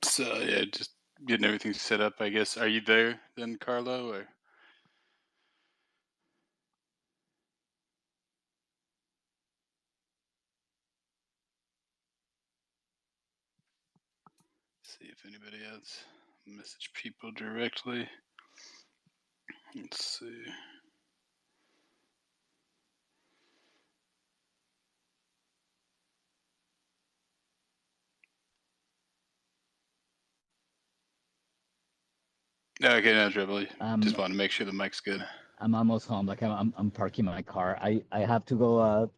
So yeah, just getting everything set up. I guess. Are you there then, Carlo? Or see if anybody else message people directly. Let's see. Okay, no trouble. Just Um, want to make sure the mic's good. I'm almost home. Like I'm parking my car. I have to go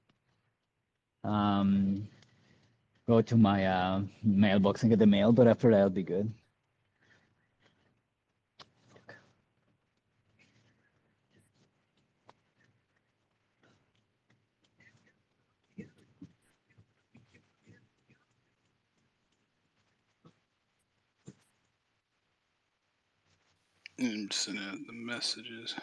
um go to my mailbox and get the mail, but after that I'll be good. I'm sending out the messages.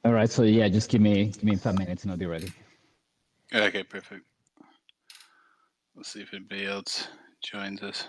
All right, so yeah, just give me 5 minutes and I'll be ready. Okay, perfect. Let's see if anybody else joins us.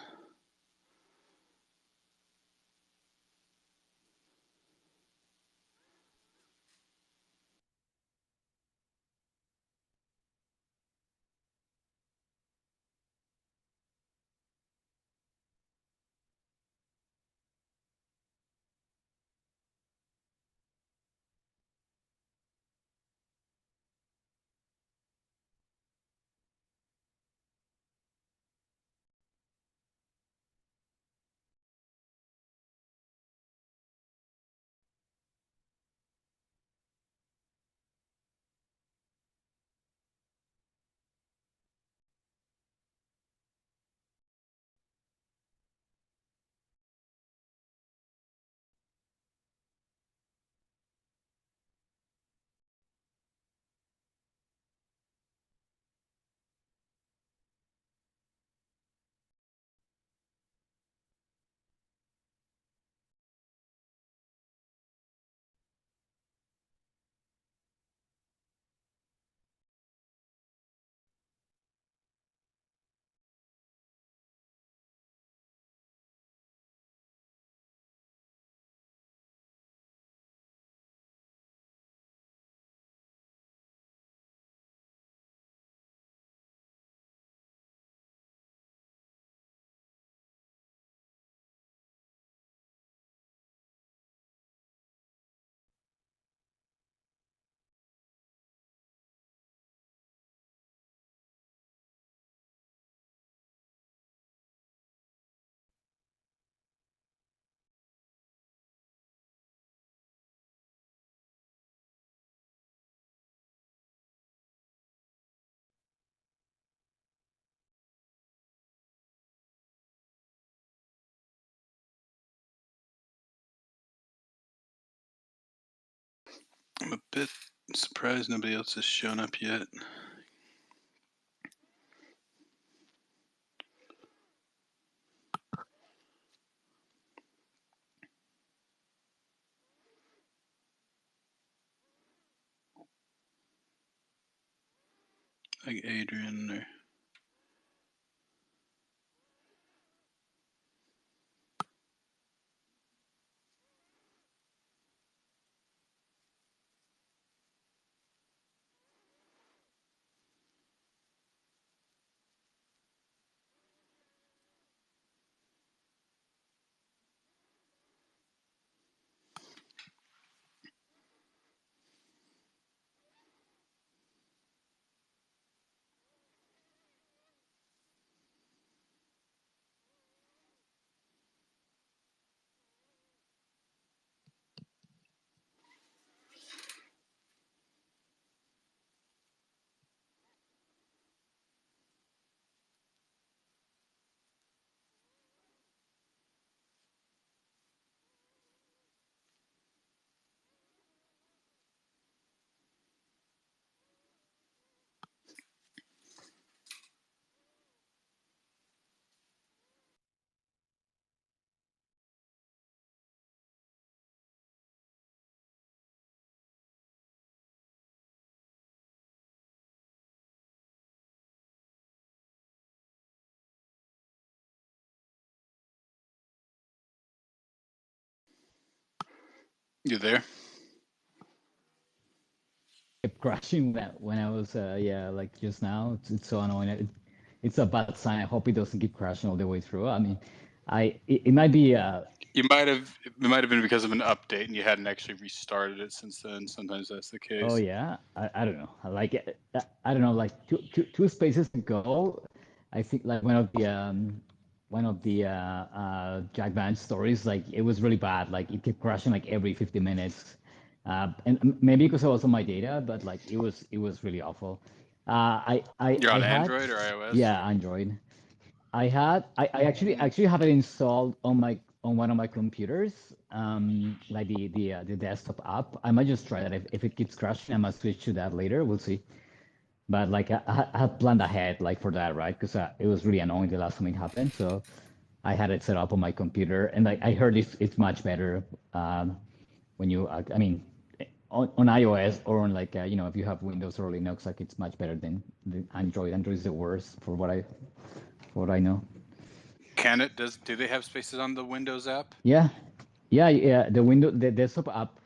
I'm a bit surprised nobody else has shown up yet. Like Adrian or You there? Kept crashing when I was yeah, like just now. It's so annoying. It's a bad sign. I hope it doesn't keep crashing all the way through. I mean, it might be You might have. It might have been because of an update, and you hadn't actually restarted it since then. Sometimes that's the oh case. yeah, I don't know. I don't know. Like two spaces ago, I think like one of the Jack Vance stories, like it was really bad. Like it kept crashing like every 50 minutes, and maybe because it was on my data, but like it was really awful. You're I on had, Android or iOS? yeah, Android. I Mm, actually have it installed on my on one of my computers, like the desktop app. I might just try that. If it keeps crashing, I might switch to that later. We'll see. But like I had planned ahead like for that, right? Because it was really annoying the last time it happened. So I had it set up on my computer, and like I heard it's much better when you. I mean, on iOS or on like you know if you have Windows or Linux, like it's much better than Android. Android is the worst for what I know. can it? Does do they have spaces on the Windows app? Yeah, yeah. The desktop app,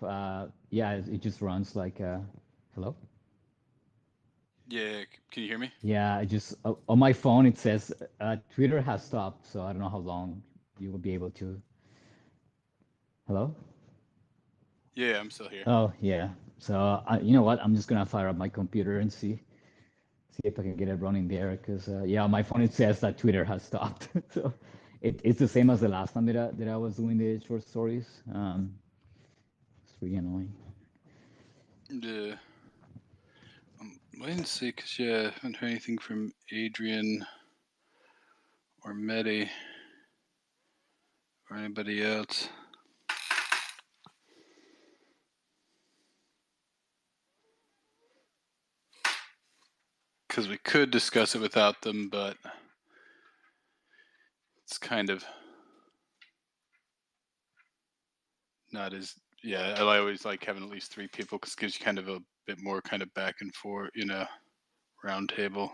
yeah, it just runs like, hello. Yeah. Can you hear me? Yeah, I just on my phone it says Twitter has stopped, so I don't know how long you will be able to. Hello. Yeah, I'm still here. Oh yeah. So you know what? I'm just gonna fire up my computer and see if I can get it running there, because yeah, on my phone it says that Twitter has stopped. So it's the same as the last time that I was doing the short stories. It's really annoying. Yeah. Wait and see, cause yeah, I haven't heard anything from Adrian or Medi or anybody else. Because we could discuss it without them, but it's kind of not as yeah. I always like having at least three people because it gives you kind of a bit more kind of back and forth, round table.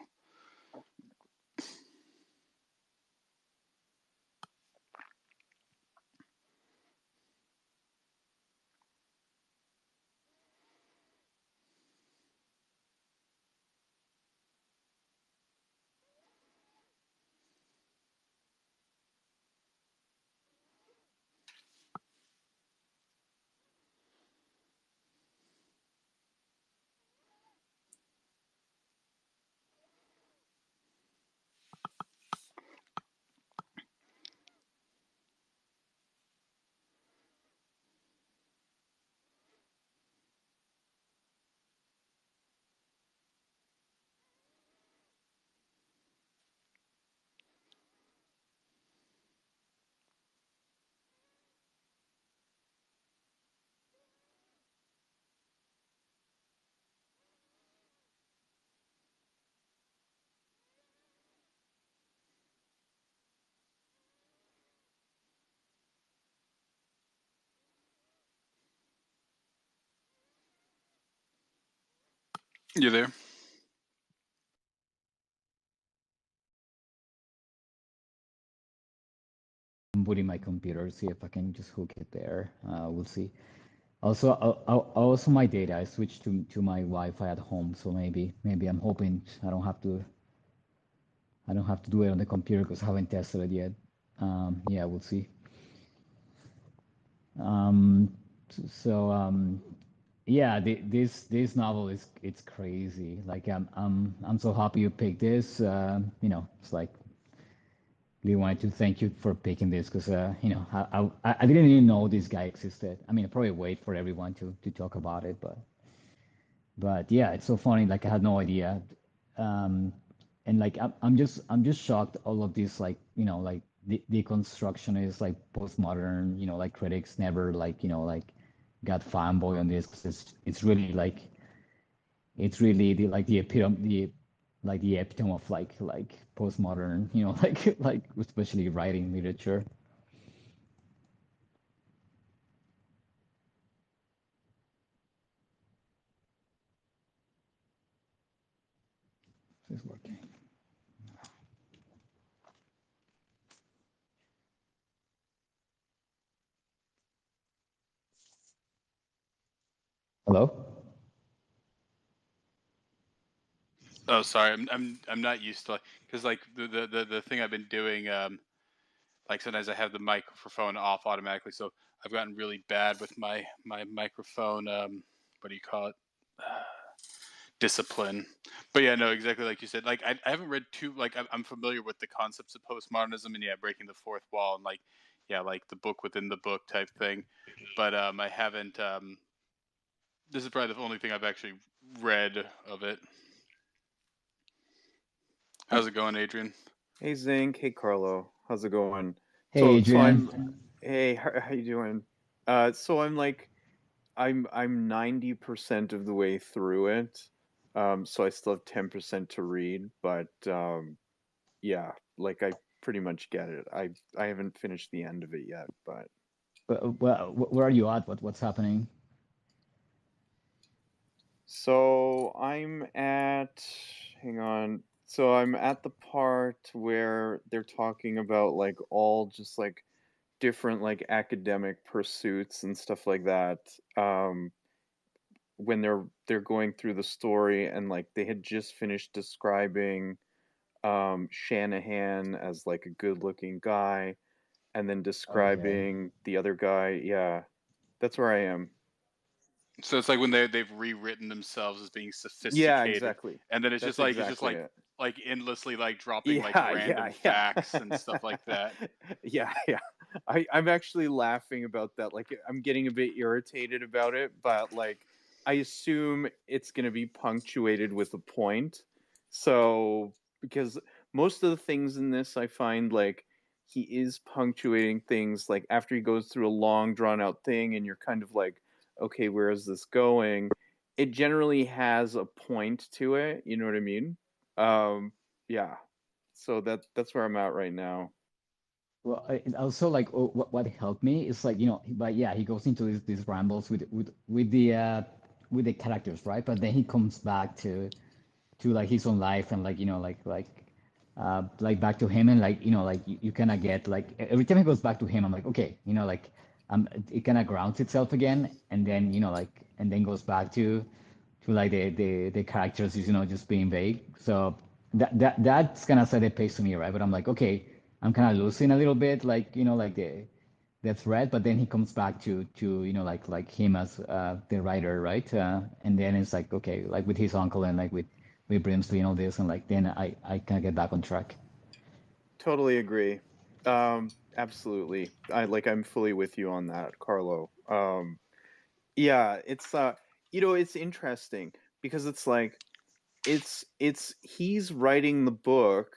You there? I'm booting my computer, see if I can just hook it there. We'll see. Also, also my data, I switched to my Wi-Fi at home, so maybe I'm hoping I don't have to do it on the computer because I haven't tested it yet. Yeah, we'll see. Um, so yeah, this novel is it's crazy. Like I'm so happy you picked this. You know, it's like really wanted to thank you for picking this because you know I didn't even know this guy existed. I mean, I probably wait for everyone to talk about it, but yeah, it's so funny. Like I had no idea, um, and like I'm just shocked. All of this, like you know, like the constructionist, like postmodern, you know, like critics never like you know like got fanboy on this 'cause it's really like it's really the like the epitome the epitome of like postmodern, you know, like especially writing literature. It's working. Hello? Oh, sorry. I'm not used to, like, because like the thing I've been doing, like sometimes I have the microphone off automatically, so I've gotten really bad with my microphone. What do you call it? Discipline. But yeah, no, exactly like you said. Like I haven't read too, like I'm familiar with the concepts of postmodernism and, yeah, breaking the fourth wall, and like, yeah, like the book within the book type thing. But I haven't. This is probably the only thing I've actually read of it. How's it going, Adrian? Hey Zink, hey Carlo, how's it going? Hey, Hey, how you doing? So I'm like, I'm 90% of the way through it. So I still have 10% to read, but yeah, like I pretty much get it. I haven't finished the end of it yet, but where are you at? What's happening? so hang on. So I'm at the part where they're talking about like all just like different like academic pursuits and stuff like that. When they're going through the story and like they had just finished describing Shanahan as like a good-looking guy and then Okay. describing the other guy. Yeah, that's where I am. So it's like when they've rewritten themselves as being Yeah, sophisticated, exactly. and then it's just That's like it's just exactly it. like endlessly like dropping like Yeah, random yeah, yeah. facts and stuff like that. Yeah, yeah. I'm actually laughing about that. Like I'm getting a bit irritated about it, but like I assume it's going to be punctuated with a point. So because most of the things in this I find like he is punctuating things like after he goes through a long drawn out thing and you're kind of like, okay, where is this going? It generally has a point to it, you know what I mean? Yeah. So that's where I'm at right now. Well, and also like what helped me is like but yeah, he goes into these rambles with the characters, right? But then he comes back to like his own life and like like back to him and like like you kind of get like every time he goes back to him, I'm like okay, like it kind of grounds itself again, and then like and then goes back to like the characters just being vague. So that's kind of set a pace to me, right? But I'm like okay, I'm kind of losing a little bit, like like the thread, but then he comes back to like him as the writer, right? And then it's like okay, like with his uncle and like with Brimsley and all this, and like then I kind of get back on track. Totally agree. Absolutely. I'm fully with you on that, Carlo. Yeah, it's interesting because it's like it's he's writing the book.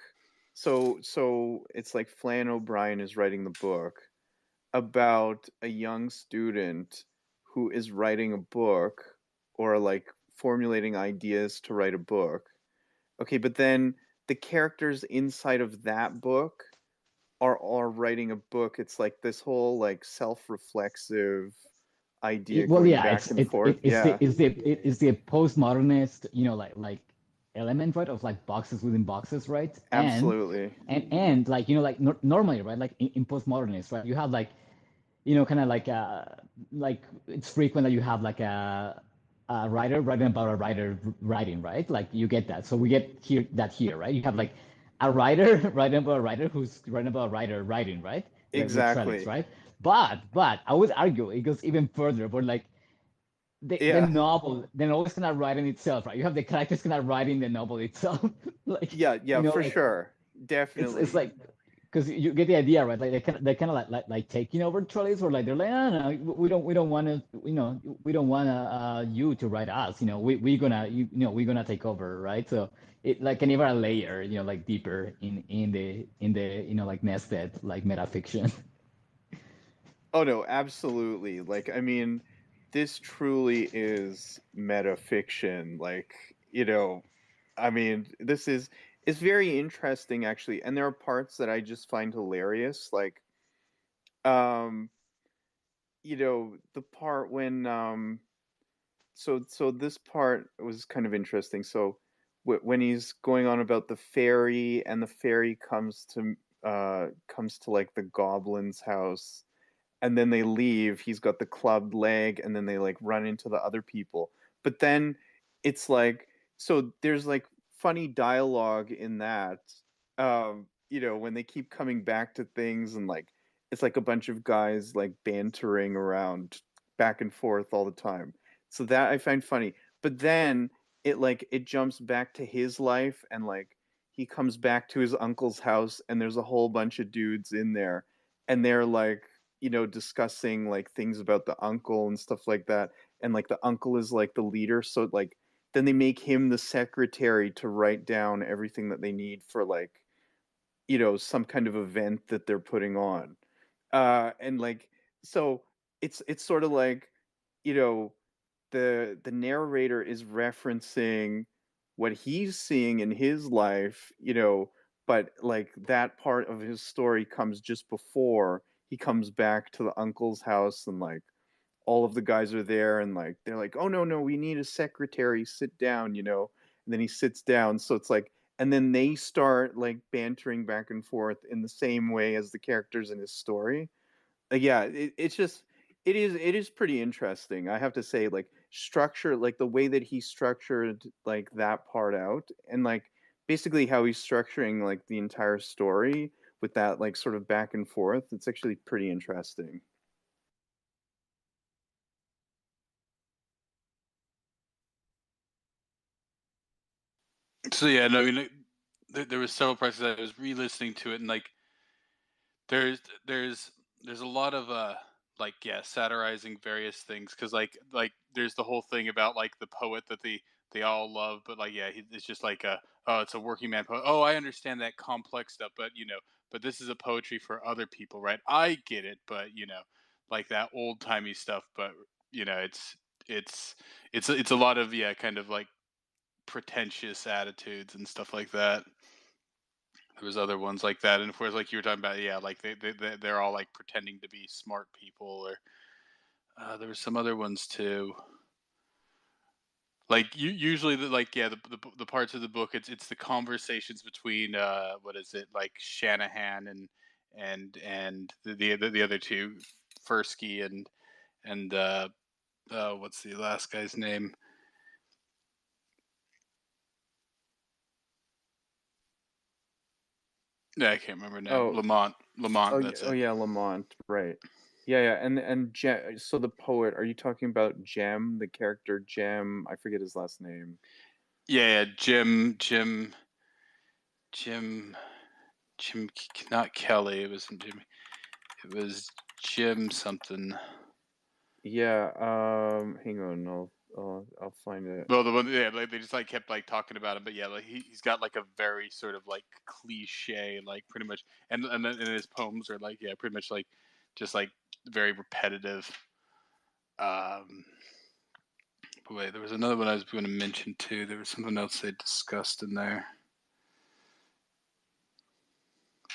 So it's like Flann O'Brien is writing the book about a young student who is writing a book or like formulating ideas to write a book. Okay, but then the characters inside of that book are writing a book. It's like this whole like self-reflexive idea Well, going yeah, back and forth. Yeah, it's the postmodernist, like element, right, of like boxes within boxes, right? absolutely. And like like normally, right, like in postmodernist, right, you have like kind of like it's frequent that you have like a writer writing about a writer writing, right? Like you get that. So we get here, right? You have like a writer writing about a writer who's writing about a writer writing, right? With credits, Exactly. right? But I would argue it goes even further, but like the Yeah. novel is kind of writing itself, right? You have the characters kind of writing the novel itself, like Yeah, yeah, for like sure. it's Definitely. like because you get the idea, right? Like they kind of like taking over trolleys, or like they're like, oh, no, we don't want to, we don't want you to write us, we're gonna we're gonna take over, right? So it like can even a layer, like deeper in the like nested like metafiction. Oh no, absolutely. Like I mean, this truly is metafiction. I mean, this is it's very interesting actually, and there are parts that I just find hilarious. Like um the part when so this part was kind of interesting. So when he's going on about the fairy and the fairy comes to like the goblin's house and then they leave. He's got the clubbed leg, and then they like run into the other people. But then it's like, so there's like funny dialogue in that, when they keep coming back to things, and like it's like a bunch of guys like bantering around back and forth all the time. So that I find funny. But then it jumps back to his life, and like he comes back to his uncle's house, and there's a whole bunch of dudes in there, and they're like, discussing like things about the uncle and stuff like that. And like the uncle is like the leader, so like then they make him the secretary to write down everything that they need for like, some kind of event that they're putting on. And like, so it's sort of like, you know, the narrator is referencing what he's seeing in his life, but like that part of his story comes just before he comes back to the uncle's house, and like all of the guys are there, and like they're like, "Oh, no, no, we need a secretary, sit down," and then he sits down. So it's like, and then they start like bantering back and forth in the same way as the characters in his story. Yeah, it's just, it is pretty interesting, I have to say. Like structure, like the way that he structured like that part out, and like basically how he's structuring like the entire story with that like sort of back and forth. It's actually pretty interesting. So yeah, no, I mean, there was several parts that I was re-listening to it, and like there's there's there's a lot of like, yeah, satirizing various things, because like there's the whole thing about like the poet that they all love, but like, yeah, it's just like a, oh, it's a working man poet. Oh, I understand that complex stuff, but but this is a poetry for other people, right? I get it, but like that old timey stuff, but it's it's a lot of, yeah, kind of like pretentious attitudes and stuff like that. There was other ones like that, and of course, like you were talking about, yeah, like they're all like pretending to be smart people, or there were some other ones too. Like usually, like, yeah, the parts of the book, it's the conversations between what is it, like Shanahan and the other two, Fursky and what's the last guy's name? Yeah, I can't remember now. Oh, Lamont, oh, that's oh it. yeah, Lamont, right? Yeah, yeah, so the poet. Are you talking about Jem, the character Jem? I forget his last name. Yeah, yeah, Jim, Jim, not Kelly. It wasn't Jimmy. It was Jim something. Yeah, hang on, I'll find it. Well, the one, yeah, like they just like kept like talking about him, but yeah, like he's got like a very sort of like cliche, like pretty much, and then and his poems are like, yeah, pretty much like just like very repetitive. Um, but wait, there was another one I was going to mention too. There was something else they discussed in there.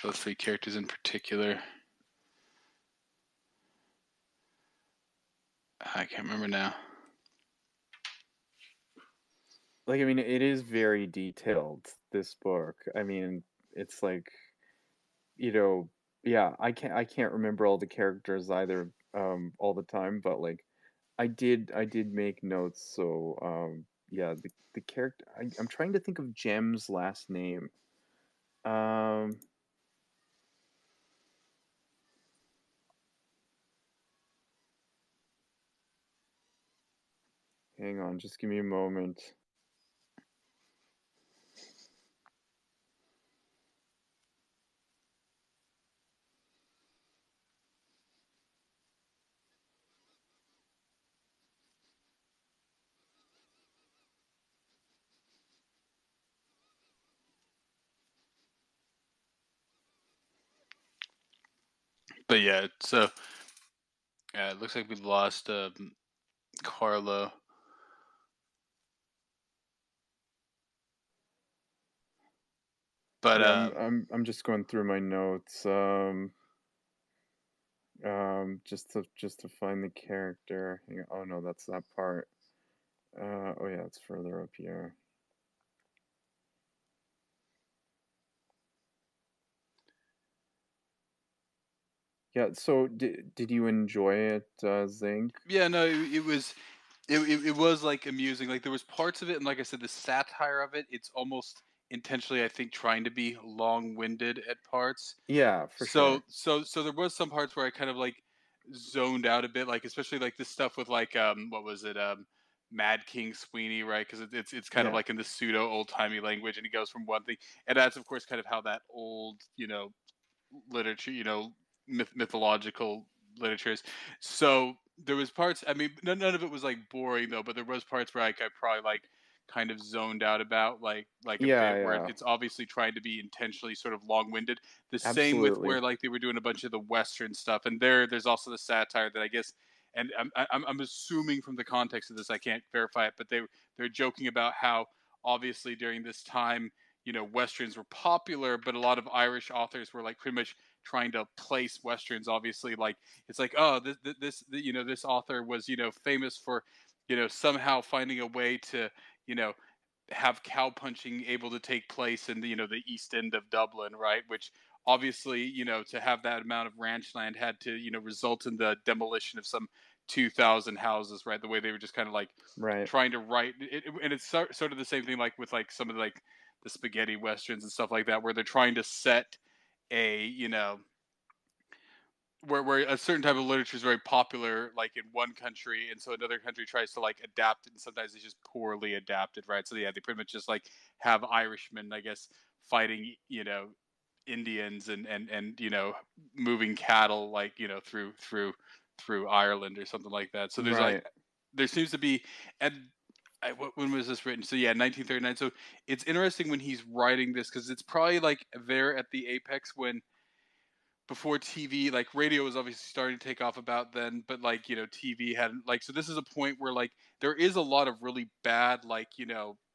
Those three characters in particular. I can't remember now. Like, I mean, it is very detailed, this book. I mean, it's like, you know, yeah, I can't remember all the characters either, all the time, but like I did make notes. So yeah, the character, I'm trying to think of Jem's last name. Um, Hang on, just give me a moment. But yeah, so yeah, it looks like we lost Carlo. But Yeah, I'm just going through my notes. Just to find the character. Hang on. Oh no, that's that part. Oh yeah, it's further up here. Yeah. So did you enjoy it, Zing? Yeah, no, it was it was like amusing. Like there was parts of it, and like I said, the satire of it, it's almost intentionally, I think, trying to be long-winded at parts. Yeah, for So sure. so there was some parts where I kind of like zoned out a bit, like especially like this stuff with like what was it Mad King Sweeney, right? Because it's kind of Yeah. like in the pseudo old timey language, and he goes from one thing, and that's of course kind of how that old literature, mythological literatures. So there was parts. I mean, none of it was like boring though, but there was parts where like I probably like kind of zoned out about like a Yeah, bit where yeah. it's obviously trying to be intentionally sort of long-winded. The same with where Absolutely. like they were doing a bunch of the western stuff, and there's also the satire that I guess. And I'm assuming from the context of this, I can't verify it, but they're joking about how obviously during this time westerns were popular, but a lot of Irish authors were like pretty much trying to place westerns. Obviously, like it's like, oh, this author was famous for somehow finding a way to you know have cow punching able to take place in the East End of Dublin, right? Which obviously to have that amount of ranch land had to result in the demolition of some 2,000 houses, right? The way they were just kind of like Right. trying to write it, and it's sort of the same thing like with like some of like the spaghetti westerns and stuff like that, where they're trying to set a where a certain type of literature is very popular like in one country, and so another country tries to like adapt it, and sometimes it's just poorly adapted, right? So yeah, they pretty much just like have Irishmen, I guess, fighting Indians and moving cattle like through Ireland or something like that. So there's like Right. there seems to be, and when was this written? So yeah, 1939. So it's interesting when he's writing this because it's probably like there at the apex when before TV, like radio was obviously starting to take off about then, but like TV hadn't like. So this is a point where like there is a lot of really bad like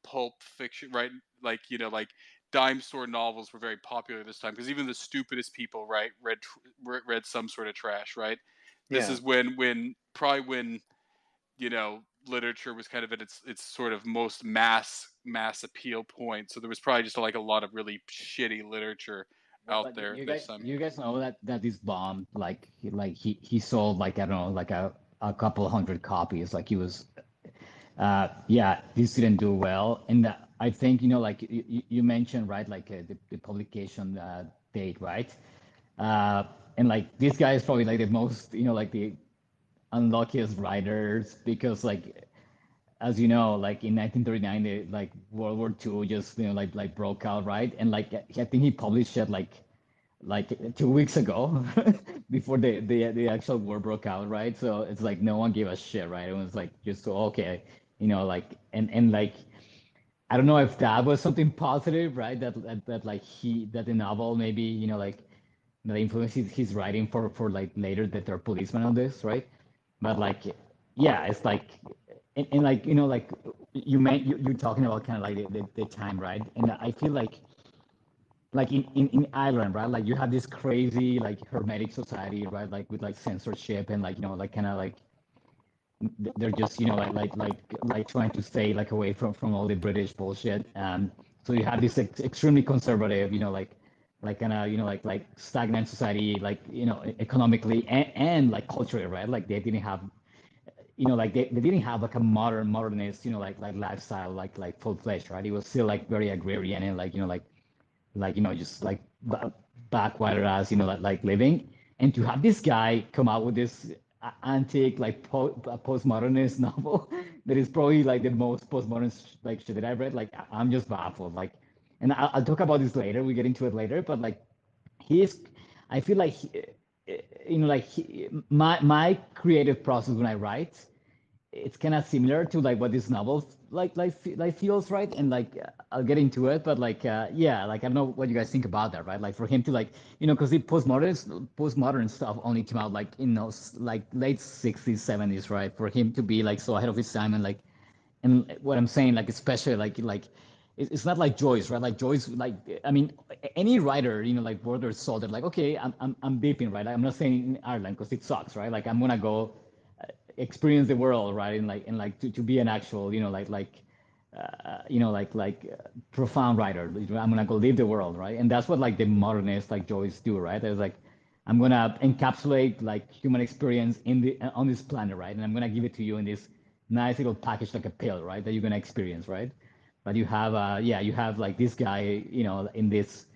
pulp fiction, right? Like like dime store novels were very popular this time because even the stupidest people, right, read some sort of trash, right? This Yeah. is when probably when literature was kind of at its sort of most mass appeal point. So there was probably just like a lot of really shitty literature out But there you this guys, time. you guys know that this bomb, like he sold like I don't know, like a couple hundred copies. Like he was, yeah, this didn't do well. And I think like you mentioned, right, like the publication date, right? Uh, and like this guy is probably like the most, like the unluckiest writers because like as you know, like in 1939, like World War II just like broke out, right? And like I think he published it like 2 weeks ago before the actual war broke out, right? So it's like no one gave a shit, right? It was like just so okay, like and like I don't know if that was something positive, right? That like that the novel maybe like that influenced his writing for like later that they're policemen on this, right? But like yeah, it's like and like like you're talking about kind of like the time, right? And I feel like in Ireland, right? Like you have this crazy like hermetic society, right? Like with like censorship and like like kind of like they're just like trying to stay like away from all the British bullshit. So you have this extremely conservative, like kind of like stagnant society, like economically and like culturally, right? Like they didn't have like they didn't have like a modernist like lifestyle like full fledged, right? It was still like very agrarian and like just like backwater ass, like living. And to have this guy come out with this antique, like postmodernist novel that is probably like the most postmodern like shit that I've read, like I'm just baffled. Like, and I'll talk about this later. We get into it later, but like he is, I feel like, like my creative process when I write it's kind of similar to like what this novel like feels, right? And like I'll get into it, but like yeah, like I don't know what you guys think about that, right? Like for him to like because the postmodern stuff only came out like like late 60s 70s, right? For him to be like so ahead of his time and what I'm saying, like especially like it's not like Joyce, right? Like Joyce, like I mean, any writer, like word or soul, they're like, okay, I'm beeping, right? I'm not saying in Ireland because it sucks, right? Like I'm gonna go experience the world, right? And like to be an actual, profound writer. I'm gonna go live the world, right? And that's what like the modernists like Joyce do, right? There's like I'm gonna encapsulate like human experience in the on this planet, right? And I'm gonna give it to you in this nice little package, like a pill, right? That you're gonna experience, right? But you have, yeah, you have like this guy, in this,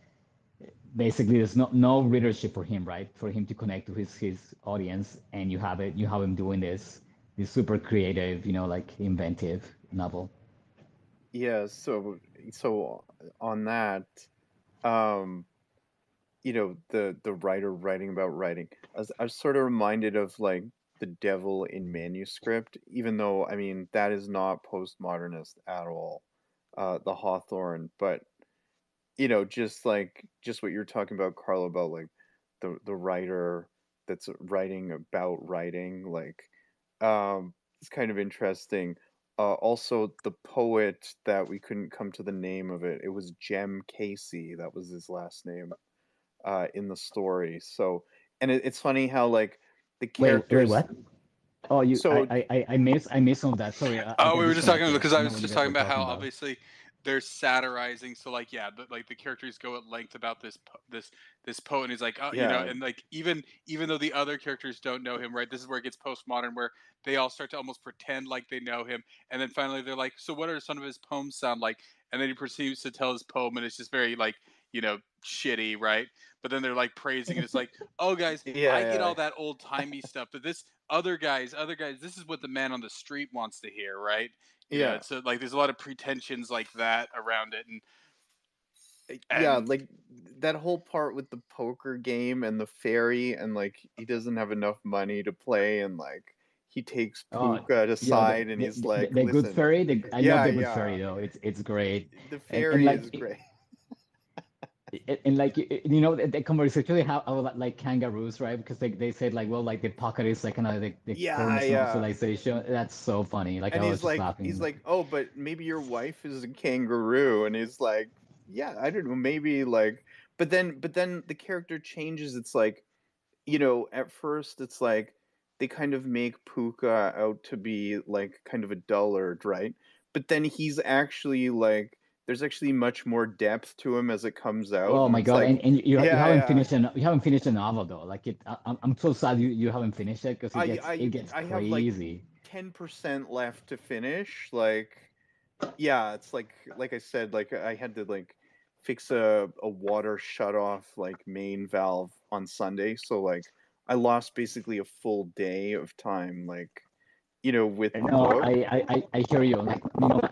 basically there's no readership for him, right? For him to connect to his audience, and you have him doing this super creative, like inventive novel. Yeah, so on that, um, the writer writing about writing, I was sort of reminded of like the Devil in Manuscript, even though I mean that is not postmodernist at all, the Hawthorne, but just what you're talking about, Carlo, about like the writer that's writing about writing, like it's kind of interesting. Also, the poet that we couldn't come to the name of it. It was Jem Casey. That was his last name in the story. So, and it's funny how like the Wait, characters. what? Oh, you, So I missed some of that. Sorry, I Oh, we got were just talking disconnected. because I I don't know was what you just guys talking were about how talking about. obviously they're satirizing. So like, yeah, like the characters go at length about this poet, and he's like, oh, yeah, and like even though the other characters don't know him, right? This is where it gets postmodern, where they all start to almost pretend like they know him, and then finally they're like, so what are some of his poems sound like? And then he proceeds to tell his poem, and it's just very like shitty, right? But then they're like praising it. It's like, oh guys, I get yeah, all that old timey stuff, but this other guys, this is what the man on the street wants to hear, right? yeah. It's like there's a lot of pretensions like that around it, Yeah, and like that whole part with the poker game and the fairy, and like he doesn't have enough money to play, and like he takes Oh, Puka yeah, aside and he's like, the good "Listen, fairy. I love yeah, the good yeah, fairy though. It's great, the and fairy like is great." and like the conversation they have about like kangaroos, right? Because they said like, well, like the pocket is like kind of the Yeah, cornerstone of yeah. civilization. That's so funny. Like I And was just laughing. he's like, "Oh, but maybe your wife is a kangaroo." And he's like, "Yeah, I don't know, maybe like." But then the character changes. It's like, at first it's like they kind of make Puka out to be like kind of a dullard, right? But then he's actually like there's actually much more depth to him as it comes out, Oh and my it's God! like, And you yeah, haven't yeah. finished you haven't finished the novel though. Like I'm so sad you haven't finished it because I it I gets I have like crazy. 10% left to finish. Like, yeah, it's like I said, like I had to like fix a water shut off like main valve on Sunday, so like I lost basically a full day of time, like, with the No, book. I hear you. Like,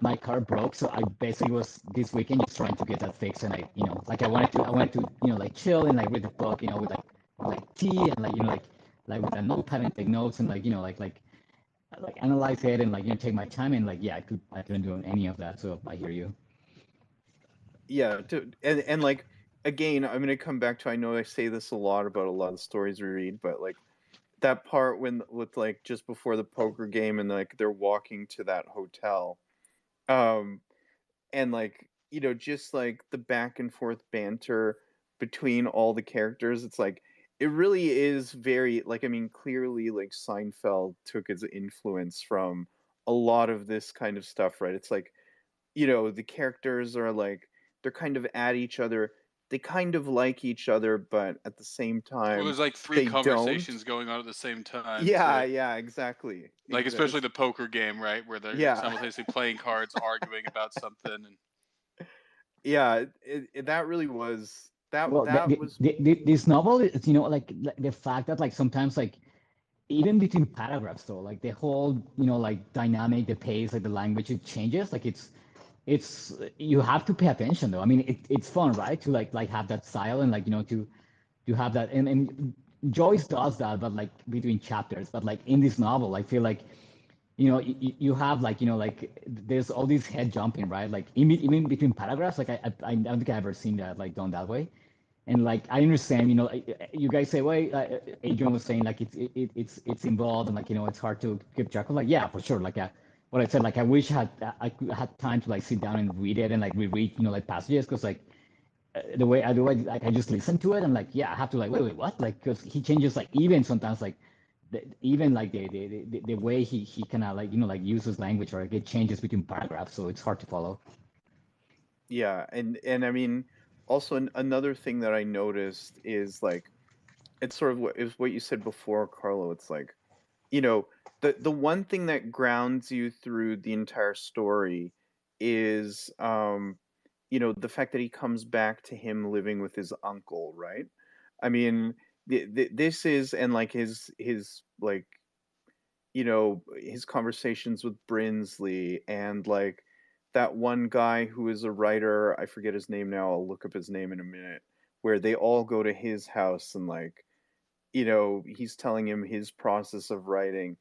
my car broke, so I basically was this weekend just trying to get that fixed, and like I wanted to, like chill and like read the book, with tea and like, like with a notepad and take notes and like, like analyze it and like, take my time and like, yeah, I couldn't do any of that. So I hear you. Yeah, and like again, I'm gonna come back to, I know I say this a lot about a lot of the stories we read, but like that part when with like just before the poker game and like they're walking to that hotel. Um and like just like the back and forth banter between all the characters, it's like it really is very, like, I mean, clearly like Seinfeld took its influence from a lot of this kind of stuff, right? It's like, the characters are like they're kind of at each other, they kind of like each other, but at the same well, time there's like three they don't. conversations going on at the same time. Yeah, So yeah, exactly, like exactly. especially the poker game, right, where they're Yeah. simultaneously playing cards, arguing about something, and Yeah, that really was that Well, that was this novel is, like the fact that like sometimes like even between paragraphs though, like the whole, like dynamic, the pace, like the language, it changes. Like it's you have to pay attention though. I mean, it's fun, right? To like have that style and like, to have that, and Joyce does that, but like between chapters. But like in this novel, I feel like, you have like, like there's all these head jumping, right? Like even between paragraphs, like I don't think I've ever seen that like done that way. And like I understand, you guys say, wait, Adrian was saying like it's involved and like, it's hard to keep track of. Like, yeah, for sure. Like, what I said, like I wish had time to like sit down and read it and like reread, like passages, because like the way I do it, like I just listen to it and like, yeah, I have to like, wait, what? Like, because he changes like even sometimes like even like the way he kind of like, like uses language, or like, it changes between paragraphs, so it's hard to follow. yeah, and I mean, also another thing that I noticed is like it's sort of what is what you said before, Carlo. It's like, you know, the one thing that grounds you through the entire story is the fact that he comes back to him living with his uncle, right? I mean, this is, and like his like his conversations with Brinsley, and like that one guy who is a writer, I forget his name now, I'll look up his name in a minute, where they all go to his house, and like, he's telling him his process of writing.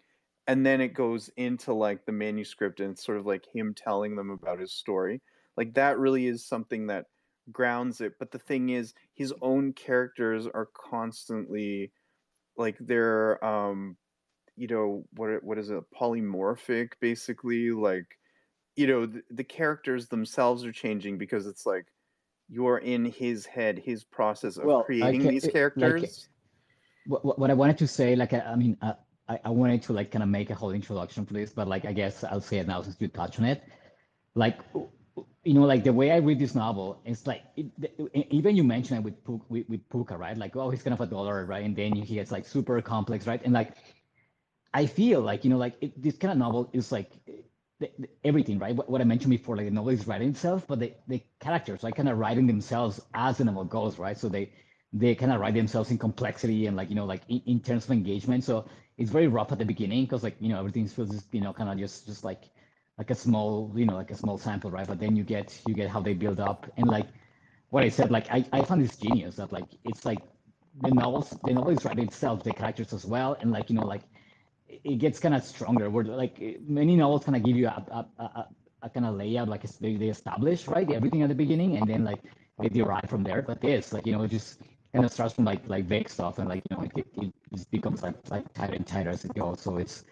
And then it goes into like the manuscript, and it's sort of like him telling them about his story. Like that really is something that grounds it. But the thing is, his own characters are constantly like they're what is it, polymorphic, basically. Like, the characters themselves are changing because it's like you're in his head, his process of Well, I creating can these like characters. what I wanted to say, like I mean, I wanted to like kind of make a whole introduction for this, but like I guess I'll say it now since you touched on it. Like like the way I read this novel, it's like even you mentioned it with with Puka, right? Like, oh, he's kind of a dollar, right? And then he gets like super complex, right? And like I feel like this kind of novel is like everything, right? What I mentioned before, like the novel is writing itself, but the characters are kind of writing themselves as the novel goes, right? So they kind of write themselves in complexity and like like in terms of engagement. So it's very rough at the beginning because like everything feels just kind of just like a small like a small sample, right? But then you get how they build up, and like what I said, like I found this genius that like it's like the novel is writing itself, the characters as well, and like like it gets kind of stronger. Where like many novels kind of give you a kind of layout, like they establish right everything at the beginning, and then like they derive from there. But this, like it just kind of starts from like vague stuff, and like it just becomes like tighter and tighter as it goes. So it's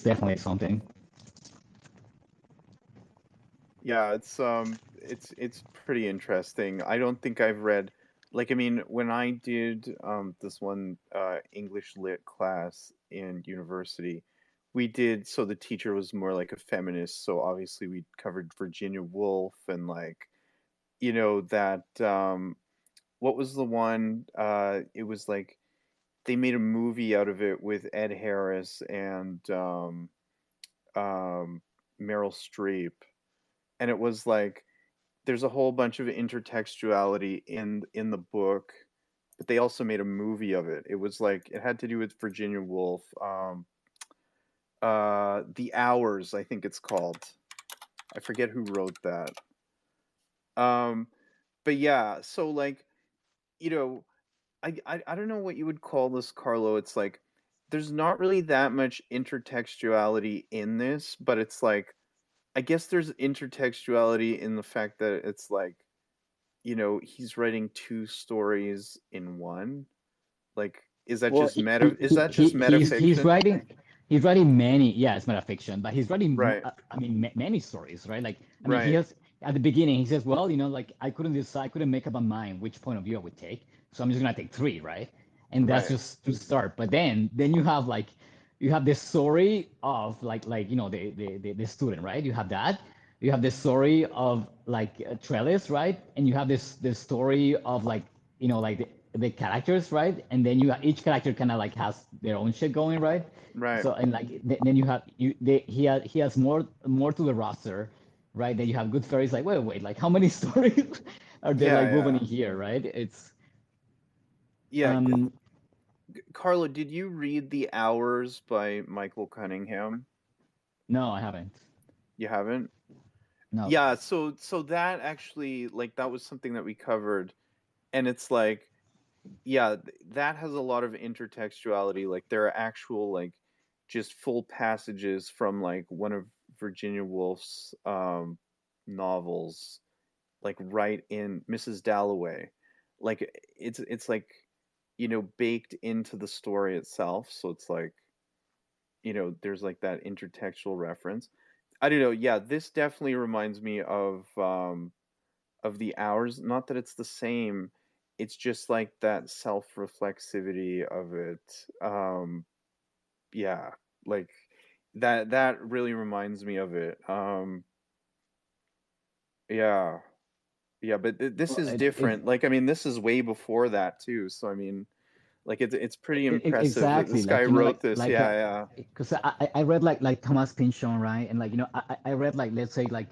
definitely something. Yeah, it's pretty interesting. I don't think I've read, like, I mean, when I did this one English lit class in university, we did, so the teacher was more like a feminist, so obviously we covered Virginia Woolf, and like, that what was the one, it was like they made a movie out of it with Ed Harris and um Meryl Streep, and it was like there's a whole bunch of intertextuality in the book, but they also made a movie of it. It was like it had to do with Virginia Woolf. The Hours, I think it's called. I forget who wrote that. Um, but yeah, so like, you know, I don't know what you would call this, Carlo. It's like there's not really that much intertextuality in this, but it's like I guess there's intertextuality in the fact that it's like he's writing two stories in one. Like, is that Well, just meta? Is that just he's metafiction? writing many, yeah, it's metafiction, but he's writing Right, I mean many stories, right? Like I mean he right, has at the beginning he says, well, like I couldn't decide, I couldn't make up my mind which point of view I would take, so I'm just gonna take three, right? And that's right, just to start. But then you have the story of the student, right? You have that. You have the story of like Trellis, right? And you have this story of like like the characters, right? And then each character kind of like has their own shit going, right? right. So and like then you have he has more to the roster, right? Then you have good fairies. Like wait, like how many stories are there Yeah, like woven yeah, in here, right? It's yeah. um Carlo, did you read The Hours by Michael Cunningham? no, I haven't. You haven't? No. Yeah. So that actually, like, that was something that we covered, and it's like, yeah, that has a lot of intertextuality. Like, there are actual like just full passages from like one of Virginia Woolf's novels, like right in Mrs. Dalloway. Like it's like baked into the story itself. So it's like there's like that intertextual reference. I don't know. Yeah, this definitely reminds me of The Hours. Not that it's the same. It's just like that self-reflexivity of it. Yeah, like that really reminds me of it. Yeah. Yeah, but this Well, is it different. Like, I mean, this is way before that too. So I mean, Like it's pretty impressive that Exactly, this guy like wrote this. Yeah, yeah. because I read like Thomas Pynchon, right? And like I read like, let's say, like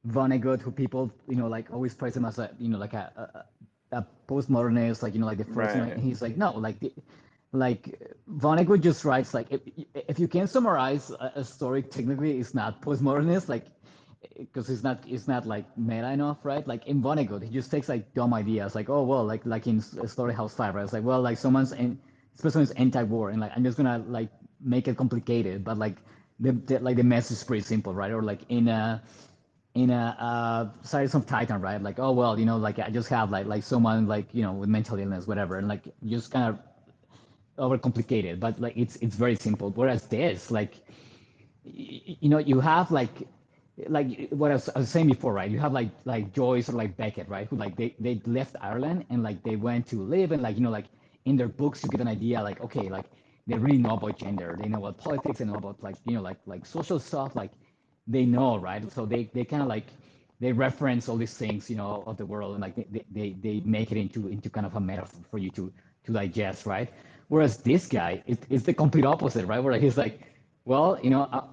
Vonnegut, who people like always praise him as a like a postmodernist, like like the first, Right. and he's like, no, like like Vonnegut just writes like, if you can summarize a story technically, it's not postmodernist, like because it's not like meta enough, right? Like in Vonnegut, he just takes like dumb ideas, like, oh well, like in Storyhouse 5, right? It's like, well, like this person is anti-war, and like I'm just gonna like make it complicated, but like the message is pretty simple, right? Or like in a Science of Titan, right? Like, oh well, like I just have like someone like with mental illness, whatever, and like just kind of overcomplicated, but like it's very simple. Whereas this, like, you have like what I was saying before, right? You have like Joyce or like Beckett, right? Who like they left Ireland and like they went to live, and like like in their books you get an idea, like, okay, like they really know about gender, they know about politics, they know about like like social stuff, like they know, right? So they kind of like they reference all these things, of the world, and like they make it into kind of a metaphor for you to digest, right? Whereas this guy is the complete opposite, right? Where he's like, well,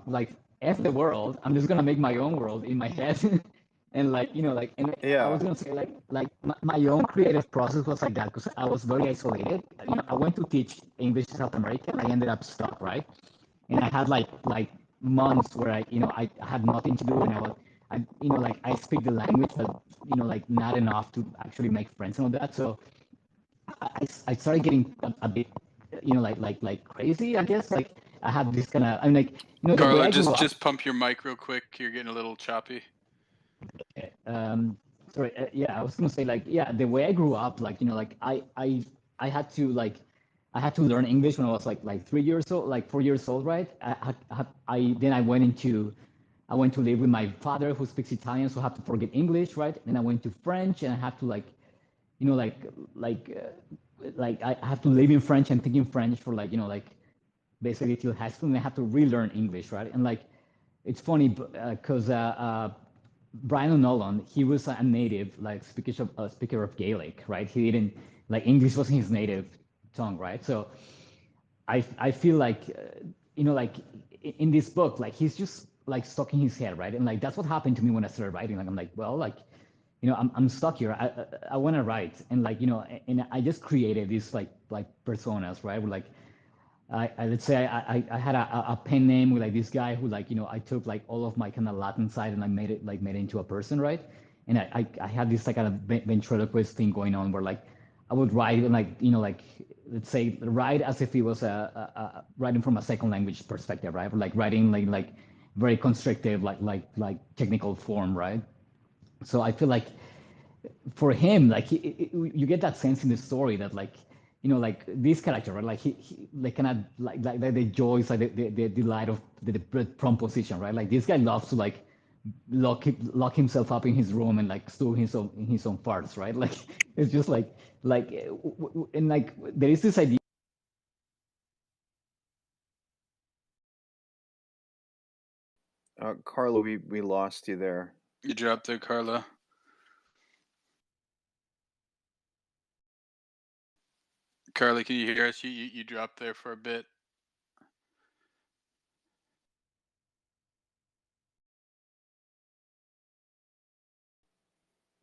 like F the world, I'm just gonna make my own world in my head. And like like, and I Yeah. was gonna say like my own creative process was like that because I was very isolated. I went to teach English in South America, and I ended up stuck, right? And I had like months where I had nothing to do, and like I speak the language, but like not enough to actually make friends and all that. So I started getting a bit like crazy, I guess. Like I had this kind of, I'm like, the way Carlo, I grew up. just pump your mic real quick. You're getting a little choppy. um Sorry, yeah, I was gonna say, like, yeah, the way I grew up, like like I had to I had to learn English when I was like 3 years old, like 4 years old, right? Then I went to live with my father who speaks Italian, so I have to forget English, right? Then I went to French, and I have to like you know like like like I have to live in French and think in French for like like basically till high school, and I have to relearn English, right? And like it's funny because Brian O'Nolan, he was a native like speaker of Gaelic, right? He didn't like English wasn't his native tongue, right? So I feel like like in this book, like he's just like stuck in his head, right? And like that's what happened to me when I started writing. Like I'm like, well, like I'm stuck here. I want to write, and like and I just created these like personas, right? Where like let's say I had a pen name with like this guy who like I took like all of my kind of Latin side and I made it into a person, right? And I had this like kind of ventriloquist thing going on where like I would write and like like let's say write as if it was a writing from a second language perspective, right? Or like writing like very constrictive like technical form, right? So I feel like for him, like you get that sense in the story that like like this character, right? Like he like kind of like the joys, like the delight of the prompt position, right? Like this guy loves to like lock himself up in his room and like stew in his own farts, right? Like it's just like and like there is this idea. Carlo, we lost you there. You dropped there, Carlo. Carly, can you hear us? You dropped there for a bit.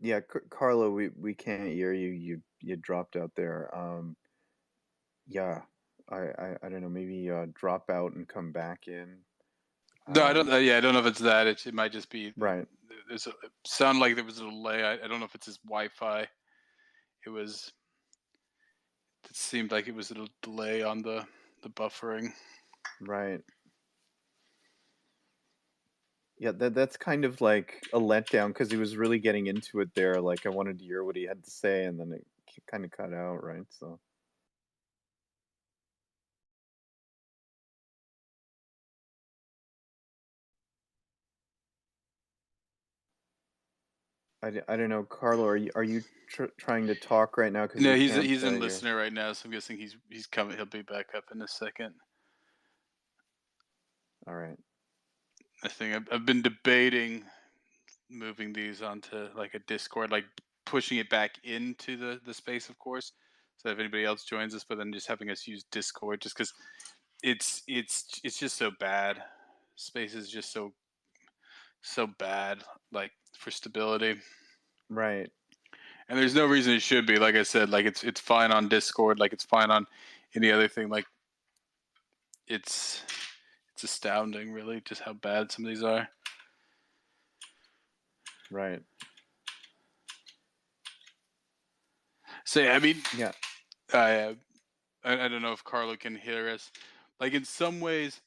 Yeah, Carlo, we can't hear you. You dropped out there. Yeah, I don't know. Maybe drop out and come back in. No, I don't. Um, Yeah, I don't know if it's that. It might just be. right. There's a it sound like there was a delay. I don't know if it's his Wi-Fi. It was. It seemed like it was a delay on the buffering. Right. Yeah, that's kind of like a letdown because he was really getting into it there. Like I wanted to hear what he had to say, and then it kind of cut out, right? So I don't know, Carlo. Are you trying to talk right now? Because No, we can't he's in hear. listener right now, so I'm guessing he's coming. He'll be back up in a second. All right. I think I've been debating moving these onto like a Discord, like pushing it back into the space, of course. so if anybody else joins us, but then just having us use Discord just because it's just so bad. Space is just so bad, like for stability. Right. And there's no reason it should be. Like I said, like it's fine on Discord, like it's fine on any other thing. Like it's it's astounding, really, just how bad some of these are. Right. So yeah, I mean, Yeah. I I don't know if Carlo can hear us. Like in some ways,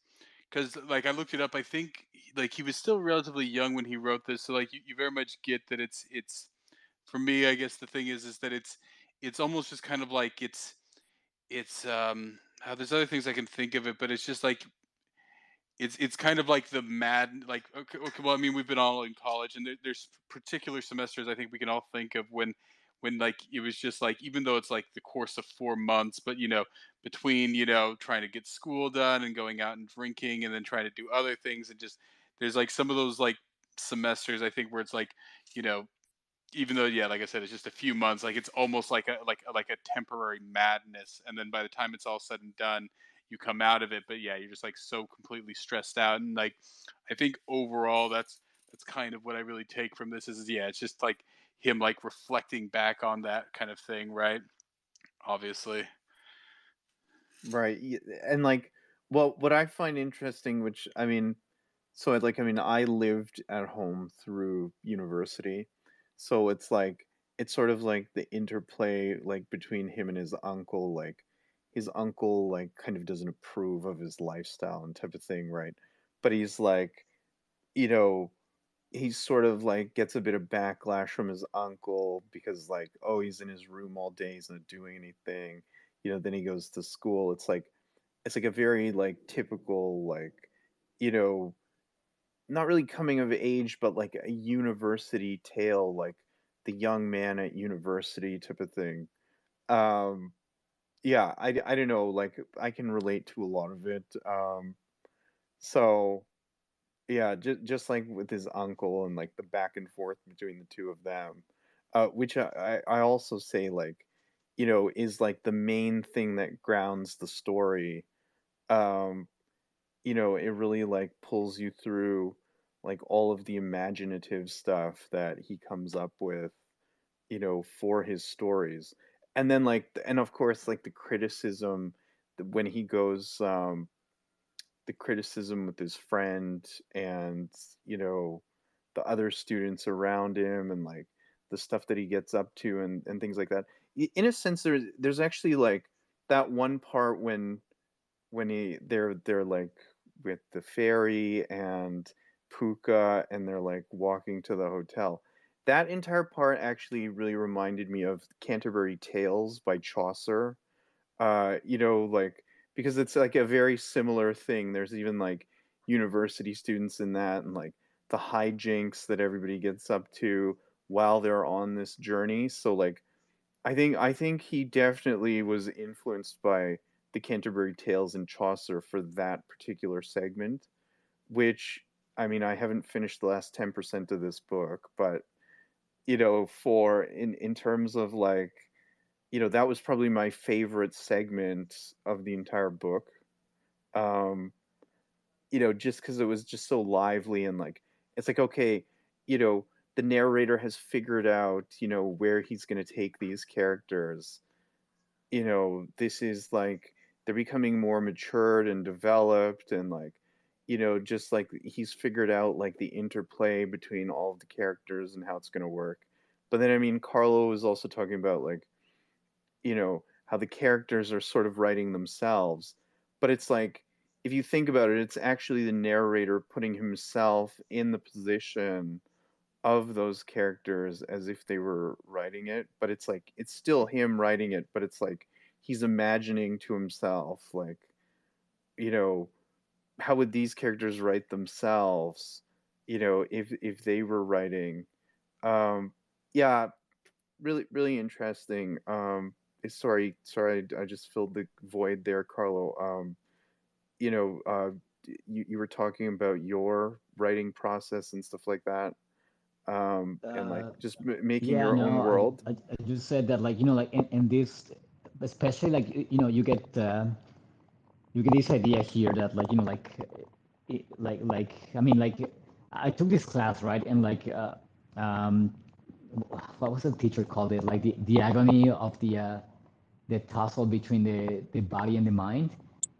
because like I looked it up, I think like he was still relatively young when he wrote this. So like you very much get that it's for me. I guess the thing is that it's almost just kind of like it's there's other things I can think of it, but it's just like it's kind of like the mad like okay, well I mean we've been all in college and there's particular semesters I think we can all think of when like it was just like even though it's like the course of 4 months but between trying to get school done and going out and drinking and then trying to do other things and just there's like some of those like semesters I think where it's like you know even though yeah like I said it's just a few months like it's almost like a temporary madness and then by the time it's all said and done you come out of it but yeah you're just like so completely stressed out and like I think overall that's kind of what I really take from this is yeah it's just like him like reflecting back on that kind of thing right obviously Right. And like, well, what I find interesting, which I mean, so I mean, I lived at home through university, so it's sort of like the interplay like between him and his uncle, like his uncle like kind of doesn't approve of his lifestyle and type of thing, right? But he's like, you know, he sort of like gets a bit of backlash from his uncle because like, oh, he's in his room all day, he's not doing anything. Then he goes to school. It's like a very like typical like you know not really coming of age but like a university tale, like the young man at university type of thing. um yeah, I don't know, like I can relate to a lot of it. So yeah, just like with his uncle and like the back and forth between the two of them, which I also say like is like the main thing that grounds the story. um it really like pulls you through like all of the imaginative stuff that he comes up with, for his stories. And then like and of course like the criticism when he goes the criticism with his friend and the other students around him and like the stuff that he gets up to and things like that. In a sense there's actually like that one part when they're like with the fairy and Puka and they're like walking to the hotel. That entire part actually really reminded me of Canterbury Tales by Chaucer. Like because it's like a very similar thing. There's even like university students in that and like the hijinks that everybody gets up to while they're on this journey. So like I think he definitely was influenced by the Canterbury Tales and Chaucer for that particular segment, which I mean I haven't finished the last 10% of this book, but for in terms of like that was probably my favorite segment of the entire book. Um, just because it was just so lively and like it's like okay, you know, the narrator has figured out, where he's gonna take these characters. This is like they're becoming more matured and developed and like just like he's figured out like the interplay between all of the characters and how it's going to work. But then I mean Carlo was also talking about like how the characters are sort of writing themselves, but it's like if you think about it, it's actually the narrator putting himself in the position of those characters as if they were writing it, but it's like it's still him writing it, but it's like he's imagining to himself like, you know, how would these characters write themselves, if they were writing. Um yeah, really really interesting. Sorry, I just filled the void there, Carlo. You know, you were talking about your writing process and stuff like that, and like Uh, just making yeah, your own no, world. I just said that like like in this especially like you get this idea here that like like I mean like I took this class, right, and like um what was the teacher called it, like the agony of the tussle between the body and the mind.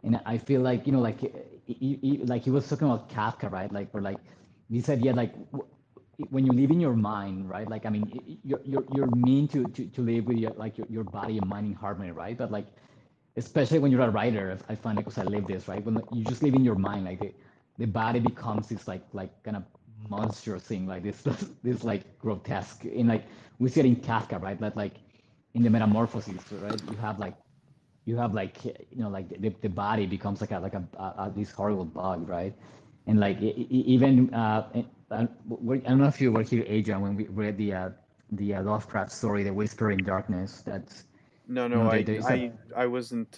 And I feel like like like he was talking about Kafka, right, like where like this idea like when you live in your mind, right, like I mean you're mean to live with your body and mind in harmony, right, but like especially when you're a writer, I find it because I live this, right? When you just live in your mind, like the body becomes this like kind of monstrous thing, like this this like grotesque. In like we see it in Kafka, right? That like in the Metamorphoses, right? You have like like the body becomes like a this horrible bug, right? And like even I don't know if you were here, Adrian, when we read the Lovecraft story, The Whisper in Darkness. That's No, no, there is a I wasn't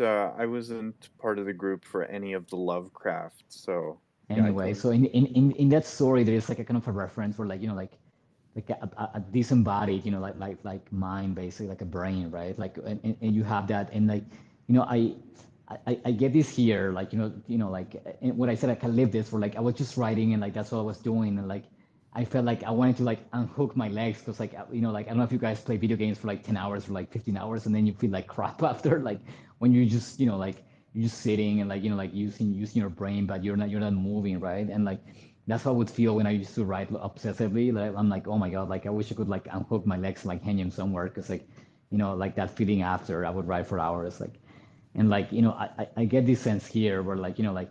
part of the group for any of the Lovecraft. So yeah, I anyway. totally. So in that story, there is like a kind of a reference where like like a disembodied like mind, basically like a brain, right, like and you have that. And like I get this here, like like and what I said, I live this, where like I was just writing and like that's what I was doing. And like I felt like I wanted to like unhook my legs, because like like I don't know if you guys play video games for like 10 hours or like 15 hours, and then you feel like crap after, like when you're just like you're just sitting and like like using your brain, but you're not moving, right. And like that's how I would feel when I used to write obsessively. Like I'm like, oh my god, like I wish I could like unhook my legs and like hang them somewhere, because like like that feeling after I would write for hours, like. And like I get this sense here where like like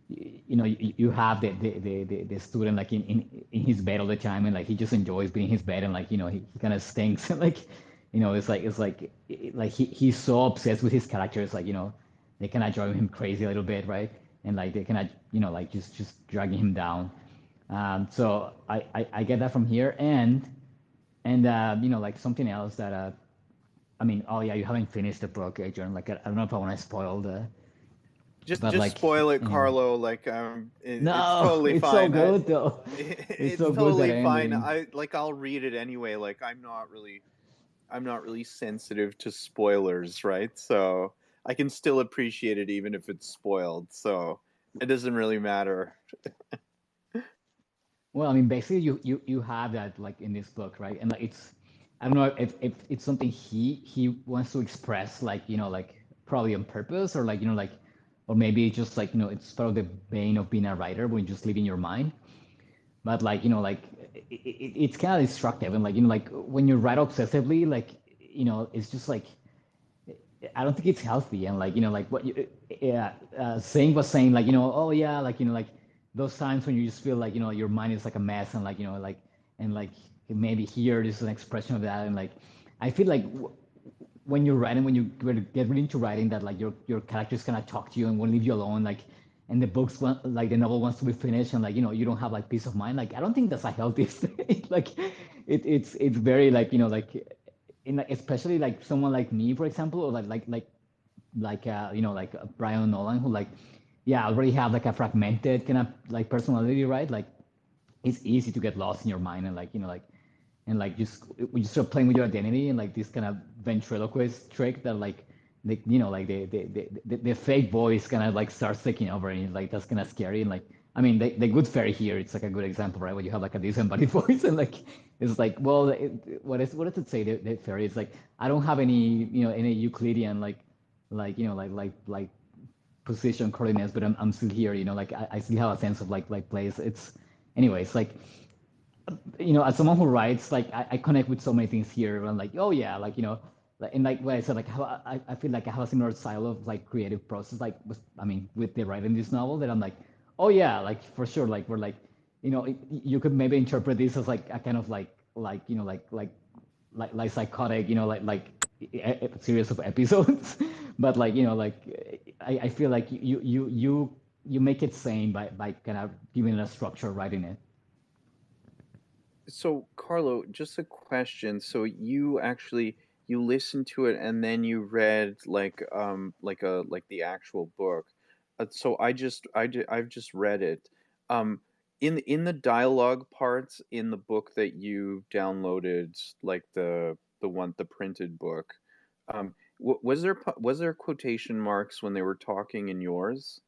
you have the student like in his bed all the time, and like he just enjoys being in his bed, and like he kind of stinks and like it's like he's so obsessed with his characters, like they kind of drive him crazy a little bit, right. And like they kind of like just dragging him down. So I get that from here. And like something else that I mean, oh yeah, you haven't finished the book, Adrian. Like I don't know if I want to spoil the, but Just like spoil it, anyway. Carlo. Like it's No, totally it's so fine. good though. It's It's so good, that totally fine. ending. I'll read it anyway. Like I'm not really sensitive to spoilers, right? So I can still appreciate it even if it's spoiled. So it doesn't really matter. Well, I mean, basically, you have that like in this book, right? And like it's, I don't know if it's something he wants to express, like like probably on purpose, or like like, or maybe it's just like it's part of the bane of being a writer when you just live in your mind. But like like it's kind of destructive. And like like when you write obsessively, like it's just like I don't think it's healthy. And like like what you yeah saying was saying, like oh yeah, like like those times when you just feel like your mind is like a mess, and like like, and like maybe here this is an expression of that. And like I feel like when you're writing, when you get really into writing, that like your characters kind of talk to you and won't leave you alone, like. And the books want, like the novel wants to be finished, and like you don't have like peace of mind. Like I don't think that's a healthy state. Like it's very like like in like, especially like someone like me, for example, or like Brian Nolan, who like yeah already have like a fragmented kind of like personality, right. Like it's easy to get lost in your mind, and like like and like just when you start playing with your identity, and like this kind of ventriloquist trick that like like the fake voice kind of like starts taking over, and like that's kind of scary. And like I mean the good fairy here, it's like a good example, right, where you have like a disembodied voice. And like it's like, well what does it say, the fairy is like, I don't have any any Euclidean like like position coordinates, but I'm still here, like I still have a sense of like place. It's anyways like as someone who writes, like I connect with so many things here. I'm like, oh yeah, like like, and like what I said, like how I feel like I have a similar style of like creative process, like I mean, with the writing this novel, that I'm like, oh yeah, like for sure, like we're like, you could maybe interpret this as like a kind of like like psychotic, a series of episodes. But like like I feel like you make it sane by kind of giving it a structure, writing it. So, Carlo, just a question. So you actually you listened to it and then you read like the actual book. So I've just read it. In the dialogue parts in the book that you downloaded, like the printed book, um Was there quotation marks when they were talking in yours?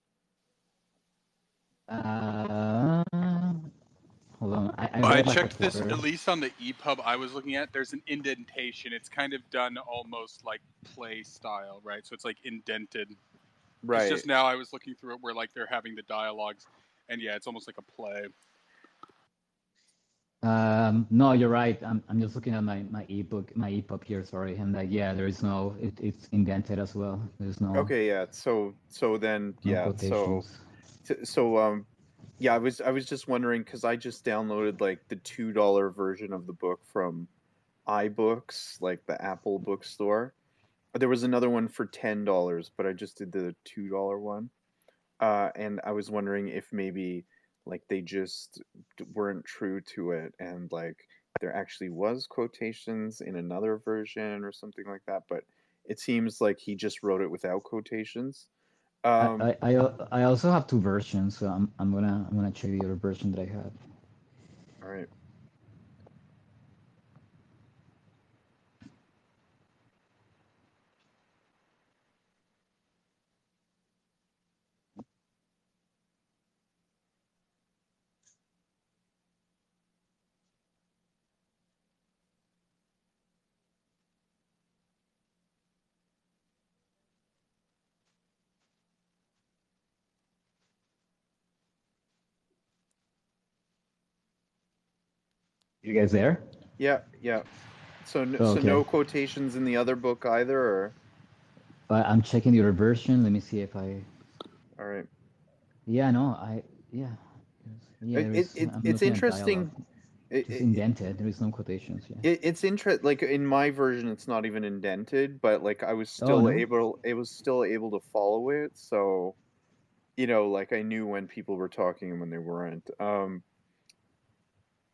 Uh, hold on. I I read like a checked this quarter. at least on the EPUB I was looking at. There's an indentation. It's kind of done almost like play style, right? So it's like indented. It's Right. just now I was looking through it where like they're having the dialogues, and yeah, it's almost like a play. No, you're right. I'm just looking at my ebook, my EPUB here. Sorry, and yeah, there is no. It's indented as well. There's Okay, yeah. So then no yeah, so quotations. so yeah, I was just wondering because I just downloaded like the $2 version of the book from iBooks, like the Apple bookstore. There was another one for $10, but I just did the $2 one. And I was wondering if maybe like they just weren't true to it, and like there actually was quotations in another version or something like that. But it seems like he just wrote it without quotations. I, Um, I I also have two versions, so I'm gonna check the other version that I have. all right. You guys there? Yeah, yeah. So Oh, so okay. no quotations in the other book either, or But I'm checking the other version. Let me see if I. all right. Yeah, no, yeah, yeah. There is. I'm It's looking at dialogue, interesting. It, just it, indented. There is no quotations. Yeah. it's like in my version it's not even indented, but like Oh no. I was still able to follow it, so like I knew when people were talking and when they weren't.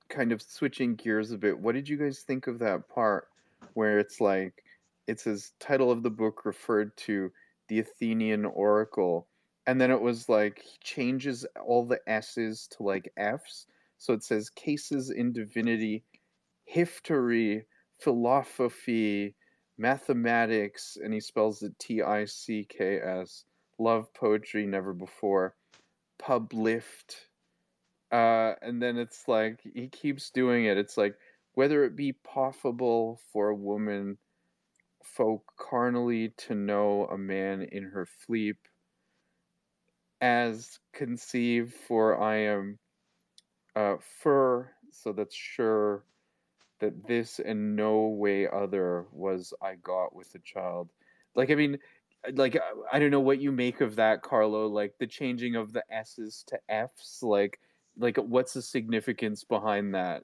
Kind of switching gears a bit, what did you guys think of that part where it's like it says title of the book referred to the Athenian oracle, and then it was like he changes all the s's to like f's, so it says cases in divinity, history, philosophy, mathematics, and he spells it ticks, love, poetry, never before, publift. And then it's like he keeps doing it. It's like whether it be possible for a woman folk carnally to know a man in her sleep, as conceived, for I am fur, so that's sure that this and no way other was I got with the child. Like I mean, like I don't know what you make of that, Carlo. Like the changing of the s's to f's. Like what's the significance behind that?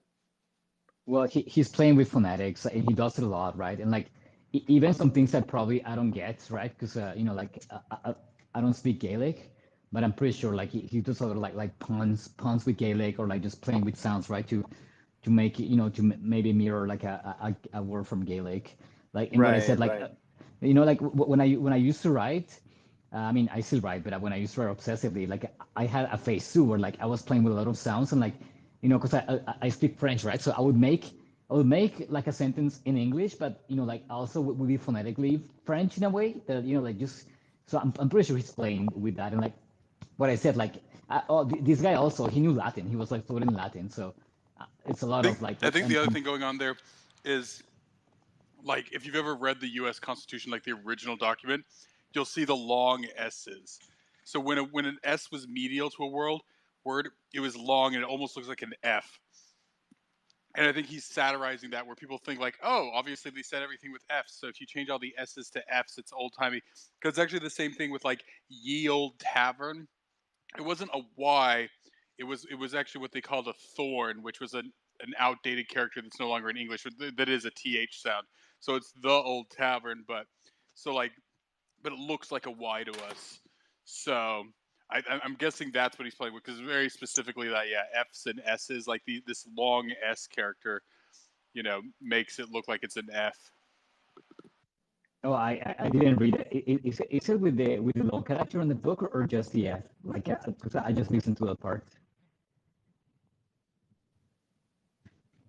Well, he's playing with phonetics and he does it a lot, right? And like even some things that probably I don't get, right? Because like I don't speak Gaelic, but I'm pretty sure like he does a lot of like puns with Gaelic or like just playing with sounds, right? To make it, maybe mirror like a word from Gaelic, like and what I Right, said, like right. like when I used to write. I mean, I still write, but when I used to write obsessively, like I had a phase too, where like I was playing with a lot of sounds and like, because I speak French, right? So I would make like a sentence in English, but like also would be phonetically French in a way that like just. So I'm pretty sure he's playing with that and like what I said, like this guy also he knew Latin, he was like fluent in Latin, so it's a lot I think of like I think the other thing going on there is like if you've ever read the U.S. Constitution, like the original document, you'll see the long S's. So when an S was medial to a word, it was long and it almost looks like an F. And I think he's satirizing that, where people think like, oh, obviously they said everything with F's, so if you change all the S's to F's, it's old timey. Because it's actually the same thing with like ye old tavern. It wasn't a Y. It was actually what they called a thorn, which was an outdated character that's no longer in English. That is a th sound. So it's the old tavern, but so like, but it looks like a Y to us. So I'm guessing that's what he's playing with, because very specifically that, yeah, F's and S's, like this long S character, makes it look like it's an F. Oh, I didn't read it. Is it with the long character in the book or just the F? Like, because I just listened to that part.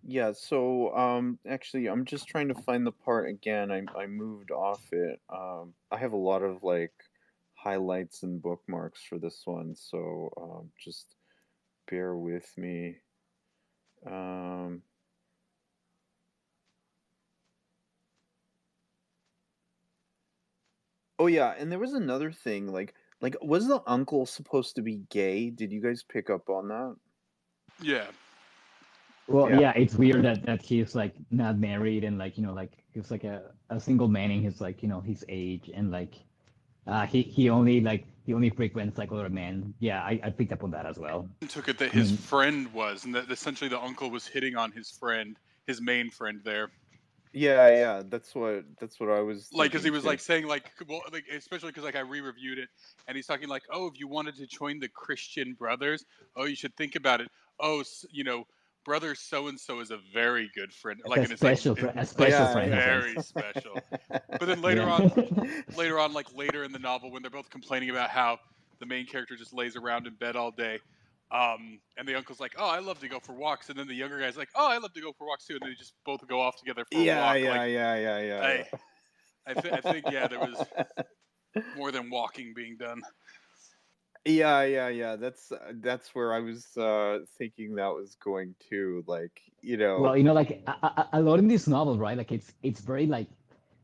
Yeah, so actually I'm just trying to find the part again. I moved off it. I have a lot of like highlights and bookmarks for this one, so just bear with me. Um oh yeah, and there was another thing like was the uncle supposed to be gay? Did you guys pick up on that? Yeah. Well, Yeah. yeah, it's weird that he's like not married and like like he's like a single man in his like his age and like he only frequents like other men. Yeah, I picked up on that as well. Took it that I his mean, friend was, and that essentially the uncle was hitting on his friend, his main friend there. Yeah, yeah, that's what I was Like, because he thinking was too. like saying like, well, like especially because like I re-reviewed it, and he's talking like, oh, if you wanted to join the Christian Brothers, oh, you should think about it. Oh, brother so and so is a very good friend. it's Like, a and it's like, a like special Yeah, friend, he yeah. says. very special. But then later Yeah. on, like later in the novel, when they're both complaining about how the main character just lays around in bed all day, and the uncle's like, "Oh, I love to go for walks," and then the younger guy's like, "Oh, I love to go for walks too," and they just both go off together for a Yeah, walk. yeah, Like, yeah, yeah, I, yeah, I think, yeah, there was yeah. more than walking being done. Yeah, yeah, yeah. That's where I was thinking that was going to like, Well, like a lot in this novel, right? Like it's very like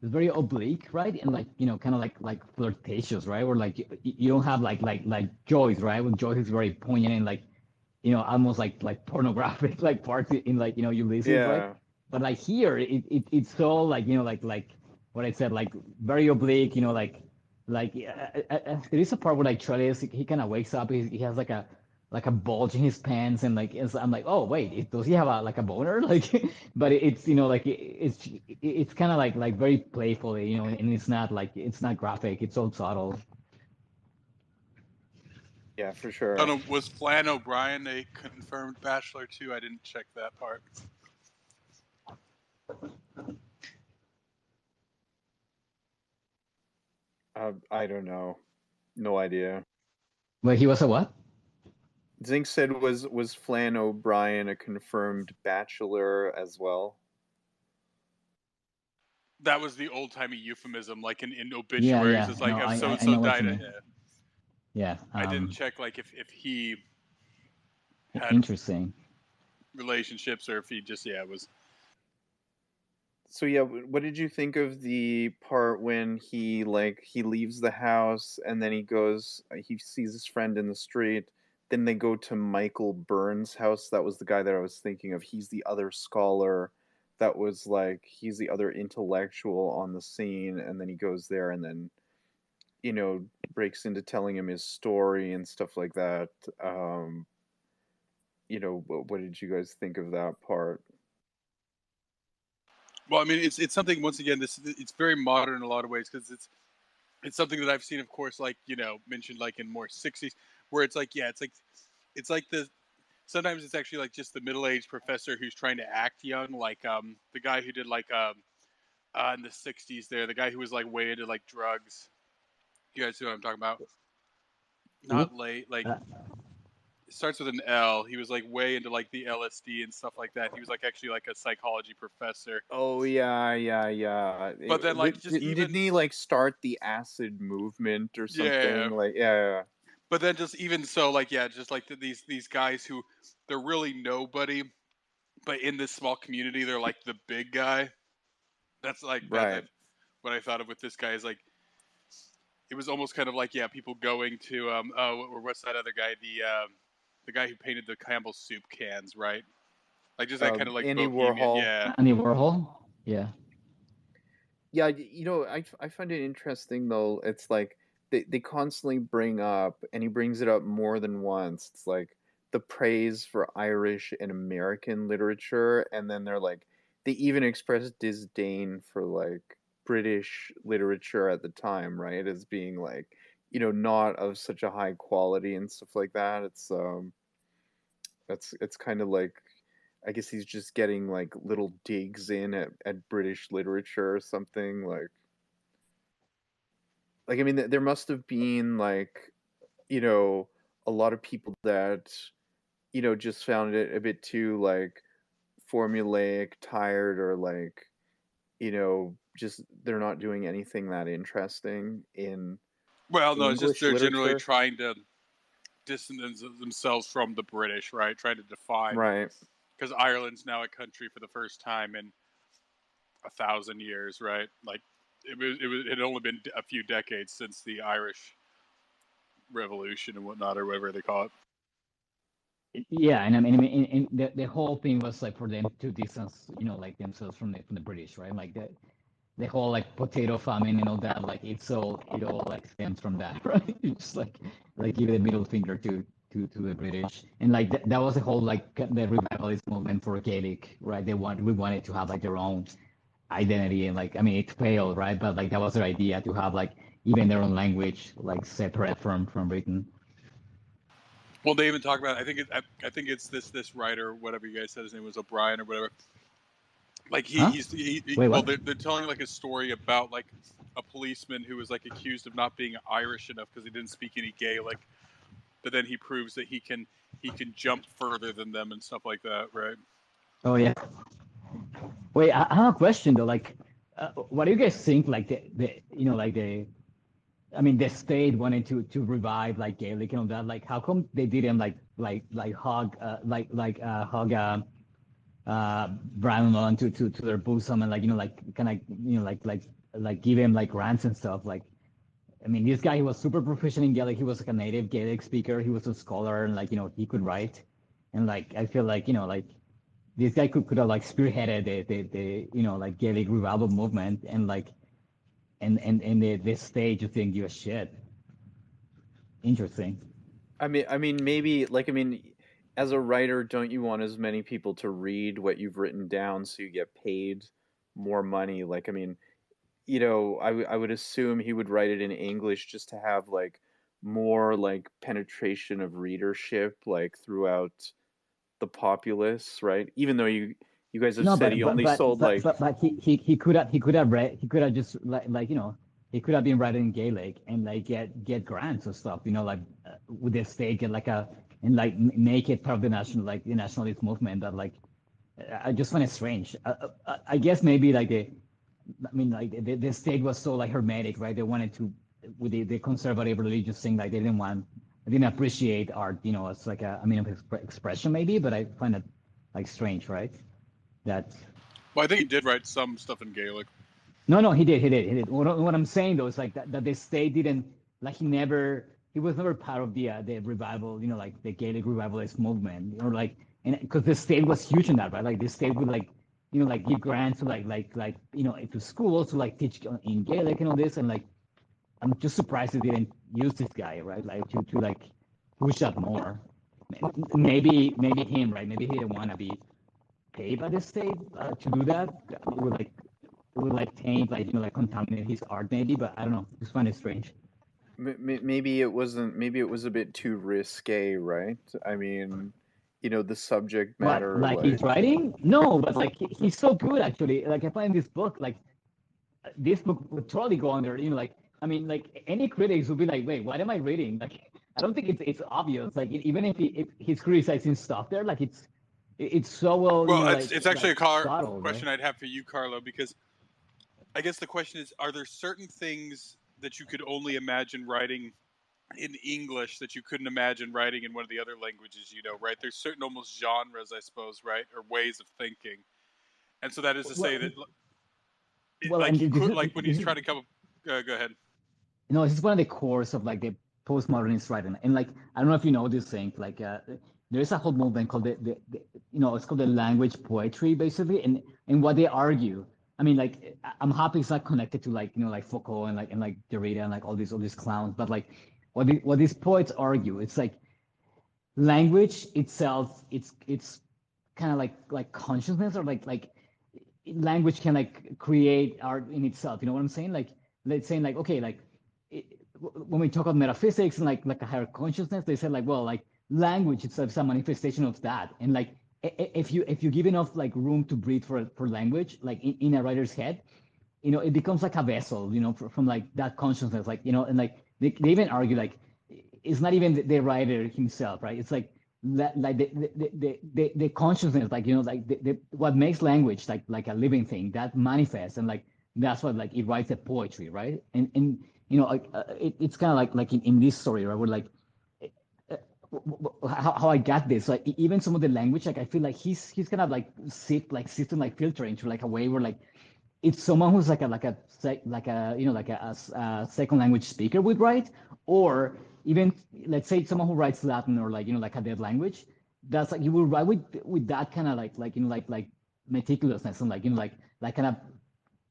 it's very oblique, right? And like kind of like flirtatious, right? Or like you don't have like Joyce, right? When Joyce is very poignant and like almost like pornographic like parts in like Ulysses, right? yeah. But like here, it's so like like what I said, like very oblique, there is a part where like Trellis he kind of wakes up, he has like a bulge in his pants and like I'm like, oh wait, does he have a like a boner? Like, but it's like it's kind of like very playful, and it's not graphic, it's so subtle. Yeah, for I sure. don't know. Was Flann O'Brien a confirmed bachelor too? I didn't check that part. I don't know. No idea. But he was a what? Zink said was Flann O'Brien a confirmed bachelor as well? That was the old timey euphemism, like in Yeah, obituaries. yeah, It's no, like if so and I so know what you died. mean. Yeah, I didn't check like if he had interesting. relationships or if he just was. So yeah, what did you think of the part when he leaves the house and then he sees his friend in the street, then they go to Michael Burns' house. That was the guy that I was thinking of. He's the other scholar that was like he's the other intellectual on the scene, and then he goes there and then breaks into telling him his story and stuff like that. Um, what did you guys think of that part? Well, I mean, it's something once again. It's very modern in a lot of ways because it's something that I've seen, of course, like mentioned like in more '60s, where it's like it's like the sometimes it's actually like just the middle aged professor who's trying to act young, like the guy who did like in the '60s there, the guy who was like way into like drugs. You guys know what I'm talking about? Whoop. Not late, like Uh, it starts with an L. He was like way into like the LSD and stuff like that. He was like actually like a psychology professor. Oh yeah, yeah, yeah. But then like just Didn't even he like start the acid movement or yeah, something? Like yeah, but then just even so like just like these guys who they're really nobody, but in this small community they're like the big guy. That's like that's right. what I thought of with this guy is like it was almost kind of like people going to or what's that other guy the guy who painted the Campbell soup cans, right? Like just that kind of like Andy bohemian, Warhol. yeah. Andy Warhol. Yeah. Yeah, I find it interesting though. It's like they constantly bring up, and he brings it up more than once. It's like the praise for Irish and American literature, and then they're like they even express disdain for like British literature at the time, right? As being like, not of such a high quality and stuff like that. It's kind of like I guess he's just getting like little digs in at British literature or something like I mean there must have been like you know a lot of people that just found it a bit too like formulaic, tired, or like, just they're not doing anything that interesting in Well, no, it's just English they're generally literature. trying to distance themselves from the British, right? Trying to define, Right. because Ireland's now a country for the first time in 1,000 years, right? Like it had only been a few decades since the Irish Revolution and whatnot, or whatever they call it. Yeah, and I mean, and the whole thing was like for them to distance, like themselves from the British, right? Like the whole like potato famine and all that, like it all like stems from that, right? It's like give the middle finger to the British, and like that was the whole like the revivalist movement for Gaelic, right? We wanted to have like their own identity, and like I mean it failed, right? But like that was their idea to have like even their own language, like separate from Britain. Well, they even talk about. I think it's this writer, whatever you guys said his name was, O'Brien or whatever. Like Huh? Wait, well, what? they're telling like a story about like a policeman who was like accused of not being Irish enough because he didn't speak any Gaelic, but then he proves that he can jump further than them and stuff like that, right? Oh yeah. Wait, I have a question though. Like, what do you guys think? Like like I mean, the state wanted to revive like Gaelic and all that. Like, how come they didn't like hug hug Brian Mullen to their bosom and like like kind of like give him like grants and stuff. Like, I mean, this guy he was super proficient in Gaelic. He was like a native Gaelic speaker. He was a scholar and like he could write. And like I feel like like this guy could have like spearheaded the like Gaelic revival movement and like and the stage just didn't give a shit. Interesting. I mean, maybe like as a writer, don't you want as many people to read what you've written down so you get paid more money? Like, I mean, I would assume he would write it in English just to have like more like penetration of readership like throughout the populace, right? Even though you guys have No, said but he but only but sold but like but, but he could have just like he could have been writing in Gaelic and like get grants or stuff, like with the state get like a and like make it part of the national like the nationalist movement. But like I just find it strange. I guess maybe like I mean like the state was so like hermetic, right? They wanted to with the conservative religious thing, like they didn't appreciate art, it's like a I mean expression maybe, but I find it like strange, right? That Well, I think he did write some stuff in Gaelic. no, he did. What I'm saying though is like that the state didn't like he was never part of the revival, like the Gaelic revivalist movement, or like and because the state was huge in that, right? Like the state would like like give grants to like to schools to like teach in Gaelic and all this, and like I'm just surprised they didn't use this guy, right? Like to like push that more. Maybe him, right? Maybe he didn't want to be paid by the state to do that. It would like taint, like like contaminate his art, maybe. But I don't know. Just find it strange. maybe it wasn't, maybe it was a bit too risque, right? I mean, the subject What, matter, like he's like writing? No, but like he's so good actually. Like I find this book, like this book would totally go under. Like I mean, like any critics would be like, wait, what am I reading? Like I don't think it's obvious. Like even if he's criticizing stuff there, like it's so well, Well, it's actually like a subtle, right? question I'd have for you, Carlo, because I guess the question is: are there certain things that you could only imagine writing in English that you couldn't imagine writing in one of the other languages? Right? There's certain almost genres, I suppose, right, or ways of thinking, and so that is to say Well, that, well, like and you this could, is like when this he's is trying to come up. Go ahead. this is one of the cores of like the postmodernist writing, and like I don't know if you know this thing, like there is a whole movement called the it's called the language poetry basically, and what they argue. I mean, like I'm happy it's not connected to like like Foucault and like Derrida and like all these clowns, but like what these poets argue, it's like language itself, it's kind of like consciousness, or like language can like create art in itself. You know what I'm saying? Like let's say like okay, like when we talk about metaphysics and like a higher consciousness, they said like well like language itself is a manifestation of that, and like if you give enough like room to breathe for language, like in a writer's head, it becomes like a vessel, from like that consciousness, like and like they even argue like it's not even the writer himself, right? It's like like the consciousness, like like what makes language like a living thing that manifests, and like that's what like it writes the poetry, right? And like it's kind of like in this story, right? Where like how I got this, like even some of the language, like I feel like he's kind of like system like filtering to like a way where like it's someone who's like a a second language speaker would write, or even let's say someone who writes Latin or like like a dead language. That's like you will write with that kind of like meticulousness, and like like kind of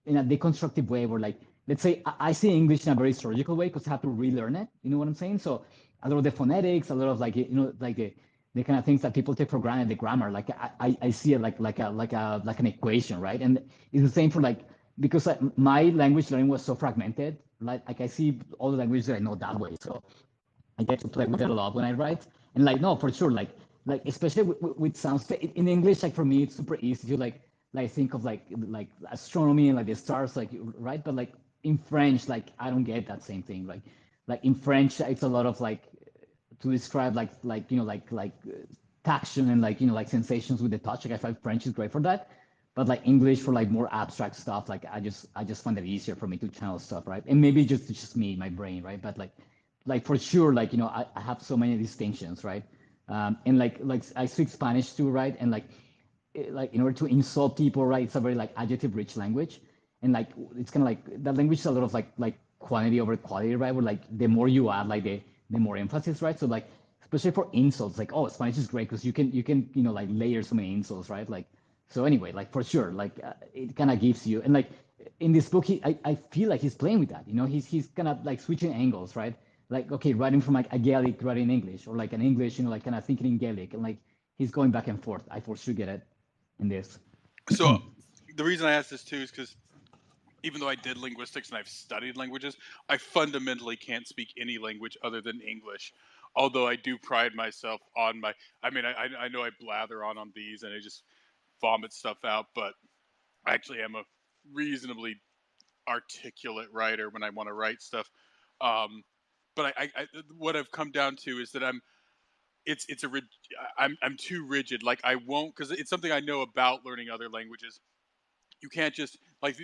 in a deconstructive way, where like let's say I see English in a very surgical way because I have to relearn it. You know what I'm saying? So a lot of the phonetics, a lot of like like the kind of things that people take for granted, the grammar, like I see it like an equation, right? And it's the same for like because my language learning was so fragmented, like I see all the languages that I know that way. So I get to play with it a lot when I write. And like, no, for sure, like especially with sounds in English, like for me, it's super easy to like think of like astronomy and like the stars, like right. But like in French, like I don't get that same thing. Like in French, it's a lot of like to describe like taction and like like sensations with the touch. Like I find French is great for that. But like English for like more abstract stuff, like I just find it easier for me to channel stuff, right? And maybe just me, my brain, right? But like for sure, like I have so many distinctions, right? And like I speak Spanish too, right? And like in order to insult people, right? It's a very like adjective rich language, and like it's kind of like that language is a lot of like quantity over quality, right? Where like the more you add, like the more emphasis, right? So like especially for insults, like oh, Spanish is great because you can like layer so many insults, right? Like so anyway, like for sure, like it kind of gives you, and like in this book, I feel like he's playing with that. He's kind of like switching angles, right? Like okay, writing from like a Gaelic, writing English, or like an English, like kind of thinking in Gaelic, and like he's going back and forth. I for sure get it in this. So the reason I asked this too is because even though I did linguistics and I've studied languages, I fundamentally can't speak any language other than English. Although I do pride myself on my, I mean, I know I blather on these and I just vomit stuff out, but I actually am a reasonably articulate writer when I want to write stuff. Um, but what I've come down to is that it's a I'm too rigid. Like I won't, because it's something I know about learning other languages. You can't just like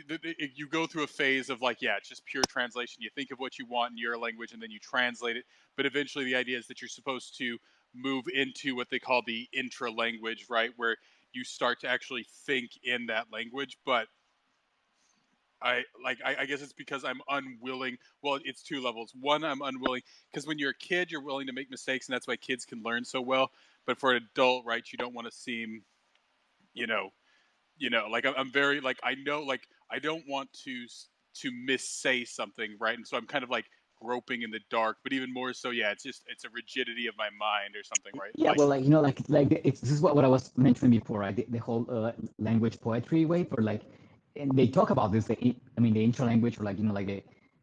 you go through a phase of like, yeah, it's just pure translation. You think of what you want in your language and then you translate it, but eventually the idea is that you're supposed to move into what they call the intra language, right, where you start to actually think in that language. But I guess it's because I'm unwilling. Well, it's two levels. One, I'm unwilling because when you're a kid, you're willing to make mistakes, and that's why kids can learn so well. But for an adult, right, you don't want to seem, you know, like I'm very like I know like I don't want to missay something, right? And so I'm kind of like groping in the dark. But even more so, yeah, it's a rigidity of my mind or something, right? Yeah, Like well, like this is what I was mentioning before, right? The whole language poetry way, for like, and they talk about this. I mean, the intro language, or like like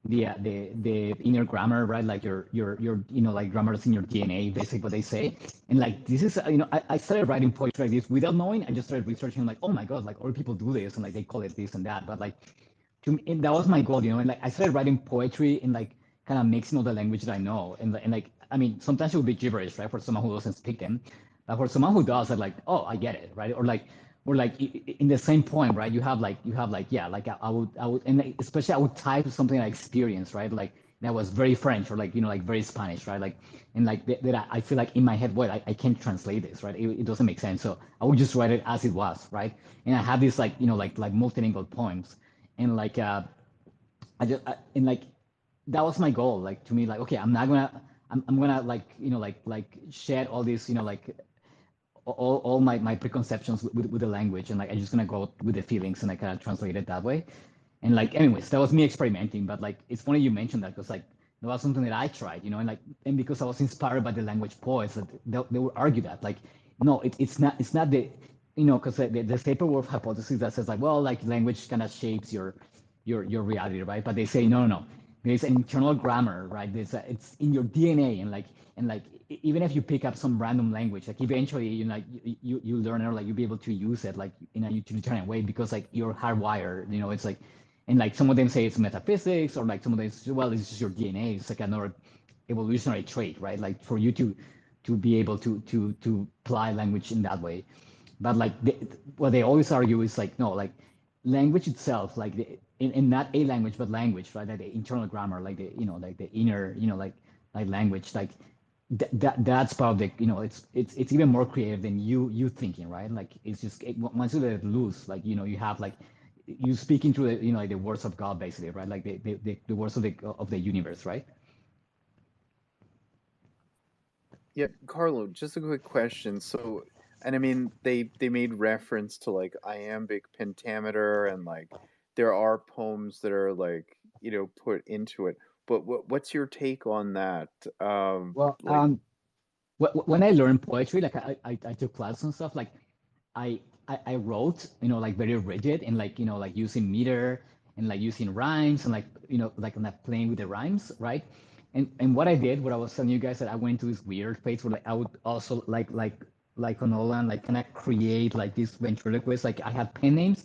the inner grammar, right? Like your like grammar is in your DNA, basically what they say. And like this is I started writing poetry like this without knowing. I just started researching like, oh my god, like other people do this, and like they call it this and that. But like to me, and that was my goal, and like I started writing poetry and like kind of mixing all the language that I know, and like I mean, sometimes it would be gibberish, right, for someone who doesn't speak them, but for someone who does, I'm like, oh, I get it, right, or like in the same point, right, you have like yeah, like I would, and like, especially I would type something I experienced, right, like that was very French or like like very Spanish, right, like and like that I feel like in my head, wait, I can't translate this, right, it doesn't make sense, so I would just write it as it was, right, and I have this like like multilingual poems, and like and like that was my goal, like to me, like okay, I'm gonna like like shed all these like all my preconceptions with the language, and like I'm just gonna go with the feelings and I kind of translate it that way. And like anyways, that was me experimenting, but like it's funny you mentioned that because like that was something that I tried, and like and because I was inspired by the language poets, that they would argue that like no, it's not the because the Sapir-Whorf hypothesis that says like, well, like language kind of shapes your reality, right? But they say no. There's an internal grammar, right? It's in your DNA, and like even if you pick up some random language, like eventually like you learn it, or like you'll be able to use it like in a utilitarian way because like you're hardwired. It's like, and like some of them say it's metaphysics, or like some of them say, well, it's just your DNA. It's like another evolutionary trait, right? Like for you to to be able to apply language in that way. But like what they always argue is like no, like language itself, like in not a language but language, right? Like the internal grammar, like the like the inner like language, like that's part of the it's even more creative than you thinking, right? Like it's just once you let it loose, like you have like you speaking through the like the words of God basically, right? Like the words of the universe, right? Yeah, Carlo, just a quick question. So, and I mean, they made reference to like iambic pentameter, and like there are poems that are like put into it. But what's your take on that? Well, Like, when I learned poetry, like I took classes and stuff, like I, I wrote, like very rigid and like, like using meter and like using rhymes and like, like playing with the rhymes, right? And what I did, what I was telling you guys that I went to this weird phase where like I would also like on Nolan, like kind of create like these ventriloquists. Like I had pen names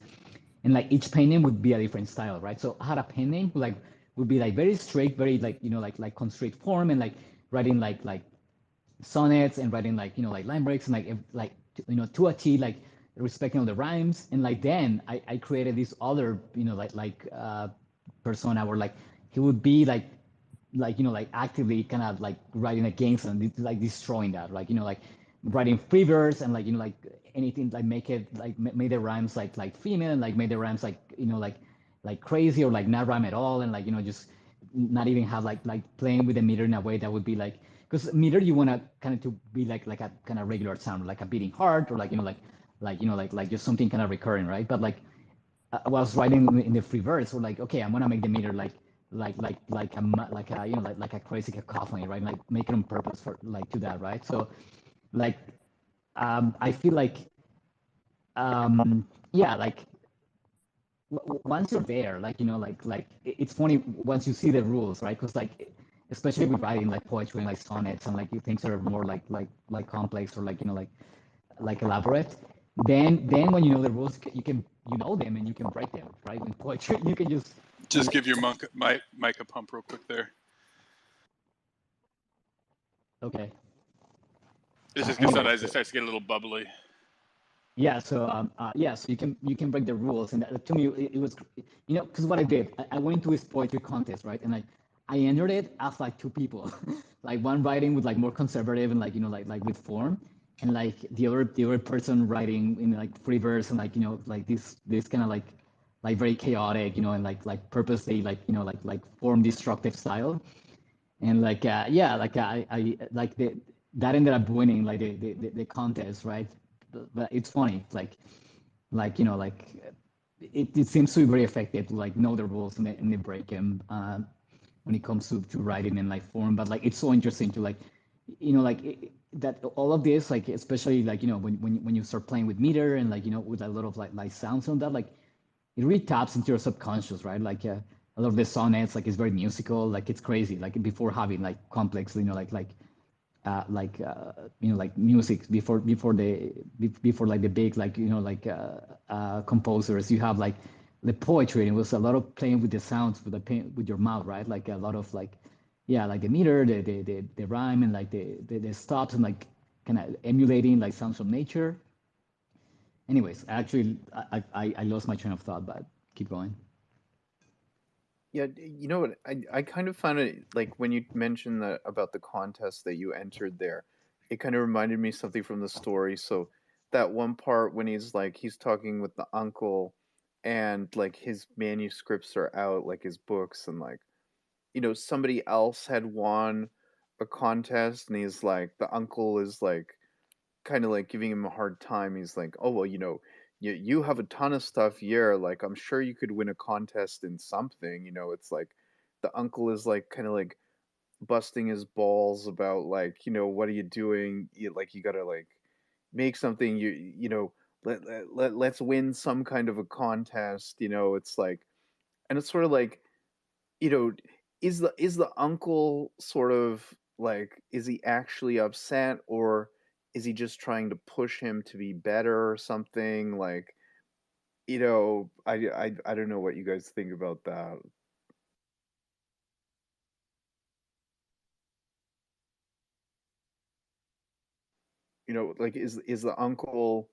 and like each pen name would be a different style, right? So I had a pen name who like would be like very straight, very like, like constraint form and like writing like sonnets and writing like like line breaks and like to a T, like respecting all the rhymes. And like then I created this other persona where like he would be like actively kind of like writing against and like destroying that, like like writing free verse and like like anything like make it like made the rhymes like female and like made the rhymes like like crazy or like not rhyme at all and like just not even have like playing with the meter in a way that would be like, because meter you want to kind of to be like a kind of regular sound like a beating heart or like like just something kind of recurring, right? But like I was writing in the free verse, or like, okay, I'm gonna make the meter like a like a crazy cacophony, right? Like make it on purpose for like to that, right? So like I feel like yeah, like once you're there, like like it's funny once you see the rules, right? Because like especially with writing like poetry and like sonnets and like things that are more like complex or like like elaborate, then when you know the rules you can them and you can break them, right? In poetry you can just Just give your mic a pump real quick there. okay. It's just because Anyway, sometimes it so starts to get a little bubbly. yeah, so yeah, so you can break the rules, and to me it was, because what I did, I went to this poetry contest, right, and I entered it as like two people, like one writing with like more conservative and like like with form, and like the other person writing in like free verse and like like this kind of like very chaotic, and like purposely like like form destructive style, and like yeah, like I like that ended up winning like the contest, right? But it's funny, like like it seems to be very effective to like know the rules and they break them when it comes to writing and like form. But like it's so interesting to like like that all of this, like especially like when you start playing with meter and like with a lot of like sounds on that, like it really taps into your subconscious, right? Like a lot of the sonnets, like it's very musical, like it's crazy. Like before having like complex, like music before like the big like composers, you have like the poetry, and it was a lot of playing with the sounds with the pen with your mouth, right? Like a lot of like yeah, like the meter, the rhyme, and like the stops and like kind of emulating like sounds from nature. Anyways, actually, I lost my train of thought, but keep going. yeah, you know what? I kind of found it like when you mentioned that about the contest that you entered there, it kind of reminded me something from the story. So that one part when he's talking with the uncle, and like his manuscripts are out, like his books, and like somebody else had won a contest, and he's like, the uncle is like kind of like giving him a hard time. He's like, "Oh well, you have a ton of stuff here. Like I'm sure you could win a contest in something." It's like the uncle is like kind of like busting his balls about like, what are you doing? Like you gotta like make something. Let's win some kind of a contest. It's like, and it's sort of like, you know, is the uncle sort of like, is he actually upset, or is he just trying to push him to be better or something? Like, I don't know what you guys think about that. you know, like is the uncle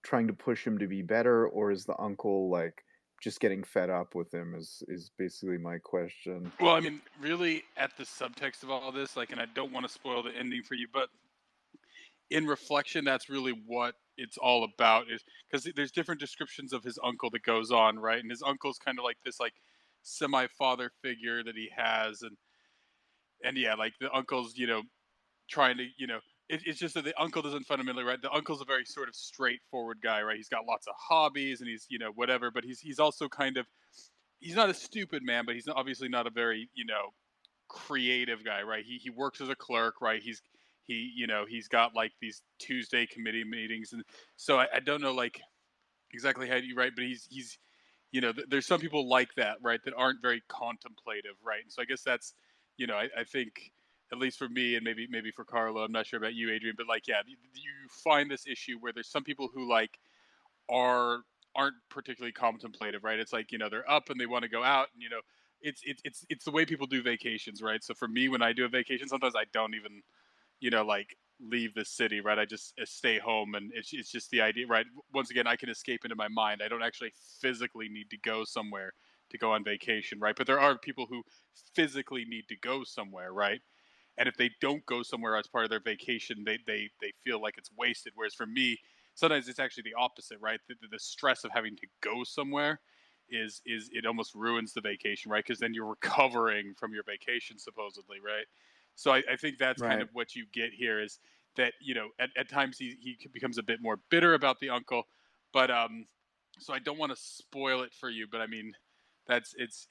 trying to push him to be better, or is the uncle like just getting fed up with him? Is basically my question. Well, I mean, really, at the subtext of all this, like, and I don't want to spoil the ending for you, but in reflection, that's really what it's all about. Is because there's different descriptions of his uncle that goes on, right? And his uncle's kind of like this, like, semi-father figure that he has, and yeah, like the uncle's, trying to, it's just that the uncle doesn't fundamentally, right. The uncle's a very sort of straightforward guy, right? He's got lots of hobbies and he's, whatever, but he's also kind of, he's not a stupid man, but he's obviously not a very, creative guy, right? He works as a clerk, right? He's got like these Tuesday committee meetings, and so I don't know like exactly how you write, but he's there's some people like that, right, that aren't very contemplative, right? And so I guess that's, I think at least for me and maybe for Carlo, I'm not sure about you, Adrian, but like, yeah, you find this issue where there's some people who like are aren't particularly contemplative, right? It's like, they're up and they want to go out, and it's the way people do vacations, right? So for me, when I do a vacation, sometimes I don't even, like leave the city, right? I just stay home, and it's just the idea, right? Once again, I can escape into my mind. I don't actually physically need to go somewhere to go on vacation, right? But there are people who physically need to go somewhere, right? And if they don't go somewhere as part of their vacation, they feel like it's wasted. Whereas for me, sometimes it's actually the opposite, right? The stress of having to go somewhere is it almost ruins the vacation, right? Because then you're recovering from your vacation supposedly, right? So I think that's kind Right. of what you get here is that, at times he becomes a bit more bitter about the uncle, but so I don't want to spoil it for you, but I mean that's it's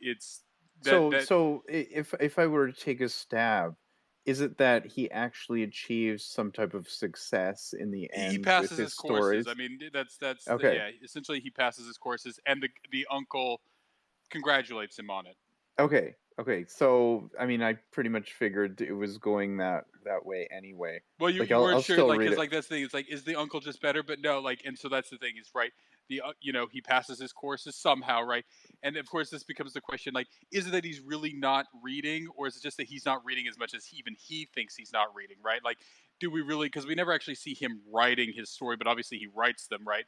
that So that so if I were to take a stab, is it that he actually achieves some type of success in the he end with passes his his courses. I stories? mean, that's Okay. yeah. Essentially, he passes his courses, and the uncle congratulates him on it. Okay. Okay. So I mean, I pretty much figured it was going that way anyway. Well, you Like you weren't I'll sure, still like, read because it. like that's the thing. It's like, is the uncle just better? But no, like, and so that's the thing. Is right. He passes his courses somehow, right? And of course, this becomes the question: like, is it that he's really not reading, or is it just that he's not reading as much as even he thinks he's not reading, right? Like, do we really? Because we never actually see him writing his story, but obviously he writes them, right?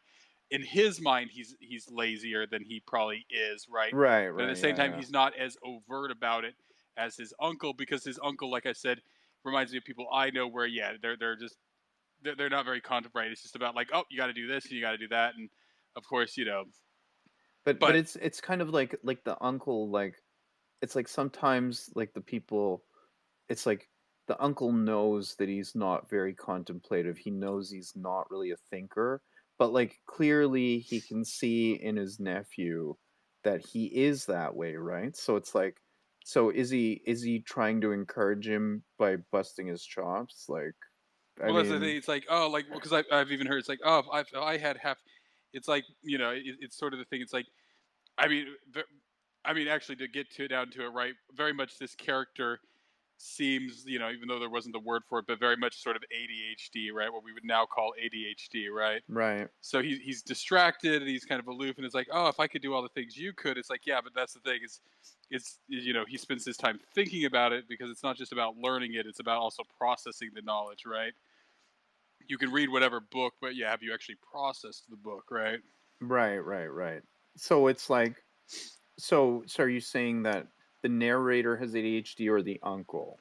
In his mind, he's lazier than he probably is, right? Right, But at the right. same Yeah, time, yeah. he's not as overt about it as his uncle, because his uncle, like I said, reminds me of people I know where, yeah, they're just they're not very contemplative. It's just about like, oh, you got to do this and you got to do that, and of course, But but it's kind of like the uncle, like it's like sometimes like the people, it's like the uncle knows that he's not very contemplative. He knows he's not really a thinker, but like clearly he can see in his nephew that he is that way, right? So it's like, so is he trying to encourage him by busting his chops? Like, I well, that's the mean, thing. It's like, oh, like, because I've even heard it's like, oh, if I had half, it's like, it's sort of the thing. It's like, I mean, actually, to get to down to it, right? Very much this character seems, even though there wasn't the word for it, but very much sort of ADHD, right? What we would now call ADHD, right? right. So he's distracted and he's kind of aloof, and it's like, oh, if I could do all the things you could, it's like, yeah, but that's the thing, is it's, he spends his time thinking about it, because it's not just about learning it, it's about also processing the knowledge, right? You can read whatever book, but yeah, have you actually processed the book, right? Right, right, right. So it's like, so are you saying that the narrator has ADHD or the uncle?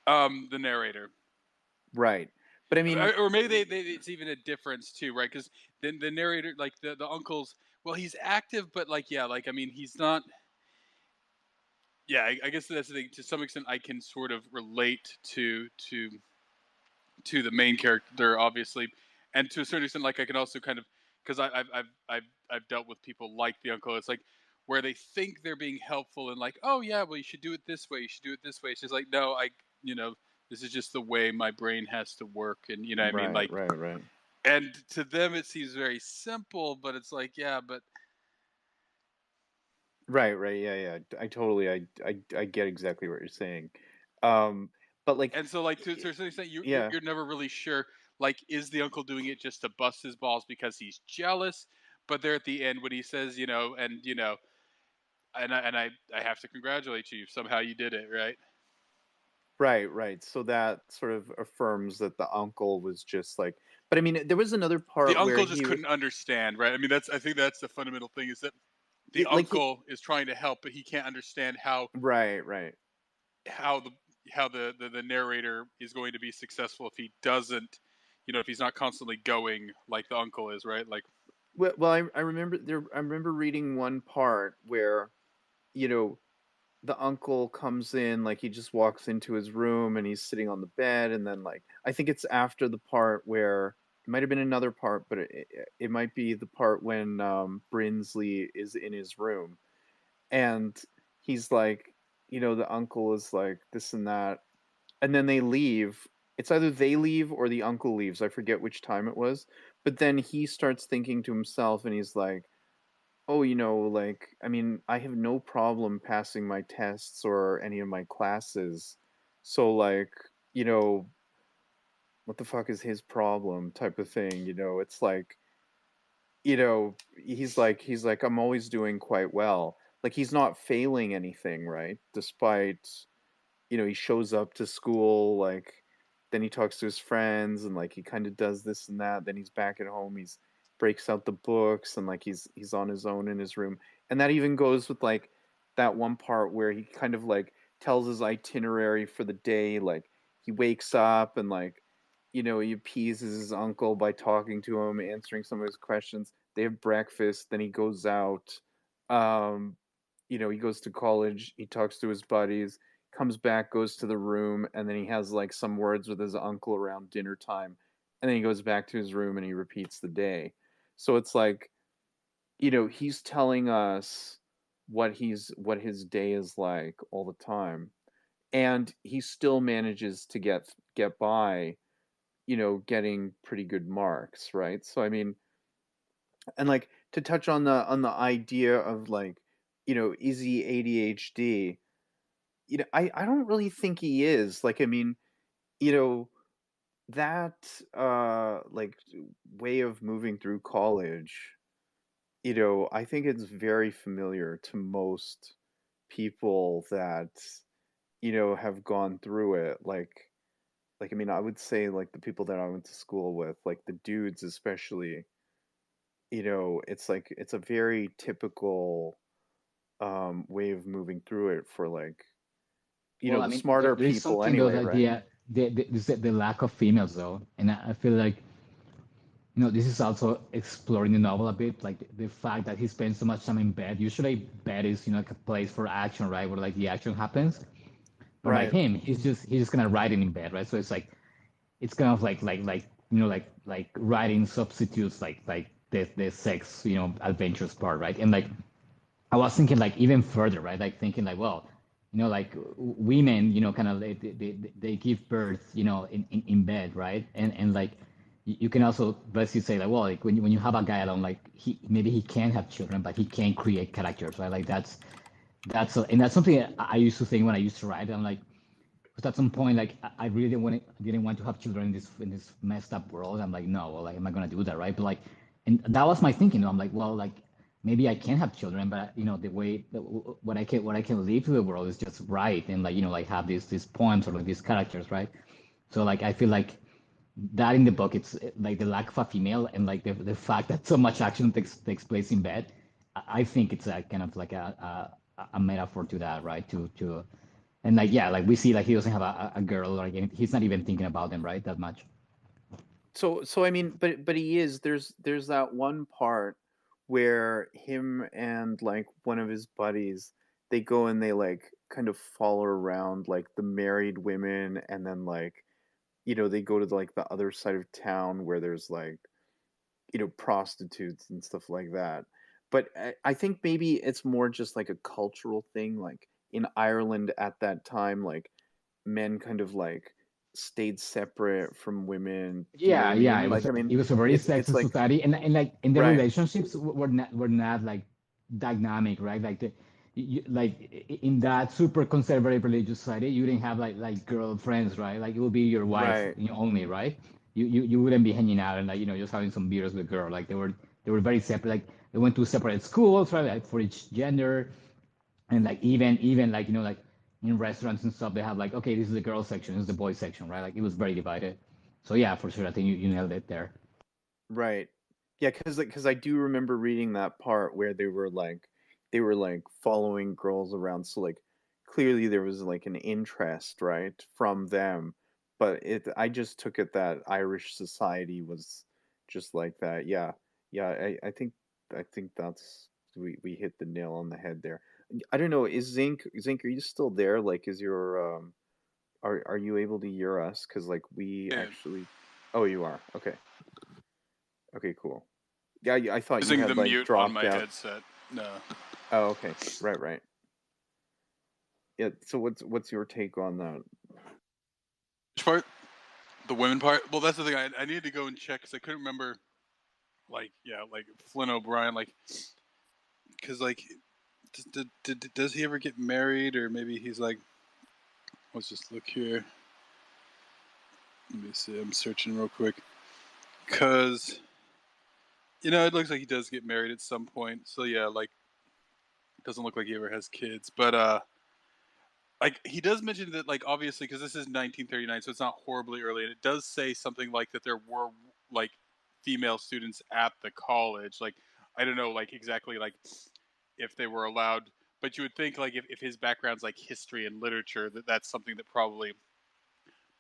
The narrator. Right. But I mean, Or maybe it's even a difference too, right? Because then the narrator, like the uncle's, well, he's active, but like, yeah, like, I mean, he's not. Yeah, I guess that's the thing. To some extent, I can sort of relate to the main character, obviously, and to a certain extent, like, I can also kind of, because I've dealt with people like the uncle. It's like where they think they're being helpful and like, oh yeah, well, you should do it this way. You should do it this way. It's just like, no, you know this is just the way my brain has to work, and what I mean, right, like, right, right. and to them it seems very simple, but it's like, yeah, but Right, right. Yeah, yeah. I totally I get exactly what you're saying. Um but like and so, like, to a certain extent, yeah. you're never really sure. Like, is the uncle doing it just to bust his balls because he's jealous? But there at the end, when he says, and I have to congratulate you. Somehow you did it, right? Right. So that sort of affirms that the uncle was just like, but I mean, there was another The part where uncle just he was couldn't understand, right? I mean, I think that's the fundamental thing is that the like he, uncle is trying to help, but he can't understand right. how the the narrator is going to be successful if he doesn't, if he's not constantly going like the uncle is, right? Like, Well, I remember there. I remember reading one part where, you know, the uncle comes in, like he just walks into his room and he's sitting on the bed, and then like I think it's after the part where it might have been another part, but it might be the part when Brinsley is in his room and he's like, the uncle is like this and that, and then they leave. It's either they leave or the uncle leaves. I forget which time it was. But then he starts thinking to himself and he's like, oh, like, I mean, I have no problem passing my tests or any of my classes. So, like, you know, what the fuck is his problem type of thing? It's like, he's like, I'm always doing quite well. Like, he's not failing anything, right? Despite he shows up to school, like, then he talks to his friends and like he kind of does this and that. Then he's back at home, he's breaks out the books and like he's on his own in his room. And that even goes with like that one part where he kind of like tells his itinerary for the day. Like he wakes up and like he appeases his uncle by talking to him, answering some of his questions. They have breakfast, then he goes out. um he goes to college, he talks to his buddies, comes back, goes to the room, and then he has like some words with his uncle around dinner time, and then he goes back to his room and he repeats the day. So it's like, he's telling us what his day is like all the time, and he still manages to get by, getting pretty good marks, right? So I mean, and like to touch on the idea of like, is he ADHD? I don't really think he is. Like, I mean, you know, that like way of moving through college, I think it's very familiar to most people that, have gone through it. Like I mean, I would say like the people that I went to school with, like the dudes especially, it's like it's a very typical way of moving through it for like, Well, I the mean, smarter there is people something though anyway, that right? the lack of females though, and I feel like this is also exploring the novel a bit, like the fact that he spends so much time in bed. Usually, bed is like a place for action, right, where like the action happens. But like Right. him, he's just kind of writing in bed, right? So it's like it's kind of like like writing substitutes like the sex adventures part, right? And like I was thinking like even further, right? Like thinking like, well, like women, kind of they give birth, in bed, right? And like you can also basically say like, well, like when you have a guy alone, like maybe he can have children, but he can't create characters, right? Like and that's something that I used to think when I used to write. I'm like, because at some point, like I really didn't want to have children in this messed up world. I'm like, no, well, like, am I gonna do that, right? But like, and that was my thinking. I'm like, well, like maybe I can have children, but the way what I can leave to the world is just right, and like like have these poems or like these characters, right? So like I feel like that in the book, it's like the lack of a female and like the fact that so much action takes place in bed. I think it's a kind of like a metaphor to that, right? To and like yeah, like we see like he doesn't have a girl, like he's not even thinking about them, right? That much. So I mean, but he is. There's that one part where him and like one of his buddies, they go and they like kind of follow around like the married women, and then like they go to like the other side of town where there's like prostitutes and stuff like that. But I think maybe it's more just like a cultural thing. Like in Ireland at that time, like men kind of like stayed separate from women. Do you know what Yeah, I yeah, mean? Like I mean, it was a very it's sexist like society, and like in the right, relationships were not like dynamic, right? Like like in that super conservative religious society, you didn't have like girlfriends, right? Like it would be your wife right, only, right? You wouldn't be hanging out and like just having some beers with a girl. Like they were very separate. Like they went to separate schools, right? Like for each gender, and like even like in restaurants and stuff, they have like, okay, this is the girls section, this is the boys section, right? Like it was very divided. So yeah, for sure, I think you nailed it there. Right. Yeah, because I do remember reading that part where they were like following girls around. So like clearly there was like an interest, right, from them. But it I just took it that Irish society was just like that. Yeah. Yeah, I think that's we hit the nail on the head there. I don't know, is Zinc, are you still there? Like is your are you able to hear us? Because like we Yeah. actually Oh, you are. Okay. Okay, cool. Yeah, I thought you Using the had like mute on dropped my out. headset. No. Oh, okay. Right, right. Yeah, so what's your take on that? Which part? The women part? Well, that's the thing. I needed to go and check because I couldn't remember, like, yeah, like Flynn O'Brien, like, because, like, does he ever get married? Or maybe he's like, let's just look here. Let me see. I'm searching real quick. Because, it looks like he does get married at some point. So, yeah, like, doesn't look like he ever has kids. But, like, he does mention that, like, obviously, because this is 1939, so it's not horribly early. And it does say something like that there were, like, female students at the college. Like, I don't know, like, exactly, like, if they were allowed. But you would think, like, if his background's, like, history and literature, that's something that probably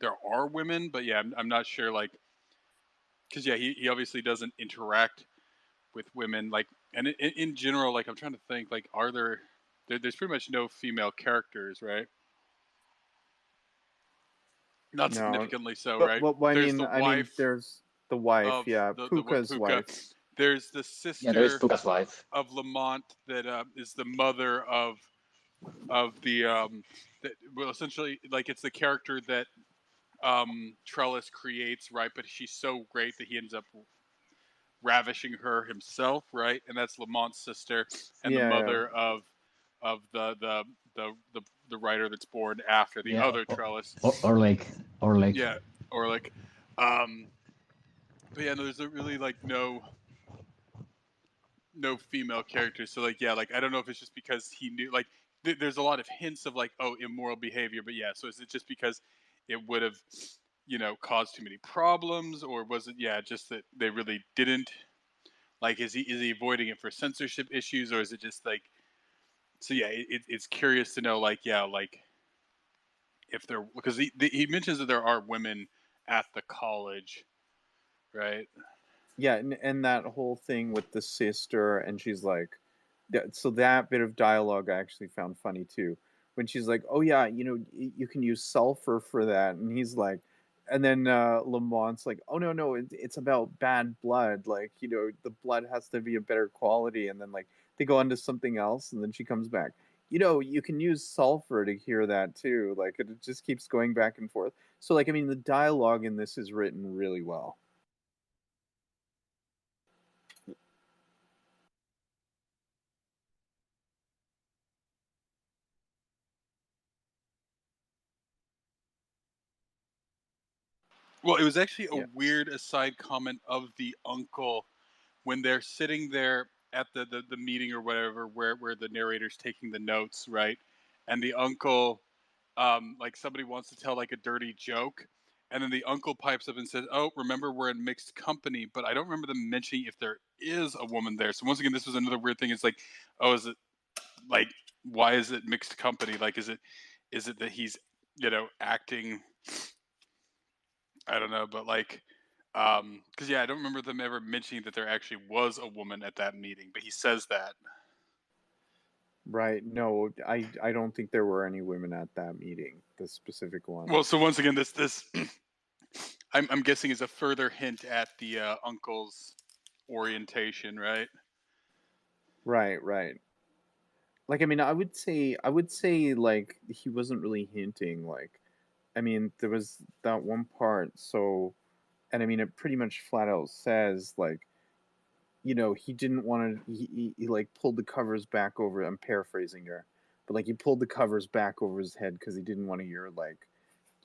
there are women. But, yeah, I'm not sure, like, because, yeah, he obviously doesn't interact with women, like, and in general, like, I'm trying to think, like, are there's pretty much no female characters, right? Not No, significantly so, but right? well, There's the I mean, wife there's the wife, of yeah, the Puka's Puka. wife. There's the Yeah, there is sister Puka's wife. of Lamont that is the mother of the well, essentially, like, it's the character that Trellis creates, right? But she's so great that he ends up ravishing her himself, right? And that's Lamont's sister and the Yeah, yeah, mother of the writer that's born after the Yeah, other Trellis. or like, Yeah, or like, um, but yeah, no, there's really, like, no female characters. So, like, yeah, like, I don't know if it's just because he knew, like, there's a lot of hints of, like, oh, immoral behavior. But yeah, so is it just because it would have, caused too many problems, or was it, yeah, just that they really didn't? Like, is he avoiding it for censorship issues, or is it just like? So yeah, it's curious to know, like, yeah, like, if there, because he mentions that there are women at the college, right? yeah, and that whole thing with the sister, and she's like, so that bit of dialogue I actually found funny too, when she's like, "Oh yeah, you can use sulfur for that," and he's like, and then Lamont's like, "Oh no, no, it's about bad blood. Like, the blood has to be a better quality," and then like they go on to something else, and then she comes back. You can use sulfur to hear that too. Like it just keeps going back and forth. So like, I mean, the dialogue in this is written really well. Well, it was actually a Yeah. weird aside comment of the uncle when they're sitting there at the meeting or whatever, where the narrator's taking the notes, right? And the uncle, like, somebody wants to tell, like, a dirty joke, and then the uncle pipes up and says, "Oh, remember, we're in mixed company." But I don't remember them mentioning if there is a woman there. So once again, this was another weird thing. It's like, oh, is it, like, why is it mixed company? Like, is it that he's, acting, I don't know, but, like, because, yeah, I don't remember them ever mentioning that there actually was a woman at that meeting, but he says that. Right. No, I don't think there were any women at that meeting, the specific one. Well, so once again, this I'm guessing is a further hint at the uncle's orientation, right? Right, right. Like, I mean, I would say like he wasn't really hinting. Like, I mean, there was that one part, so, and I mean it pretty much flat out says like, he didn't want to he like pulled the covers back over. I'm paraphrasing here, but like he pulled the covers back over his head because he didn't want to hear like,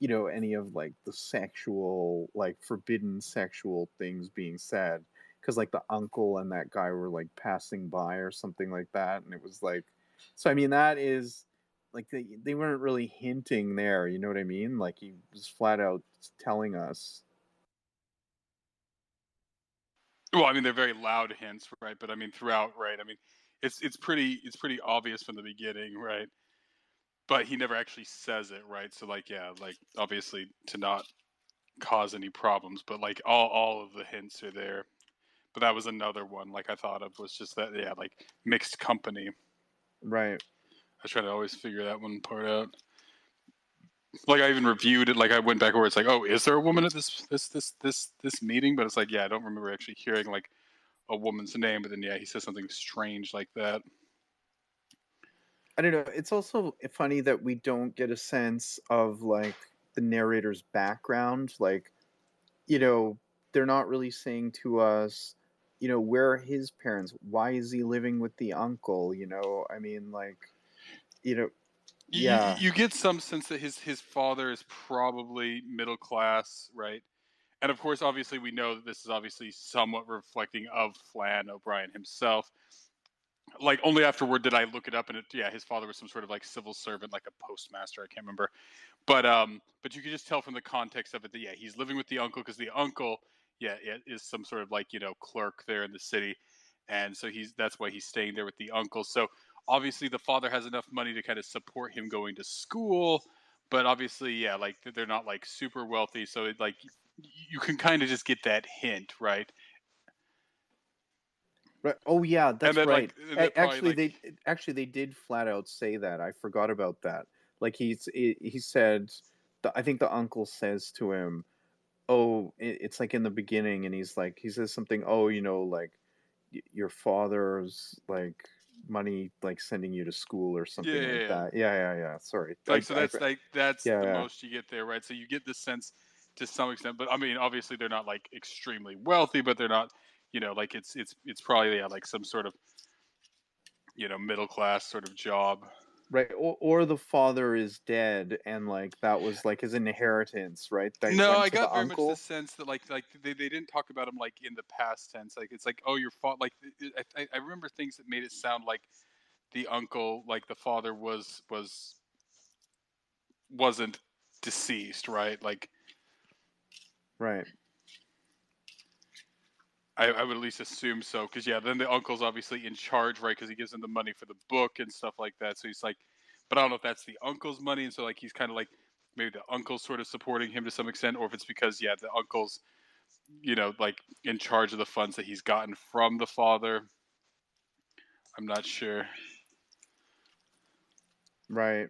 any of like the sexual, like forbidden sexual things being said, because like the uncle and that guy were like passing by or something like that, and it was like, so I mean that is, like they weren't really hinting there, you know what I mean? Like he was flat out telling us. Well, I mean, they're very loud hints, right? But I mean, throughout, right? I mean, it's pretty obvious from the beginning, right? But he never actually says it, right? So like, yeah, like obviously to not cause any problems, but like all of the hints are there. But that was another one like I thought of was just that, yeah, like mixed company. Right. I try to always figure that one part out. Like I even reviewed it. Like I went back where it's like, oh, is there a woman at this meeting? But it's like, yeah, I don't remember actually hearing like a woman's name. But then yeah, he says something strange like that. I don't know. It's also funny that we don't get a sense of like the narrator's background. Like, you know, they're not really saying to us, you know, where are his parents? Why is he living with the uncle? You know, I mean, like, you know, yeah, You get some sense that his father is probably middle class, right? And of course, obviously, we know that this is obviously somewhat reflecting of Flann O'Brien himself. Like only afterward did I look it up, and yeah, his father was some sort of like civil servant, like a postmaster. I can't remember, but you could just tell from the context of it that yeah, he's living with the uncle because the uncle, yeah, is some sort of like clerk there in the city, and so that's why he's staying there with the uncle. So obviously the father has enough money to kind of support him going to school, but obviously yeah, like they're not like super wealthy, so it like you can kind of just get that hint, right? right. Oh yeah, And that's then right. like and then probably like Actually they did flat out say that. I forgot about that. Like he said, I think the uncle says to him, "Oh, it's like in the beginning," and he says something. Oh, you know, like your father's like money, like sending you to school or yeah, something yeah, like yeah. that. Yeah, yeah, yeah. Sorry, Like so that's yeah, the yeah. most you get there, right? So you get the sense to some extent, but I mean, obviously they're not like extremely wealthy, but they're not, like it's probably yeah, like some sort of middle class sort of job. Right, or the father is dead, and like that was like his inheritance, right? That No, went I to the got very much the uncle. sense that like they didn't talk about him like in the past tense. Like it's like oh your father like I remember things that made it sound like the uncle like the father wasn't deceased, right? Like Right, I would at least assume so, because yeah, then the uncle's obviously in charge, right? Because he gives him the money for the book and stuff like that. So he's like, but I don't know if that's the uncle's money, and so like he's kind of like maybe the uncle's sort of supporting him to some extent, or if it's because yeah, the uncle's like in charge of the funds that he's gotten from the father. I'm not sure. right.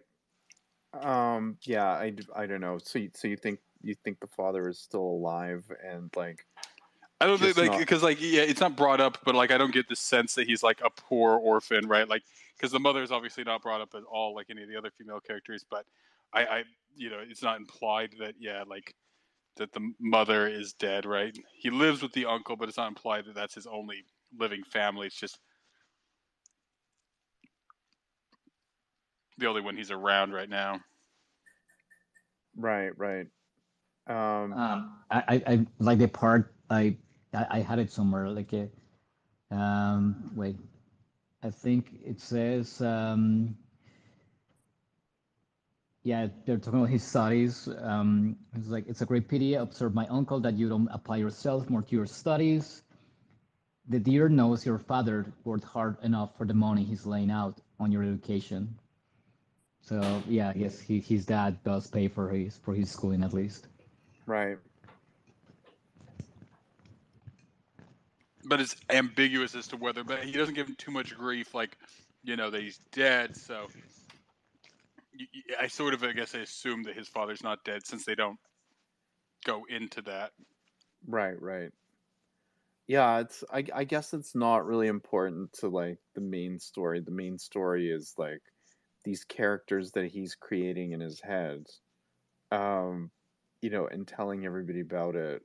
Yeah, I don't know. So you think the father is still alive and like I don't think just like not because like yeah, it's not brought up, but like I don't get the sense that he's like a poor orphan, right? Like because the mother is obviously not brought up at all, like any of the other female characters. But I it's not implied that yeah, like that the mother is dead, right? He lives with the uncle, but it's not implied that that's his only living family. It's just the only one he's around right now. right, right. Um, I like the part I had it somewhere like a wait, I think it says yeah, they're talking about his studies. It's like it's a great pity. Observe my uncle that you don't apply yourself more to your studies. The dear knows your father worked hard enough for the money he's laying out on your education. So yeah, I guess his dad does pay for his schooling at least. right. But it's ambiguous as to whether, but he doesn't give him too much grief, like that he's dead. So I sort of, I guess, I assume that his father's not dead since they don't go into that. Right, right. Yeah, I guess it's not really important to like the main story. The main story is like these characters that he's creating in his head. Um, you know, and telling everybody about it.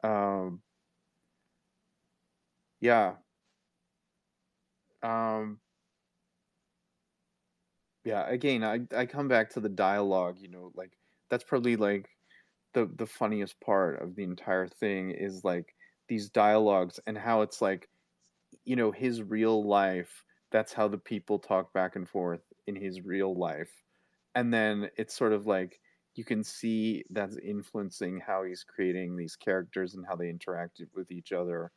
Um, yeah. Um, yeah, again, I come back to the dialogue, you know, like that's probably like the funniest part of the entire thing is like these dialogues and how it's like, you know, his real life, that's how the people talk back and forth in his real life, and then it's sort of like you can see that's influencing how he's creating these characters and how they interact with each other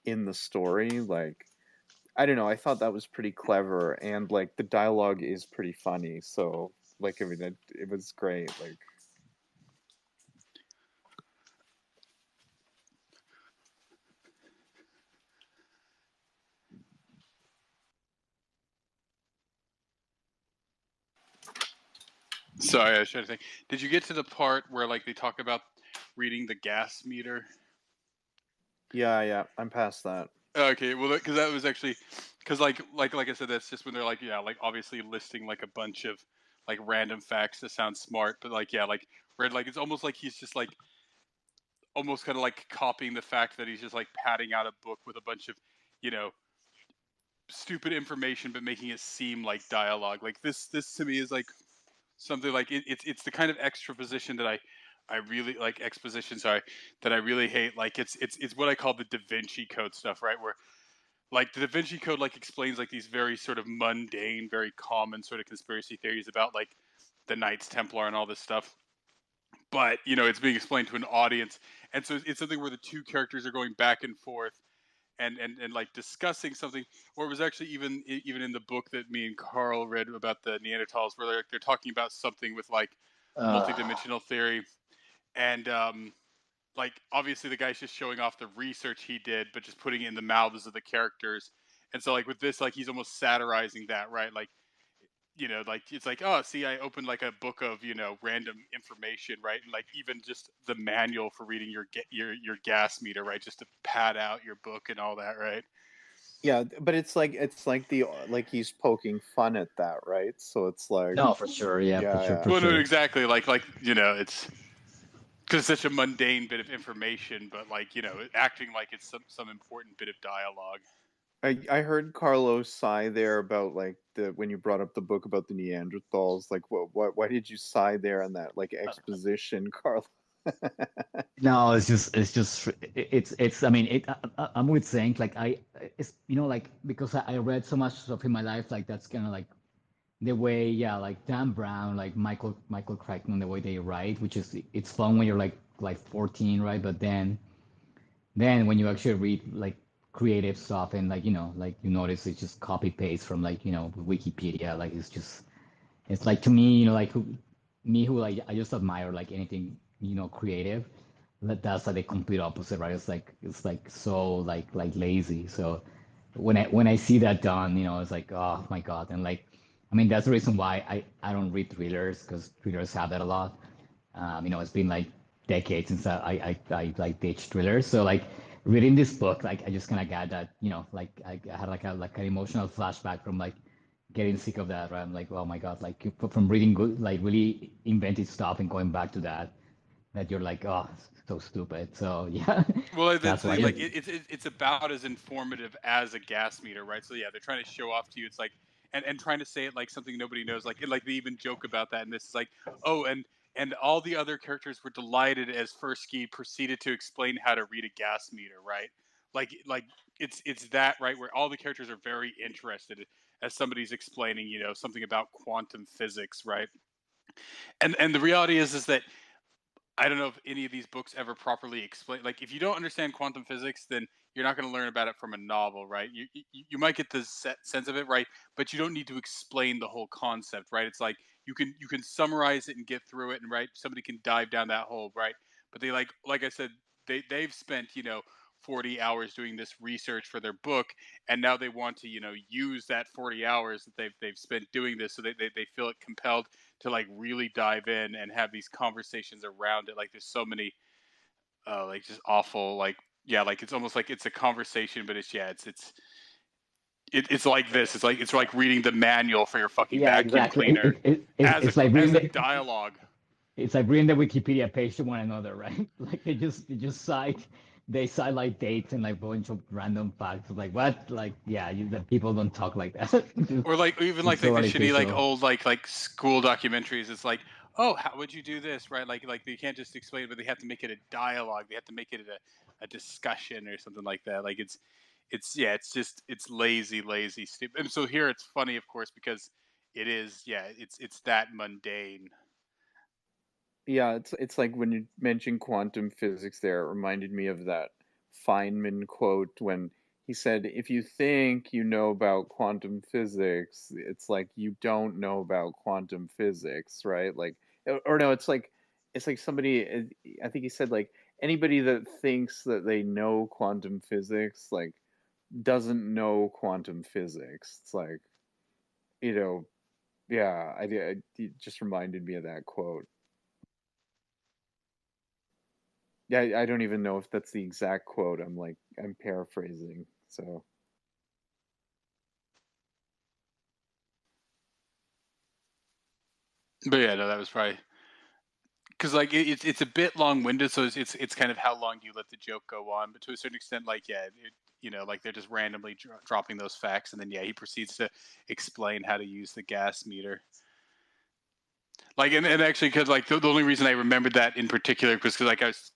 in the story. Like, I don't know, I thought that was pretty clever, and like the dialogue is pretty funny. So like, I mean, it was great. Like, Sorry, I was trying to think. Did you get to the part where like they talk about reading the gas meter? yeah, I'm past that. Okay, well, because that was actually because like I said, that's just when they're like like obviously listing like a bunch of like random facts that sound smart, but like like Red, like it's almost like he's just like almost kind of like copying the fact that he's just like padding out a book with a bunch of you know stupid information, but making it seem like dialogue. Like this to me is like something like it's the kind of exposition that I really like exposition. Sorry, that I really hate. Like it's what I call the Da Vinci Code stuff, right? Where like the Da Vinci Code like explains like these very sort of mundane, very common sort of conspiracy theories about like the Knights Templar and all this stuff. But it's being explained to an audience, and so it's something where the two characters are going back and forth and like discussing something. Or it was actually even in the book that me and Carl read about the Neanderthals, where they're talking about something with like multidimensional theory, and like obviously the guy's just showing off the research he did, but just putting it in the mouths of the characters. And so like with this, like he's almost satirizing that, right? Like like it's like, oh, see, I opened like a book of random information, right? And like even just the manual for reading your gas meter, right? Just to pad out your book and all that, right? Yeah, but it's like the like he's poking fun at that, right? So it's like, No, for sure. Yeah, for sure, yeah. for Well, no, sure. exactly. Like it's because it's such a mundane bit of information, but like acting like it's some important bit of dialogue. I heard Carlos sigh there about like the when you brought up the book about the Neanderthals. Like, what why did you sigh there on that like exposition, Carlos? No, it's. I mean, I'm with saying like it's like because I read so much stuff in my life, like that's kind of like the way, yeah, like Dan Brown, like Michael Crichton, the way they write, which is it's fun when you're like 14, right? But then when you actually read like creative stuff and like like you notice it's just copy paste from like Wikipedia, like it's like to me, like who like I just admire like anything creative. That's like the complete opposite, right? It's like so like lazy. So when I see that done, it's like, oh my God. And like, I mean, that's the reason why I don't read thrillers, because thrillers have that a lot. It's been like decades since I like ditched thrillers. So like reading this book, like I just kind of got that, like I had like an emotional flashback from like getting sick of that, right? I'm like, oh my God, like from reading good, like really inventive stuff and going back to that you're like, oh, so stupid. So yeah, Well, that's that's the why. thing. Like it's about as informative as a gas meter, right? So yeah, they're trying to show off to you. It's like and trying to say it like something nobody knows. Like they even joke about that. And this is like, oh, and all the other characters were delighted as Fursky proceeded to explain how to read a gas meter, right? Like it's that, right, where all the characters are very interested as somebody's explaining, something about quantum physics, right? And the reality is that I don't know if any of these books ever properly explain. Like, if you don't understand quantum physics, then you're not going to learn about it from a novel, right? You might get the sense of it, right? But you don't need to explain the whole concept, right? It's like you can summarize it and get through it, and right, somebody can dive down that hole, right? But they like I said, they've spent 40 hours doing this research for their book, and now they want to use that 40 hours that they've spent doing this, so they feel it compelled to like really dive in and have these conversations around it. Like there's so many like just awful, like yeah, like it's almost like it's a conversation, but it's like this. It's like reading the manual for your fucking Yeah, vacuum exactly. It, cleaner it, it, it's, as it's like as reading a the dialogue. it's like reading the Wikipedia page to one another, right? Like they just cite like dates and like a bunch of random facts. Like what? Like yeah, the people don't talk like that. Or like even It's like so the shitty like artificial. old like school documentaries. It's like, oh, how would you do this, right? Like they can't just explain it, but they have to make it a dialogue. They have to make it a discussion or something like that. Like it's yeah, it's just it's lazy, stupid. And so here it's funny, of course, because it is, yeah, it's that mundane. Yeah, it's like when you mentioned quantum physics there, it reminded me of that Feynman quote when he said, if you think you know about quantum physics, it's like you don't know about quantum physics, right? Like, or no, it's like somebody, I think he said like anybody that thinks that they know quantum physics, like doesn't know quantum physics. It's like, you know, yeah, it just reminded me of that quote. Yeah, I don't even know if that's the exact quote. I'm paraphrasing. So But yeah, no, that was probably because like it's a bit long winded, so it's kind of how long do you let the joke go on. But to a certain extent, like yeah, you know, like they're just randomly dropping those facts, and then yeah, he proceeds to explain how to use the gas meter. Like and actually because like the only reason I remembered that in particular was because like I was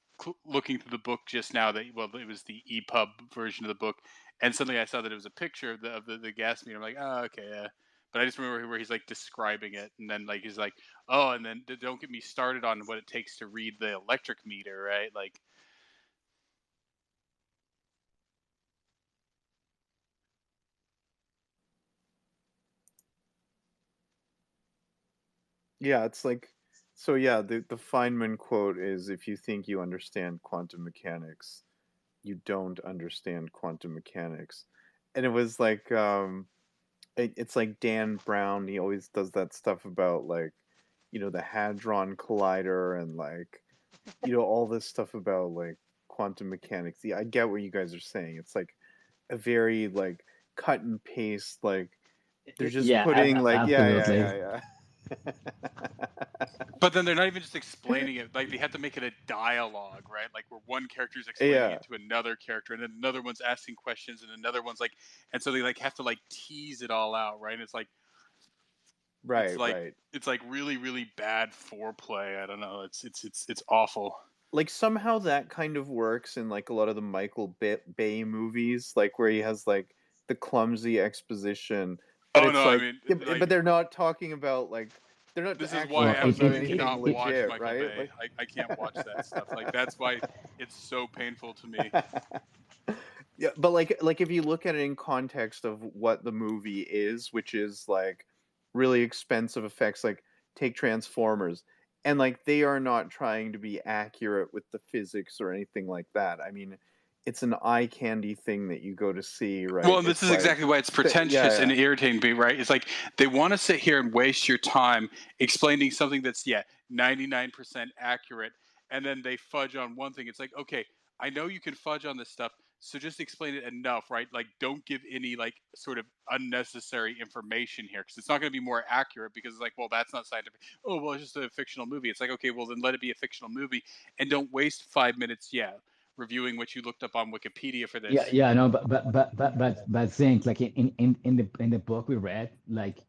looking through the book just now that well it was the EPUB version of the book, and suddenly I saw that it was a picture of the gas meter. I'm like, oh okay, yeah. But I just remember where he's like describing it, and then like he's like, oh, and then don't get me started on what it takes to read the electric meter, right? Like, yeah, it's like so yeah, the Feynman quote is if you think you understand quantum mechanics, you don't understand quantum mechanics. And it was like it's like Dan Brown, he always does that stuff about like, the Hadron Collider and like, all this stuff about like quantum mechanics. Yeah, I get what you guys are saying. It's like a very like cut and paste, like they're just Yeah, putting like absolutely. yeah. but then they're not even just explaining it. Like they have to make it a dialogue, right? Like where one character is explaining Yeah, it to another character, and then another one's asking questions, and another one's like, and so they like have to like tease it all out, right? And it's right, like right. it's like really really bad foreplay. I don't know. It's awful. Like somehow that kind of works in like a lot of the Bay movies, like where he has like the clumsy exposition, but Oh it's no, I like, mean yeah, like but they're not talking about like they're not this is why actually I Well, talking about absolutely anything cannot watch legit, Michael right? Bay. Like, I can't watch that stuff. Like that's why it's so painful to me. yeah, but like if you look at it in context of what the movie is, which is like really expensive effects, like take Transformers, and like they are not trying to be accurate with the physics or anything like that. I mean, it's an eye candy thing that you go to see, Well, right? and this It's is like, exactly why it's yeah, pretentious and yeah, irritating to me, right? It's like they want to sit here and waste your time explaining something that's 99% accurate, and then they fudge on one thing. It's like, okay, I know you can fudge on this stuff, so just explain it enough, right? Like don't give any like sort of unnecessary information here because it's not going to be more accurate because it's like, well, that's not scientific. Oh, well, it's just a fictional movie. It's like, okay, well then let it be a fictional movie and don't waste 5 minutes, reviewing what you looked up on Wikipedia for yeah, this. yeah, no, but think like in the book we read, like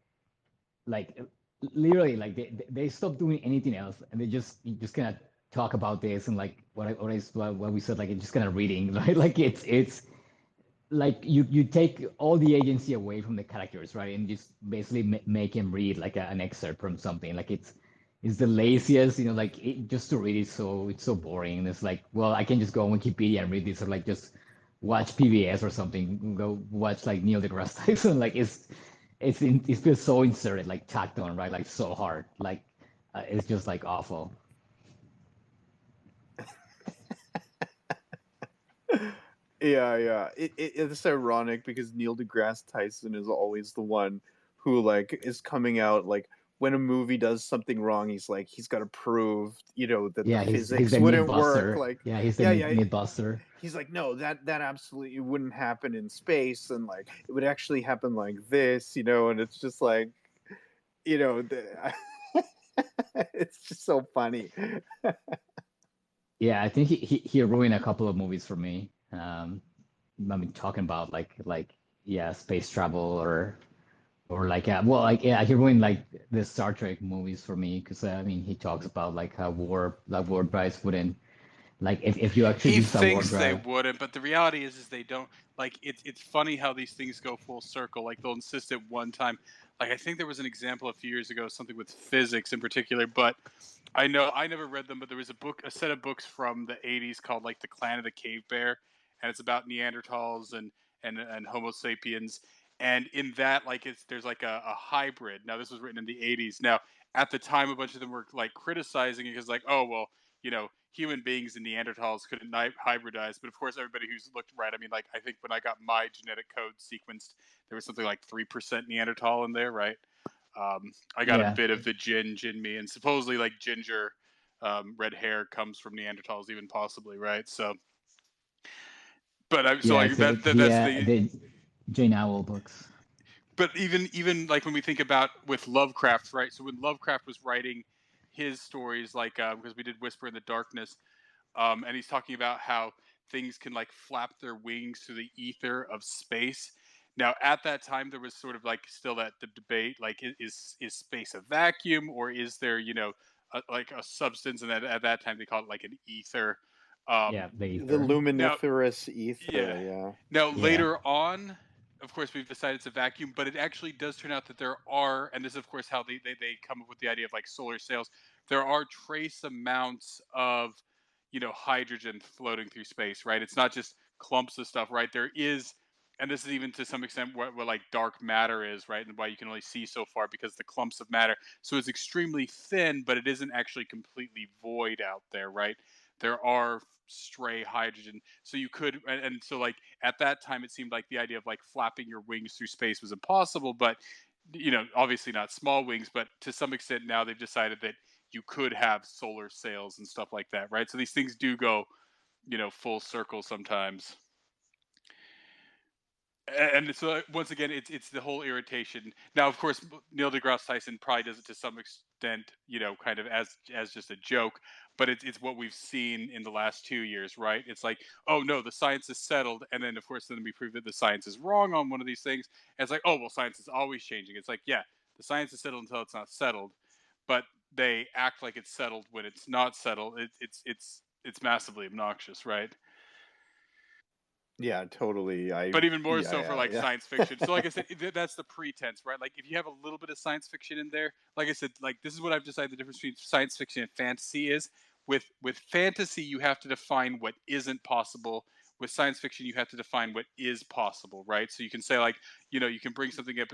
literally like they stopped doing anything else and they just kind of talk about this and like what we said like it's just kind of reading right like it's like you take all the agency away from the characters right and just basically make him read like an excerpt from something like it's the laziest like just to read it so it's so boring and it's like well I can just go on Wikipedia and read this or like just watch PBS or something go watch like Neil deGrasse Tyson like it feels so inserted like tacked on right like so hard like it's just like awful. yeah. It's ironic because Neil deGrasse Tyson is always the one who like is coming out like when a movie does something wrong, he's like he's got to prove that the Yeah, he's physics the wouldn't work. mythbuster. Like, Yeah, he's the yeah, yeah. mythbuster. He's like, no, that absolutely wouldn't happen in space, and like it would actually happen like this, and it's just like, it's just so funny. Yeah, I think he ruined a couple of movies for me. I mean, talking about like yeah, space travel or like well, like yeah, he ruined like the Star Trek movies for me because I mean he talks about like how warp drives wouldn't Like if you actually He use a warp thinks they drive. wouldn't, but the reality is they don't. Like it's funny how these things go full circle. Like they'll insist at one time. Like I think there was an example a few years ago, something with physics in particular, but I know I never read them, but there was a set of books from the '80s called like the Clan of the Cave Bear, and it's about Neanderthals and Homo sapiens. And in that, like there's like a hybrid. Now this was written in the '80s. Now at the time, a bunch of them were like criticizing it because like, oh well, human beings and Neanderthals couldn't hybridize. But of course, everybody who's looked right, I mean, like I think when I got my genetic code sequenced, there was something like 3% Neanderthal in there, right? I got a Yeah, bit of the ginge in me, and supposedly like ginger, red hair comes from Neanderthals, even possibly, right? So, but I so yeah. like So that's the. the Jane Owl books. But even like when we think about with Lovecraft, right? So when Lovecraft was writing his stories, like because we did Whisper in the Darkness, and he's talking about how things can like flap their wings through the ether of space. Now, at that time, there was sort of like still that the debate, like is space a vacuum or is there like a substance? And at that time, they called it like an ether. Yeah, Um, the The ether. now, luminiferous yeah. ether, yeah. Now Yeah, later on, of course, we've decided it's a vacuum, but it actually does turn out that there are, and this is of course how they come up with the idea of like solar sails. There are trace amounts of hydrogen floating through space, right? It's not just clumps of stuff, right? There is, and this is even to some extent what like dark matter is, right? And why you can only see so far because the clumps of matter. So it's extremely thin, but it isn't actually completely void out there, right? There are stray hydrogen. So you could, and so like at that time, it seemed like the idea of like flapping your wings through space was impossible, but obviously not small wings, but to some extent now they've decided that you could have solar sails and stuff like that, right? So these things do go, full circle sometimes. And so once again, it's the whole irritation. Now, of course, Neil deGrasse Tyson probably does it to some extent, kind of as just a joke, but it's what we've seen in the last 2 years, right? It's like, oh no, the science is settled, and then of course, then we prove that the science is wrong on one of these things. And it's like, oh well, science is always changing. It's like, yeah, the science is settled until it's not settled, but they act like it's settled when it's not settled. It's massively obnoxious, right? Yeah, totally. But even more Yeah, so for yeah, like science fiction. So like I said, that's the pretense, right? Like if you have a little bit of science fiction in there, like I said, like this is what I've decided the difference between science fiction and fantasy is. With fantasy, you have to define what isn't possible. With science fiction, you have to define what is possible, right? So you can say like, you can bring something up,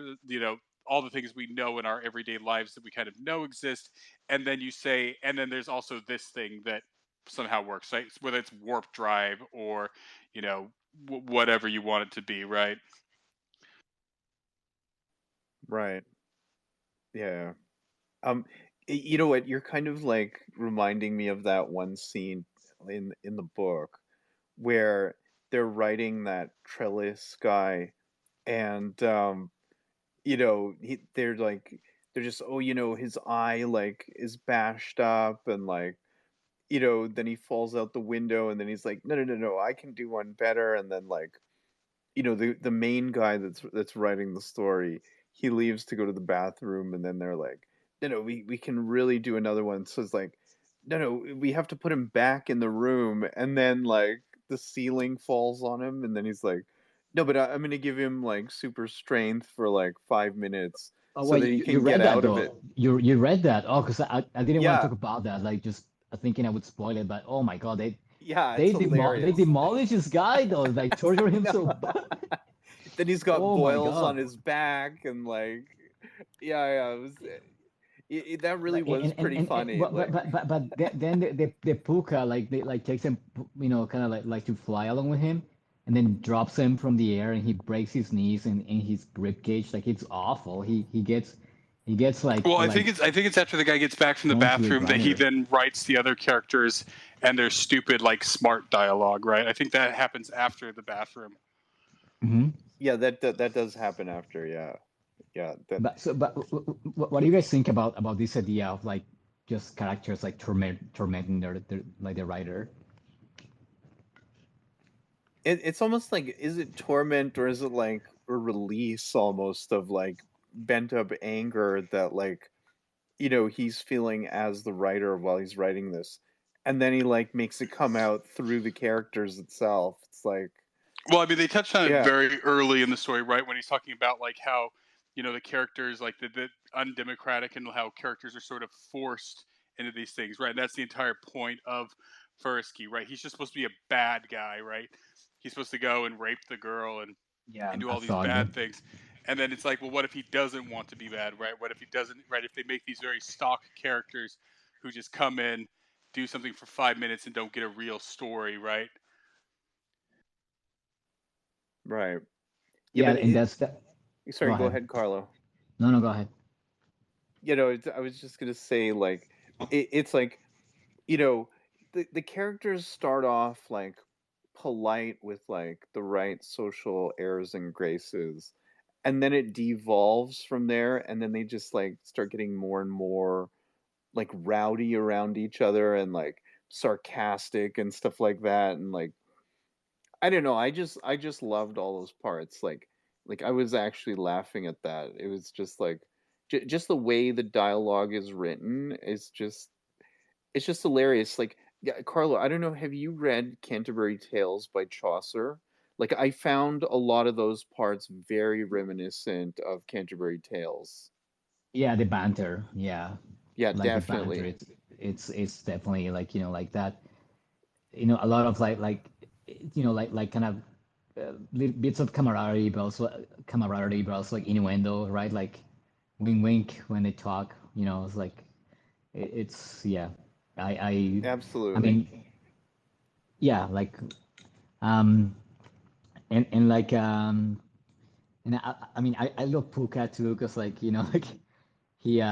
all the things we know in our everyday lives that we kind of know exist, and then you say, and then there's also this thing that somehow works, right? Whether it's warp drive or you know whatever you want it to be, right? right. Yeah. You know what? You're kind of like reminding me of that one scene in the book where they're writing that trellis guy, and they're like they're just, oh, his eye like is bashed up, and like, then he falls out the window, and then he's like, no, no, no, no, I can do one better, and then like, the main guy that's writing the story, he leaves to go to the bathroom, and then they're like, no, no, we can really do another one. So it's like, no, no, we have to put him back in the room, and then like the ceiling falls on him, and then he's like, no, but I'm gonna give him like super strength for like 5 minutes Oh so wait, that he you can get read that out of it. though? You read that? Oh, because I didn't want to Yeah, talk about that. Like just thinking I would spoil it, but oh my god, yeah, it's they hilarious. demolish this guy though. Like torture I him so know. bad. Then he's got Oh my boils on god. his back, and like, yeah, yeah, that really Like was pretty funny. Like, but then the puka like they like takes him, kind of like to fly along with him, and then drops him from the air, and he breaks his knees and in his rib cage. Like it's awful. He gets Well, I think like it's after the guy gets back from the thrown to the bathroom that he grinder. then writes the other characters and their stupid like smart dialogue, right? I think that happens after the bathroom. Hmm. yeah, that does happen after. Yeah, yeah, that But what do you guys think about this idea of like just characters like tormenting their writer? it's almost like, is it torment, or is it like a release almost of like bent up anger that like, he's feeling as the writer while he's writing this. and then he like makes it come out through the characters itself. It's like, Well, I mean, they touched on it yeah, very early in the story, right? When he's talking about like how the characters like the undemocratic and how characters are sort of forced into these things, right? And that's the entire point of Fursky, right? He's just supposed to be a bad guy, right? He's supposed to go and rape the girl Yeah, and do a all these thug. bad things. And then it's like, well, what if he doesn't want to be bad, right? What if he doesn't, right? If they make these very stock characters who just come in, do something for 5 minutes and don't get a real story, right? right. Yeah, Yeah, but and it. that's the. Go Sorry, go ahead. ahead, Carlo. No, no, go ahead. I was just gonna say like, it's like, you know, the characters start off like polite with like the right social airs and graces, and then it devolves from there, and then they just like start getting more and more like rowdy around each other and like sarcastic and stuff like that, and like I don't know, I just loved all those parts. Like I was actually laughing at that. It was just like just the way the dialogue is written is just it's just hilarious. Like, yeah, Carlo, I don't know, have you read Canterbury Tales by Chaucer? Like, I found a lot of those parts very reminiscent of Canterbury Tales. Yeah, the banter. Yeah, Yeah, like the banter. definitely. It's definitely like like that. A lot of like kind of little bits of camaraderie, but also like innuendo, right? Like wink, wink when they talk. It's like it's yeah. I I I Absolutely. mean yeah, like um and like and I mean I love Puka too because like like he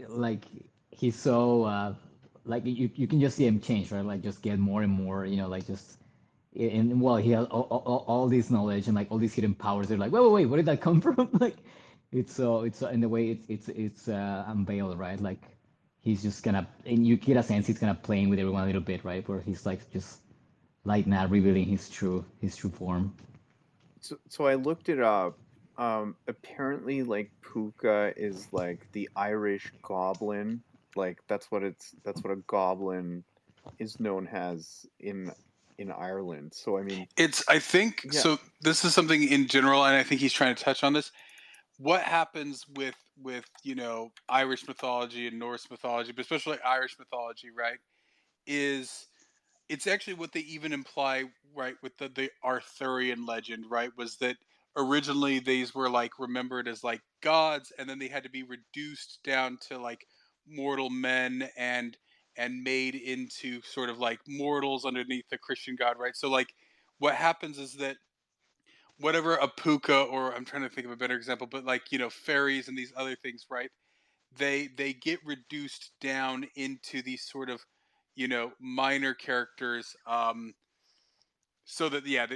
like he's so like you can just see him change, right? Like just get more and more, like just and well he has all this knowledge and like all these hidden powers. They're like, wait, wait, wait, where did that come from? Like it's in the way it's unveiled, right? Like he's just gonna, and you get a sense he's gonna playing with everyone a little bit, right? Where he's like just like not revealing his true form. So I looked it up. Apparently, like Puka is like the Irish goblin. Like that's what a goblin is known as in Ireland. So I mean, It's I think yeah, so. This is something in general, and I think he's trying to touch on this. What happens with Irish mythology and Norse mythology, but especially Irish mythology, right? Is it's actually what they even imply, right, with the Arthurian legend, right? Was that originally these were like remembered as like gods, and then they had to be reduced down to like mortal men and made into sort of like mortals underneath the Christian God, right? So like what happens is that whatever a puka, or I'm trying to think of a better example, but like fairies and these other things, right? They get reduced down into these sort of minor characters, so that yeah,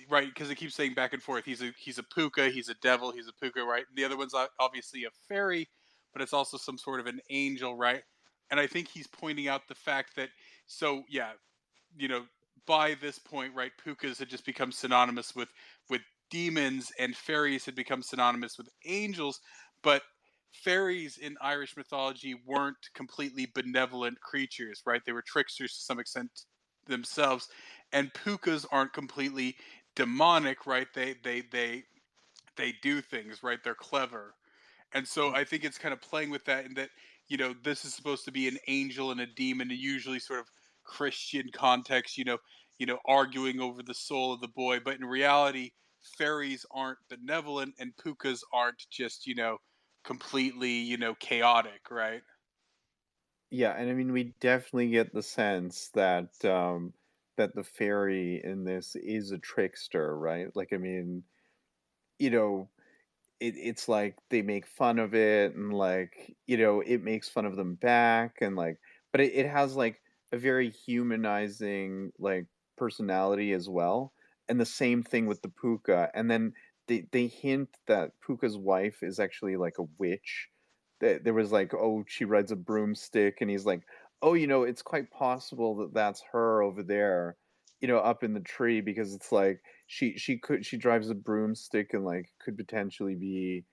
right, because it keeps saying back and forth. He's a puka, he's a devil, he's a puka, right? The other one's obviously a fairy, but it's also some sort of an angel, right? And I think he's pointing out the fact that, so yeah, you know, by this point, right, pukas had just become synonymous with demons, and fairies had become synonymous with angels. But fairies in Irish mythology weren't completely benevolent creatures, right? They were tricksters to some extent themselves, and pukas aren't completely demonic, right? They do things, right? They're clever, and so I think it's kind of playing with that, in that this is supposed to be an angel and a demon, and usually sort of Christian context, arguing over the soul of the boy, but in reality, fairies aren't benevolent, and pukas aren't just completely chaotic, right? yeah, and I mean we definitely get the sense that that the fairy in this is a trickster, right? Like I mean, you know, it's like they make fun of it and like it makes fun of them back and like but it has like a very humanizing like personality as well, and the same thing with the puka, and then they hint that Puka's wife is actually like a witch. There was like, oh, she rides a broomstick, and he's like, oh, it's quite possible that that's her over there, up in the tree, because it's like she drives a broomstick and like could potentially be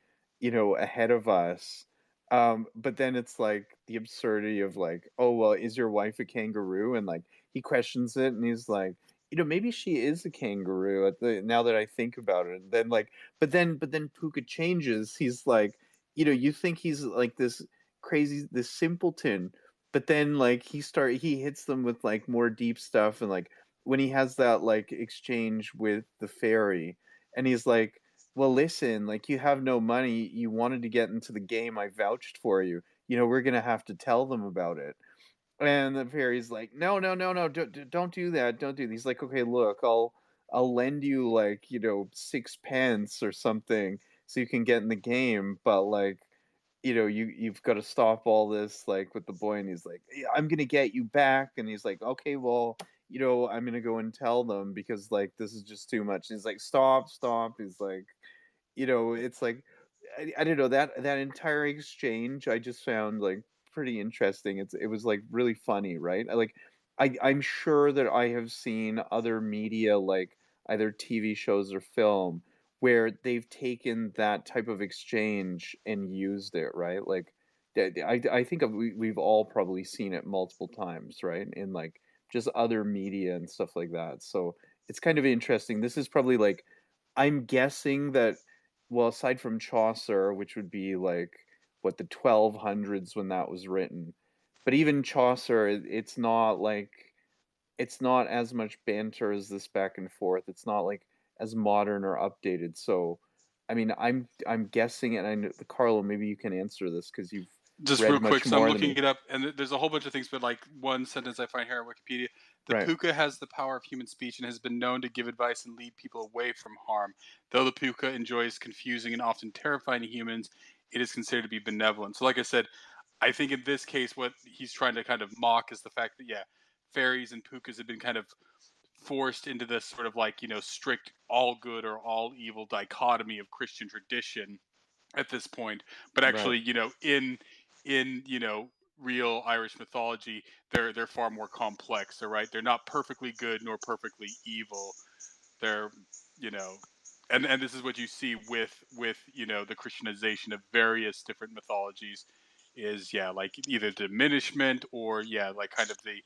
ahead of us. But then it's like the absurdity of like, oh well, is your wife a kangaroo? And like he questions it, and he's like, maybe she is a kangaroo. Now that I think about it, and then like, but then Puka changes. He's like, you think he's like this crazy, this simpleton, but then like he hits them with like more deep stuff, and like when he has that like exchange with the fairy, and he's like, well, listen, like you have no money, you wanted to get into the game, I vouched for you. We're gonna have to tell them about it. And the fairy's like, no, no, no, no, don't do that, don't do that. He's like, okay, look, I'll lend you like, 6 pence or something so you can get in the game, but like, you've got to stop all this like with the boy, and he's like, "Yeah, I'm gonna get you back," and he's like, okay, well, I'm gonna go and tell them because like this is just too much. And he's like, stop, stop. He's like, it's like I don't know, that entire exchange I just found like pretty interesting. It was like really funny, right? I'm sure that I have seen other media like either TV shows or film where they've taken that type of exchange and used it, right? Like I think we've all probably seen it multiple times, right? In like just other media and stuff like that. So it's kind of interesting. This is probably like I'm guessing that, well, aside from Chaucer, which would be like what the 1200s when that was written, but even Chaucer, it's not as much banter as this back and forth. It's not like as modern or updated. So, I mean, I'm guessing, and I know, Carlo, maybe you can answer this because you've Just real read quick, much so I'm more than looking me. it up, and there's a whole bunch of things, but like one sentence I find here on Wikipedia: the Right, puka has the power of human speech and has been known to give advice and lead people away from harm. Though the puka enjoys confusing and often terrifying humans, it is considered to be benevolent. So, like I said, I think in this case, what he's trying to kind of mock is the fact that fairies and pukas have been kind of forced into this sort of like strict all good or all evil dichotomy of Christian tradition at this point. But right. actually, in real Irish mythology, they're far more complex. They're not perfectly good nor perfectly evil. They're you know and this is what you see with the Christianization of various different mythologies is like either diminishment or like kind of the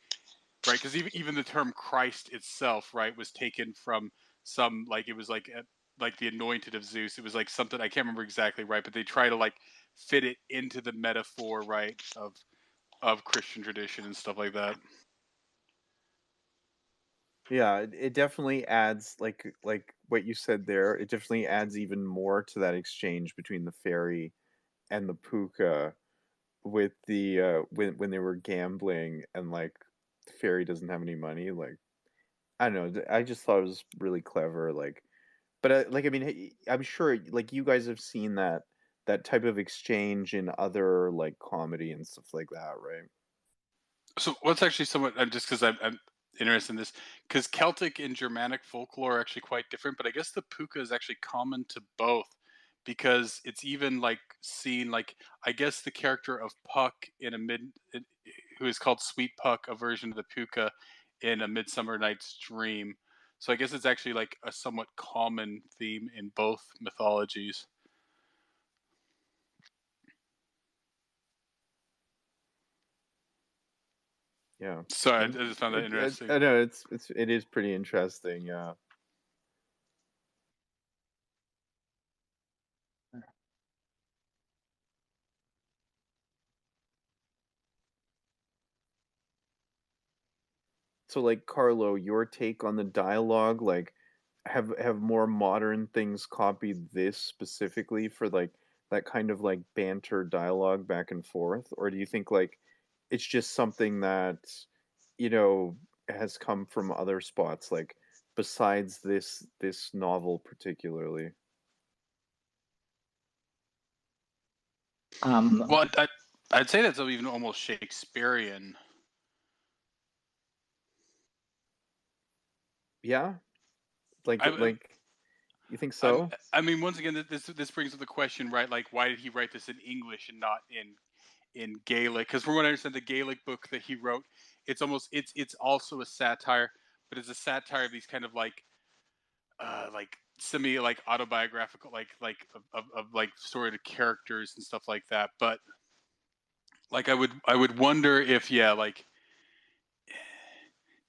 right, because even the term Christ itself, right, was taken from some like it was like the anointed of Zeus. It was like something I can't remember exactly, right, but they try to like fit it into the metaphor, right, of Christian tradition and stuff like that. Yeah, it definitely adds like what you said there. It definitely adds even more to that exchange between the fairy and the puka with the when they were gambling, and like the fairy doesn't have any money. Like I don't know, I just thought it was really clever. Like, but like I mean, I'm sure like you guys have seen that type of exchange in other like comedy and stuff like that, right? So what's actually somewhat just because I'm interested in this because Celtic and Germanic folklore are actually quite different, but I guess the puka is actually common to both because it's even like seen like I guess the character of Puck who is called Sweet Puck, a version of the puka in A Midsummer Night's Dream. So I guess it's actually like a somewhat common theme in both mythologies. Yeah. So I just found that interesting. I know it is pretty interesting. Yeah. So like Carlo, your take on the dialogue, like have more modern things copied this specifically for like that kind of like banter dialogue back and forth? Or do you think like it's just something that, you know, has come from other spots, like besides this novel particularly? Um, Well, I'd say that's even almost Shakespearean. Yeah? Like I, like you think I, so? I mean, once again, this brings up the question, right? Like, why did he write this in English and not in Gaelic? Because from what I understand, the Gaelic book that he wrote, it's also a satire, but it's a satire of these kind of like semi like autobiographical like of like sort of characters and stuff like that. But Like I would wonder if, yeah, like,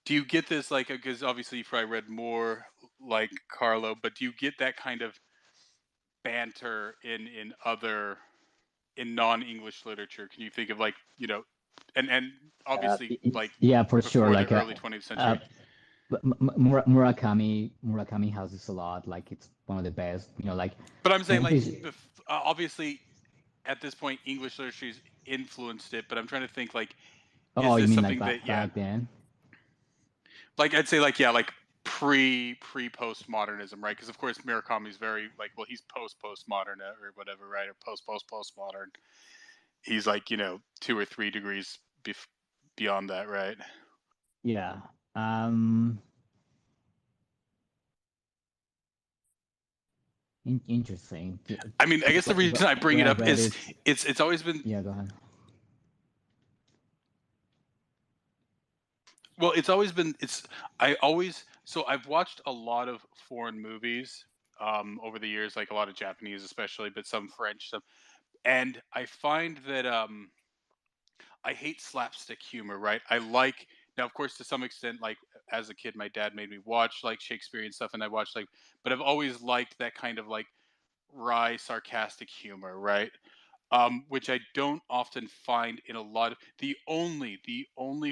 do you get this, like, because obviously you've probably read more like Carlo, but do you get that kind of banter in other in non-English literature? Can you think of, like, and obviously, like, Yeah, for sure. before the Like early 20th century? but Murakami has this a lot. Like it's one of the best. Like But I'm saying, like, English. obviously at this point English literature's influenced it, but I'm trying to think, like, is Oh, you this mean like something that, yeah, back then? like, I'd say, like, yeah, like pre postmodernism, right? Because of course Murakami's very, like, well, he's postmodern or whatever, right? Or postmodern. He's like, 2 or 3 degrees beyond that, right? Yeah. Um. Interesting. I mean, I guess the reason I bring What it I up read is is it's always been, yeah. Go ahead. well, it's always been, I always, so I've watched a lot of foreign movies over the years, like a lot of Japanese especially, but some French, some, and I find that I hate slapstick humor, right? I like, now, of course, to some extent, like, as a kid, my dad made me watch like Shakespearean stuff, and I watched, like, but I've always liked that kind of, like, wry, sarcastic humor, right? Which I don't often find in a lot of the only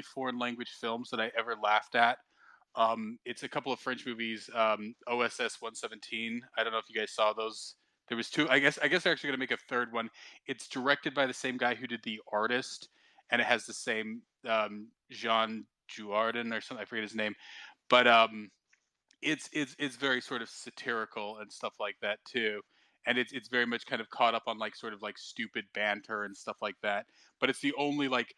foreign language films that I ever laughed at. It's a couple of French movies, OSS 117. I don't know if you guys saw those. There was two. I guess they're actually going to make a third one. It's directed by the same guy who did The Artist, and it has the same Jean Dujardin or something. I forget his name, but it's very sort of satirical and stuff like that too, and it's very much kind of caught up on, like, sort of like stupid banter and stuff like that. But it's the only, like,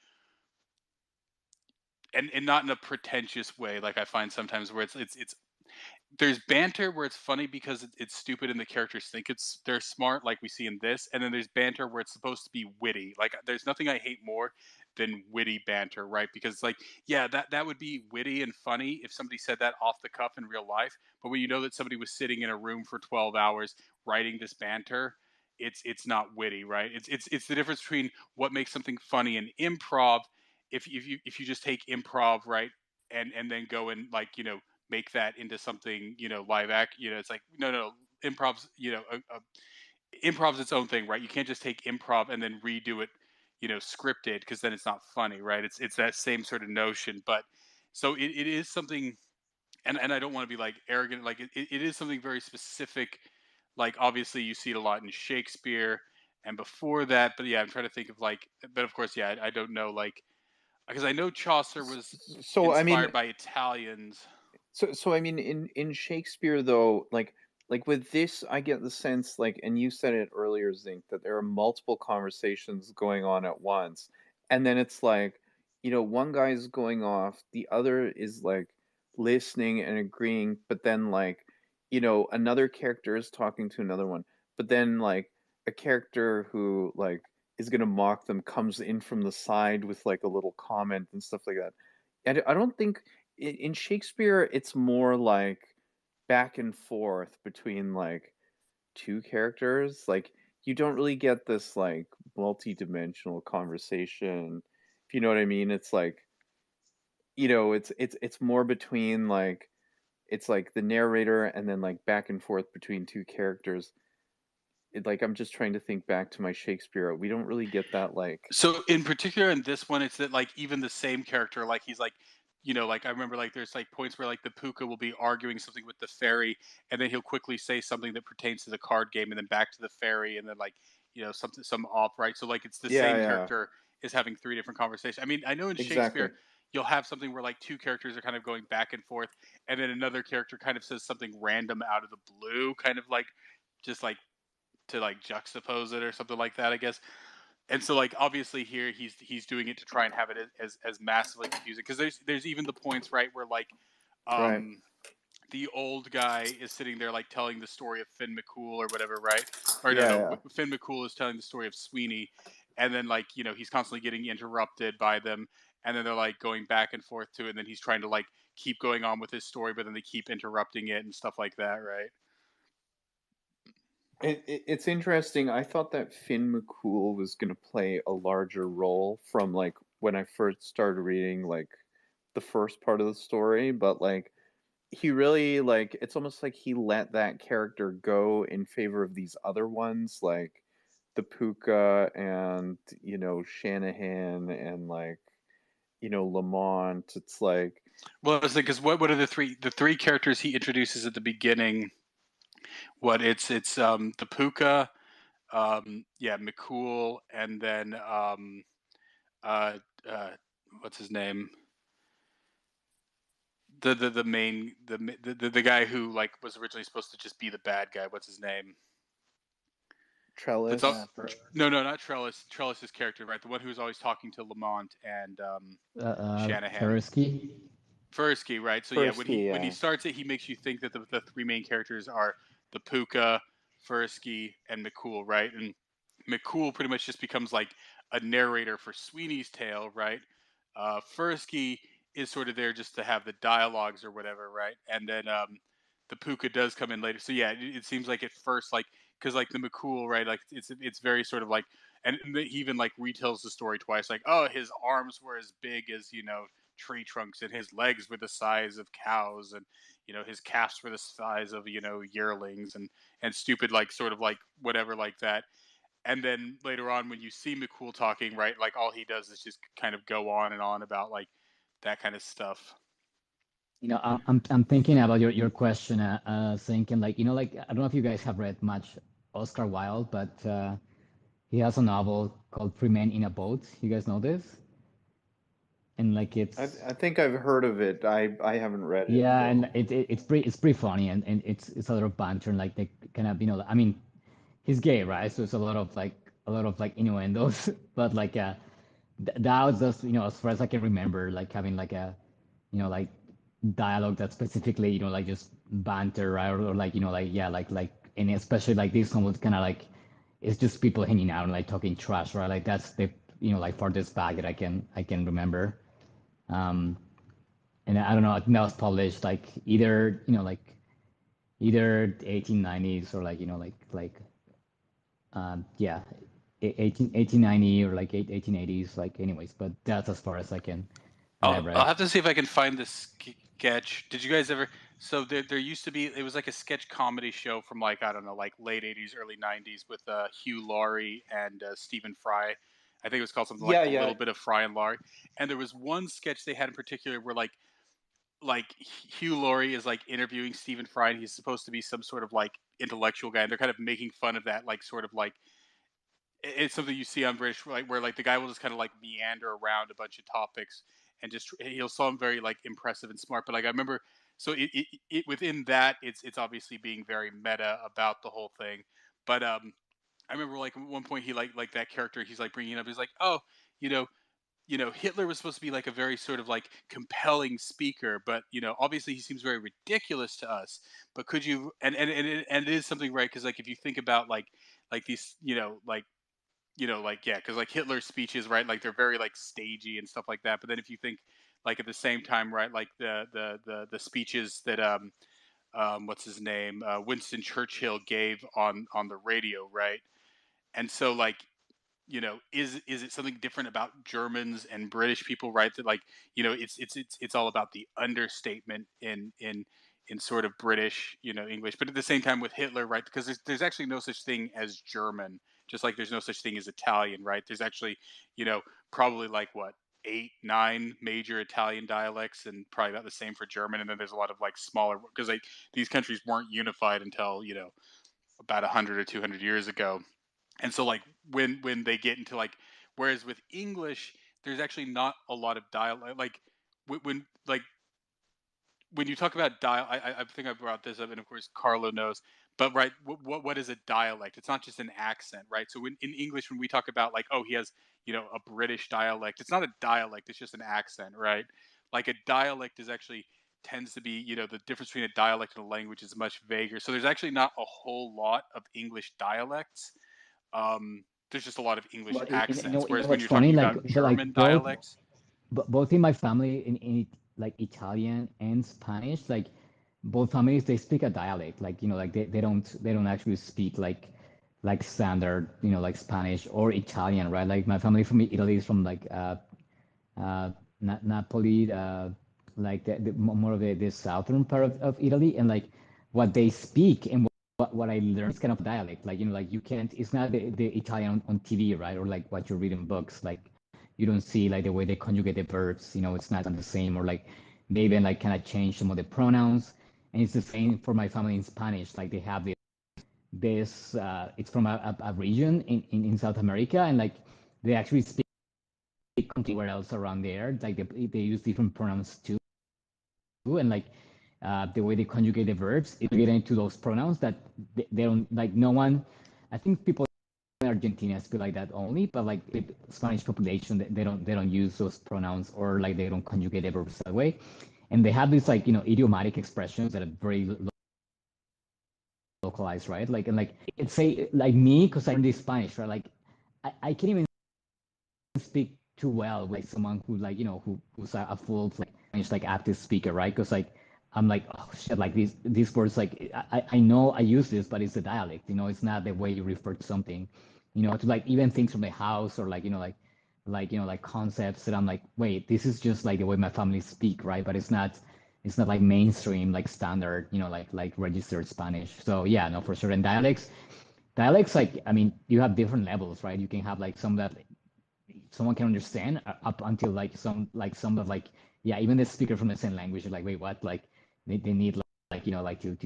and not in a pretentious way, like I find sometimes where it's there's banter where it's funny because it's stupid and the characters think they're smart, like we see in this, and then there's banter where it's supposed to be witty. Like, there's nothing I hate more than witty banter, right? Because it's like, yeah, that would be witty and funny if somebody said that off the cuff in real life, but when you know that somebody was sitting in a room for 12 hours writing this banter, it's not witty, right? It's the difference between what makes something funny in improv. If you just take improv, right, and then go and, like, make that into something, live act, it's like, no, no, improv's, improv's its own thing, right? You can't just take improv and then redo it, scripted, because then it's not funny, right? It's that same sort of notion. But so it is something, and I don't want to be, like, arrogant, like, it is something very specific. Like, obviously you see it a lot in Shakespeare and before that, but yeah, I'm trying to think of, like, but of course, yeah, I don't know, like, because I know Chaucer was So I mean, inspired by Italians. so I mean, in Shakespeare though, like with this, I get the sense, like, and you said it earlier, Zink, that there are multiple conversations going on at once, and then it's like, one guy's going off, the other is like listening and agreeing, but then like, another character is talking to another one, but then like a character who like is gonna mock them comes in from the side with like a little comment and stuff like that. And I don't think in Shakespeare, it's more like back and forth between like two characters. Like you don't really get this like multi-dimensional conversation. If you know what I mean, it's like, it's more between like it's like the narrator and then like back and forth between two characters. Like I'm just trying to think back to my Shakespeare. We don't really get that like So in particular in this one, it's that, like, even the same character, like, he's like, like, I remember, like, there's, like, points where, like, the puka will be arguing something with the fairy, and then he'll quickly say something that pertains to the card game, and then back to the fairy, and then, like, something, some off, right? So, like, it's the yeah, same yeah, character is having three different conversations. I mean, I know in exactly. Shakespeare you'll have something where, like, two characters are kind of going back and forth, and then another character kind of says something random out of the blue, kind of like, just like, to, like, juxtapose it or something like that, I guess. And so, like, obviously here he's doing it to try and have it as massively confusing, because there's even the points, right, where, like, Right. um the old guy is sitting there, like, telling the story of Finn McCool or whatever, right? Or no, Yeah, no, yeah. Finn McCool is telling the story of Sweeney, and then, like, he's constantly getting interrupted by them, and then they're, like, going back and forth to it, and then he's trying to, like, keep going on with his story, but then they keep interrupting it and stuff like that, right? It's interesting. I thought that Finn McCool was going to play a larger role from like when I first started reading like the first part of the story, but like he really like it's almost like he let that character go in favor of these other ones like the Puka and Shanahan and like Lamont. It's like Well, I was because what are the three characters he introduces at the beginning? What it's the Puka, yeah, McCool, and then uh, uh, what's his name? The main the guy who like was originally supposed to just be the bad guy. What's his name? That's all. Trellis. No, no, not Trellis. Trellis's character, right? The one who's always talking to Lamont and Shanahan. Fersky. Fursky, right? So yeah, Fursky, when he yeah. starts it, he makes you think that the three main characters are the Puka, Fursky, and McCool, right? And McCool pretty much just becomes like a narrator for Sweeney's Tale, right? Fursky is sort of there just to have the dialogues or whatever, right? And then the Puka does come in later. So yeah, it seems like at first, like because like the McCool, right? Like it's very sort of like, and he even like retells the story twice, like oh his arms were as big as tree trunks and his legs were the size of cows and his calves were the size of yearlings and stupid like sort of like whatever like that. And then later on when you see McCool talking, right, like all he does is just kind of go on and on about like that kind of stuff. I'm thinking about your question, thinking like like I don't know if you guys have read much Oscar Wilde, but he has a novel called Three Men in a Boat. You guys know this? And like I think I've heard of it. I haven't read it yeah, and though. it's pretty funny, and it's a lot of banter, and like they kind of I mean he's gay, right? So it's a lot of like innuendos, but like that was just as far as I can remember, like having like a like dialogue that's specifically like just banter, right? Or like like yeah, like and especially like this one was kind of like it's just people hanging out and like talking trash, right? Like that's the like farthest back that I can remember. Um, and I don't know, I think that was published like either 1890s or like yeah, 1890 or like 1880s, like anyways. But that's as far as that I I'll read. have to see if I can find this sketch. Did you guys ever? So there used to be it was like a sketch comedy show from like I don't know like late '80s, early '90s with Hugh Laurie and Stephen Fry. I think it was called something like Yeah, A yeah. Little Bit of Fry and Laurie. And there was one sketch they had in particular where like Hugh Laurie is like interviewing Stephen Fry and he's supposed to be some sort of like intellectual guy and they're kind of making fun of that like sort of like it's something you see on British, like where like the guy will just kind of like meander around a bunch of topics and just he'll sound very like impressive and smart. But like I remember, so within that, it's obviously being very meta about the whole thing. But I remember like at one point he like that character he's like bringing up. He's like, oh, you know, Hitler was supposed to be like a very sort of like compelling speaker, but obviously he seems very ridiculous to us. But could you and it is something right because like if you think about like these like yeah because like Hitler's speeches right like they're very like stagey and stuff like that but then if you think like at the same time right like the speeches that what's his name Winston Churchill gave on the radio right and so like is it something different about Germans and British people right that like it's all about the understatement in sort of British English but at the same time with Hitler right because there's actually no such thing as German just like there's no such thing as Italian right there's actually probably like what 8 9 major Italian dialects and probably about the same for German and then there's a lot of like smaller because like these countries weren't unified until about 100 or 200 years ago and so like when they get into like whereas with English there's actually not a lot of dialogue like like when you talk about dial I think I brought this up and of course Carlo knows but right what is a dialect it's not just an accent right so in English when we talk about like oh he has a British dialect it's not a dialect it's just an accent right like a dialect is actually tends to be the difference between a dialect and a language is much vaguer so there's actually not a whole lot of English dialects there's just a lot of English But accents. Whereas when what's you're funny, talking like about like German both dialects, both in my family in like Italian and Spanish, like both families they speak a dialect, like like they don't actually speak like standard, like Spanish or Italian, right? Like my family from Italy is from like Napoli, like more of the southern part of Italy, and like what they speak and what I learned is kind of dialect. Like like you can't. It's not the Italian on TV, right? Or like what you read in books. Like you don't see like the way they conjugate the verbs. It's not the same. Or like they even like kind of change some of the pronouns. And it's the same for my family in Spanish. Like they have this. It's from a region in South America, and like they actually speak where else around there. Like they use different pronouns too, and like the way they conjugate the verbs, it get into those pronouns that they don't like. No one, I think people in Argentina speak like that only, but like the Spanish population, they don't use those pronouns or like they don't conjugate the verbs that way, and they have these like idiomatic expressions that are very localized, right? Like and like it's say like me because I learned this Spanish, right? Like I can't even speak too well with someone who like who's a full like active speaker, right? Because like I'm like, oh shit, like these words, like I know I use this, but it's a dialect, it's not the way you refer to something, to like even things from the house or like like concepts that I'm like, wait, this is just like the way my family speak, right? But it's not like mainstream like standard, like registered Spanish. So yeah, no, for certain dialects, like I mean you have different levels, right? You can have like some that someone can understand up until like some of like, yeah, even the speaker from the same language are like, wait, what? Like they need like like to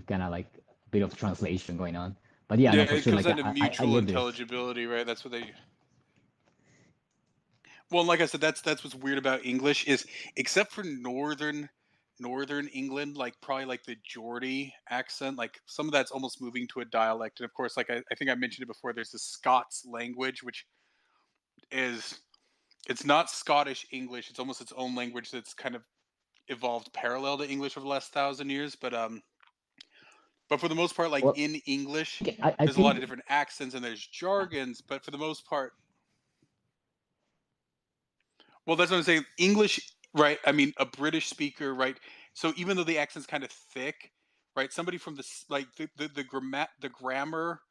kind of like a bit of translation going on. But yeah, Yeah, no, for it sure, comes like down to I mutual live this. intelligibility, right? That's what they. Well, like I said, that's what's weird about English is, except for northern England, like probably like the Geordie accent, like some of that's almost moving to a dialect, and of course, like I think I mentioned it before, there's the Scots language, which is it's not Scottish English, it's almost its own language that's kind of evolved parallel to English over the last 1,000 years, but for the most part, like Well, in English, I there's a lot think of different accents and there's jargons, but for the most part, well, that's what I'm saying. English, right? I mean, a British speaker, right? So even though the accent's kind of thick, right? Somebody from like the grammar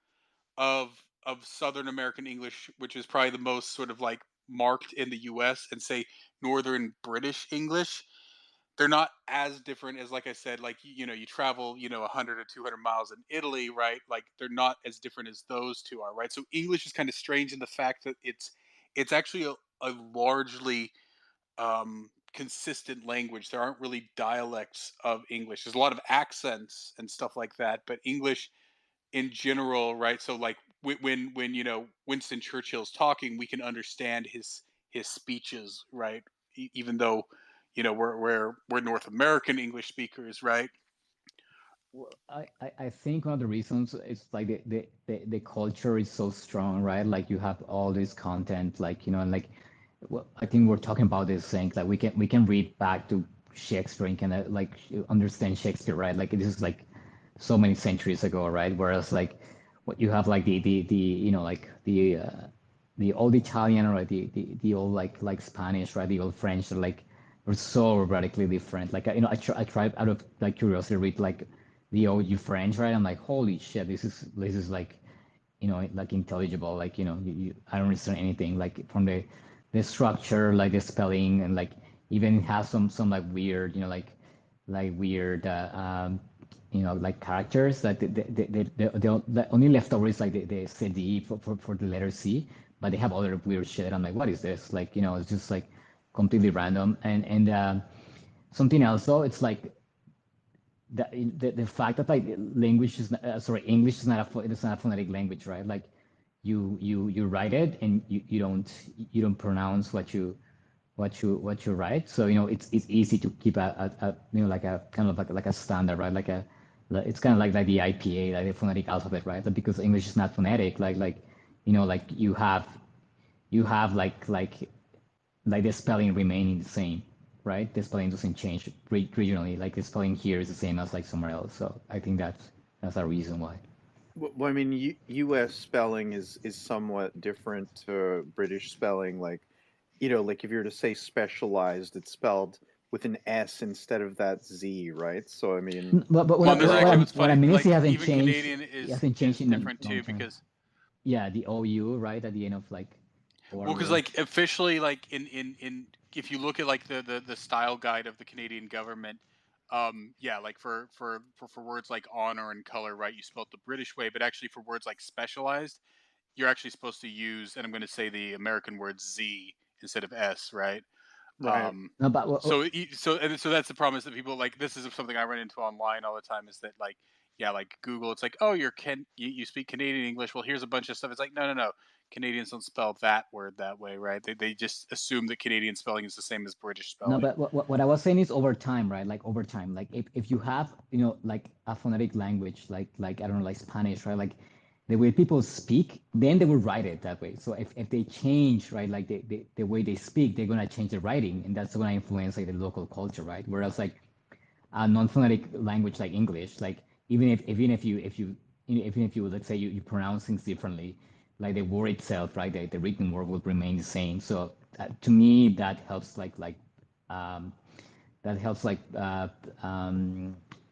of Southern American English, which is probably the most sort of like marked in the U.S., and say Northern British English, they're not as different as, like I said, like you travel 100 or 200 miles in Italy, right? Like they're not as different as those two are, right? So English is kind of strange in the fact that it's actually a largely consistent language. There aren't really dialects of English. There's a lot of accents and stuff like that, but English in general, right? So like when Winston Churchill's talking, we can understand his speeches, right? Even though we're North American English speakers, right? Well, I think one of the reasons is like the culture is so strong, right? Like you have all this content, like and like, well, I think we're talking about this thing like we can read back to Shakespeare and kind of like understand Shakespeare, right? Like this is like so many centuries ago, right? Whereas like what you have like the like the old Italian or the old like Spanish, right? The old French, are like are so radically different. Like I tried out of like curiosity read like the OG French, right? I'm like, holy shit, this is like like intelligible. Like I don't understand anything like from the structure, like the spelling, and like even it has some like weird, like weird like characters that the only leftover is like the CD for the letter C, but they have other weird shit. I'm like, what is this? Like, it's just like completely random. And something else though, it's like the fact that like language is not, sorry, English is not it's not a phonetic language, right? Like you write it and you don't pronounce what you write. So it's easy to keep a like a kind of like a standard, right? It's kind of like the IPA, like the phonetic alphabet, right? But because English is not phonetic, like you have like the spelling remaining the same, right? The spelling doesn't change regionally. Like the spelling here is the same as like somewhere else. So I think that's a reason why. Well, I mean, U.S. spelling is somewhat different to British spelling. Like, like if you were to say specialized, it's spelled with an S instead of that Z, right? So I mean, But Well, and there's actually what's what I funny, mean is like he hasn't even changed. Canadian He hasn't changed is in a different long too time. because Yeah, the OU right at the end of like well, because whatever. like officially, like in if you look at like the style guide of the Canadian government, yeah, like for words like honor and color, right, you spell it the British way, but actually for words like specialized, you're actually supposed to use, and I'm going to say the American word Z instead of S, right? right. No, but So that's the problem is that people like this is something I run into online all the time is that like yeah like Google it's like oh you speak Canadian English, well here's a bunch of stuff, it's like no, Canadians don't spell that word that way, right? They just assume that Canadian spelling is the same as British no, spelling. but what I was saying is over time, right? Like over time, like if you have, like a phonetic language, like I don't know, like Spanish, right? Like the way people speak, then they will write it that way. So if they change, right, like the way they speak, they're gonna change the writing, and that's gonna influence like the local culture, right? Whereas like a non-phonetic language like English, like even if you let's say you pronounce things differently, like the word itself, right? The written word will remain the same. So to me, um, that helps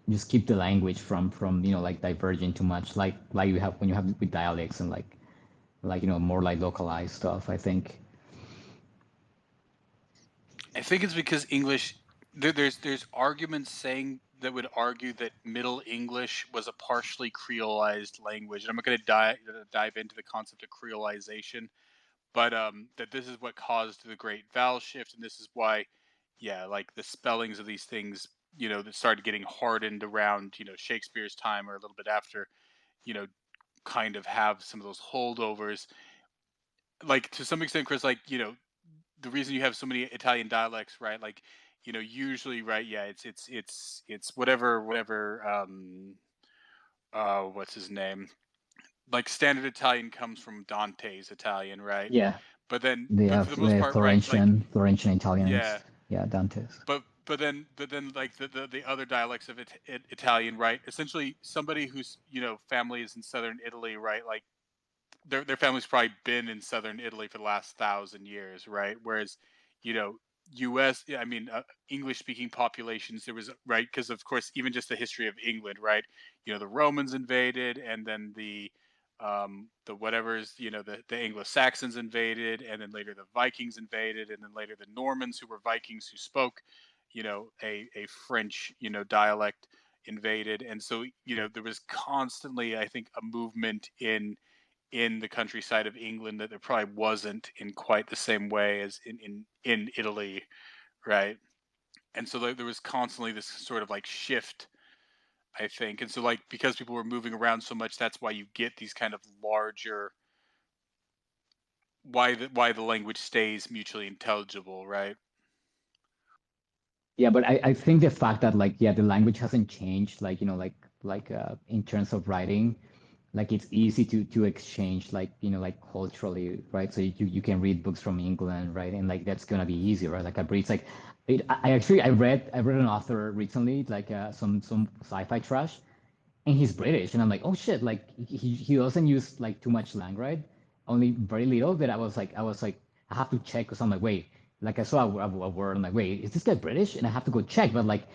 just keep the language from like diverging too much, like you have when you have with dialects and like more like localized stuff. I think. I think it's because English there's arguments saying that would argue that Middle English was a partially creolized language. And I'm not going to dive into the concept of creolization, but that this is what caused the great vowel shift, and this is why yeah like the spellings of these things that started getting hardened around Shakespeare's time or a little bit after you know kind of have some of those holdovers like to some extent, Chris, like the reason you have so many Italian dialects, right? Like usually, right? Yeah, it's whatever what's his name, like standard Italian comes from Dante's Italian, right? Yeah, they But for have the most the part, right? Like Florentian Italians. yeah, Yeah, Dante's. but then like the other dialects of Italian, right? Essentially, somebody whose family is in southern Italy, right? Like their family's probably been in southern Italy for the last 1,000 years, right? Whereas, you know, U.S. I mean, English speaking populations. There was right because of course even just the history of England, right? The Romans invaded, and then the whatever's the Anglo Saxons invaded, and then later the Vikings invaded, and then later the Normans who were Vikings who spoke a French dialect invaded, and so there was constantly I think a movement in the countryside of England that there probably wasn't in quite the same way as in Italy, right? And so there was constantly this sort of like shift, I think. And so like because people were moving around so much, that's why you get these kind of larger why the language stays mutually intelligible, right? Yeah, but I think the fact that like yeah the language hasn't changed in terms of writing, like it's easy to exchange like culturally, right? So you can read books from England, right? And like that's gonna be easy, right? Like I read it's like I read an author recently like some sci-fi trash, and he's British, and I'm like, oh shit, like he doesn't use like too much slang, right? Only very little. That I was like, I have to check because I'm like, wait, like I saw a word, I'm like, wait, is this guy British? And I have to go check, but like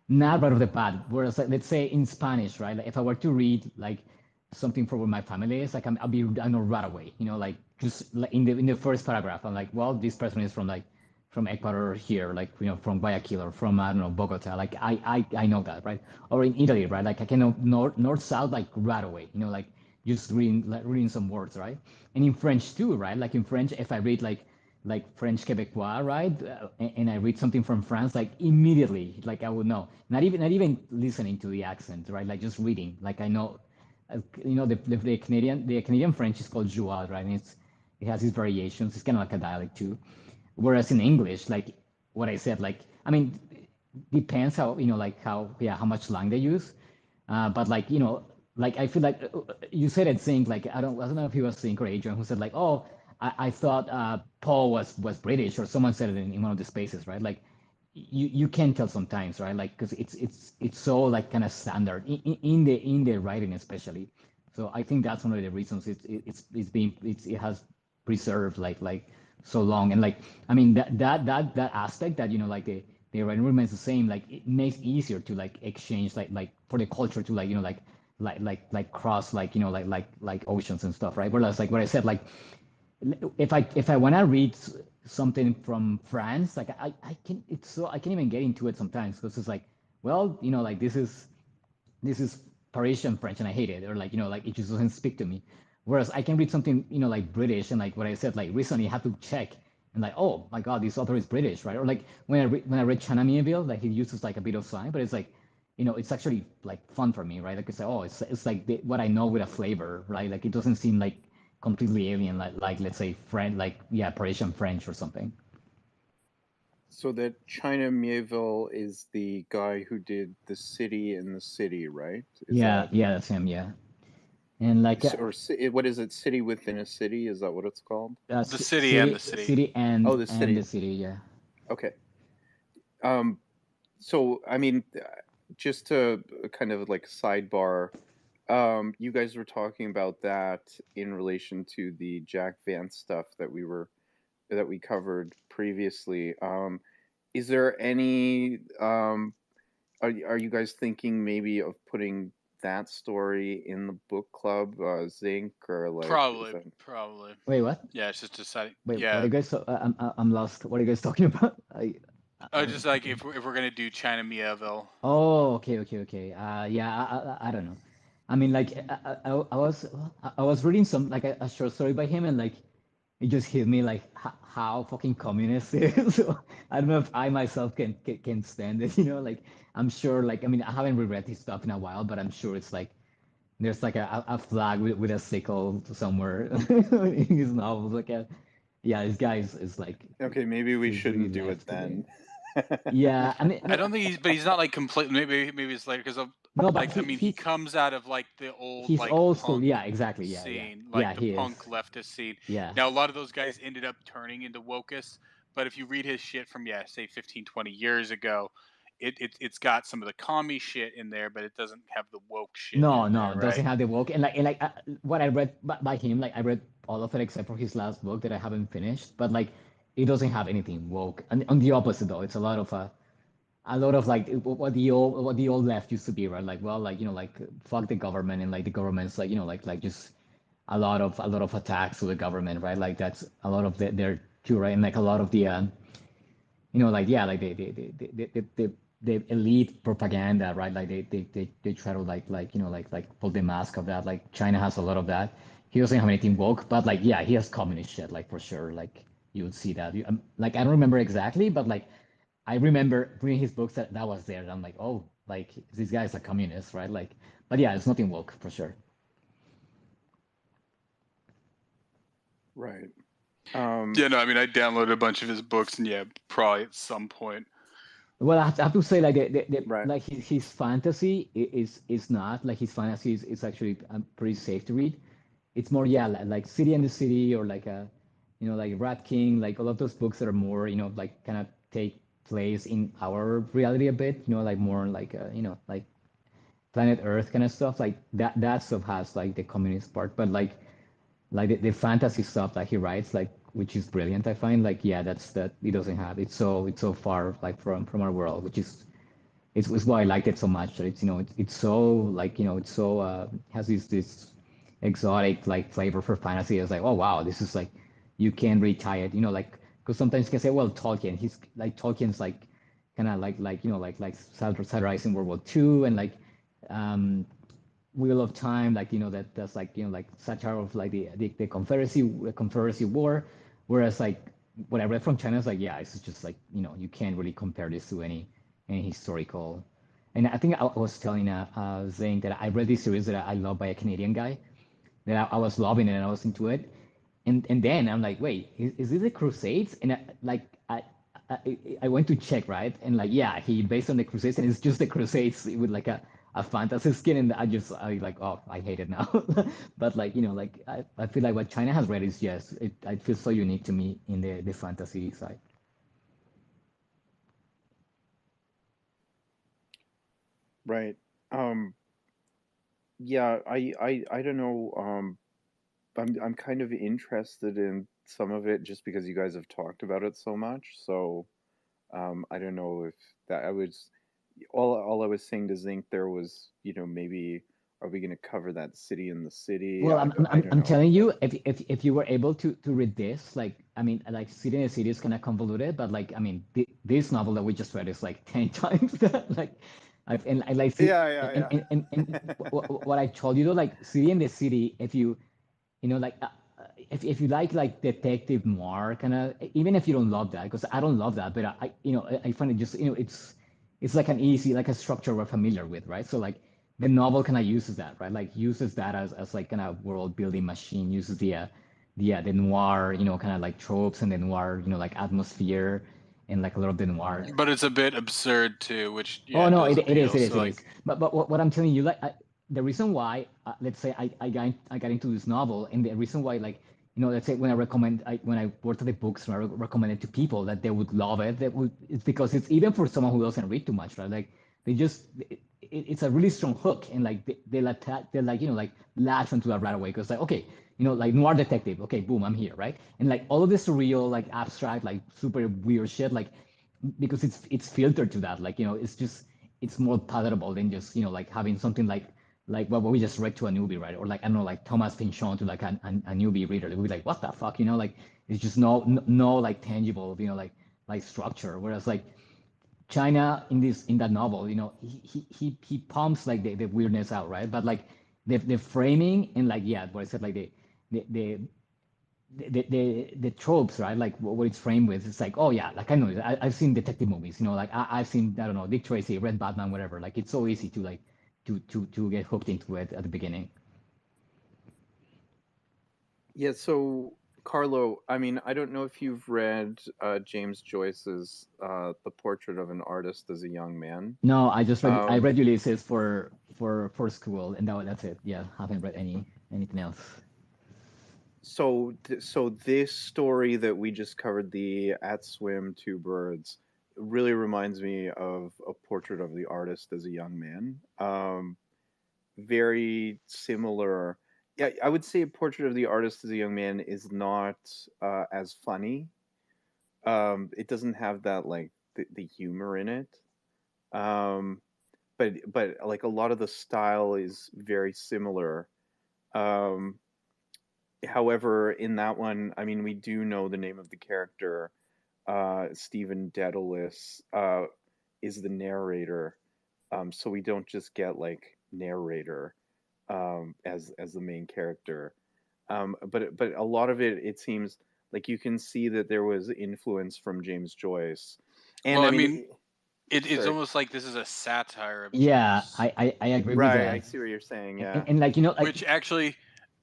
not right off the bat. Whereas like let's say in Spanish, right? Like if I were to read like something for where my family is, like I know right away, like just like in the first paragraph, I'm like, well, this person is from Ecuador here, like from Guayaquil or from I don't know Bogota. Like I know that, right? Or in Italy, right? Like I can know north south like right away, like just reading some words, right? And in French too, right? Like in French, if I read like French Quebecois, right? And I read something from France, like immediately, like I would know. Not even listening to the accent, right? Like just reading, like I know. The Canadian French is called joual, right? And it has these variations. It's kind of like a dialect too. Whereas in English, like what I said, like I mean, depends how like how much slang they use. But like like I feel like you said it, Zink. Like I don't know if he was Zink or Adrian who said like, oh, I thought Paul was British, or someone said it in one of the spaces, right? Like you can tell sometimes, right? Like because it's so like kind of standard in the writing especially. So I think that's one of the reasons it has preserved like so long. And like I mean that aspect that like the right remains the same, like it makes it easier to like exchange like for the culture to like like cross like like oceans and stuff, right? Whereas like what I said, like if I want to read something from France, like I can it's so I can't even get into it sometimes because it's like, well, like this is Parisian French and I hate it, or like like it just doesn't speak to me. Whereas I can read something like British and like what I said, like recently I had to check and like, oh my god, this author is British, right? Or like when I read China Mieville, like he uses like a bit of slang, but it's like it's actually like fun for me, right? Like it's like, oh, it's like what I know with a flavor, right? Like it doesn't seem like completely alien, like let's say French, like yeah, Parisian French or something. So that China Mieville is the guy who did The City in the City, right? Is Yeah, that yeah, that's him, yeah. And like what is it? City within a city? Is that what it's called? The city and the city. city Oh, the and the city. city, yeah. Okay. Um, so I mean, just to kind of like sidebar, you guys were talking about that in relation to the Jack Vance stuff that we covered previously. Is there any are you guys thinking maybe of putting that story in the book club, Zinc, or like is Probably, that probably. Wait, what? Yeah, it's just deciding. Wait, what are Yeah, you guys? I'm lost. What are you guys talking about? I just don't. like Okay. if we're gonna do China Mieville. Oh, okay, okay, okay. Yeah, I don't know. I mean, like, I was reading some like a short story by him, and like, it just hit me like how fucking communist it is. So I don't know if I myself can stand it. Like, I'm sure. Like, I mean, I haven't reread his stuff in a while, but I'm sure it's like there's like a flag with a sickle somewhere in his novels. Like, yeah, this guy is like okay? Maybe we is really shouldn't do it left today. then. Yeah, I mean, I don't think but he's not like completely. Maybe it's later because of no, but like I mean he comes out of like the old he's like old school. punk Yeah, exactly. Yeah, yeah, scene, yeah. like the He punk is. leftist scene. Yeah. Now a lot of those guys ended up turning into wokus, but if you read his shit from say 15, 20 years ago, it's got some of the commie shit in there, but it doesn't have the woke shit No, in no, there, it doesn't right? have the woke. And like what I read by him, like I read all of it except for his last book that I haven't finished. But like, it doesn't have anything woke. And on the opposite though, it's a lot of like what the old left used to be, right? Like, well, like like fuck the government, and like the government's like like just a lot of attacks to the government, right? Like that's a lot of their too, right? And like a lot of the like yeah, like the elite propaganda, right? Like they try to like pull the mask of that. Like China has a lot of that. He doesn't have anything woke, but like yeah, he has communist shit, like for sure. Like you would see that. Like I don't remember exactly, but like I remember reading his books that was there. And I'm like, oh, like this guy's a communist, right? Like, but yeah, it's nothing woke for sure. Right. Yeah, no, I mean I downloaded a bunch of his books, and yeah, probably at some point. Well, I have to say, like Right. like his fantasy is not like his fantasy is actually pretty safe to read. It's more yeah, like City and the City, or like like Rat King, like all of those books that are more like kind of take place in our reality a bit. Like more like like Planet Earth kind of stuff. Like that stuff has like the communist part, but like the fantasy stuff that he writes, like which is brilliant. I find like yeah, that he doesn't have. It's so far like from our world, which is it's why I liked it so much. That it's so like it's so has this exotic like flavor for fantasy. It's like, oh wow, this is like you can't really tie it. Like because sometimes you can say, well, Tolkien, he's like Tolkien's like kind of like like satirizing World War II, and like um Wheel of Time, like that's like like satire of like the Confederacy War, whereas like what I read from China is like yeah, it's just like you can't really compare this to any historical. And I think I was telling Zane that I read this series that I love by a Canadian guy that I was loving it and I was into it, and then I'm like, wait, is this the Crusades? And I went to check, right, and like yeah, he based on the Crusades, and it's just the Crusades with like a fantasy skin, and I like, oh, I hate it now. But like like I feel like what China has read is just it feels so unique to me in the fantasy side. Right. Um, yeah, I don't know. I'm kind of interested in some of it just because you guys have talked about it so much. So I don't know if that I was all I was saying to Zinc there was, maybe are we going to cover that city in the city? Well, I don't I'm know. telling you, if you were able to read this, like, I mean, like, City in the City is kind of convoluted, but like, I mean, this novel that we just read is like 10 times that. Like, and I like see, Yeah, yeah, yeah. and what I told you though, like, City in the City, if like, if you like detective noir kind of, even if you don't love that, because I don't love that, but I find it just, it's like an easy, like a structure we're familiar with, right? So like the novel kind of uses that, right? Like uses that as like kind of world building machine, uses the noir, kind of like tropes and the noir, like atmosphere and like a little bit noir. But it's a bit absurd too, which Oh it no, does it is, appeal. it is, So it is. like, But what I'm telling you, like, the reason why, let's say I got into this novel, and the reason why, like, let's say when when I worked at the books, and I recommend it to people that they would love it, it's because it's even for someone who doesn't read too much, right? Like they just, it's a really strong hook, and like they like, like latch onto that right away, because like, okay, like noir detective, okay, boom, I'm here, right? And like all of this surreal, like abstract, like super weird shit, like, because it's filtered to that, like, it's just, it's more palatable than just, like having something like what we just read to a newbie, right? Or like, I don't know, like Thomas Pynchon to like a newbie reader. They'll be like, what the fuck, like it's just no like tangible, like structure. Whereas like China in that novel, he pumps like the weirdness out, right? But like the framing and like, yeah, what I said, like the the the tropes, right? Like what it's framed with, it's like, oh yeah, like I know, I've seen detective movies, like I've seen, I don't know, Dick Tracy, Red Batman, whatever. Like it's so easy to like to get hooked into it at the beginning. Yeah, so Carlo, I mean, I don't know if you've read James Joyce's The Portrait of an Artist as a Young Man. No, I Um, read Ulysses for school, and that's it. Yeah, haven't read anything else. so this story that we just covered, the At Swim Two Birds, really reminds me of A Portrait of the Artist as a Young Man. Very similar. Yeah, I would say A Portrait of the Artist as a Young Man is not as funny. It doesn't have that like the humor in it. Um, but like a lot of the style is very similar. Um, However, in that one, I mean, we do know the name of the character. Stephen Dedalus is the narrator, so we don't just get like narrator as the main character. But a lot of it seems like you can see that there was influence from James Joyce, and well, I I mean, mean, it's sorry, almost like this is a satire of Yeah, Joyce, I agree with right? I that. see what you're saying. And, Yeah, and like, like, which actually,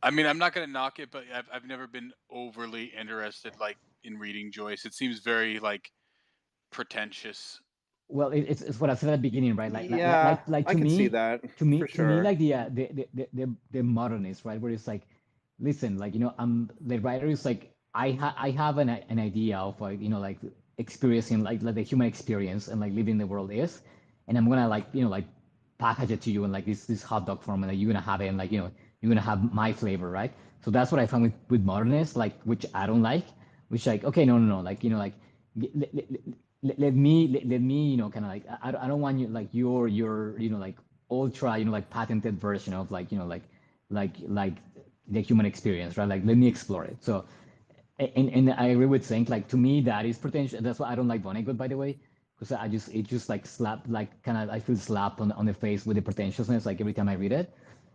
I mean, I'm not going to knock it, but I've never been overly interested like in reading Joyce. It seems very like pretentious. well, it's what I said at the beginning, right? yeah, Like I could see that for to me, sure. like the modernist, right? Where it's like, listen, like, the writer is like, I have an idea of like, like experiencing like the human experience and like living the world is, and I'm gonna like, like package it to you in like this hot dog form, and like you're gonna have it, and like, you're gonna have my flavor, right? So that's what I found with modernists, like, which I don't like, which like, okay, no, like, like let me, kind of like, I don't want you like your like ultra, like patented version of like, like the human experience, right? Like let me explore it. So, and I agree with saying, like, to me that is potential. That's why I don't like Vonnegut, by the way, because it just like slap, like kind of, I feel slapped on the face with the pretentiousness like every time I read it.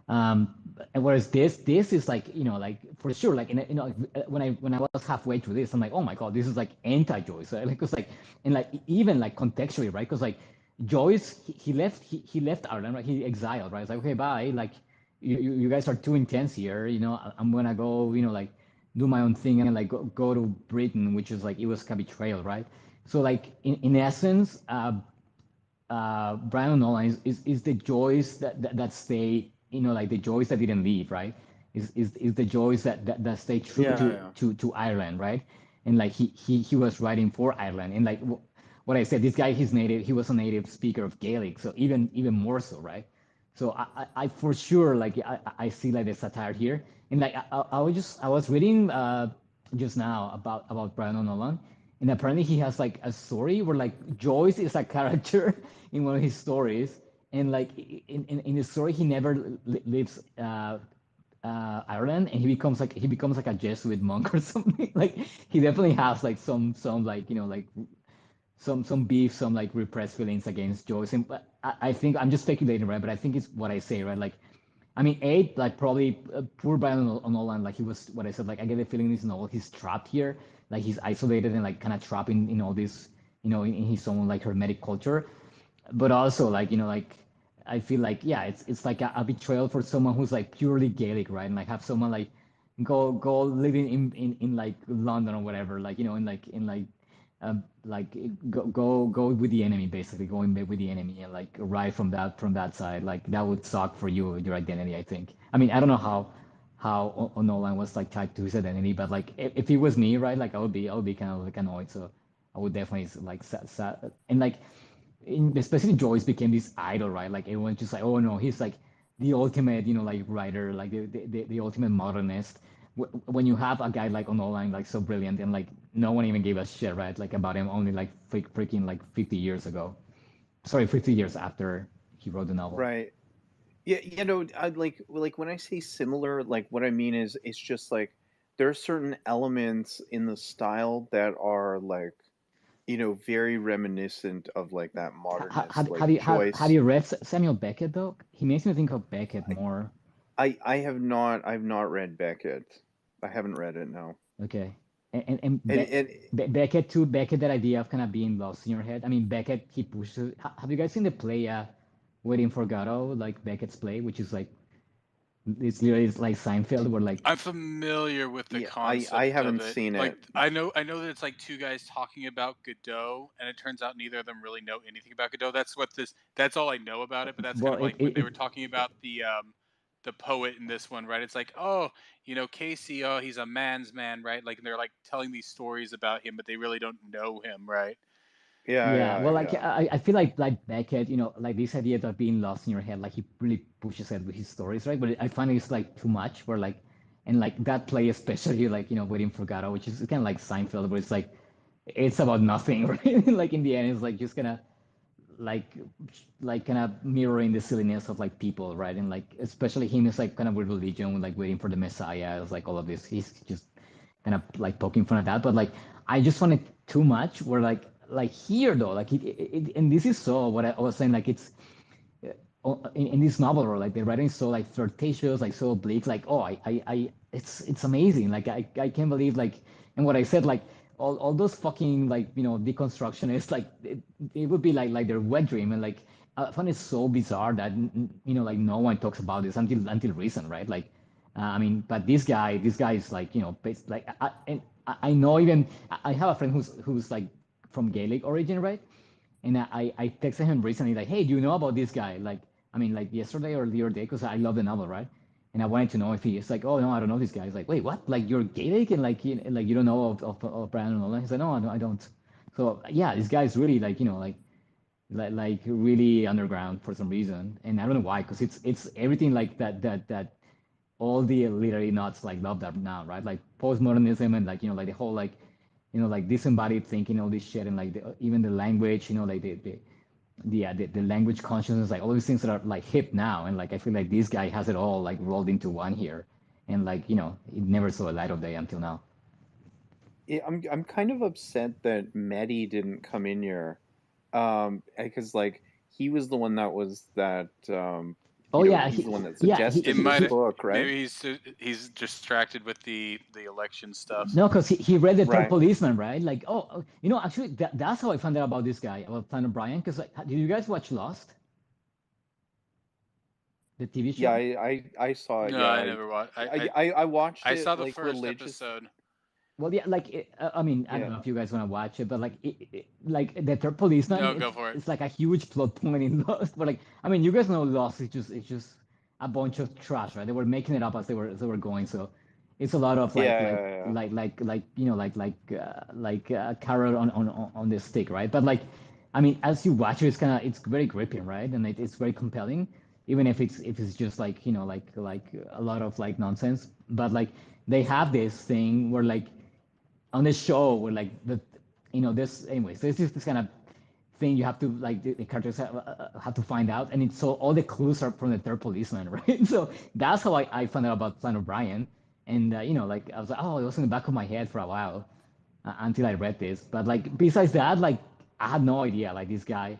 And whereas this is like, like for sure, like, when I was halfway through this, I'm like, oh my god, this is like anti-Joyce, right? Like, because like, and like even like contextually, right? Because like Joyce, he left Ireland, right? He exiled, right? It's like, okay, bye, like you guys are too intense here, I'm gonna go, like do my own thing and like go to Britain, which is like, it was a betrayal, right? So like in essence, Brian Nolan is the Joyce that stay, like the Joyce that didn't leave, right? Is the Joyce that stay true Yeah, yeah. to Ireland, right? And like he was writing for Ireland, and like what I said, this guy, he was a native speaker of Gaelic, so even more so, right? So I for sure, like, I see like the satire here, and like I was reading just now about Brian Nolan, and apparently he has like a story where like Joyce is a character in one of his stories, and like in the story he never leaves Ireland, and he becomes like a Jesuit monk or something. Like he definitely has like some like like some beef, some like repressed feelings against Joyce. And but I think I'm just speculating, right? But I think it's what I say, right? Like, I mean, eight, like probably poor Brian Nolan, like he was what I said. Like I get the feeling this novel, he's trapped here, like he's isolated and like kind of trapped in all this, in his own like hermetic culture. But also like like I feel like yeah, it's like a betrayal for someone who's like purely Gaelic, right? And like have someone like go living in like London or whatever, like like go with the enemy, basically going with the enemy and like ride from that side. Like that would suck for your identity, I think. I mean, I don't know how Nolan was like tied to his identity, but like if it was me, right, like I would be kind of like annoyed. So I would definitely like and like especially Joyce became this idol, right? Like everyone's just like, oh no, he's like the ultimate, like writer, like the ultimate modernist. When you have a guy like Nolan, like so brilliant, and like no one even gave a shit, right? Like about him only like freaking like 50 years ago. Sorry, 50 years after he wrote the novel. Right. Yeah, I like when I say similar, like what I mean is it's just like there are certain elements in the style that are like, very reminiscent of like that modernist, like Have Joyce. you read Samuel Beckett though? He makes me think of Beckett I more. I've not read Beckett. I haven't read it, no. Okay. And And Beckett too, Beckett, that idea of kind of being lost in your head. I mean, Beckett, he pushes. Have you guys seen the play, Waiting for Godot, like Beckett's play, which is like, it's literally it's like Seinfeld, where like, I'm familiar with the yeah, I concept of haven't it. seen Like it. I know that it's like two guys talking about Godot, and it turns out neither of them really know anything about Godot. That's all I know about it. But that's kind well, of like when they were talking about the poet in this one, right? It's like, oh, Casey, oh, he's a man's man, right? Like they're like telling these stories about him, but they really don't know him, right? Yeah, yeah, yeah, well, like yeah. I feel like Beckett, like this idea of being lost in your head, like he really pushes it with his stories, right? But I find it's like too much, where like, and like that play, especially like Waiting for Godot, which is kind of like Seinfeld, where it's like, it's about nothing, right? Like in the end, it's like just gonna like kind of mirroring the silliness of like people, right? And like especially him is like kind of with religion, like waiting for the Messiah, it's like all of this. He's just kind of like poking fun at that. But like I just find it too much. Where like here though, like and this is so what I was saying, like it's in this novel, or like the writing is so like flirtatious, like so oblique, like oh it's amazing, like I can't believe like, and what I said, like all those fucking like deconstructionists, like it would be like their wet dream. And like I find it so bizarre that like no one talks about this until recent, right? Like I mean, but this guy is like like and I know, even I have a friend who's like from Gaelic origin, right? And I texted him recently, like, hey, do you know about this guy? Like, I mean, like yesterday or the other day, because I love the novel, right? And I wanted to know if he's like, oh no, I don't know this guy. He's like, wait, what? Like you're Gaelic, and like like you don't know of Brandon Nolan? He's like, no, I don't. So yeah, this guy is really like like really underground for some reason, and I don't know why, because it's everything like that all the literary nuts like love that now, right? Like postmodernism, and like like the whole like like disembodied thinking, all this shit, and like even the language, like the language consciousness, like all these things that are like hip now. And like I feel like this guy has it all like rolled into one here, and like it never saw a light of day until now. I'm kind of upset that Mehdi didn't come in here, because like he was the one that was that Oh yeah, he's the one that yeah It suggested this might book, right? maybe he's distracted with the election stuff. no, because he read the third Right. policeman, right? Like actually that's how I found out about this guy, about Flann O'Brien. Because like, did you guys watch Lost, the TV Yeah, show? I saw it. No, Yeah, I never watched. I watched I saw it the like first religious. episode. Well, yeah, like I mean, I don't Yeah. know if you guys want to watch it, but like, like the third policeman, No, go for it. it's like a huge plot point in Lost. But like, I mean, you guys know Lost is just a bunch of trash, right? They were making it up as they were going, so it's a lot of Yeah, yeah, yeah. like carrot on the stick, right? But like, I mean, as you watch it, it's very gripping, right? And it's very compelling, even if it's just like like a lot of like nonsense. But like they have this thing where like on the show where like the this anyways. There's this kind of thing you have to like the characters have to find out, and it's so all the clues are from the third policeman, right? So that's how I found out about Flann O'Brien, and like I was like, oh, it was in the back of my head for a while until I read this. But like besides that, like I had no idea like this guy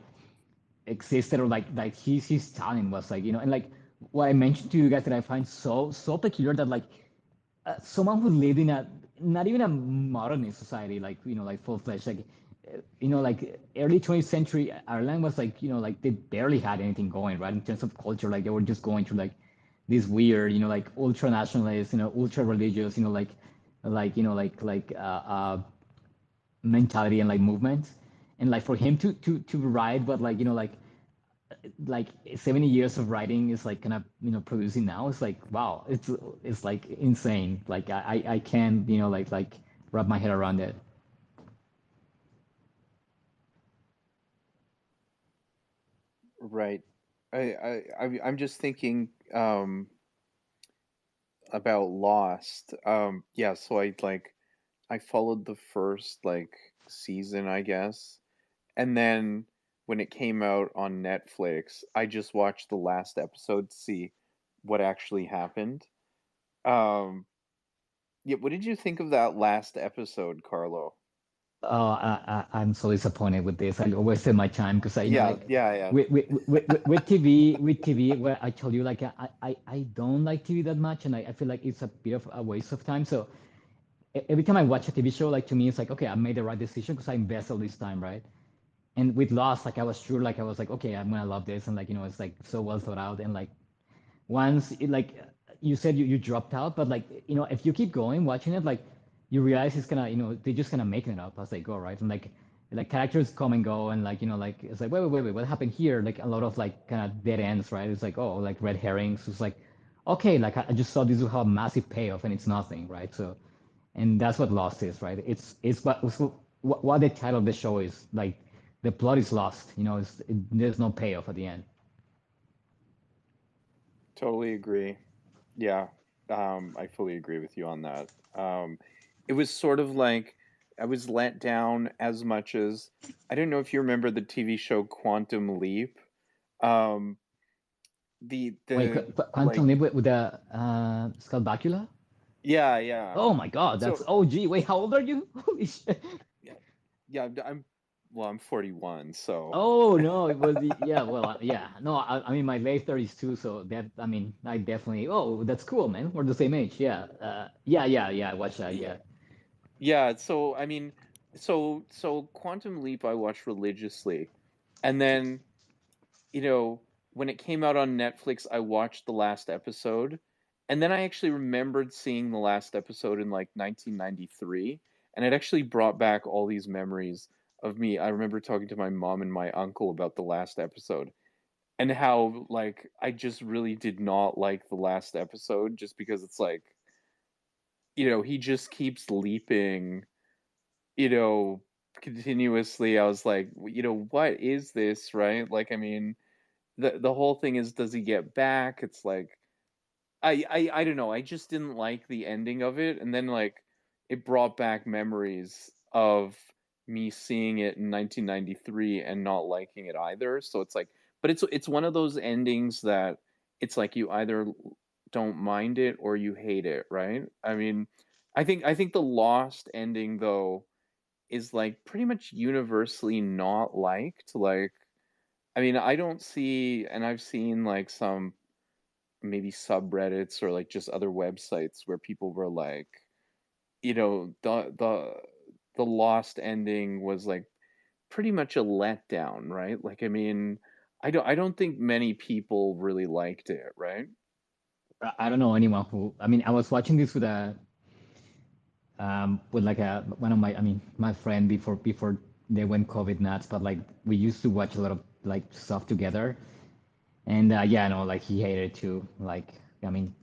existed or like his talent was like and like what I mentioned to you guys that I find so peculiar that like someone who lived in a not even a modernist society like like full fledged like like early 20th century Ireland was like like they barely had anything going right in terms of culture like they were just going through like this weird like ultra nationalist ultra religious mentality and like movement and like for him to write but like like 70 years of writing is like kind of producing now it's like wow it's like insane like I can't like wrap my head around it. Right. I'm just thinking about Lost. Yeah, so I followed the first like season, I guess. And then when it came out on Netflix, I just watched the last episode to see what actually happened. Um yeah, what did you think of that last episode, Carlo? Oh, I'm so disappointed with this. I wasted my time because I Yeah, like yeah, yeah. with TV where I told you like I don't like TV that much and I feel like it's a bit of a waste of time. So every time I watch a TV show, like to me, it's like, okay, I made the right decision because I invested all this time, right? And with Lost, like I was sure, like I was like, okay, I'm gonna love this, and like it's like so well thought out, and like once like you said you dropped out, but like if you keep going watching it, like you realize it's gonna they're just gonna making it up as they go, right? And like characters come and go, and like like it's like wait, what happened here? Like a lot of like kind of dead ends, right? It's like oh like red herrings. It's like okay, like I just thought this would have a massive payoff, and it's nothing, right? So and that's what Lost is, right? It's what the title of the show is like. The plot is lost, there's no payoff at the end. Totally agree. Yeah. I fully agree with you on that. It was sort of like I was let down as much as I don't know if you remember the TV show Quantum Leap. Um, Wait, the Quantum like Leap with the Skull Bakula? yeah, yeah. Oh my God, that's So OG. Wait, how old are you? Holy shit. yeah, yeah. I'm 41, so Oh no, it was yeah. Well, yeah. No, I mean my late 30s too. So that I mean I definitely. Oh, that's cool, man. We're the same age. Yeah. Yeah. I watched that. yeah, Yeah. yeah. So I mean, so Quantum Leap I watched religiously, and then when it came out on Netflix, I watched the last episode, and then I actually remembered seeing the last episode in like 1993, and it actually brought back all these memories of me. I remember talking to my mom and my uncle about the last episode and how like I just really did not like the last episode just because it's like, he just keeps leaping, you know, continuously. I was like, what is this, right? Like, I mean, the whole thing is does he get back? It's like I don't know. I just didn't like the ending of it, and then like it brought back memories of me seeing it in 1993 and not liking it either. So it's like, but it's one of those endings that it's like you either don't mind it or you hate it, right? I mean, I think the Lost ending though is like pretty much universally not liked. Like I mean, I don't see, and I've seen like some maybe subreddits or like just other websites where people were like, the lost ending was like pretty much a letdown, right? Like, I mean, I don't think many people really liked it, right? I don't know anyone who. I mean, I was watching this with like a one of my. I mean, my friend before they went COVID nuts, but like we used to watch a lot of like stuff together. And yeah, no, like he hated it too. Like, I mean,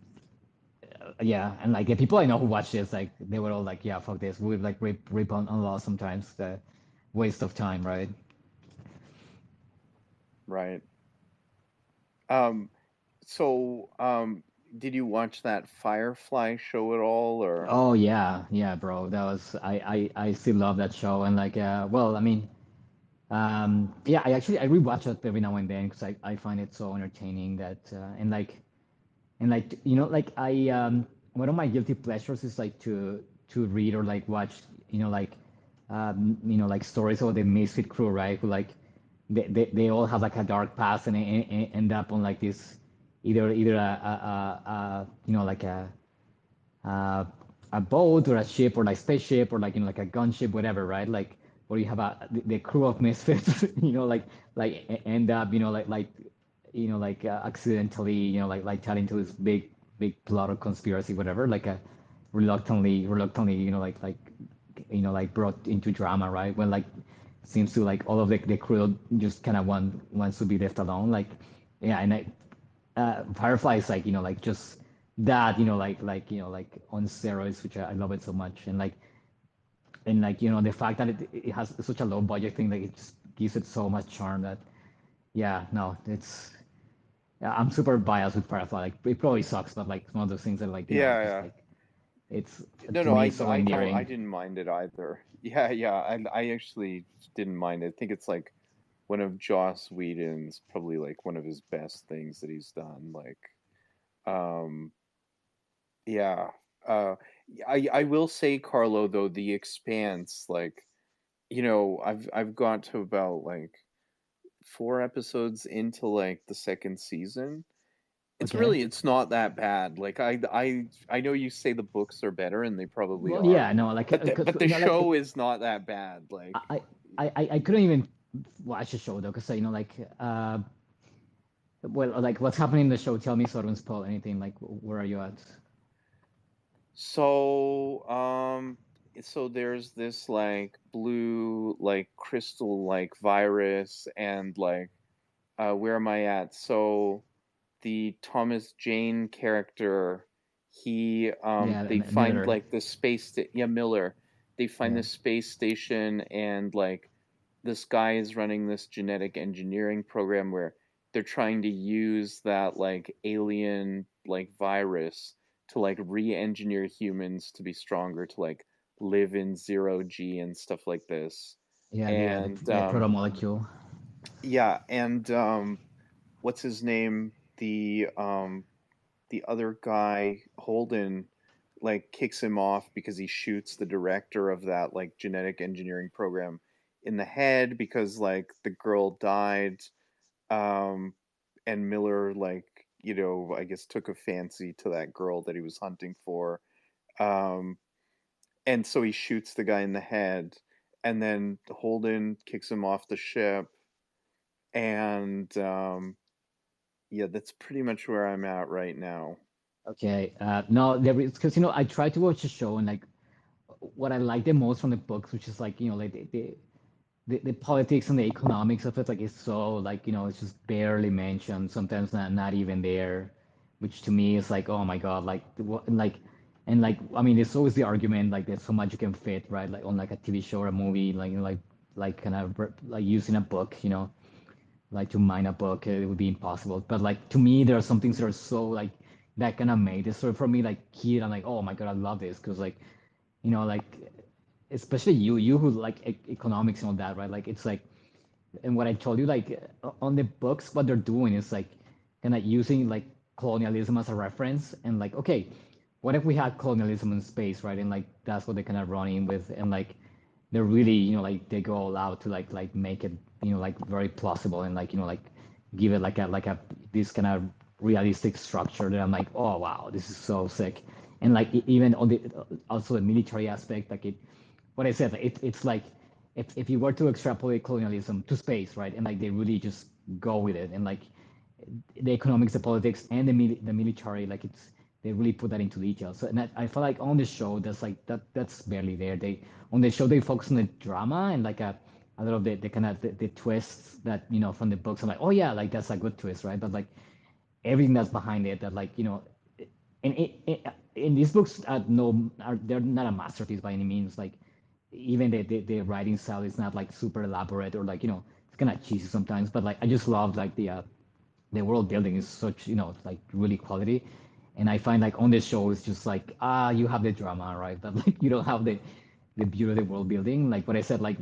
yeah, and like the people I know who watch this, like they were all like, yeah, fuck this. We would like rip on law sometimes. The waste of time, right? Right. Um, so did you watch that Firefly show at all, or? Oh yeah, yeah, bro. That was I still love that show and like well, I mean, yeah, I rewatch it every now and then because I find it so entertaining that and like like one of my guilty pleasures is like to read or like watch like like stories of the misfit crew, right? Who like they all have like a dark past and end up on like this either like uh, a boat or a ship or like spaceship or like like a gunship, whatever, right? Like where you have the crew of misfits, end up accidentally like tied into this big plot of conspiracy, whatever. Like a reluctantly like brought into drama, right? When like seems to like all of the crew just kind of wants to be left alone, like yeah, and Firefly is like like just that like on steroids, which I love it so much, and like the fact that it has such a low budget thing, like it just gives it so much charm that yeah, no, it's yeah, I'm super biased with Firefly. Like it probably sucks, but like it's one of those things that like Yeah, just yeah. like it's No, to no, me it's so I don't, I endearing. didn't mind it either. Yeah, yeah, I actually didn't mind it. I think it's like one of Joss Whedon's, probably like one of his best things that he's done. Like, um, yeah. Uh, I will say, Carlo, though, The Expanse, like, I've got to about like 4 episodes into like the second season. Okay. It's not that bad. Like I know you say the books are better, and they probably Well, are, yeah, no, like but because the like show is not that bad. Like, I couldn't even watch the show though, because like well, like what's happening in the show? Tell me so I don't spoil anything. Like, where are you at? so there's this like blue like crystal like virus, and like where am I at? So the Thomas Jane character, he Yeah, they find Miller. like the yeah, Miller. They find Yeah, this space station, and like this guy is running this genetic engineering program where they're trying to use that like alien like virus to like re-engineer humans to be stronger, to like live in zero G and stuff like this. yeah, And the proto molecule. yeah, and what's his name? The other guy, Holden, like kicks him off because he shoots the director of that like genetic engineering program in the head because like the girl died. Um, and Miller, like, I guess took a fancy to that girl that he was hunting for. Um, and so he shoots the guy in the head, and then Holden kicks him off the ship. And yeah, that's pretty much where I'm at right now. Okay. No, there is because I tried to watch the show and like what I like the most from the books, which is like like the politics and the economics of it, like is so like it's just barely mentioned. Sometimes not even there, which to me is like oh my god, like what like and like I mean, there's always the argument like there's so much you can fit right like on like a TV show or a movie like like kind of like using a book like to mine a book it would be impossible but like to me there are some things that are so like that kind of made this sort of for me like kid I'm like oh my god I love this because like like especially you who like economics and all that right like it's like and what I told you like on the books what they're doing is like kind of using like colonialism as a reference and like okay what if we had colonialism in space right and like that's what they're kind of running with and like they're really like they go all out to like make it like very plausible and like like give it like a this kind of realistic structure that I'm like oh wow this is so sick and like even on the also the military aspect like it what I said it's like if you were to extrapolate colonialism to space right and like they really just go with it and like the economics, the politics, and the military, like it's they really put that into detail. So and I feel like on the show, that's like that's barely there. They on the show they focus on the drama and like a lot of the kind of the twists that from the books. I'm like, oh yeah, like that's a good twist, right? But like everything that's behind it, that like and in these books, no, they're not a masterpiece by any means. Like even the writing style is not like super elaborate or like it's kind of cheesy sometimes. But like I just love like the world building is such like really quality And I find like on the show it's just like you have the drama, right? But like you don't have the beauty of the world building. Like what I said, like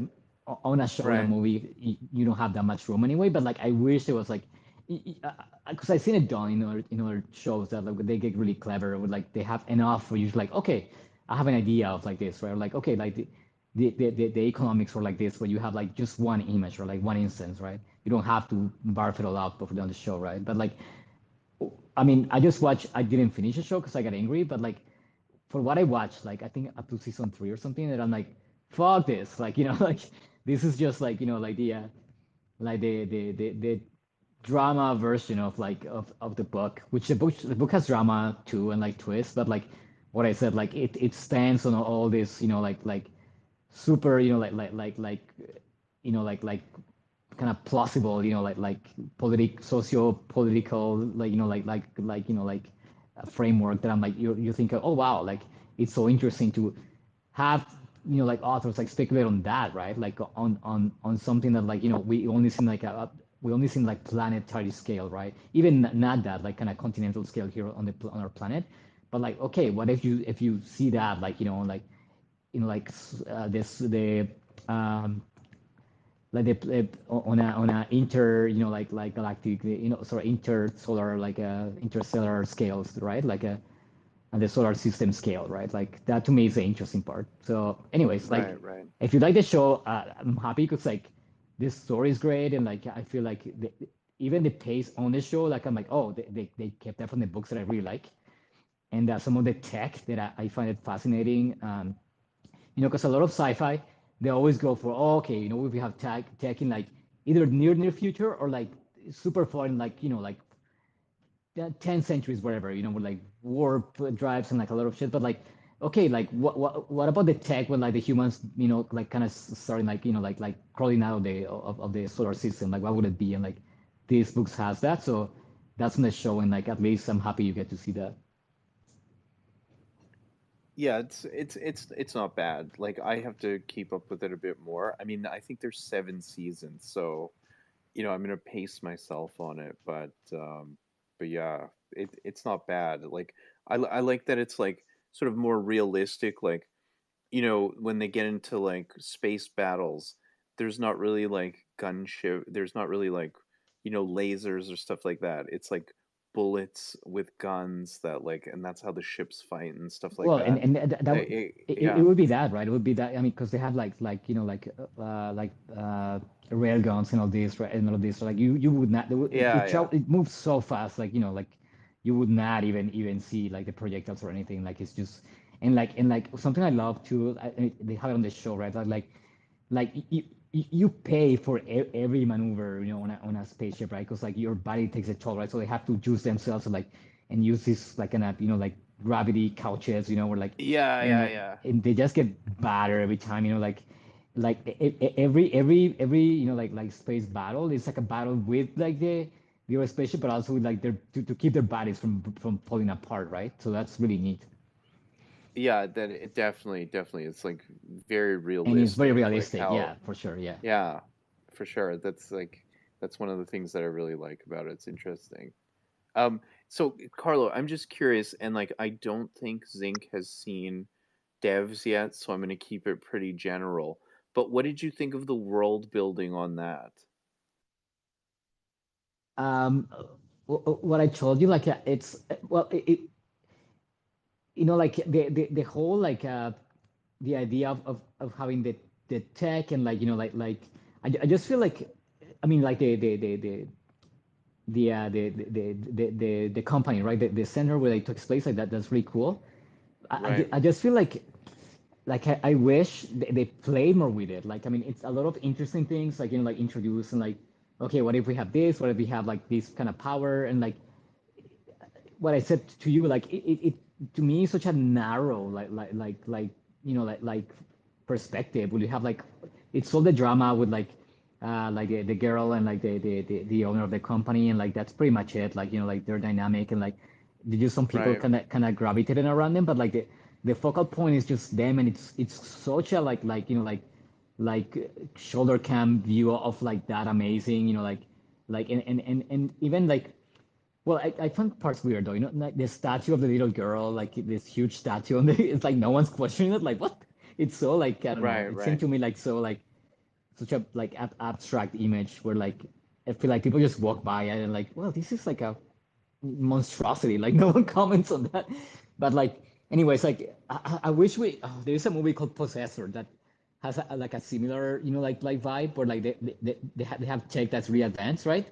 on a show, in a Right. movie, you don't have that much room anyway. But like I wish it was like, because I've seen it done in other shows that like they get really clever with like they have enough for you to like, okay, I have an idea of like this, right? Like okay, like the economics were like this, where you have like just one image or like one instance, right? You don't have to barf it all out before on the show, right? But like I mean, I just watched. I didn't finish the show because I got angry. But like, for what I watched, like I think up to season 3 or something, that I'm like, fuck this. Like like this is just like like like the drama version of like of the book, which the book has drama too and like twists. But like what I said, like it stands on all this like super like kind of plausible, like socio-political, like like a framework that I'm like you think, oh wow, like it's so interesting to have like authors like speculate on that, right? Like on something that like we only seen like planetary scale, right? Even not that like kind of continental scale here on our planet, but like okay, what if you see that like like like this the um on a inter like galactic sort of intersolar like interstellar scales, right? Like a on the solar system scale, right? Like that to me is the interesting part. So anyways, like Right. Right. if you like the show, I'm happy because like this story is great, and like I feel like even the pace on the show, like I'm like, oh, they kept that from the books that I really like. And some of the tech that I find it fascinating. Because a lot of sci-fi, they always go for, oh, okay, if we have tech in like either near future or like super far in like, like 10 centuries, whatever, with like warp drives and like a lot of shit. But like, okay, like what about the tech when like the humans, like kind of starting like, like crawling out of the solar system? Like, what would it be? And like, these books has that. So that's in the show. And like, at least I'm happy you get to see that. Yeah, it's not bad. Like I have to keep up with it a bit more. I mean, I think there's 7 seasons, so I'm gonna pace myself on it. But yeah, it's not bad. Like I like that it's like sort of more realistic. Like when they get into like space battles, there's not really like gunship. There's not really like lasers or stuff like that. It's like bullets with guns that like, and that's how the ships fight and stuff like Well, and that. and it Yeah, would be that, right? It would be that. I mean, because they have like rail guns and all this, right? And all this. So like you would not. yeah, yeah. It moves so fast, like like you would not even see like the projectiles or anything. Like it's just and like something I love too. They have it on the show, right? Like you pay for every maneuver, on a spaceship, right? Because like your body takes a toll, right? So they have to juice themselves and use this like kind of like gravity couches, where like Yeah, and yeah, like yeah. and they just get battered every time, like every like space battle is like a battle with like the other spaceship, but also with like their to keep their bodies from falling apart, right? So that's really neat, Yeah, that it definitely it's like very and it's very realistic, like realistic, how yeah, for sure, yeah. yeah, for sure. That's one of the things that I really like about it. It's interesting. So Carlo, I'm just curious, and like I don't think Zinc has seen devs yet, so I'm gonna keep it pretty general. But what did you think of the world building on that? um what I told you, like it's well like the whole like the idea of having the tech and like I just feel like I mean like the company, right, the center where it takes place, like that's really cool. Right, I just feel like I wish they played more with it. Like I mean it's a lot of interesting things, like like introduce and like okay, what if we have this, what if we have like this kind of power, and like what I said to you, like it to me is such a narrow like perspective. Will you have like it's all the drama with like the girl and like the owner of the company, and like that's pretty much it. Like like their dynamic, and like just some people right, kind of gravitated around them, but like the focal point is just them, and it's such a like shoulder cam view of like that amazing, like and even like Well, I found parts weird though. You know, like the statue of the little girl, like this huge statue, and it's like no one's questioning it. Like what? It's so like I don't know. Right, It seemed right. to me like so like such a like abstract image where like I feel like people just walk by it and like, well, this is like a monstrosity. Like no one comments on that. But like, anyways, like I wish we. Oh, there is a movie called Possessor that has like a similar, you know, like vibe where like they have tech that's really advanced, right?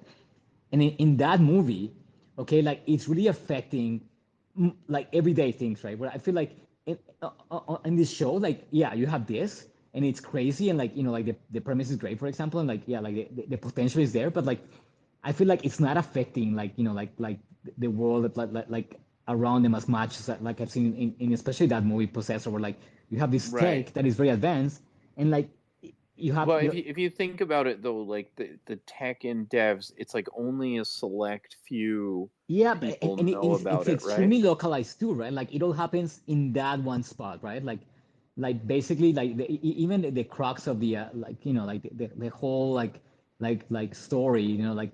And in that movie, okay, like it's really affecting like everyday things, right? Where I feel like in this show, like yeah, you have this and it's crazy and like you know like the premise is great, for example, and like yeah, like the potential is there, but like I feel like it's not affecting like you know like the world like around them as much as like I've seen in especially that movie Possessor, where like you have this Right. tech that is very advanced and like you have Well, you know, if you think about it though, like the tech and devs, it's like only a select few yeah, people and know it's about it, right? extremely localized too, right? Like it all happens in that one spot, right? Like basically, like even the crux of the like you know, like the whole like story, you know, like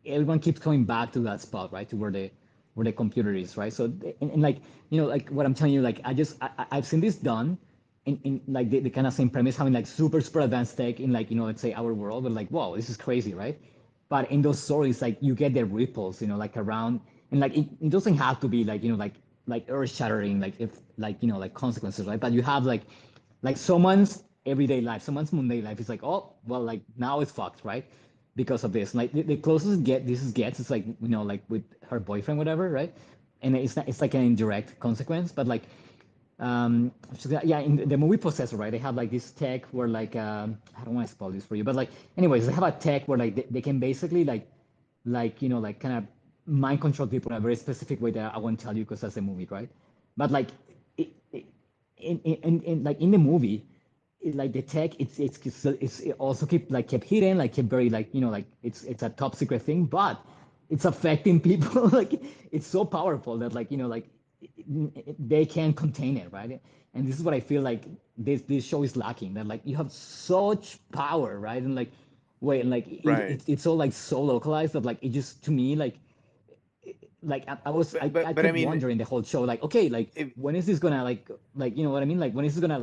everyone keeps coming back to that spot, right? To where the computer is, right? So and like you know, like what I'm telling you, like I've seen this done in like the kind of same premise, having like super advanced tech in like you know, let's say our world, but like whoa, this is crazy, right? But in those stories like you get the ripples, you know, like around and like it doesn't have to be like you know like earth shattering like if like you know like consequences, right? But you have like someone's everyday life, someone's mundane life is like, oh well, like now it's fucked, right? Because of this, like the closest get this is gets it's like you know like with her boyfriend, whatever, right? And it's not, it's like an indirect consequence, but like so yeah, in the movie Possessor, right? They have like this tech where like I don't want to spoil this for you, but like anyways, they have a tech where like they can basically like you know like kind of mind control people in a very specific way that I won't tell you because that's a movie, right? But like in like in the movie, like the tech, it's it also kept hidden, like kept very like you know like it's a top secret thing, but it's affecting people. Like it's so powerful that like you know like they can't contain it, right? And this is what I feel like this show is lacking. That like you have such power, right? And like wait, and like Right. it's all like so localized that like it just to me like I But I kept mean, wondering the whole show like okay like if when is this gonna like you know what I mean like when is this gonna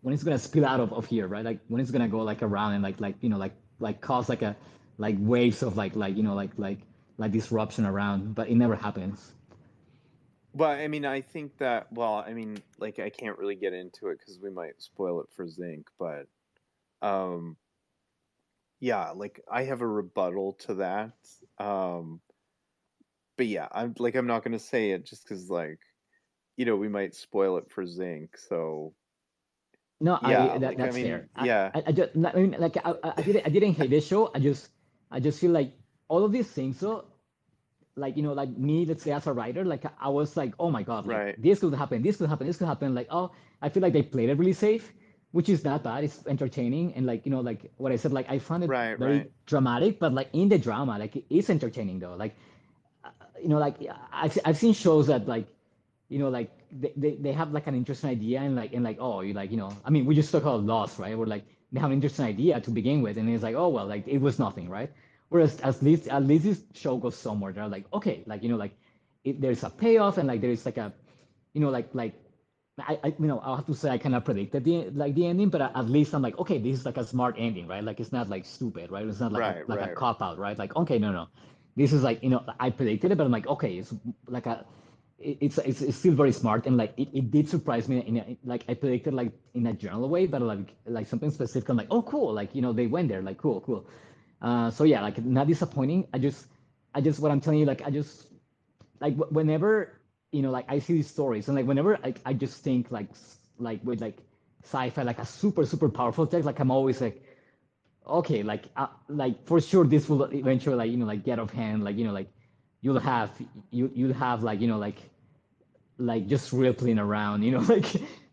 when it's gonna spill out of here, right? Like when it's gonna go like around and like you know like cause like a like waves of like you know like disruption around, but it never happens. well, I mean, I think that well, I mean, like I can't really get into it because we might spoil it for Zinc, but um, yeah, like I have a rebuttal to that. Um, but yeah, I'm not gonna say it just because like we might spoil it for Zinc. So No, yeah, like I that's mean, fair. yeah, I just I mean like I didn't hate this show. I just feel like all of these things so like you know like me, let's say as a writer, like I was like oh my god, like right, this could happen, this could happen, this could happen, like oh I feel like they played it really safe, which is not bad, it's entertaining, and like you know like what I said, like I found it right, very right, dramatic, but like in the drama like it is entertaining though, like you know like I've seen shows that like you know like they have like an interesting idea and like oh you like you know I mean we just talk about Lost, right? Where like they have an interesting idea to begin with and it's like oh well like it was nothing, right? Whereas at least this show goes somewhere, they're like okay like you know like there's a payoff and like there's like a you know like I you know I'll have to say I kind of predicted the ending, but at least I'm like okay this is like a smart ending, right? Like it's not like stupid, right? It's not right, like a right, cop out, right? Like okay no this is like you know I predicted it, but I'm like okay it's like a it's still very smart and like it did surprise me in like I predicted like in a general way, but like something specific. I'm like oh cool like you know they went there like cool. So yeah like not disappointing. I just what I'm telling you like I just like whenever you know like I see these stories and like whenever I just think like with like sci-fi like a super powerful tech like I'm always like okay like for sure this will eventually like you know like get off hand like you know like you'll have you'll have like you know like just rippling around, you know,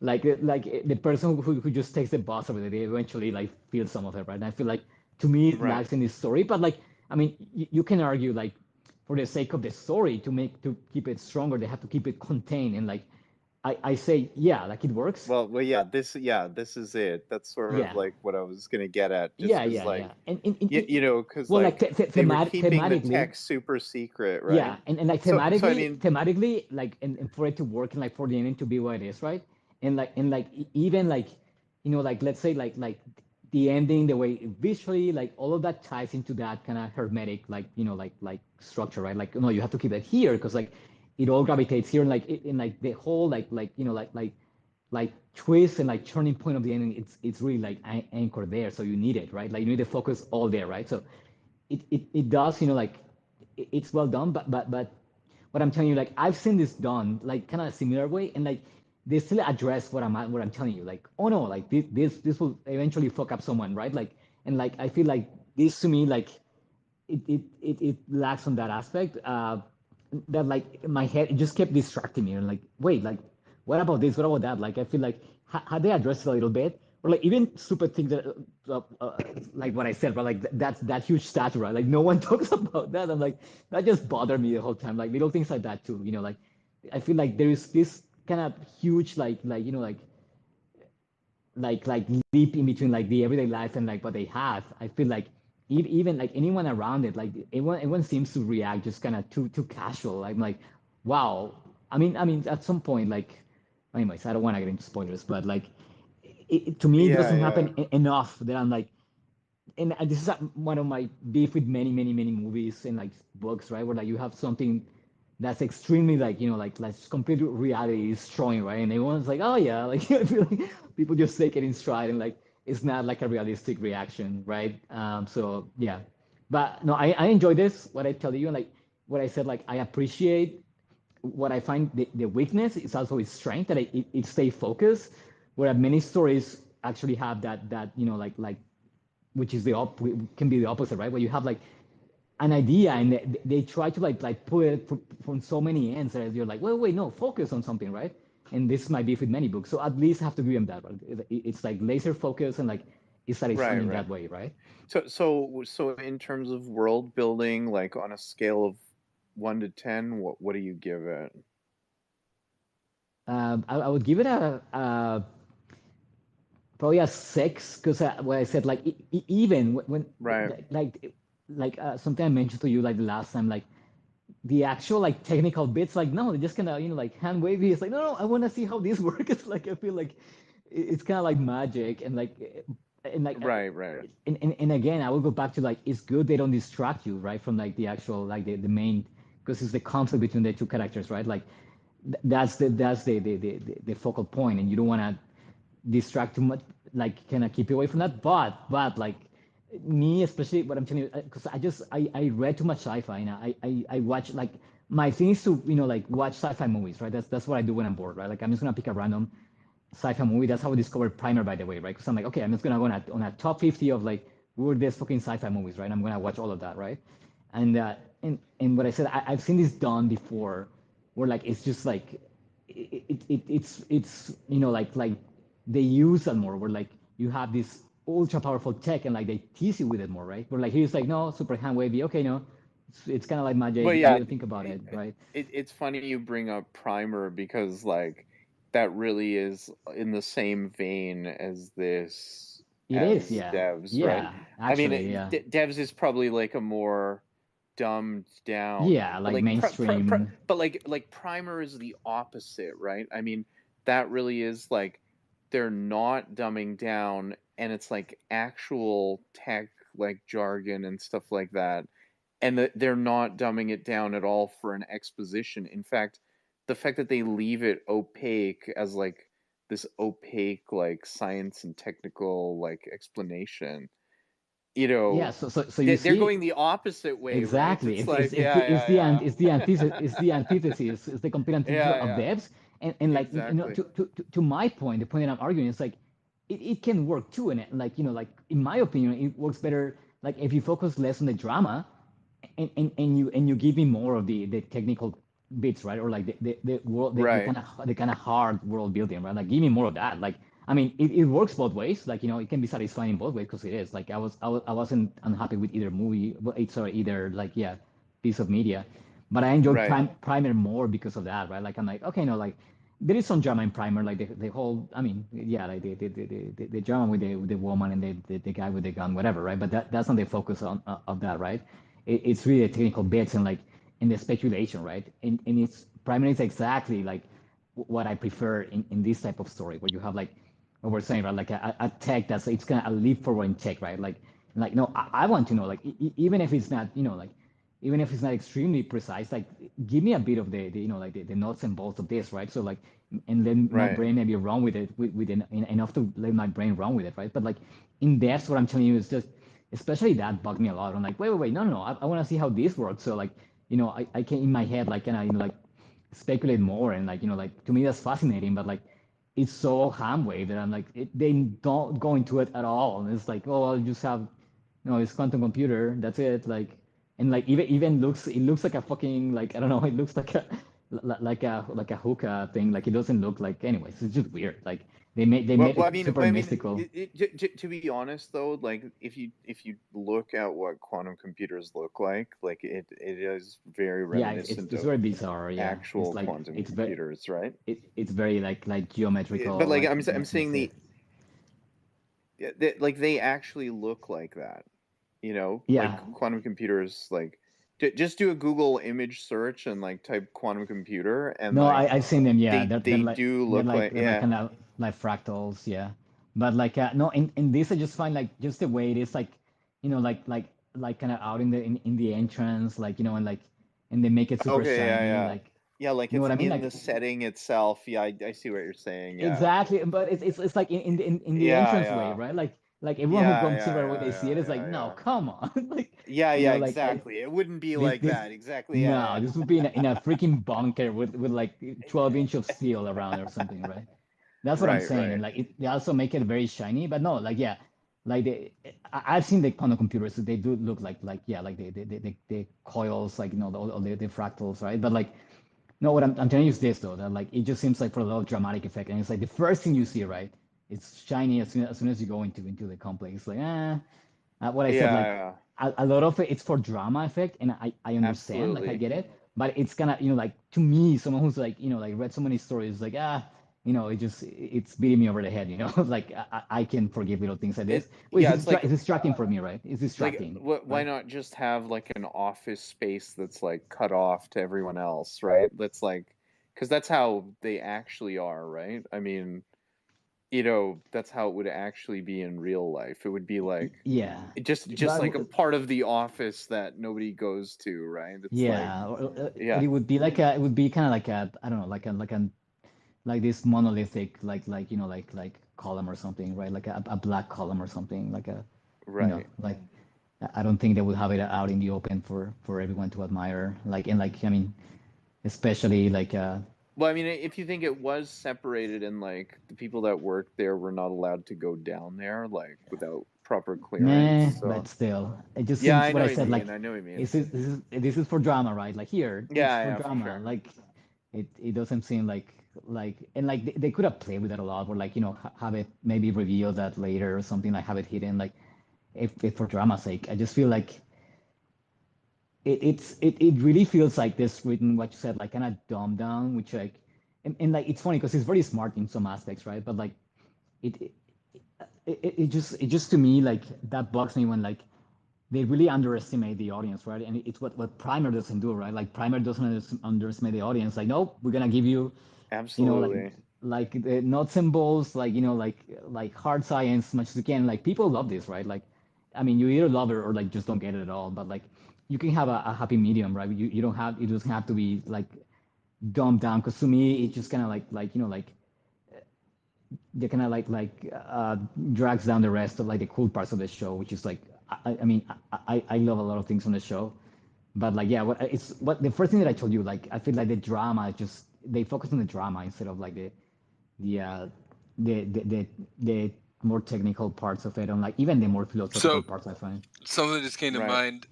like the person who just takes the bus over there, they eventually like feel some of it, right? And I feel like to me it right. lacks in this story, but like I mean, you can argue like for the sake of the story to keep it stronger, they have to keep it contained and like I say yeah, like it works. Well, yeah, this is it. That's sort of Yeah, like what I was gonna get at, just yeah, because yeah, like yeah. And you know, because well, like like they were keeping the thematically, tech super secret, right? yeah, and like So I mean, thematically, like and for it to work and like for the ending to be what it is, right? And like even like like let's say like the ending, the way visually, like all of that ties into that kind of hermetic, like like structure, right? Like no, you have to keep it here because like it all gravitates here, and like in like the whole like like twist and like turning point of the ending, it's really like anchored there, so you need it, right? Like you need the focus all there, right? So it does, like it's well done, but what I'm telling you, like I've seen this done like kind of a similar way, and like they still address what I'm telling you, like oh no, like this will eventually fuck up someone, right? Like and like I feel like this to me like it lacks on that aspect. That like my head it just kept distracting me and like wait like what about this, what about that, like I feel like had they addressed it a little bit, or like even stupid things that like what I said, but like that's that huge statue, right? Like no one talks about that. I'm like that just bothered me the whole time, like little things like that too, like I feel like there is this kind of huge like like leap in between like the everyday life and like what they have. I feel like even like anyone around it, like everyone seems to react just kind of too casual. I'm like, wow. I mean, at some point, like, anyways, I don't want to get into spoilers, but like, to me, it yeah, doesn't yeah, happen enough that I'm like, and this is one of my beef with many movies and like books, right? Where like you have something that's extremely like like complete reality destroying, right? And everyone's like, oh yeah, like I feel like people just take it in stride and like it's not like a realistic reaction, right? So yeah, but no, I enjoy this. What I tell you, and like what I said, like I appreciate what I find the weakness is also its strength that it stay focused, where many stories actually have that like which is can be the opposite, right? Where you have like an idea and they try to like put it from so many ends that you're like, well, wait, no, focus on something, right? And this might be with many books, so at least have to give them that, right? It's like laser focus and like it's satisfying right, in right. that way, right? So in terms of world building, like on a scale of 1 to 10, what do you give it? I would give it a probably a 6 because what I said, like even when Right. something I mentioned to you like the last time, like the actual like technical bits, like no, they're just kind of like hand wavy. It's like no, I want to see how this works. It's like I feel like it's kind of like magic and like and like Right, right. and again, I will go back to like it's good they don't distract you right from like the actual like the main, because it's the conflict between the two characters, right? Like that's the focal point, and you don't want to distract too much, like kind of keep you away from that. But like me, especially what I'm telling you, because I read too much sci-fi, and I watch like my thing is to like watch sci-fi movies, right? That's what I do when I'm bored, right? Like I'm just gonna pick a random sci-fi movie. That's how I discovered Primer, by the way, right? Because I'm like, okay, I'm just gonna go on a top 50 of like weirdest fucking sci-fi movies, right? I'm gonna watch all of that, right? And what I said, I've seen this done before, where like it's just like it's like they use that more, where like you have this ultra powerful tech and like they tease you with it more, right? Where like he's like, no, super hand wavy, okay, no, it's kind of like Well, magic. You yeah, don't think about it, right? it's funny you bring up Primer, because like that really is in the same vein as this, It is, as yeah, Devs, right? yeah, I mean, actually, yeah, Devs is probably like a more dumbed down, yeah, but like like mainstream. but like Primer is the opposite, right? I mean, that really is like they're not dumbing down, and it's like actual tech, like jargon and stuff like that, and that they're not dumbing it down at all for an exposition. In fact, the fact that they leave it opaque as like this opaque like science and technical like explanation, you Yeah, know, so you they're see, going the opposite way, right? exactly. It's It's it's like it's the yeah, yeah, it's the antithesis. It's the complete yeah, antithesis yeah, of yeah, devs. And like exactly. to my point, the point that I'm arguing is like it can work too, and like like in my opinion, it works better like if you focus less on the drama, and you give me more of the technical bits, right? Or like the world, Right, the kind of hard world building, right? Like give me more of that. Like I mean, it works both ways. Like it can be satisfying both ways because it is. Like I wasn't unhappy with either movie, well, sorry, either like yeah, piece of media, but I enjoyed right. Primer more because of that, right? Like I'm like okay, no, like there is some drama in Primer, like the whole. I mean, yeah, like the drama with the woman and the guy with the gun, whatever, right? But that's not the focus on of that, right? It's really the technical bits and like in the speculation, right? And it's Primer is exactly like what I prefer in this type of story, where you have like what we're saying, right? Like a tech that's it's gonna a leap forward in tech, right? Like no, I want to know, like even if it's not, like even if it's not extremely precise, like give me a bit of the like the nuts and bolts of this, right? So like, and then my Right. brain maybe run with it enough to let my brain run with it, right? But like in depth, what I'm telling you is just, especially that bugged me a lot. I'm like, wait, no, I want to see how this works. So like, I can in my head like kind of like speculate more and like like to me that's fascinating, but like it's so ham waved that I'm like they don't go into it at all, and it's like, oh, I'll just have it's quantum computer, that's it, like. And like even looks like a fucking, like, I don't know, it looks like a like a hookah thing, like it doesn't look like, anyways, it's just weird, like they Well, made well, I it mean, super well, I mean, mystical. to be honest though, like if you look at what quantum computers look like it is very Yeah, it's reminiscent it's of very bizarre, yeah, it's actual like quantum computers, right? it's very like But geometrical, like like I'm saying massive. yeah, like they actually look like that, like Yeah. quantum computers, like just do a Google image search and like type quantum computer and No, like I've seen them. Yeah, they're they like do they're look like like, they're like yeah. kind of like fractals. Yeah, but like no, in this I just find like just the way it is, like like kind of out in the entrance, like and they make it super Okay, yeah, shiny, yeah. like, Yeah, like you know it's what I mean, in like. the setting itself. Yeah, I see what you're saying. Yeah. Exactly, but it's like in the Yeah, entrance way, yeah. right? Like everyone who Yeah, comes yeah, over when yeah, they see it yeah, is like, yeah, no, yeah. come on, like, Yeah, yeah, like exactly. It wouldn't be this like this that. Exactly. Yeah, no, yeah. this would be in a freaking bunker with like 12 inch of steel around or something, right? That's what I'm Right, saying, and right. like they also make it very shiny, but no, like, yeah, like I've seen the quantum computers, so they do look like, yeah, like the coils, like, all the fractals, right? But like, no, what I'm telling you is this though, that like it just seems like for a lot of dramatic effect, and it's like the first thing you see, right? It's shiny as soon as you go into the complex, like, what I said, Yeah, like yeah. a lot of it, it's for drama effect, and I understand, like I Absolutely. get it, but it's gonna, like, to me, someone who's like, like read so many stories, like, it's beating me over the head, like I can forgive little things like this. Well, Yeah, it's like it's distracting for me, right? It's distracting, why right? not just have like an office space that's like cut off to everyone else, right? That's like, because that's how they actually are, right? I mean, that's how it would actually be in real life. It would be like Yeah, just but like a part of the office that nobody goes to, right? It's like, yeah, yeah, it would be like it would be kind of like I don't know, like this monolithic, like column or something, right? Like a black column or something, like right. like I don't think they would have it out in the open for everyone to admire. Like, and like, I mean, especially like Well, I mean, if you think it was separated and like the people that worked there were not allowed to go down there like without proper clearance, meh, but so still, it just yeah, seems I what know I what you said. Like, mean. I know what you mean. this is for drama, right? Like here, it's Yeah, for yeah, for drama. sure. Like, it doesn't seem and like they could have played with that a lot, or like have it maybe reveal that later or something, like have it hidden, like if for drama's sake. I just feel like it really feels like this written, what you said, like kind of dumbed down, which like, and like it's funny because it's very smart in some aspects, right? But like it it, it just to me, like, that bugs me when like they really underestimate the audience, right? And it's what Primer doesn't do, right? Like Primer doesn't underestimate the audience. Like, nope, we're gonna give you, like Absolutely. the nuts and bolts, like, like hard science as much as you can. Like people love this, right? Like, I mean, you either love it or like just don't get it at all. But like you can have a happy medium, right? You don't have, it doesn't have to be like dumbed down. Because to me, it just kind of like like they kind of drags down the rest of like the cool parts of the show, which is like, I mean, I love a lot of things on the show, but like, yeah, what the first thing that I told you, like I feel like the drama is just, they focus on the drama instead of like the uh the more technical parts of it, and like even the more philosophical So parts, I find. something just came to Right. mind.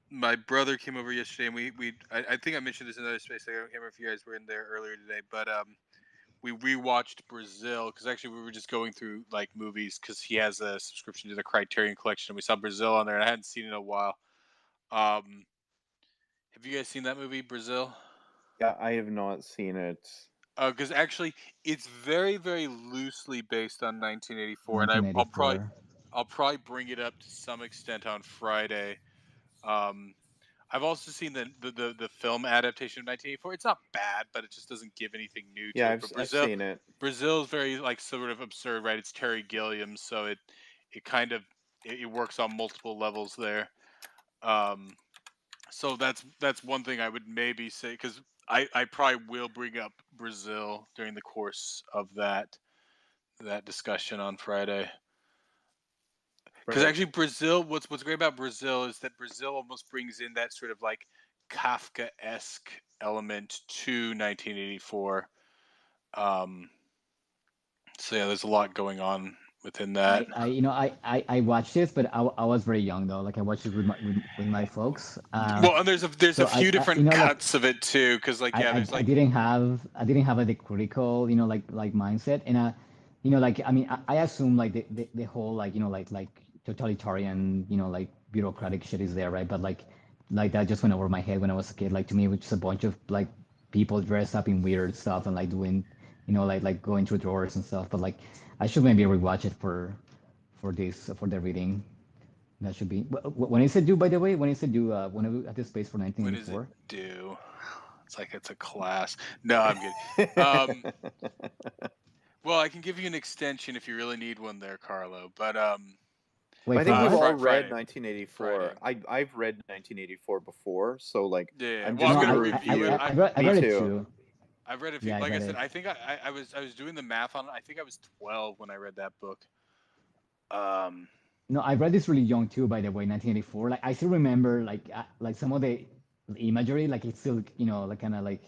My brother came over yesterday, and I think I mentioned this in another space. I can't remember if you guys were in there earlier today, but we rewatched Brazil because actually we were just going through like movies because he has a subscription to the Criterion Collection. And we saw Brazil on there, and I hadn't seen it in a while. Um, have you guys seen that movie, Brazil? Yeah, I have not seen it. Because actually, it's very, very loosely based on 1984, and1984. I'll probably bring it up to some extent on Friday. Um, I've also seen the film adaptation of 1984. It's not bad, but it just doesn't give anything new Yeah, to it. But I've seen it. Brazil is very like sort of absurd, right? It's Terry Gilliam, so it kind of it works on multiple levels there. Um, so that's one thing I would maybe say, because I probably will bring up Brazil during the course of that discussion on Friday. Because Right. actually, Brazil, what's great about Brazil is that Brazil almost brings in that sort of like Kafka-esque element to 1984. Um, so yeah, there's a lot going on within that. I watched this, but I was very young though. Like I watched it with my folks. Well, and there's a So few I different like cuts of it too, because like yeah, there's like I didn't have like the critical, like mindset, and like I mean, I assume like the whole like like totalitarian, like bureaucratic shit is there, right? But like that just went over my head when I was a kid. Like to me, it was just a bunch of like people dressed up in weird stuff and like doing, like going through drawers and stuff. But like I should maybe rewatch it for this for the reading. That should be when is it due, by the way? When is it due? When at this space for when is it 1984? due? It's like it's a class. No, I'm kidding. Um, well, I can give you an extension if you really need one there, Carlo. But Wait I for think we've what? all read Friday, 1984. Friday. I've read 1984 before, so like Yeah. I'm Well, just I'm No, gonna gonna I review it. review. I Me read it too. too. I've read a few. Yeah, I Like I read said, it. I think I was doing the math on it. I think I was 12 when I read that book. Um, No, I read this really young too, by the way, 1984. Like I still remember like some of the imagery, like it's still like kind of like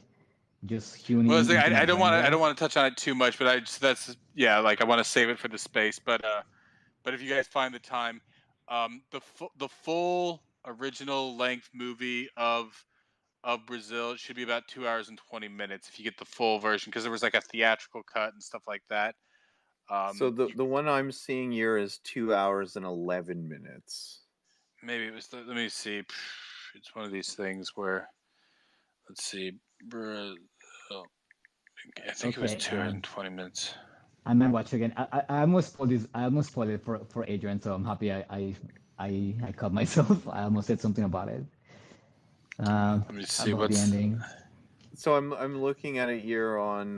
just hewn well, into my I brain I there. don't want to touch on it too much, but I just that's yeah. Like I want to save it for the space. But if you guys find the time, the full original length movie of Brazil should be about 2 hours and 20 minutes if you get the full version, because there was like a theatrical cut and stuff like that. So the You the one I'm seeing here is 2 hours and 11 minutes. maybe it was let me see. It's one of these things where let's see, Brazil. I think it was Okay, 2 hours and 20 minutes. I might watch again. I almost spoiled this. I almost spoiled it for Adrian, so I'm happy I caught myself. I almost said something about it. Let me see About the what's. ending. So I'm looking at it here on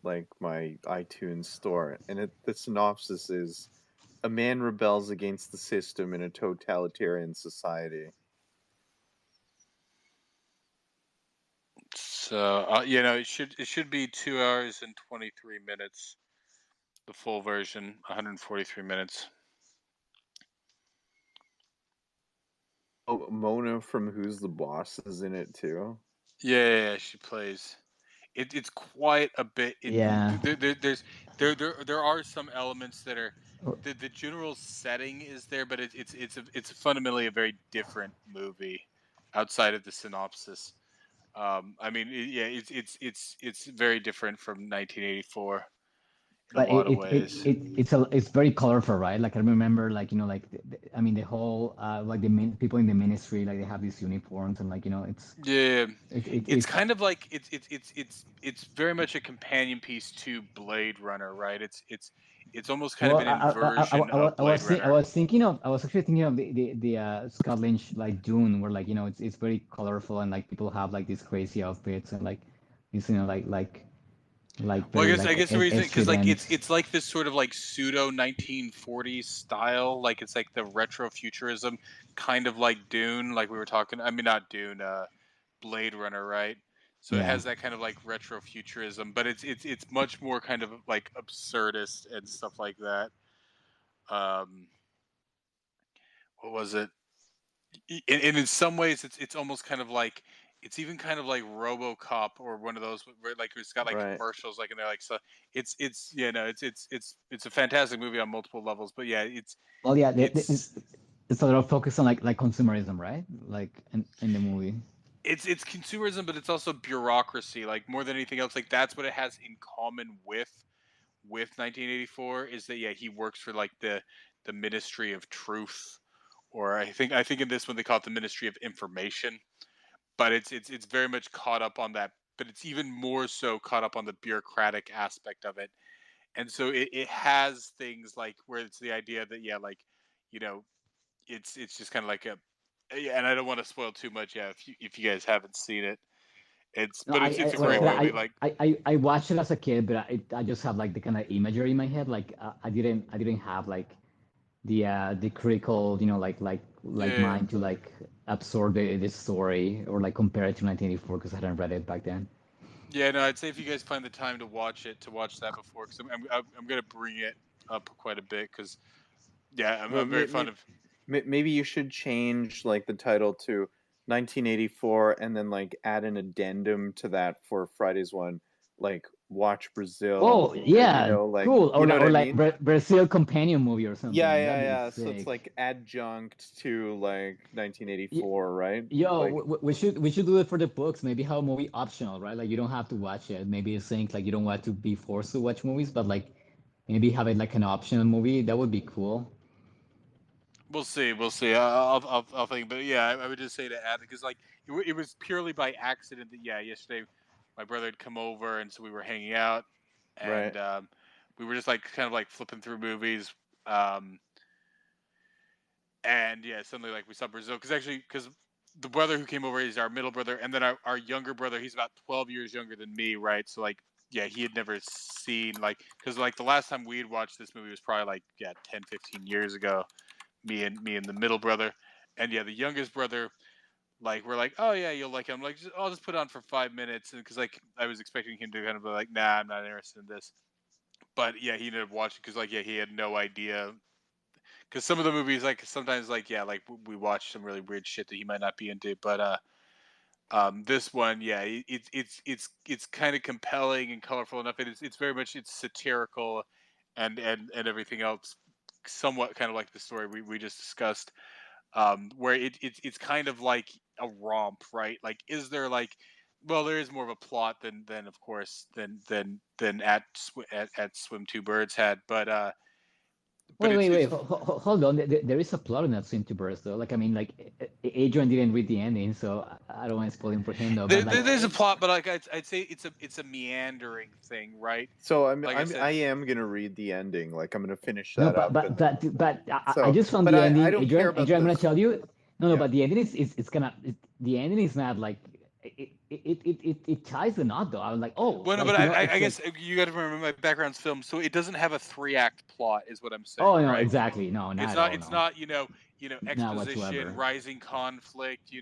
like my iTunes store, and the synopsis is: a man rebels against the system in a totalitarian society. So it should be 2 hours and 23 minutes. The full version, 143 minutes. Oh, Mona from Who's the Boss is in it too. Yeah, she plays. It's quite a bit. Yeah. There are some elements that are the general setting is there, but it's fundamentally a very different movie outside of the synopsis. I mean, yeah, it's very different from 1984 in a But lot of ways. it's very colorful, right? Like I remember, like like I mean, the whole like people in the ministry, like they have these uniforms, and like Yeah, it's it's kind of like it's very much a companion piece to Blade Runner, right? It's almost kind of well, an inversion of Blade Runner. I was actually thinking of the Scott Lynch like Dune, where like it's very colorful and like people have like these crazy outfits and like these like Well, very I like guess the reason because like estrident. it's like this sort of like pseudo 1940s style, like it's like the retrofuturism, kind of like Dune, like we were talking. I mean, not Dune, Blade Runner, right? So it Yeah. has that kind of like retrofuturism, but it's much more kind of like absurdist and stuff like that. Um, what was it? And in some ways it's almost kind of like it's even kind of like RoboCop or one of those where like it's got like Right. commercials like and they're like so it's you know it's a fantastic movie on multiple levels, but yeah Well, yeah, it's it's a lot of focus on like consumerism, right? Like in the movie. it's consumerism, but it's also bureaucracy, like more than anything else. Like that's what it has in common with 1984 is that yeah he works for like the Ministry of Truth, or I think in this one they call it the Ministry of Information. but it's very much caught up on that, but it's even more so caught up on the bureaucratic aspect of it. And so it has things like where it's the idea that yeah, like, you know, it's just kind of like a yeah, and I don't want to spoil too much. Yeah, if you guys haven't seen it, it's No, but it's I a like I great said, movie. Like I watched it as a kid, but I just have like the kind of imagery in my head. Like I didn't have like the critical, like yeah, mind to like absorb the story or like compare it to 1984 because I hadn't read it back then. yeah. No, I'd say if you guys find the time to watch it, to watch that before, because I'm gonna bring it up quite a bit because yeah, Well, I'm very fond of. maybe you should change like the title to 1984 and then like add an addendum to that for Friday's one, like Watch Brazil, Oh yeah, like cool. you know what I Or like mean? Brazil companion movie or Yeah, something. yeah, That'd be yeah. So it's sick. like adjunct to like Y- 1984, right? Yo, Like we should do it for the books. Maybe have a movie optional, right? Like you don't have to watch it. Maybe it's saying like you don't want to be forced to watch movies, but like maybe have it like an optional movie. That would be cool. We'll see. We'll see. I'll think. But yeah, I would just say to add because like it was purely by accident that yeah, yesterday my brother had come over and so we were hanging out and right, we were just like kind of like flipping through movies. Um, and yeah, suddenly like we saw Brazil because the brother who came over is our middle brother, and then our younger brother, he's about 12 years younger than me, right? So like yeah, he had never seen like because like the last time we had watched this movie was probably like yeah 10, 15 years ago. Me and the middle brother, and yeah, the youngest brother. Like we're like, oh yeah, you'll like him. Like I'll just put it on for 5 minutes, and because like I was expecting him to kind of be like, nah, I'm not interested in this. But yeah, he ended up watching because like yeah, he had no idea because some of the movies like sometimes like yeah like we watch some really weird shit that he might not be into but this one yeah it's kind of compelling and colorful enough it's very much it's satirical and everything else somewhat kind of like the story we just discussed where it's kind of like a romp right like is there like well there is more of a plot than of course than at swim two birds had but Wait. it's Hold on. There is a plot in that Swim to Burst, though. Like, I mean, like, Adrian didn't read the ending, so I don't want to spoil him for him, though. But like, there's a plot, but like I'd say it's a meandering thing, right? so Like I I said, am gonna read the ending. Like I'm gonna finish no, that up, and then I so. just found But the I ending, don't care Adrian. about Adrian, I'm gonna this. tell you. No, Yeah. but the ending is it's gonna. The ending is not like it ties the knot, though. I was like, oh, well, no, but like I it's guess like, you got to remember my background's film, so it doesn't have a 3 act plot, is what I'm oh saying, no, right? exactly, no, not at all, It's no, not not exposition, whatsoever. rising conflict,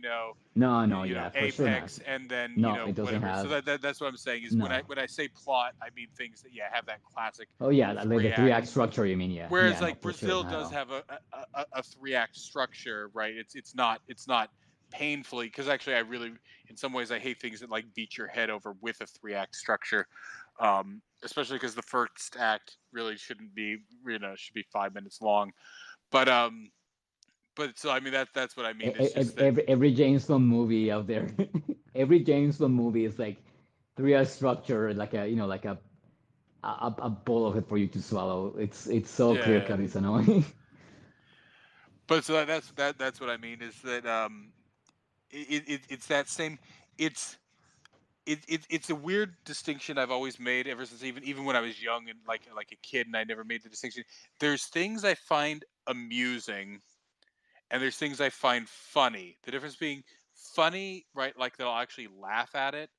No, yeah, for sure not. apex, and then No, it doesn't whatever. So have. that's what I'm saying is No. when I say plot, I mean things that yeah have that classic Oh yeah, like the three three act. act structure. You mean? Yeah, Whereas yeah, no, like for sure, Brazil not at does all. have a 3 act structure, right? It's not painfully because actually I really in some ways I hate things that like beat your head over with a 3 act structure, especially because the first act really shouldn't be should be 5 minutes long. But so I mean that's what I mean is just that Every James Bond movie out there, every James Bond movie is like three act structure, like a like a bowl of it for you to swallow. It's so clear yeah. cut. It's annoying. But so that's what I mean is that it's that same it's it's a weird distinction I've always made ever since even when I was young and like a kid and I never made the distinction. There's things I find amusing and there's things I find funny. The difference being funny, right? Like that I'll actually laugh at it.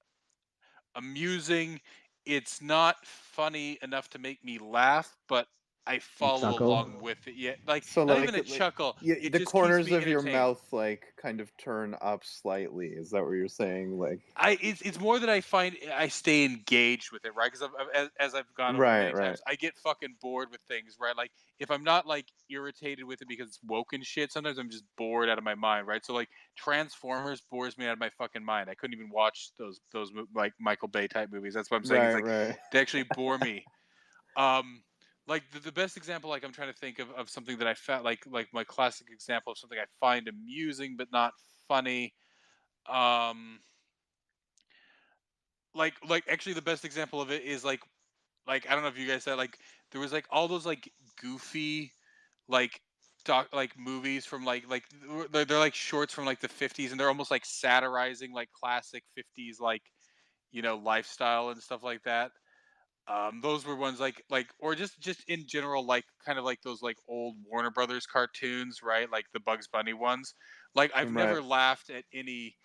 Amusing, it's not funny enough to make me laugh, but I follow Chuckle. along with it. Yeah, like So not even a like chuckle. yeah, It the just keeps corners me of your entertained. mouth like kind of turn up slightly. Is that what you're saying? Like It's more that I find I stay engaged with it, right? Because as I've gone over right, many right. times, I get fucking bored with things, right? Like if I'm not like irritated with it because it's woke and shit, sometimes I'm just bored out of my mind, right? So like Transformers bores me out of my fucking mind. I couldn't even watch like Michael Bay type movies. That's what I'm saying. Is Right, like right. they actually bore me. Um, like the best example, like I'm trying to think of something that I found like my classic example of something I find amusing but not funny. Um like actually the best example of it is like I don't know if you guys said like there was like all those like goofy like like movies from they're like shorts from like the 50s, and they're almost like satirizing like classic 50s like lifestyle and stuff like that. Those were ones or just in general, like kind of like those like old Warner Brothers cartoons, right? Like the Bugs Bunny ones. Like I've Right. never laughed at any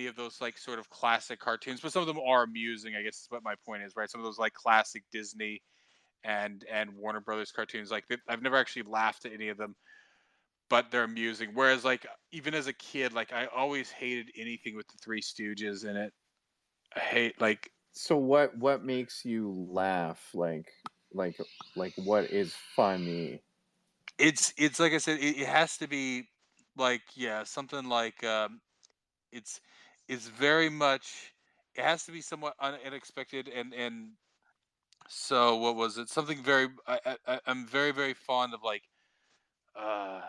of those like sort of classic cartoons, but some of them are amusing, I guess is what my point is, right? Some of those like classic Disney and Warner Brothers cartoons, I've never actually laughed at any of them, but they're amusing. Whereas like even as a kid, like I always hated anything with the Three Stooges in it. I hate like So what makes you laugh? Like what is funny? it's like I said, it has to be like something like it's it's very much it has to be somewhat unexpected and so what was it? Something very I'm very very fond of like uh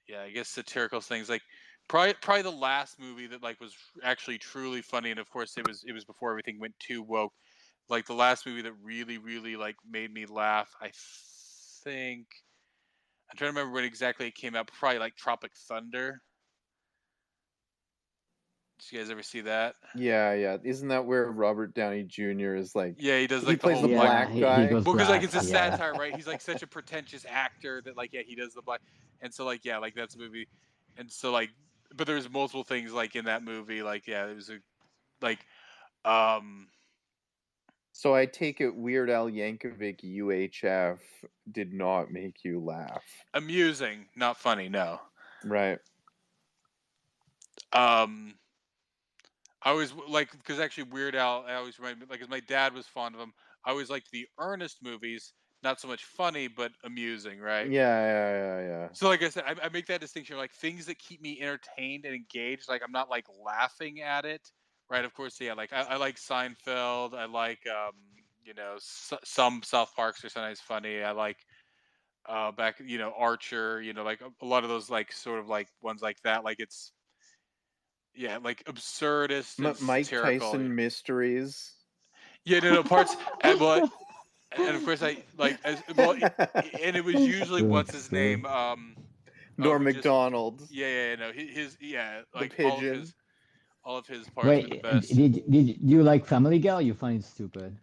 yeah, I guess satirical things like probably the last movie that like was actually truly funny, and of course it was before everything went too woke. Like the last movie that really really like made me laugh, I think I'm trying to remember when exactly it came out. Probably like Tropic Thunder. Did you guys ever see that? Yeah, yeah. Isn't that where Robert Downey Jr. is like Yeah, he does he like the plays whole the black. Yeah, black he guy? goes Well, because like black. it's a Yeah. satire, right? He's like such a pretentious actor that like he does the black, and so like like that's a movie, and so but there's multiple things like in that movie, like it was a like um So I take it Weird Al Yankovic UHF did not make you laugh. amusing, not funny. No. Right. Um, I always like because actually Weird Al. I always remember like, 'cause my dad was fond of him. I always liked the earnest movies, not so much funny but amusing, right? Yeah, yeah, yeah, yeah. So, like I said, I make that distinction, like things that keep me entertained and engaged. Like I'm not like laughing at it, right? Of course, yeah. Like I like Seinfeld. I like some South Parks are sometimes funny. I like back Archer. Like a lot of those like sort of like ones like that. Like it's like absurdist and Mike satirical. Tyson Mysteries. Yeah, no parts. Well, and of course I like as well, and it was usually what's his So, name. Norm Who just Macdonald, yeah, no, his the like pigeon. all of his parts were the wait, best. did you like Family Guy? Or you find it stupid?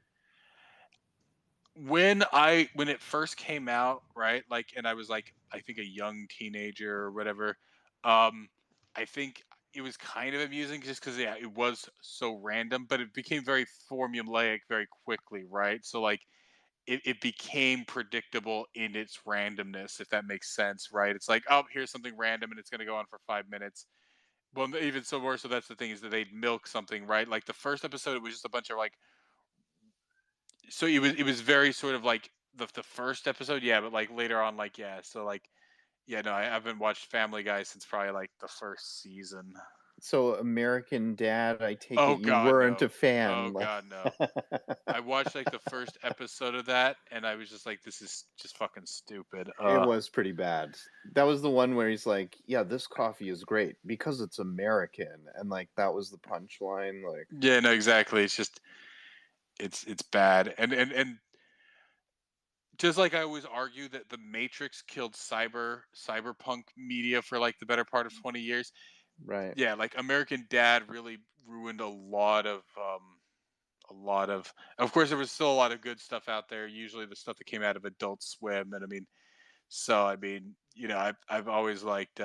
When it first came out, right? Like, and I was like, I think a young teenager or whatever. I think it was kind of amusing just because it was so random, but it became very formulaic very quickly, right? So like it became predictable in its randomness, if that makes sense, right? It's like, oh, here's something random and it's going to go on for 5 minutes. Well, even so more so, that's the thing is that they'd milk something, right? Like the first episode, it was just a bunch of like, so it was very sort of like the first episode, yeah, but like later on, like so like no, I haven't watched Family Guy since probably like the first season. So American Dad, I take it Oh you God, weren't no! a fan. Oh God, no! I watched like the first episode of that, and I was just like, "This is just fucking stupid." It was pretty bad. That was the one where he's like, "Yeah, this coffee is great because it's American," and like that was the punchline. Like, Yeah, no, exactly. It's just it's bad, and just like I always argue that the Matrix killed cyberpunk media for like the better part of 20 years. right. Yeah, like American Dad really ruined a lot of course there was still a lot of good stuff out there, usually the stuff that came out of Adult Swim, and I mean, I've always liked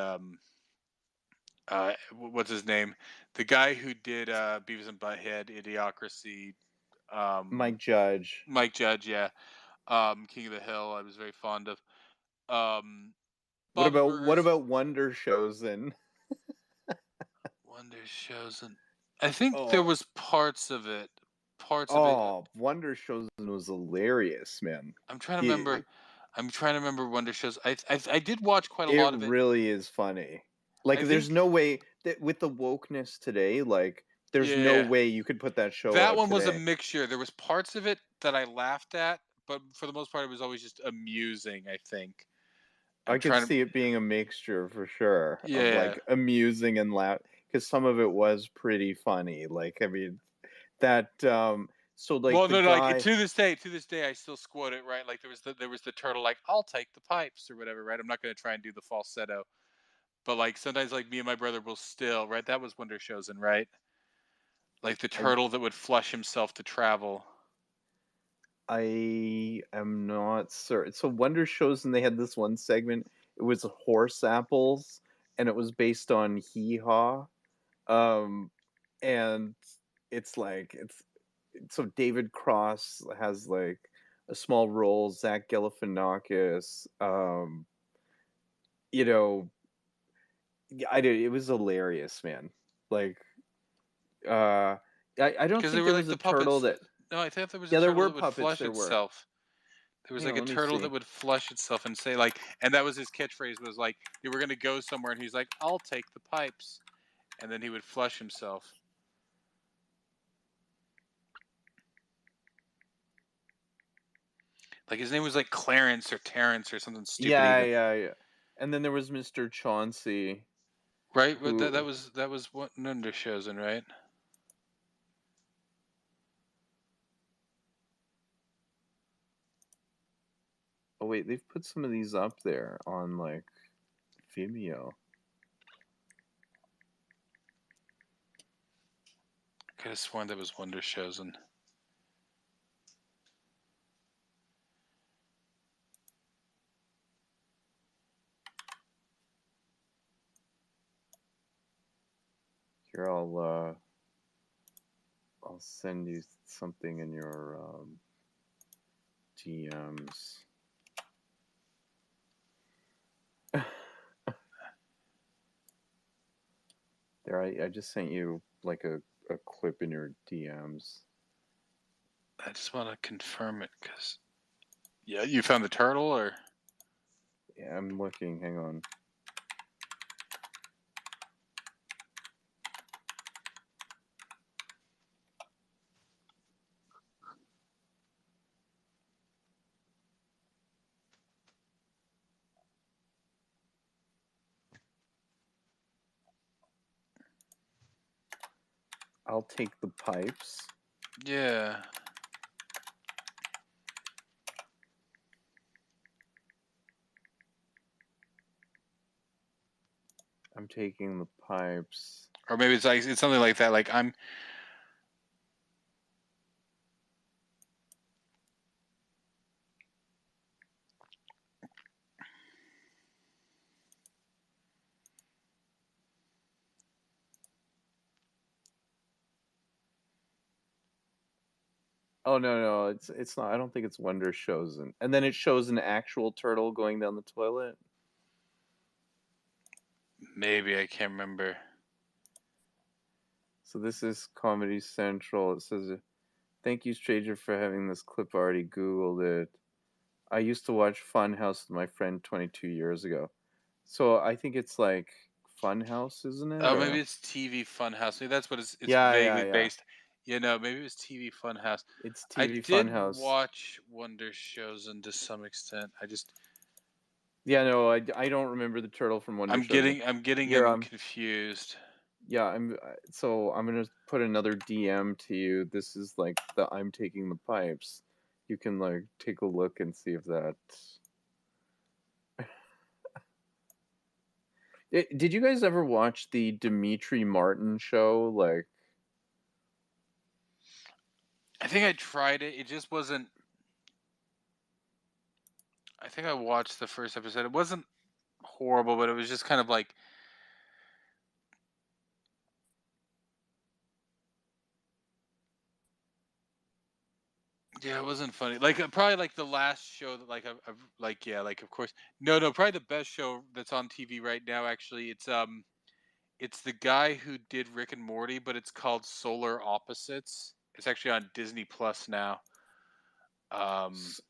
what's his name? The guy who did Beavis and Butthead, Idiocracy, Mike um Judge. Mike Judge, yeah. King of the Hill, I was very fond of. Um Bob's What Burgers, about Wonder Shows and Wonder Shows, and I think there oh was parts of it. Parts of it. Wonder Shows was hilarious, man. I'm trying to He remember. I'm trying to remember Wonder Shows. I did watch quite a it lot of it. really is funny. Like I there's think no way that with the wokeness today, like there's no yeah, way you could put that show that out one was a today. mixture. There was parts of it that I laughed at, but for the most part, it was always just amusing. I think. I'm I could trying to. see it being a mixture for sure of Yeah, like amusing and laugh because some of it was pretty funny. Like I mean that So like Well, the no, no, like guy, to this day, I still quote it right. Like there was the turtle, like I'll take the pipes or whatever, right? I'm not going to try and do the falsetto, but like sometimes, like me and my brother will still, right? That was Wonder Chosen, right? Like the I turtle that would flush himself to travel. I am not certain. So Wonder Shows, and they had this one segment. It was horse apples, and it was based on Hee Haw. Um, and it's like it's so David Cross has like a small role. Zach Galifianakis. You know, yeah, I did. It was hilarious, man. Like, I don't Because they think were there like was a the turtle puppets. that. No, I think there was a Yeah, there turtle were that would puppets. flush There were. itself. There was Hang like on, a let me turtle that see. would flush itself and say like, and that was his catchphrase was like, they were gonna go somewhere, and he's like, I'll take the pipes, and then he would flush himself. Like his name was like Clarence or Terrence or something stupid Yeah, even. yeah, yeah. And then there was Mr. Chauncey, Right? But who that was what Wonder Chosen, right? oh wait, they've put some of these up there on like Vimeo. I could have sworn that was Wonder Chosen. Here, I'll send you something in your DMs. There, I just sent you like a clip in your DMs. I just want to confirm it because yeah, you found the turtle or Yeah, I'm looking. Hang on. I'll take the pipes. yeah. I'm taking the pipes. Or maybe it's like it's something like that. Like I'm. Oh no, it's not. I don't think it's Wonder Chosen. And then it shows an actual turtle going down the toilet. Maybe I can't remember. So this is Comedy Central. It says, "Thank you, stranger, for having this clip. I already Googled it. I used to watch Funhouse with my friend 22 years ago." So I think it's like Funhouse, isn't it? Oh, maybe Or it's TV Funhouse. Maybe that's what it's yeah, yeah, vaguely yeah. based. You know, maybe it was TV Funhouse. It's I TV did Funhouse. watch Wonder Chosen to some extent. Yeah, no, I don't remember the turtle from Wonder Chosen. I'm getting Here, him confused. yeah, I'm gonna put another DM to you. This is like the I'm taking the pipes. You can like take a look and see if that. Did you guys ever watch the Dimitri Martin show? Like, I think I tried it. It just wasn't. I think I watched the first episode. It wasn't horrible, but it was just kind of like. Yeah, it wasn't funny. Like probably like the last show that like I've like yeah like of course no probably the best show that's on TV right now actually it's the guy who did Rick and Morty but it's called Solar Opposites. It's actually on Disney Plus now. Um s-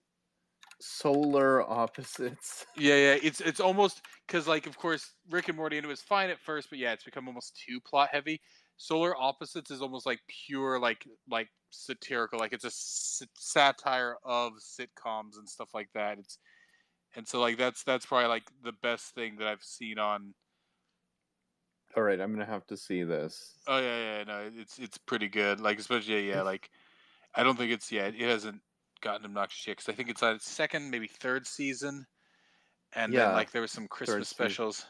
solar opposites. yeah it's almost because like of course Rick and Morty and it was fine at first but yeah it's become almost too plot heavy. Solar Opposites is almost like pure like satirical like it's a satire of sitcoms and stuff like that. It's and so like that's probably like the best thing that I've seen on. All right, I'm gonna have to see this. Oh yeah no it's pretty good like especially yeah like I don't think it's yet. It hasn't gotten obnoxious yet because I think it's on its second, maybe third season, and then Yeah, like there was some Christmas third season. specials.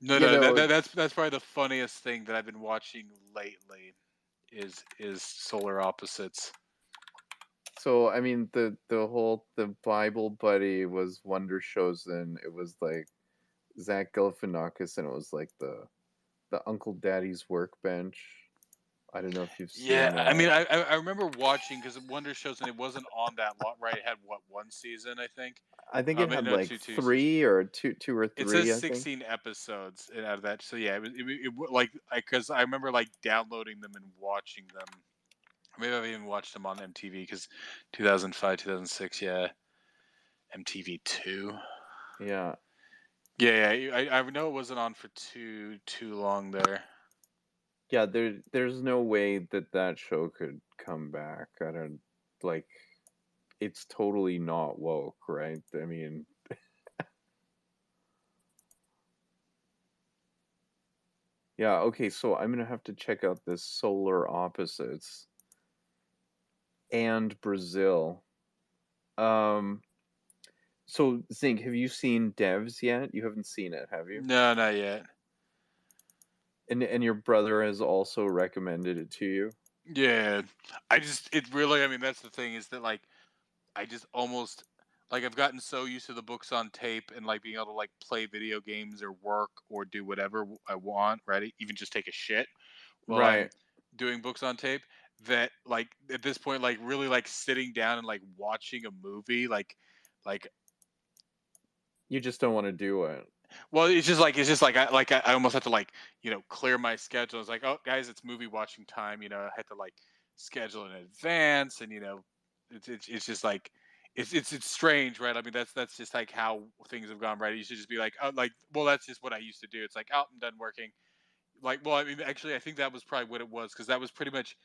No, You no, know, that's probably the funniest thing that I've been watching lately is Solar Opposites. so I mean the Bible buddy was Wonder Chosen. It was like Zach Galifianakis, and it was like the Uncle Daddy's Workbench. I don't know if you've Yeah, seen I that. mean, I remember watching because Wonder Shows and it wasn't on that lot, right? It had what, one season, I think. I think it had No, like two seasons. three or two or It says three. I think. 16 episodes out of that. So yeah, like because I remember like downloading them and watching them. Maybe I've even watched them on MTV because 2005, 2006, yeah, MTV2. Yeah. Yeah, I know it wasn't on for too long there. Yeah, there's no way that show could come back. I don't like it's totally not woke, right? I mean, yeah, okay, so I'm gonna have to check out this Solar Opposites and Brazil. Um, so Zink, have you seen Devs yet? You haven't seen it, have you? No, not yet. And your brother has also recommended it to you? Yeah, it really. I mean, that's the thing is that like I just almost like I've gotten so used to the books on tape and like being able to like play video games or work or do whatever I want, right? Even just take a shit while Right. I'm doing books on tape that like at this point like really like sitting down and like watching a movie like You just don't want to do it. well it's just like I almost have to like clear my schedule. It's like, oh guys, it's movie watching time. I had to like schedule in advance, and it's just like it's strange, right? I mean that's just like how things have gone, right? You should just be like, oh, like, well, that's just what I used to do. It's like, oh, I'm done working. Like, well, I mean, actually, I think that was probably what it was because that was pretty much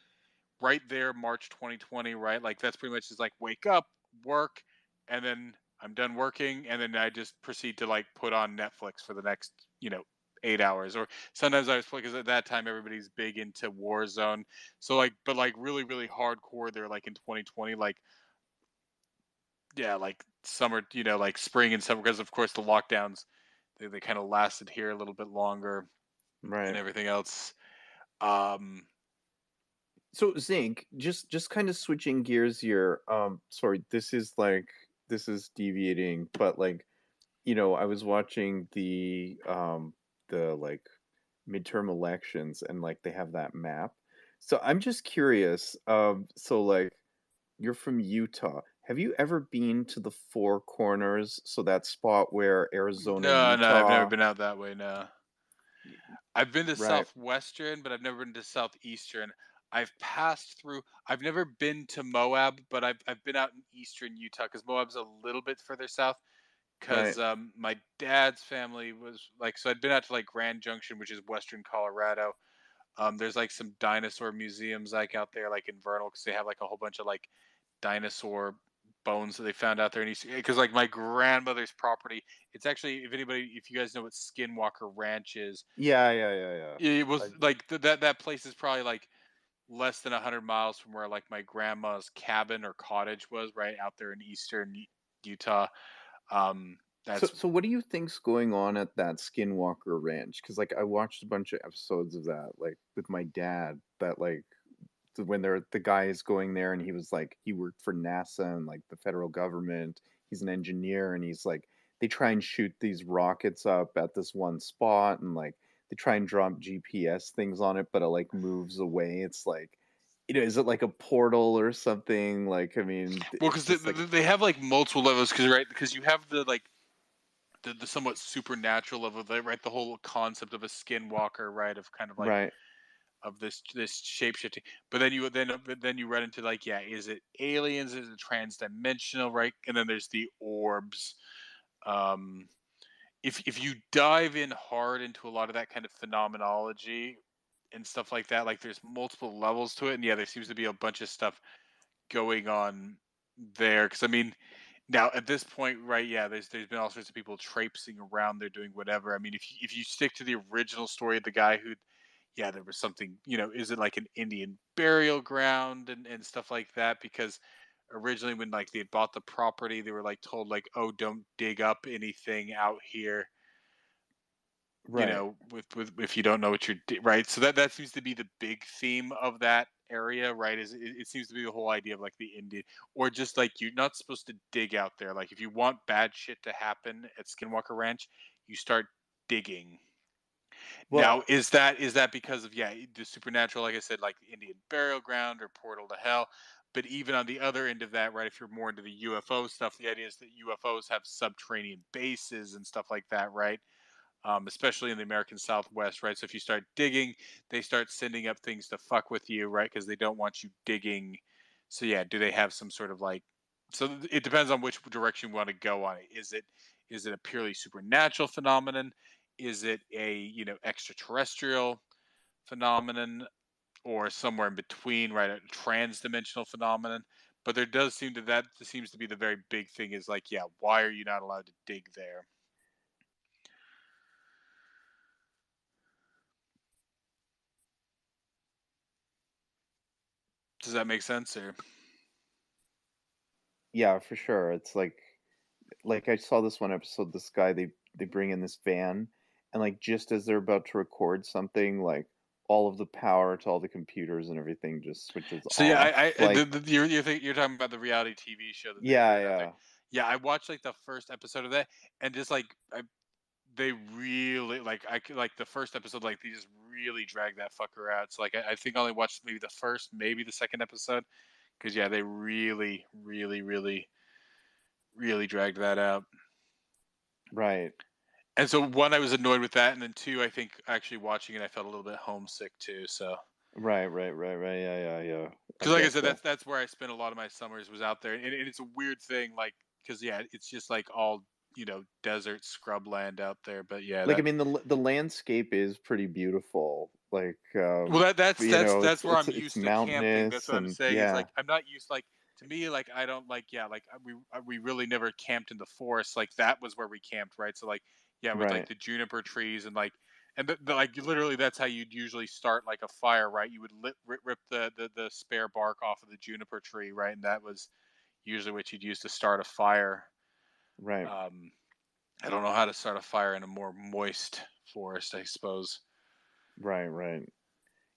right there, March 2020, right? Like that's pretty much just like wake up, work, and then I'm done working, and then I just proceed to like put on Netflix for the next 8 hours. Or sometimes I was playing because at that time everybody's big into Warzone, so like, but like really really hardcore. They're like in 2020, like yeah, like summer, like spring and summer, because of course the lockdowns they kind of lasted here a little bit longer and Right. everything else. Um, So Zink, just kind of switching gears here. Sorry, this is deviating, but like, I was watching the like midterm elections, and like they have that map. So I'm just curious. So like you're from Utah. Have you ever been to the Four Corners? So that spot where Arizona, no, no, I've never Utah, been out that way. No. I've been to right, Southwestern, but I've never been to Southeastern. I've passed through. I've never been to Moab, but I've been out in Eastern Utah because Moab's a little bit further south. right. Because my dad's family was like, so I'd been out to like Grand Junction, which is Western Colorado. There's like some dinosaur museums like out there, like in Vernal, because they have like a whole bunch of like dinosaur bones that they found out there in East. Because like my grandmother's property, it's actually, if you guys know what Skinwalker Ranch is, Yeah, yeah, yeah, yeah. it I was do. like that place is probably like less than 100 miles from where like my grandma's cabin or cottage was, right out there in eastern Utah. Um, So, that's so what do you think's going on at that Skinwalker Ranch? Because like I watched a bunch of episodes of that, like with my dad. That like when the guy is going there, and he was like he worked for NASA and like the federal government. He's an engineer, and he's like they try and shoot these rockets up at this one spot, and like they try and drop GPS things on it, but it like moves away. It's like is it like a portal or something? Like I mean, well it's because just like they have like multiple levels because right because you have the like the somewhat supernatural level, right? The whole concept of a skinwalker, right? Of kind of like right. of this shape shifting, but then you run into like, yeah, is it aliens? Is it transdimensional, right? And then there's the orbs. Um, if you dive in hard into a lot of that kind of phenomenology and stuff like that, like there's multiple levels to it, and yeah, there seems to be a bunch of stuff going on there. Because I mean, now at this point, right? Yeah, there's been all sorts of people traipsing around there doing whatever. I mean, if you stick to the original story of the guy who yeah, there was something, is it like an Indian burial ground and stuff like that? Because originally when like they had bought the property, they were like told like, oh, don't dig up anything out here, Right. with if you don't know what right. So that seems to be the big theme of that area, right? Is it seems to be the whole idea of like the Indian, or just like you're not supposed to dig out there. Like if you want bad shit to happen at Skinwalker Ranch, you start digging. Well, Now, is that because of, yeah, the supernatural, like I said, like the Indian burial ground or portal to hell? But even on the other end of that, right, if you're more into the UFO stuff, the idea is that UFOs have subterranean bases and stuff like that, right? Especially in the American Southwest, right? So if you start digging, they start sending up things to fuck with you, right? Because they don't want you digging. So yeah, do they have some sort of like? So it depends on which direction you want to go on it. Is it a purely supernatural phenomenon? Is it a extraterrestrial phenomenon, or somewhere in between, right? A trans-dimensional phenomenon. But there does seem to that seems to be the very big thing. Is like, yeah, why are you not allowed to dig there? Does that make sense? Or yeah, for sure. It's like I saw this one episode, this guy, they bring in this van, and like just as they're about to record something, like all of the power to all the computers and everything just switches So yeah, off. Like, you're talking about the reality TV show that they yeah, aired out there. yeah. Yeah, I watched like the first episode of that, and just like they really like I could like the first episode, like they just really dragged that fucker out. So like I think I only watched maybe the first, maybe the second episode, because yeah, they really, really, really, really dragged that out. Right. And so one, I was annoyed with that, and then two, I think actually watching it, I felt a little bit homesick too. So Right. Yeah, yeah, yeah. I because like I said, getcha. that's where I spent a lot of my summers, was out there, and it's a weird thing, like because yeah, it's just like all desert scrubland out there. But yeah, Like, I that mean, the landscape is pretty beautiful. Like, well, that's you that's know, that's where I'm it's used to camping. That's mountainous what I'm and saying. Is yeah, like I'm not used, like, to me, like I don't like, yeah, like we really never camped in the forest. Like that was where we camped, right? So like, yeah, with like right, the juniper trees and like, and like literally that's how you'd usually start like a fire, right? You would rip the spare bark off of the juniper tree, right? And that was usually what you'd use to start a fire. right, Um, I don't know how to start a fire in a more moist forest, I suppose. right.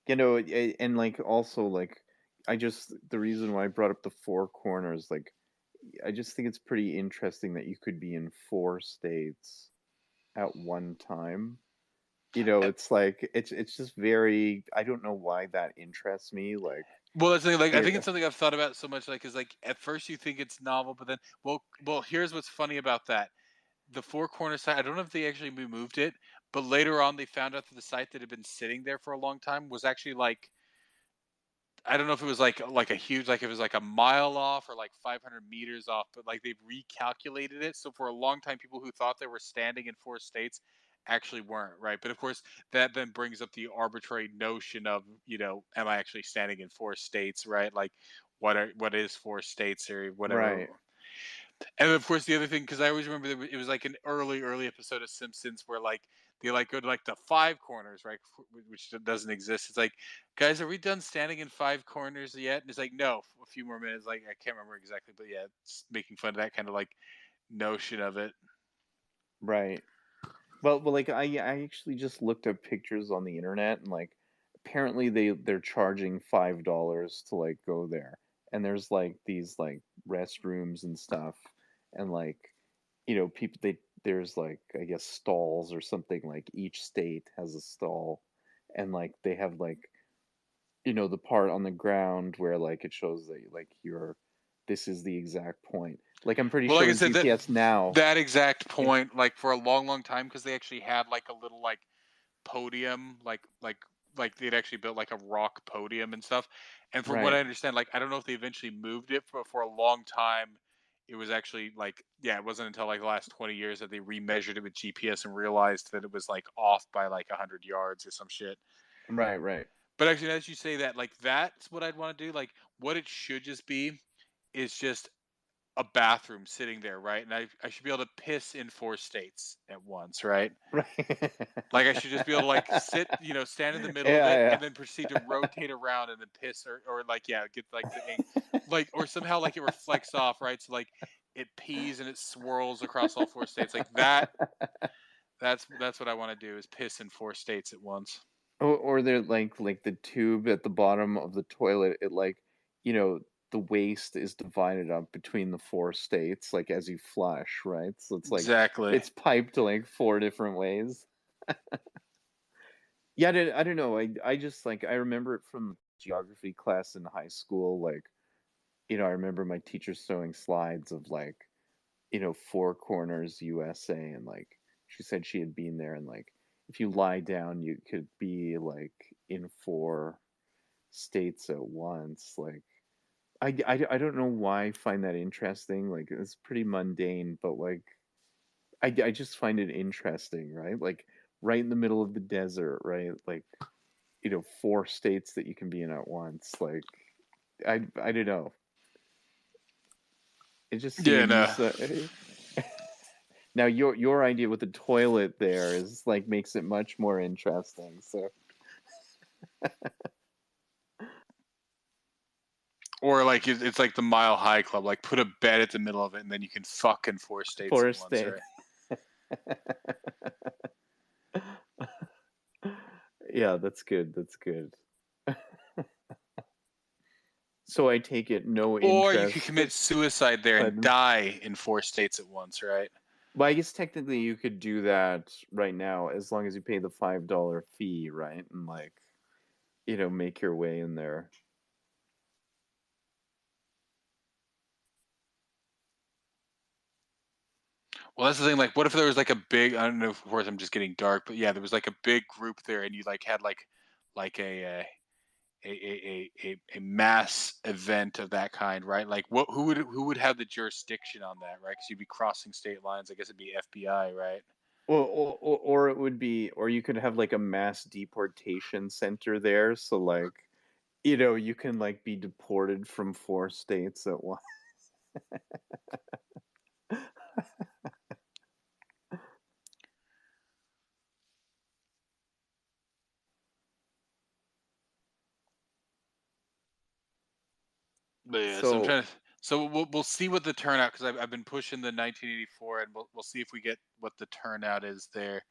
You know, and like also like I just the reason why I brought up the four corners, like I just think it's pretty interesting that you could be in four states at one time. You know, it's like it's just very I don't know why that interests me. Like Well, that's the thing, like, I think it's there, something I've thought about so much, like, is like, at first you think it's novel, but then well, here's what's funny about that. The Four Corner site, I don't know if they actually removed it, but later on, they found out that the site that had been sitting there for a long time was actually, like, I don't know if it was, like, a huge, like, it was, like, a mile off or, like, 500 meters off, but, like, they've recalculated it, so for a long time, people who thought they were standing in 4 states actually weren't, right? But, of course, that then brings up the arbitrary notion of, am I actually standing in 4 states, right? Like, what is 4 states or whatever. right. And of course, the other thing, because I always remember that it was like an early episode of Simpsons where like they like go to like the five corners, right, which doesn't exist. It's like, guys, are we done standing in five corners yet? And it's like, no, a few more minutes. Like I can't remember exactly, but yeah, it's making fun of that kind of like notion of it. Right. Well, like I actually just looked up pictures on the internet and like apparently they're charging $5 to like go there. And there's like these like restrooms and stuff and like people there's like I guess stalls or something, like each state has a stall and like they have like the part on the ground where like it shows that like you're this is the exact point. Like I'm pretty Well, sure like I in said, GPS now. that exact Yeah, point, like for a long time, because they actually had like a little like podium, like they'd actually built like a rock podium and stuff. And from what I right. understand, like I don't know if they eventually moved it, but for a long time, it was actually like, yeah, it wasn't until like the last 20 years that they remeasured it with GPS and realized that it was like off by like 100 yards or some shit. Right. But actually, as you say that, like that's what I'd want to do. Like what it should just be is just a bathroom sitting there, right? And I should be able to piss in 4 states at once, right? Right. Like I should just be able to like sit, stand in the middle of it Yeah, and then proceed to rotate around and then piss or like get like the ink like or somehow like it reflects off, right? So like it pees and it swirls across all 4 states. Like that yeah. that's what I want to do is piss in 4 states at once. Or they're like the tube at the bottom of the toilet, it like, you know, the waste is divided up between the 4 states, like, as you flush, right? So it's like Exactly. it's piped like 4 different ways. Yeah, I don't know, I just, like, I remember it from geography class in high school, like, I remember my teacher showing slides of, like, Four Corners, USA, and, like, she said she had been there, and, like, if you lie down, you could be, like, in 4 states at once. Like, I don't know why I find that interesting. Like, it's pretty mundane, but, like, I just find it interesting, right? Like, right in the middle of the desert, right? Like, 4 states that you can be in at once. Like, I don't know. It just Yeah, no. seems now your idea with the toilet there is like makes it much more interesting. So Or like it's like the Mile High Club, like put a bed at the middle of it and then you can fuck in 4 states at four once, state. right? Yeah, that's good. That's good. So I take it no Or you could interest, commit suicide there but and die in 4 states at once, right? I guess technically you could do that right now as long as you pay the $5 fee, right? And like, make your way in there. Well, that's the thing. Like, what if there was like a big? I don't know. Of course, I'm just getting dark, but yeah, there was like a big group there, and you like had like a mass event of that kind, right? Like, who would have the jurisdiction on that, right? Because you'd be crossing state lines. I guess it'd be FBI, right? Or it would be, or you could have like a mass deportation center there. So like, you can like be deported from 4 states at once. But yeah, so I'm So trying to. So we'll see what the turnout because I've been pushing the 1984, and we'll see if we get what the turnout is there.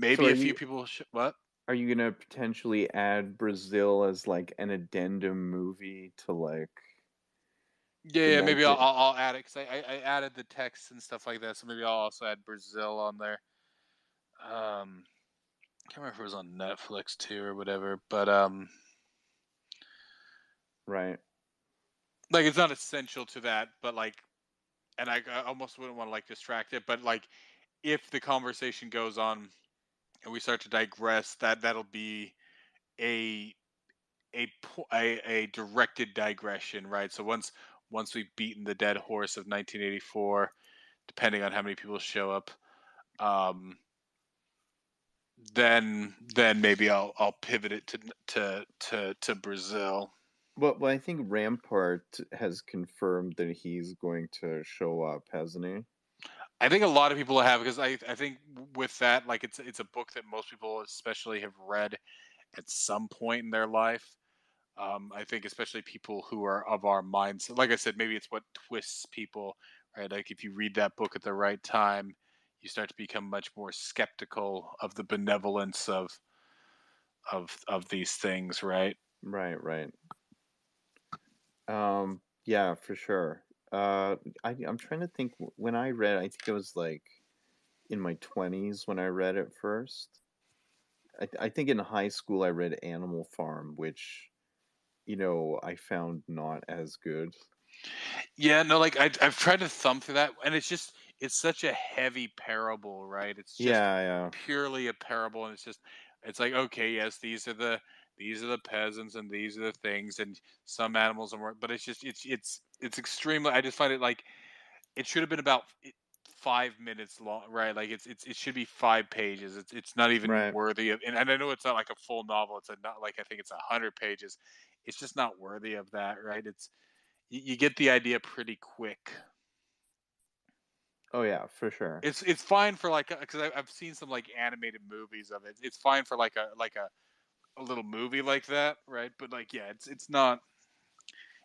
so Maybe a few people. What? are you gonna potentially add Brazil as like an addendum movie to like Yeah, the yeah, maybe I'll 19? I'll, I'll add it because I added the text and stuff like that. So maybe I'll also add Brazil on there. Can't remember if it was on Netflix too or whatever, but Right. like it's not essential to that, but like, and I almost wouldn't want to like distract it, but like if the conversation goes on and we start to digress, that'll be a a directed digression, right? So once we've beaten the dead horse of 1984, depending on how many people show up, um, then maybe I'll pivot it to Brazil. Well, I think Rampart has confirmed that he's going to show up, hasn't he? I think a lot of people have because I think with that like it's a book that most people especially have read at some point in their life. I think especially people who are of our mindset. Like I said, maybe it's what twists people, right? Like if you read that book at the right time, you start to become much more skeptical of the benevolence of these things, right? Right, right. Yeah, for sure. I'm trying to think when I read, I think it was like in my 20s when I read it first. I think in high school I read Animal Farm, which, I found not as good. Yeah, no, like I've tried to thumb through that, and it's such a heavy parable, right? It's just Yeah, yeah. purely a parable, and it's like okay, yes, these are the peasants, and these are the things, and some animals are more, but it's extremely. I just find it like it should have been about 5 minutes long, right? Like it should be 5 pages. It's not even Right. worthy of, and I know it's not like a full novel. It's not like I think it's 100 pages. It's just not worthy of that, right? you get the idea pretty quick. Oh yeah, for sure. It's fine for like because I've seen some like animated movies of it. It's fine for like a little movie like that, right? But like yeah, it's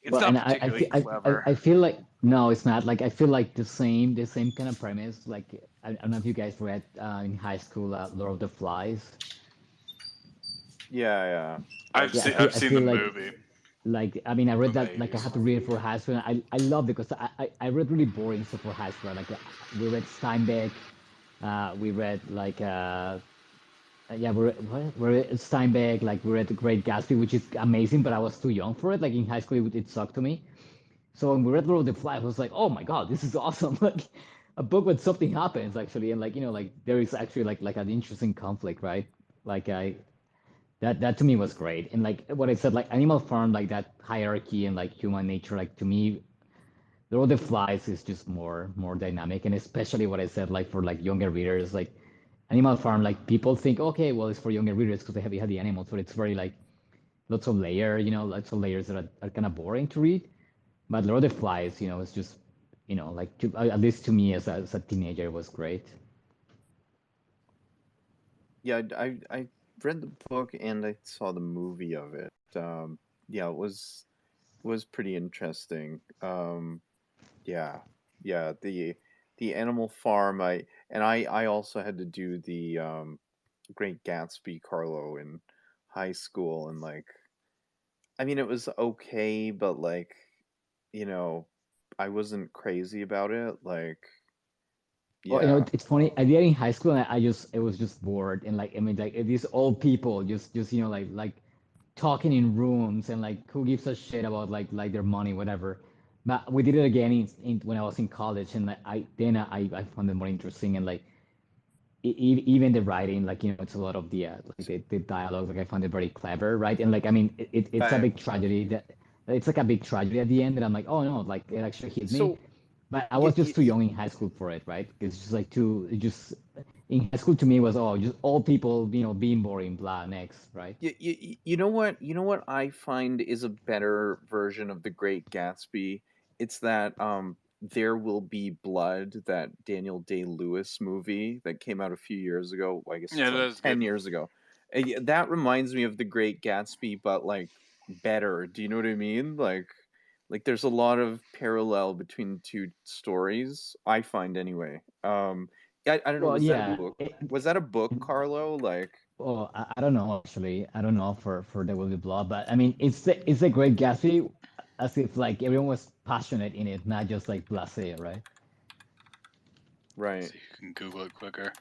Well, not and particularly clever. I feel like no, it's not. Like I feel like the same kind of premise. Like I don't know if you guys read in high school Lord of the Flies. Yeah, yeah. I've Yeah, That's seen I've I seen the feel movie, like I mean I read but that like I maybe. had to read it for high school. And I love it because I read really boring stuff for high school. Like we read Steinbeck, we read like yeah we read Steinbeck, like we read The Great Gatsby, which is amazing, but I was too young for it. Like in high school, it sucked to me. So when we read Lord of the Flies, I was like, oh my God, this is awesome! Like a book where something happens actually, and like like there is actually like an interesting conflict, right? Like I that to me was great. And like what I said, like Animal Farm, like that hierarchy and like human nature, like to me, Lord of the Flies is just more dynamic, and especially what I said, like for like younger readers, like Animal Farm, like people think, okay, well, it's for younger readers because they have the animals, but it's very like lots of layer, lots of layers that are kind of boring to read. But Lord of the Flies, it's just, like at least to me as a teenager, it was great. yeah. I read the book and I saw the movie of it. Yeah, it was pretty interesting. Yeah, yeah. The Animal Farm. I also had to do the Great Gatsby, Carlo, in high school, and like I mean it was okay, but like you know I wasn't crazy about it. Like Well, yeah, it's funny. I did it in high school, and I was just bored, and like I mean, like these old people just like talking in rooms, and like who gives a shit about like their money, whatever. But we did it again when I was in college, and like, I found it more interesting, and like even the writing, like it's a lot of like the dialogue, like I found it very clever, right? And like I mean, it's a I big tragedy that it's like a big tragedy at the end, and I'm like, oh no, like it actually hit me. so But I was you, just too young in high school for it, right? It's just like too, it just in high school to me was just all people, being boring, blah, next, right? you know what? You know what I find is a better version of The Great Gatsby? It's that There Will Be Blood, that Daniel Day-Lewis movie that came out a few years ago. Well, I guess Yeah, it's like that's 10 good. years ago. Yeah, that reminds me of The Great Gatsby, but like better. Do you know what I mean? Like there's a lot of parallel between the two stories, I find anyway. I don't know, Well, was that a yeah. book? Was that a book, Carlo? Like Well, I don't know actually. I don't know for the Willy Blah, but I mean, it's a great Gatsby, as if like everyone was passionate in it, not just like blasé, right? right. So you can Google it quicker.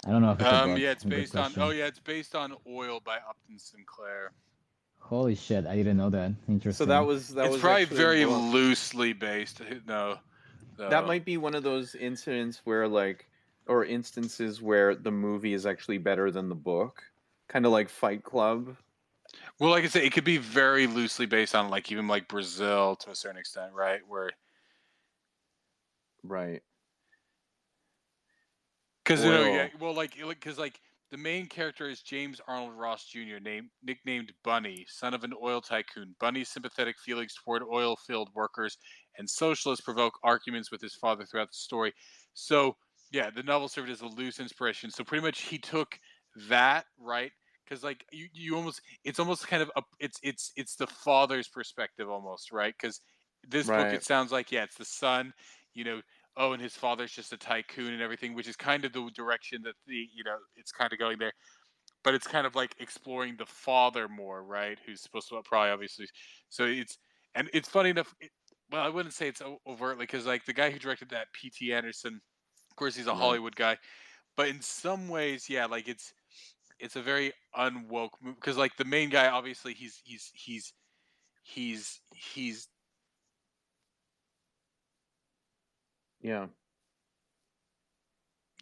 I don't know if it's a book. Yeah, it's Good based on. Oh question. yeah, it's based on Oil by Upton Sinclair. Holy shit, I didn't know that. So Interesting. that It's was probably actually a very book. loosely based. No, That though. might be one of those incidents where like or instances where the movie is actually better than the book. Kind of like Fight Club. Well, like I said, it could be very loosely based on like even like Brazil to a certain extent, right? Where Right. because yeah, Oil. well, like because like the main character is James Arnold Ross Jr., nicknamed Bunny, son of an oil tycoon. Bunny's sympathetic feelings toward oil-filled workers and socialists provoke arguments with his father throughout the story. So yeah, the novel served as a loose inspiration. So pretty much he took that right because like you almost it's almost kind of it's the father's perspective almost right because this book Right. it sounds like yeah it's the son you know oh, and his father's just a tycoon and everything, which is kind of the direction that it's kind of going there. But it's kind of like exploring the father more, right? Who's supposed to probably obviously. So it's funny enough. Well, I wouldn't say it's overtly because like the guy who directed that, P.T. Anderson, of course he's a Right. Hollywood guy, but in some ways, yeah, like it's a very unwoke movie because like the main guy, obviously he's Yeah.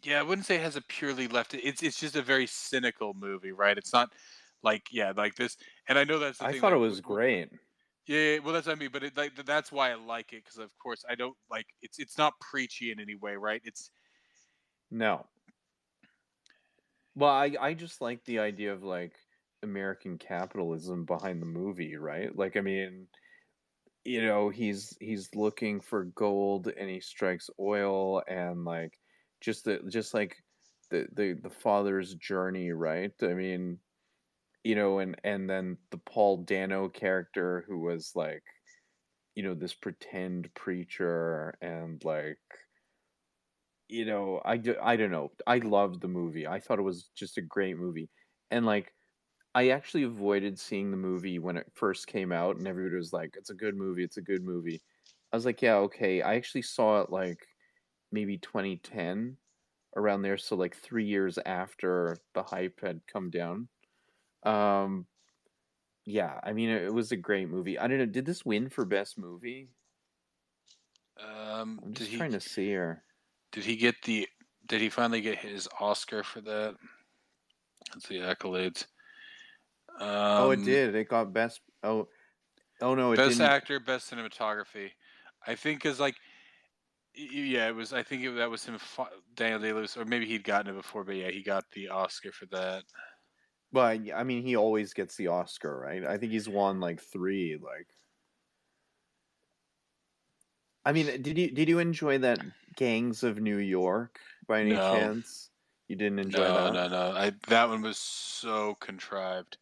yeah, I wouldn't say it has a purely left. It's just a very cynical movie, right? It's not like yeah, like this. And I know that's the I thing. thought it Like, was great. yeah, well, that's what I mean. But like that's why I like it because, of course, I don't like it's not preachy in any way, right? It's No. Well, I just like the idea of like American capitalism behind the movie, right? Like, I mean, he's looking for gold and he strikes oil, and like just like the father's journey, right? I mean, and then the Paul Dano character who was like, this pretend preacher, and like, I don't know. I loved the movie. I thought it was just a great movie. And like, I actually avoided seeing the movie when it first came out, and everybody was like, "It's a good movie. It's a good movie." I was like, "Yeah, okay." I actually saw it like maybe 2010, around there, so like 3 years after the hype had come down. Um, yeah, I mean, it was a great movie. I don't know. Did this win for best movie? I'm Did just he trying to see here. did he get the did he finally get his Oscar for that? Let's see accolades. Oh, it Um, did. It got best. Oh no, it Best didn't. actor, best cinematography. I think is like yeah, it was. I think that was him, Daniel Day Lewis, or maybe he'd gotten it before, but yeah, he got the Oscar for that. But I mean, he always gets the Oscar, right? I think he's won like three. Like, I mean, did you enjoy that Gangs of New York by any No, chance? You didn't enjoy no, that? no, no. That one was so contrived.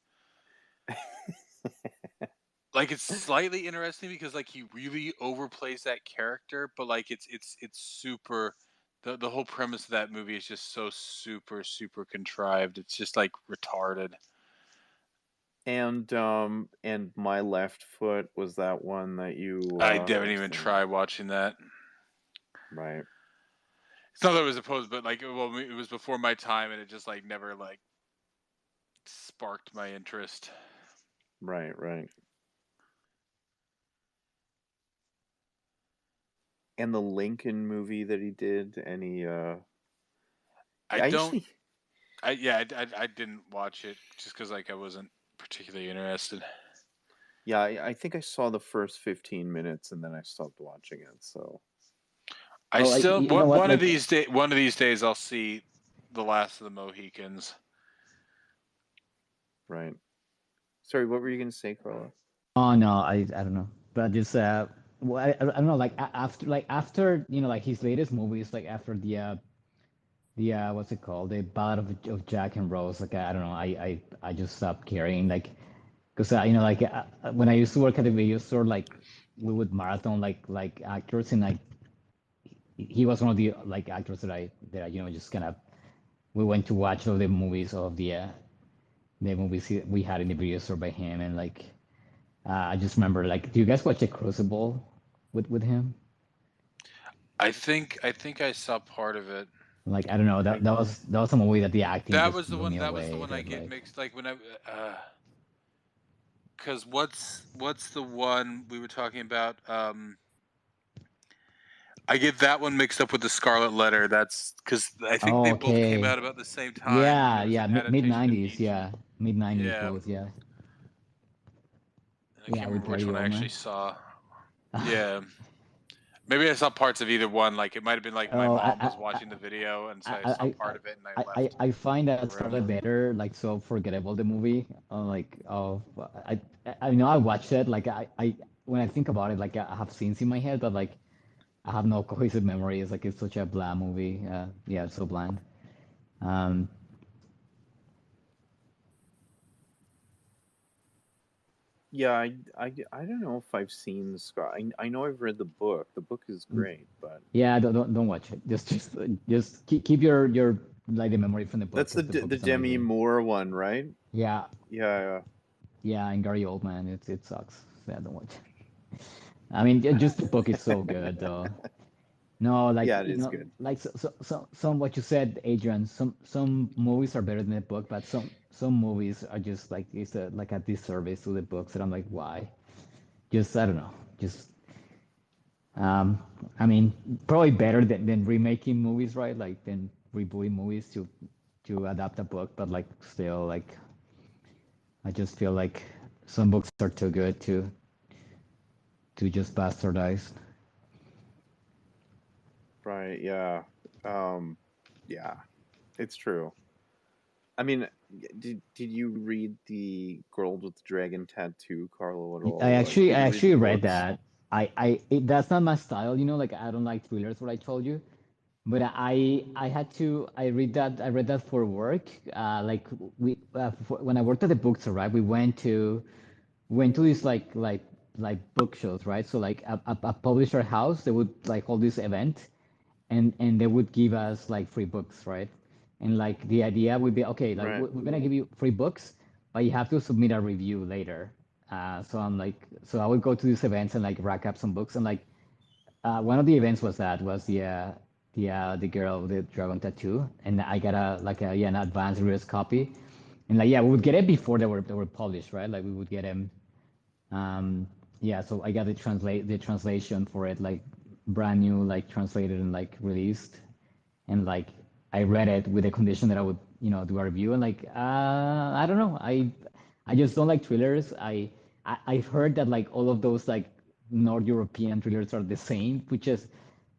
Like it's slightly interesting because like he really overplays that character, but like it's super. The whole premise of that movie is just so super contrived. It's just like retarded. And My Left Foot was that one that you I didn't were even saying, try watching that. right? It's not that it was opposed, but like, well, it was before my time, and it just like never like sparked my interest. Right, right. And the Lincoln movie that he did, and I I don't. actually, I didn't watch it just because like I wasn't particularly interested. yeah, I think I saw the first 15 minutes and then I stopped watching it. So, I Well, still you know what? Like, one of these days I'll see the Last of the Mohicans. right. Sorry, what were you gonna say, Carla? oh no, I don't know, but just well, I don't know. After like his latest movies, like after the what's it called, the Ballad of Jack and Rose. Like I don't know, I just stopped caring. Like, because like when I used to work at the video store, like we would marathon like actors, and like he was one of the like actors that I just kind of we went to watch all the movies of the movies we had in the video store by him, and like I just remember, like, do you guys watch The Crucible with him? I think I saw part of it. Like I don't know, I that was a movie that the acting That just was the blew one. me That was the away. one I That get like mixed. Like when because what's the one we were talking about? I get that one mixed up with the Scarlet Letter. That's because I think oh they both came okay, out about the same time, and yeah, it was yeah, an mid adaptation of '90s, each. yeah, mid '90s Yeah, both, yeah, and I yeah, can't with remember which Gary one I actually Oldman. saw. Yeah, maybe I saw parts of either one. Like it might have been like my Oh, mom was watching the video, and so I saw part of it, and I left I find the that room. Scarlet Letter like so forgettable, the movie. Like I know I watched it. Like I when I think about it, like I have scenes in my head, but like I have no cohesive memory. It's like it's such a bland movie. Yeah, it's so bland. Um, Yeah, I don't know if I've seen the Scar. I know I've read the book. The book is great, but yeah, don't watch it. Just keep your like the memory from the book that's the because the book the is Demi amazing. Moore one, right? Yeah, Yeah, yeah, and Gary Oldman, it sucks. Yeah, don't watch it. I mean, just the book is so good though. No, like yeah, it is good. like some what you said, Adrian. Some movies are better than the book, but some movies are just like it's like a disservice to the books, and I'm like, why? Just I don't know. Just um, I mean, probably better than remaking movies, right? Like than rebooting movies to adapt a book, but like still, like I just feel like some books are too good to just bastardize. Right, yeah. Um, yeah, it's true. I mean, did you read the Girl with the Dragon Tattoo, Carlo, at I all? Like, actually did I you read the actually read books? that. That's not my style, like I don't like thrillers, what I told you. But I had to I read that for work. Like when I worked at the bookstore, right? We went to these like book shows, right? So like a publisher house, they would like hold this event, and they would give us like free books, right? And like the idea would be, okay, like Right. we're gonna give you free books, but you have to submit a review later. So I would go to these events and like rack up some books, and like one of the events was the girl with the dragon tattoo, and I got an advanced reader's copy, and like, yeah, we would get it before they were published, right? Like we would get them. Yeah, so I got the translation for it, like brand new, like translated and like released, and like I read it with the condition that I would, do a review, and like I don't know, I just don't like thrillers. I've heard that like all of those like North European thrillers are the same, which is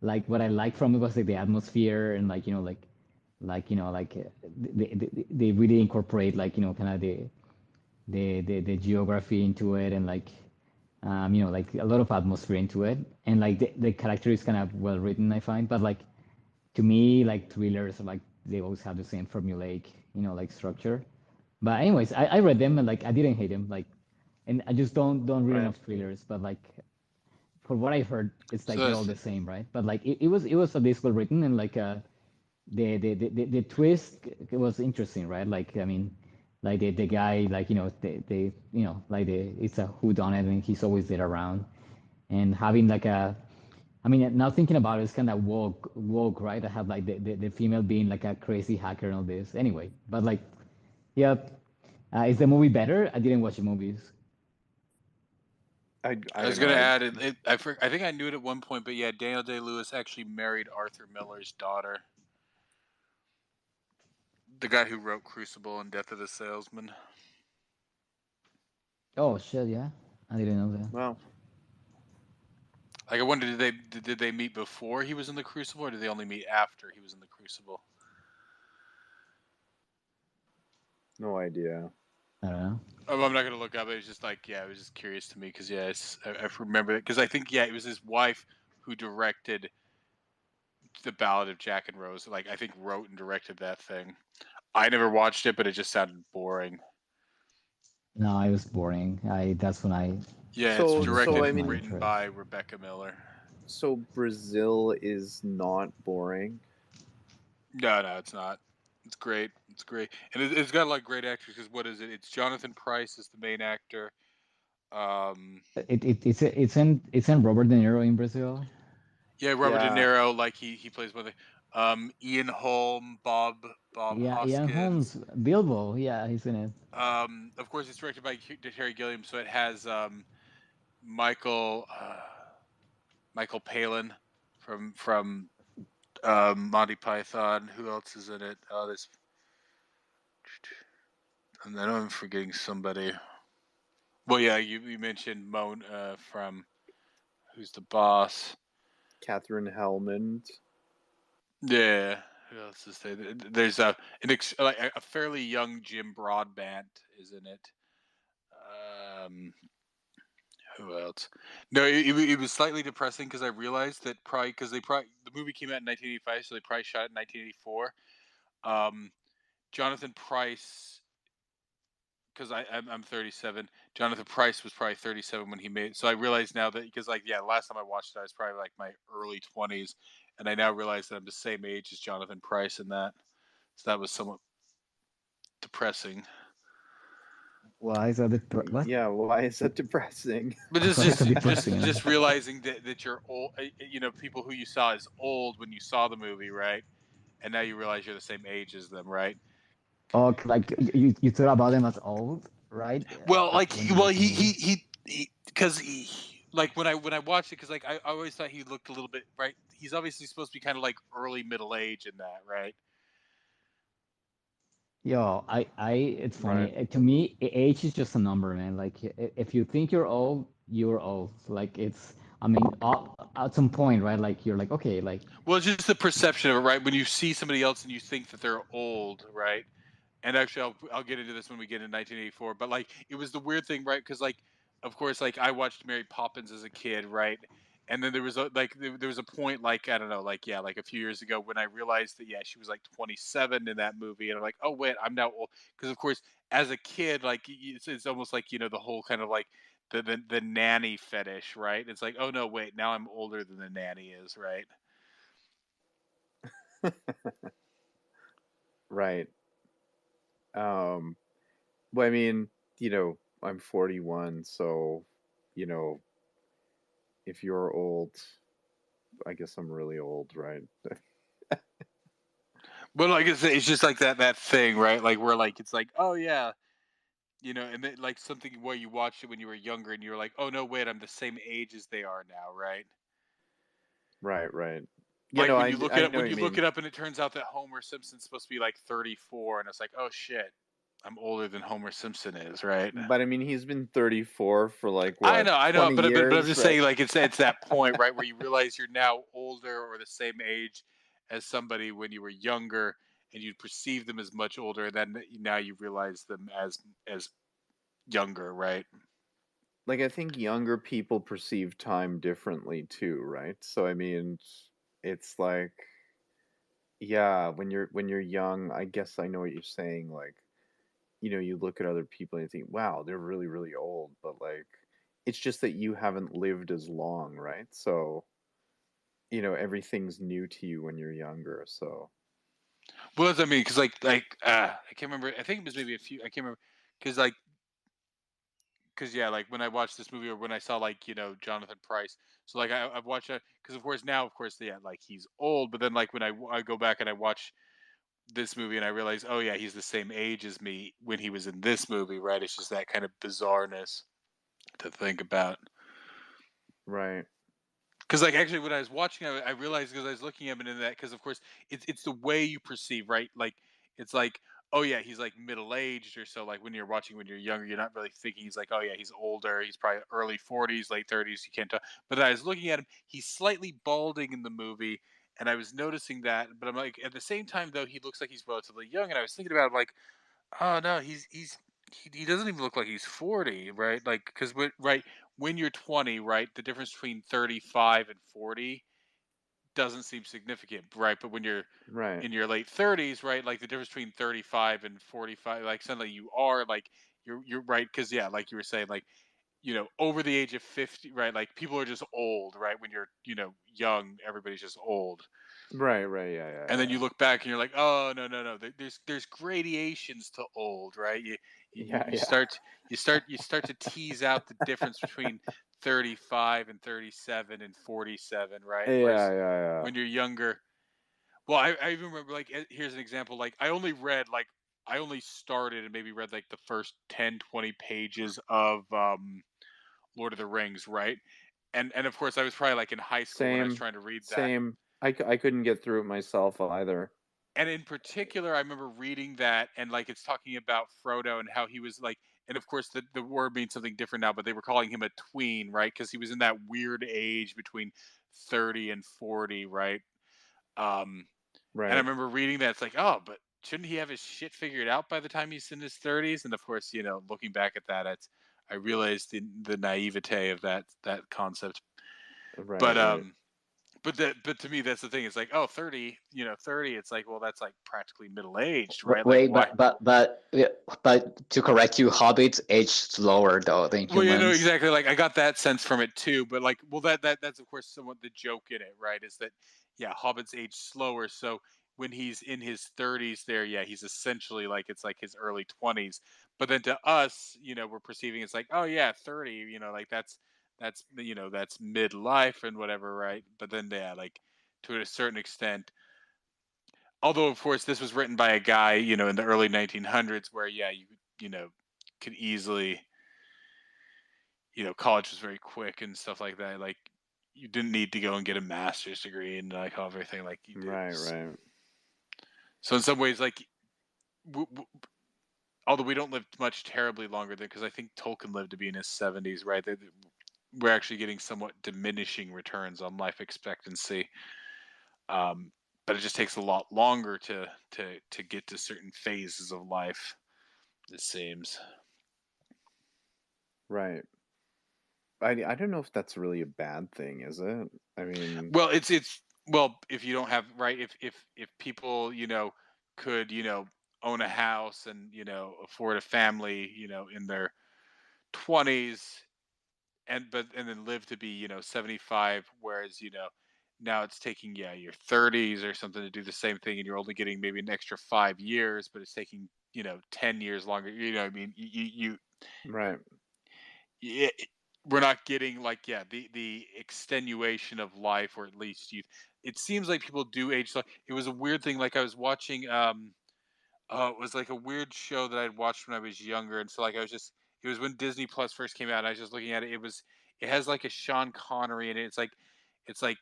like what I like from it was like the atmosphere and like they really incorporate like kind of the geography into it, and like like a lot of atmosphere into it, and like the character is kind of well written, I find. But like to me, like thrillers are like they always have the same formulaic like structure. But anyways, I read them, and like I didn't hate them, like, and I just don't read Right. enough thrillers. But like for what I heard, it's like So they're all the same, right? But like it was a basically written, and like the twist was interesting, right? Like I mean, like the guy, like they like it's a whodunit, and he's always there around, and having like I mean, now thinking about it, it's kind of woke, right? I have like the female being like a crazy hacker and all this. Anyway, but like, yeah, is the movie better? I didn't watch the movies. I I don't was know. gonna add it. I think I knew it at one point, but yeah, Daniel Day Lewis actually married Arthur Miller's daughter, the guy who wrote Crucible and Death of the Salesman. Oh shit, yeah, I didn't know that. Well, Like I wonder, did they meet before he was in the Crucible, or did they only meet after he was in the Crucible? no idea. I don't know. Oh, I'm not gonna look up. It was just like, yeah, it was just curious to me because yeah, I remember it because I think yeah, it was his wife who directed the Ballad of Jack and Rose. Like I think wrote and directed that thing. I never watched it, but it just sounded boring. No, it was boring. That's when I Yeah, it's So, lose so directed I lose and my mean, written interest. by Rebecca Miller. so Brazil is not boring. No, it's not. It's great. It's great, and it's got like great actors. Because what is it? It's Jonathan Pryce is the main actor. Um, It's in Robert De Niro in Brazil. yeah, Robert De Yeah, Niro, like he plays one of the. Ian Holm, Bob Yeah, Ian Holmes, Hoskins. Bilbo. Yeah, he's in it. Of course, it's directed by Terry Gilliam, so it has Michael Michael Palin from Monty Python. Who else is in it? Oh, this. And I know I'm forgetting somebody. Well, yeah, you mentioned Moan from Who's the Boss. Catherine Hellman. Yeah. Who else is there? There's like a fairly young Jim Broadbent is in it. Um, who else? No, it was slightly depressing because I realized that probably because the movie came out in 1985, so they probably shot it in 1984. Um, Jonathan Price, because I'm 37. Jonathan Price was probably 37 when he made it. So I realize now that because like yeah, last time I watched it, I was probably like my early 20s, and I now realize that I'm the same age as Jonathan Price in that. So that was somewhat depressing. Why is that what? Yeah, why is that depressing? But Why is that depressing? just realizing that you're old. People who you saw as old when you saw the movie, right? And now you realize you're the same age as them, right? Oh, like you thought about him as old, right? Well, like When you watch the movie. because like when I watched it, because like I always thought he looked a little bit right. He's obviously supposed to be kind of like early middle age in that, right? Yo, it's Right. funny. To me, age is just a number, man. Like, if you think you're old, you're old. Like, I mean, at some point, right? Like, you're like, okay, like, Well, it's just the perception of it, right? When you see somebody else and you think that they're old, right? And actually, I'll get into this when we get into 1984. But like, it was the weird thing, right? Because like, of course, like I watched Mary Poppins as a kid, right? And then there was there was a point like I don't know, like yeah, like a few years ago when I realized that yeah, she was like 27 in that movie, and I'm like, oh wait, I'm now old. Because of course, as a kid, like it's almost like the whole kind of like the nanny fetish, right? It's like, oh no, wait, now I'm older than the nanny is, right? Right. Well, I mean, I'm 41, so, you know, if you're old, I guess I'm really old, right? But like it's just like that thing, right? Like where like it's like, oh yeah, and then like something where you watched it when you were younger, and you were like, oh no, wait, I'm the same age as they are now, right? Right, right. Like when I know when what you you look mean. it up, and it turns out that Homer Simpson's supposed to be like 34, and it's like, oh shit, I'm older than Homer Simpson is, right? But I mean, he's been 34 for like what, I know, 20 but I'm years, just right? saying, like it's that point, right, where you realize you're now older or the same age as somebody when you were younger, and you perceive them as much older, and then now you realize them as younger, right? Like, I think younger people perceive time differently too, right? So I mean, it's like, yeah, when you're young, I guess I know what you're saying. Like, you look at other people and you think, wow, they're really, really old, but like, it's just that you haven't lived as long, right? So, everything's new to you when you're younger. So, Well, that's what I mean, because I can't remember. I think it was maybe a few. I can't remember because yeah, like when I watched this movie or when I saw like Jonathan Price. So like I've watched it because of course now of course yeah like he's old, but then like when I go back and I watch this movie and I realize oh yeah he's the same age as me when he was in this movie, right? It's just that kind of bizarreness to think about. right, Because like actually when I was watching it, I realized because I was looking at it in that because of course it's the way you perceive, right? Like it's like oh yeah he's like middle aged or so. Like when you're watching when you're younger, you're not really thinking he's like oh yeah he's older. He's probably early 40s, late 30s. You can't tell. But I was looking at him. He's slightly balding in the movie, and I was noticing that. But I'm like at the same time though he looks like he's relatively young, and I was thinking about it, like oh no he doesn't even look like he's 40, right? Like because right when you're 20, right, the difference between 35 and 40 doesn't seem significant, right? But when you're right, in your late 30s, right, like the difference between 35 and 45, like suddenly you are like you're right because yeah, like you were saying, like over the age of 50, right? Like people are just old, right? When you're young, everybody's just old. right, right. Yeah, yeah, And then yeah, you look back and you're like, oh no no no, there's gradations to old, right? yeah, You yeah, start you start to tease out the difference between 35 and 37 and 47, right? yeah, Whereas yeah, when you're younger, well, I even remember like here's an example. Like I only started and maybe read like the first 10-20 pages of Lord of the Rings, right? And of course I was probably like in high school when I was Same, trying to read that. same. I couldn't get through it myself either. And in particular, I remember reading that, and like it's talking about Frodo and how he was like, and of course the word means something different now, but they were calling him a tween, right? Because he was in that weird age between 30 and 40, right? Um, and I Right, remember reading that it's like, oh, but shouldn't he have his shit figured out by the time he's in his 30s? And of course, looking back at that, I realized the naivete of that concept. right, But right. but to me that's the thing. It's like, oh, 30, 30, it's like, well, that's like practically middle aged, right? Like Wait, why? but to correct you, hobbits age slower though than Well, humans. exactly. Like I got that sense from it too, but like, well, that's of course somewhat the joke in it, right? Is that yeah, hobbits age slower, so when he's in his 30s, there, yeah, he's essentially like it's like his early 20s. But then to us, we're perceiving it's like, oh yeah, 30, like that's midlife and whatever, right? But then yeah, like to a certain extent, although of course this was written by a guy, in the early 1900s, where yeah, you know could easily college was very quick and stuff like that. Like you didn't need to go and get a master's degree and like everything like you did. Right, right. So in some ways, like although we don't live much terribly longer than because I think Tolkien lived to be in his 70s, right? We're actually getting somewhat diminishing returns on life expectancy. Um, but it just takes a lot longer to get to certain phases of life, it seems. Right. I don't know if that's really a bad thing, is it? I mean, Well, it's well, if you don't have right, if people, could, own a house and, afford a family, in their 20s and then live to be, 75, whereas, now it's taking, yeah, your 30s or something to do the same thing, and you're only getting maybe an extra 5 years, but it's taking, 10 years longer. What I mean, right. yeah, we're not getting like, yeah, the extenuation of life, or at least youth. It seems like people do age. So it was a weird thing. Like I was watching, it was like a weird show that I'd watched when I was younger, and so like I was just, it was when Disney Plus first came out. And I was just looking at it. It has like a Sean Connery in it. It's like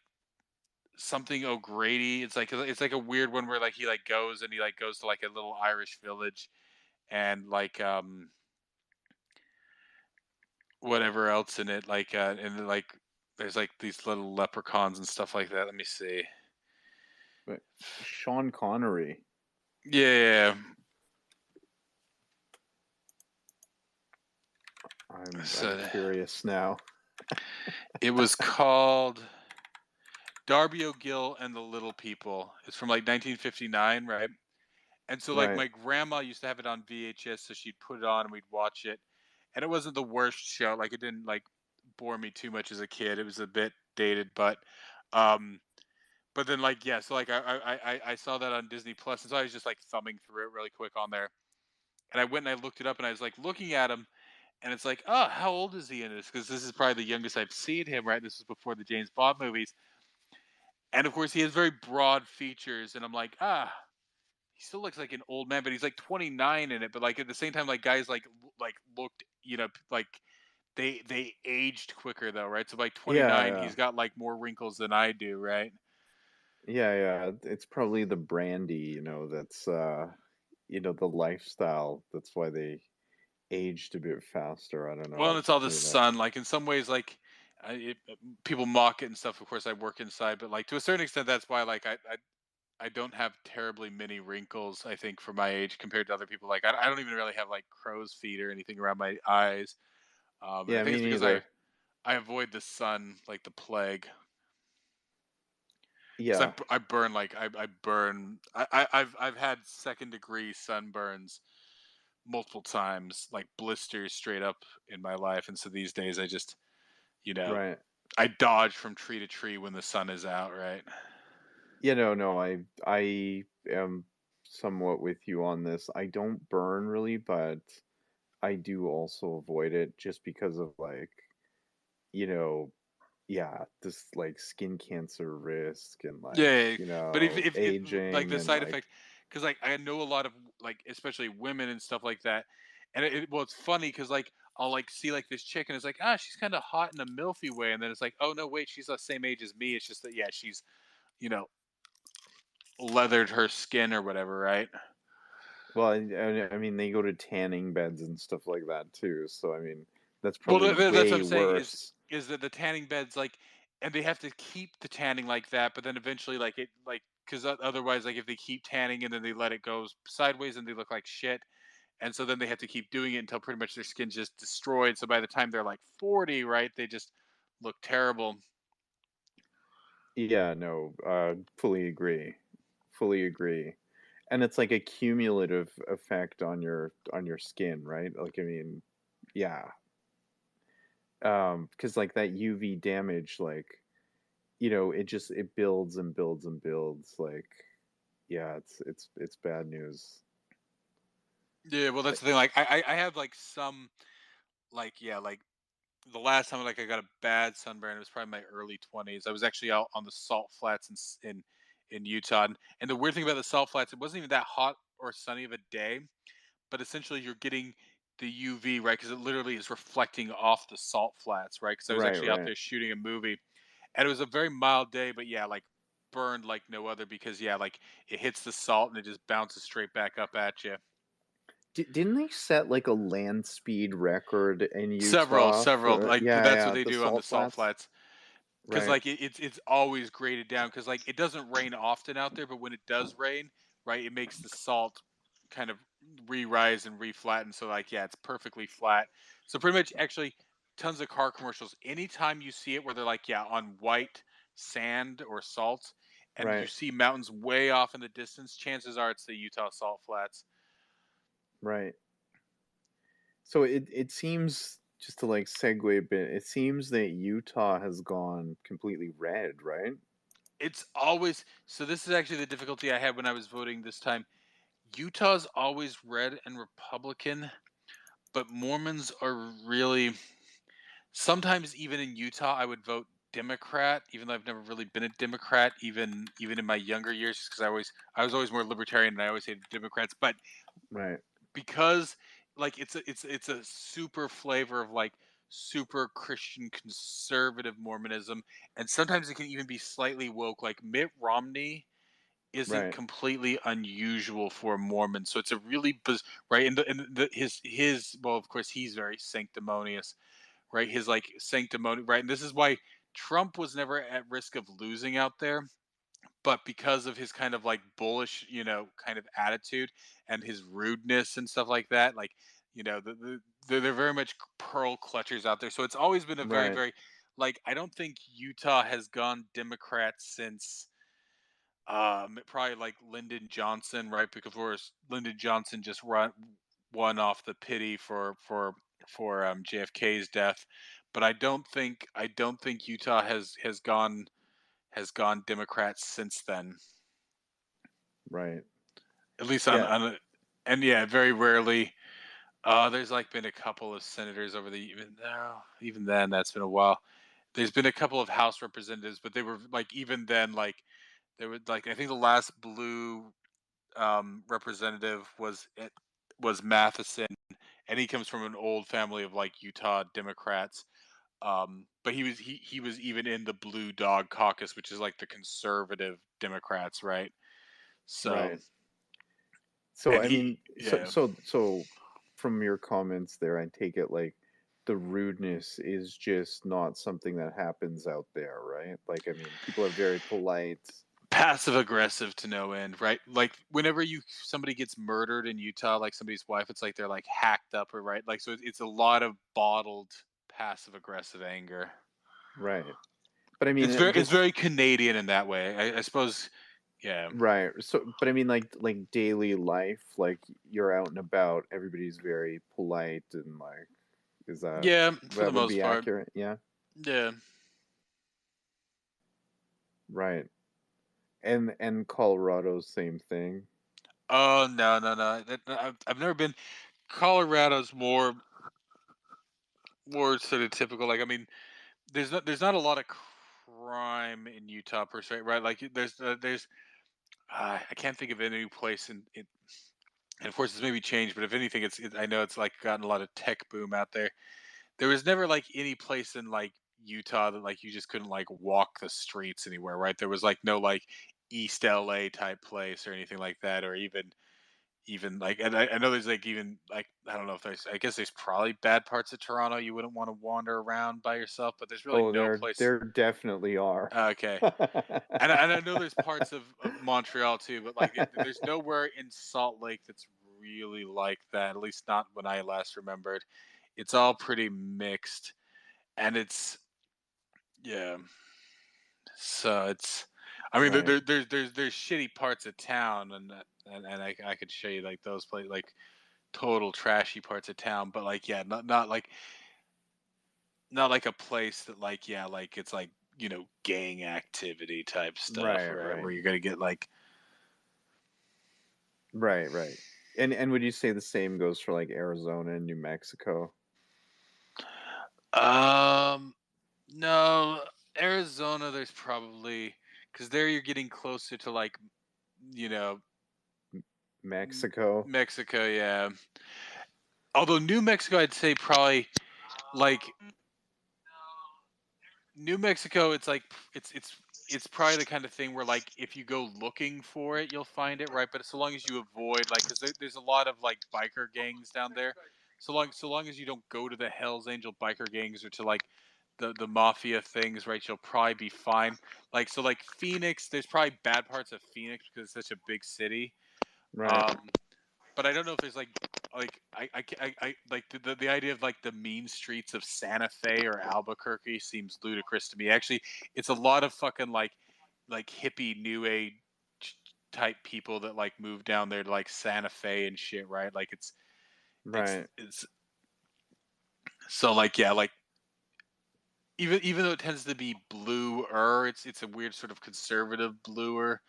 something O'Grady. It's like a weird one where like he like goes and he like goes to like a little Irish village, and like whatever else in it, like, and then, like, there's, like, these little leprechauns and stuff like that. Let me see. But Sean Connery. Yeah, I'm so curious now. it was called Darby O'Gill and the Little People. It's from, like, 1959, right? And so, like, Right. my grandma used to have it on VHS, so she'd put it on and we'd watch it, and it wasn't the worst show. Like, it didn't, like, bore me too much as a kid. It was a bit dated, um but then, like, yeah, so, like, I saw that on Disney Plus, and so I was just, like, thumbing through it really quick on there, and I went and I looked it up, and I was, like, looking at him, and it's like, "Oh, how old is he in this?" Because this is probably the youngest I've seen him, right? This was before the James Bond movies, and, of course, he has very broad features, and I'm like, he still looks like an old man, but he's, like, 29 in it, but, like, at the same time, like, guys, like, looked, like, they aged quicker, though, right? So by Yeah, 29, yeah. he's got, like, more wrinkles than I do, right? Yeah, yeah. It's probably the brandy, that's the lifestyle. That's why they aged a bit faster. I don't Well, and know, it's all the sun. Like in some ways, like people mock it and stuff. Of course, I work inside, but like to a certain extent, that's why like I don't have terribly many wrinkles. I think for my age compared to other people, like I don't even really have like crow's feet or anything around my eyes. And I Yeah, think me it's because neither. I avoid the sun like the plague. Because Yeah. I burn like I burn. I've had second degree sunburns multiple times, like blisters straight up in my life, and so these days I just you know Right. I dodge from tree to tree when the sun is out, right? No, I am somewhat with you on this. I don't burn really, but I do also avoid it just because of like, you know, yeah, this like skin cancer risk and like, Yeah, but if like aging the and side like effect, because like I know a lot of like especially women and stuff like that, and well, it's funny because like I'll like see like this chick and it's like she's kind of hot in a milfy way, and then it's like oh no wait she's the same age as me. It's just that yeah she's you know leathered her skin or whatever, right? well, I mean they go to tanning beds and stuff like that too. So I mean that's Well, probably that's what way I'm saying worse. is that the tanning beds like, and they have to keep the tanning like that, but then eventually like it like because otherwise like if they keep tanning and then they let it go sideways and they look like shit, and so then they have to keep doing it until pretty much their skin's just destroyed. So by the time they're like 40, right, they just look terrible. Yeah, no, fully agree. Fully agree. And it's like a cumulative effect on your skin, right? Like I mean, yeah. Because like that UV damage, like, it builds and builds and builds. Like, yeah, it's bad news. Yeah, well that's Like, the thing. Like I have like some like yeah like the last time like I got a bad sunburn, it was probably my early 20s. I was actually out on the salt flats in Utah, and the weird thing about the salt flats, it wasn't even that hot or sunny of a day, but essentially you're getting the UV right because it literally is reflecting off the salt flats, right? Because I was right, actually out right. there shooting a movie, and it was a very mild day, but yeah, like burned like no other because yeah, like it hits the salt and it just bounces straight back up at you. Didn't they set like a land speed record in Several, Utah several for like yeah, that's what yeah, they the do on the salt salt flats? flats. because Right. like it's always graded down because like it doesn't rain often out there, but when it does rain, right, it makes the salt kind of re-rise and re-flatten. So like yeah, it's perfectly flat. So pretty much actually tons of car commercials. Anytime you see it where they're like yeah on white sand or salt, and you Right. see mountains way off in the distance, chances are it's the Utah Salt Flats. Right. So it seems, just to like segue a bit, it seems that Utah has gone completely red, right? It's always so. This is actually the difficulty I had when I was voting this time. Utah's always red and Republican, but Mormons are really sometimes even in Utah I would vote Democrat, even though I've never really been a Democrat, even in my younger years, because I was always more libertarian and I always hated Democrats. But Right. because like it's a super flavor of like super Christian conservative Mormonism, and sometimes it can even be slightly woke. Like Mitt Romney isn't Right. completely unusual for a Mormon. So it's a really right. And his well, of course, he's very sanctimonious, right? His like sanctimony, right? And this is why Trump was never at risk of losing out there, but because of his kind of like bullish, kind of attitude and his rudeness and stuff like that, like they're very much pearl clutchers out there. So it's always been a very, Right. very like I don't think Utah has gone Democrat since probably like Lyndon Johnson, right? Because whereas Lyndon Johnson just won off the pity for JFK's death, but I don't think Utah has gone Democrat since then. Right. At least Yeah. and yeah, very rarely. There's like been a couple of senators over the even then that's been a while. There's been a couple of House representatives, but they were like even then like there was like I think the last blue representative was Matheson, and he comes from an old family of like Utah Democrats. But he was even in the Blue Dog Caucus, which is like the conservative Democrats, right? So Right. So and I he mean, yeah so from your comments there, I take it like the rudeness is just not something that happens out there, right? Like, I mean, people are very polite. passive aggressive to no end, right? Like whenever somebody gets murdered in Utah, like somebody's wife, it's like they're like hacked up or right, like so it's a lot of bottled passive aggressive anger. Right. But I mean, It's very it's just very Canadian in that way. I suppose. Yeah. right. So, but I mean, like daily life, like you're out and about, everybody's very polite and like, is that Yeah, for the that would most be part. accurate? Yeah. Yeah. Right. And Colorado, same thing. Oh no no no! I've never been. Colorado's more sort of typical. Like I mean, there's not a lot of crime in Utah per se, right? Like there's I can't think of any place and of course it's maybe changed, but if anything, I know it's like gotten a lot of tech boom out there. There was never like any place in like Utah that like you just couldn't like walk the streets anywhere, right? There was like no like East LA type place or anything like that, or even like, and I know there's like even like I don't know if I guess there's probably bad parts of Toronto you wouldn't want to wander around by yourself, but there's really Oh, no there place. there definitely are. Okay, and I know there's parts of Montreal too, but like there's nowhere in Salt Lake that's really like that. At least not when I last remembered. It's all pretty mixed, and it's yeah. So I mean, Right. there's shitty parts of town, and I could show you like those places, like total trashy parts of town, but like yeah, not like a place that like yeah, like it's like gang activity type stuff, Right, right? right. Where you're gonna get like Right, right. And would you say the same goes for like Arizona and New Mexico? um no Arizona. There's probably because there you're getting closer to like you know Mexico? Mexico, yeah. Although New Mexico, I'd say probably like New Mexico, it's like it's probably the kind of thing where like if you go looking for it, you'll find it, right? But so long as you avoid like, because there's a lot of like biker gangs down there. So long as you don't go to the Hell's Angel biker gangs or to like the mafia things, right? You'll probably be fine. Like so, like Phoenix, there's probably bad parts of Phoenix because it's such a big city. Right. But I don't know if there's I like the idea of like the mean streets of Santa Fe or Albuquerque seems ludicrous to me. Actually, it's a lot of fucking like hippie new age type people that like move down there to like Santa Fe and shit, right? Like Right. it's so like yeah, like even though it tends to be bluer, it's a weird sort of conservative bluer.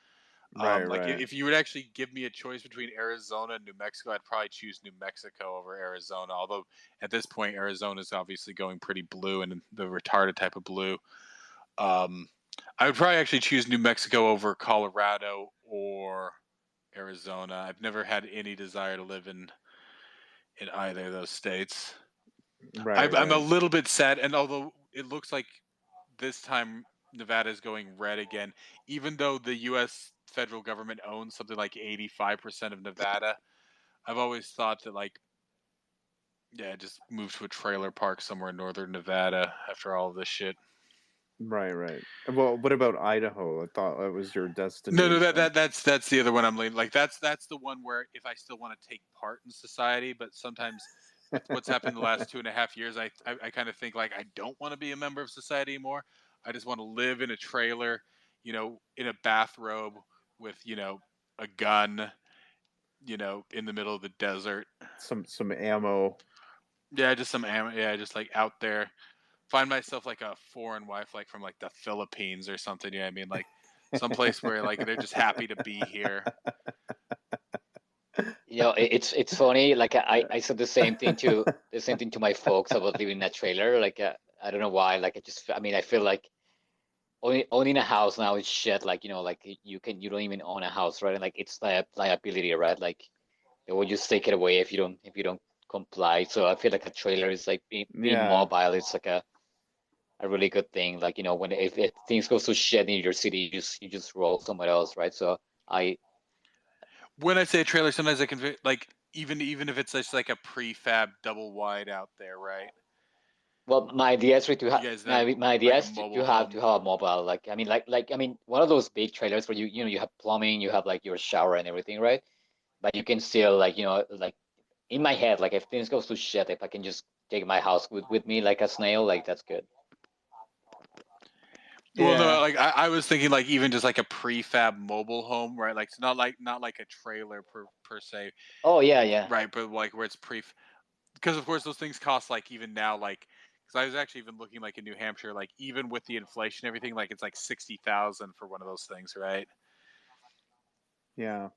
Right. Like Right. if you would actually give me a choice between Arizona and New Mexico, I'd probably choose New Mexico over Arizona. Although at this point, Arizona is obviously going pretty blue and the retarded type of blue. Um, I would probably actually choose New Mexico over Colorado or Arizona. I've never had any desire to live in either of those states. Right. I'm a Right. little bit sad, and although it looks like this time Nevada is going red again, even though the U.S. federal government owns something like 85% of Nevada. I've always thought that like yeah, just move to a trailer park somewhere in northern Nevada after all of this shit. Right. Right. Well, what about Idaho? I thought that was your No, destination. that's the other one I'm leaning. Like that's the one where if I still want to take part in society, but sometimes with what's happened in the last 2.5 years, I kind of think like I don't want to be a member of society anymore. I just want to live in a trailer, in a bathrobe with a gun, in the middle of the desert. Some ammo. Yeah, just yeah, just like out there. Find myself like a foreign wife, like from like the Philippines or something. Yeah, I mean like someplace where like they're just happy to be here. It's funny. Like I said the same thing to my folks about living in a trailer. Like I don't know why. Like I mean, I feel like owning a house now is shit. Like like you don't even own a house, right? And like it's liability, right? Like they will just take it away if you don't comply. So I feel like a trailer is like being Yeah. mobile. It's like a really good thing. Like when if things go to shit in your city, you just roll somewhere else, right? So I When I say a trailer, sometimes I can like even if it's just like a prefab double wide out there, right? Well, my idea is to You have guys have my idea like a is mobile to home. have a mobile. Like I mean, I mean, one of those big trailers where you have plumbing, you have like your shower and everything, right? But you can still like like in my head, like if things goes to shit, if I can just take my house with me like a snail, like that's good. Well, no, Yeah. like I was thinking like even just like a prefab mobile home, right? Like it's not like a trailer per se, Oh yeah, yeah. right? But like where it's because of course those things cost like even now like because I was actually even looking like in New Hampshire like even with the inflation and everything like it's like 60,000 for one of those things, right? Yeah.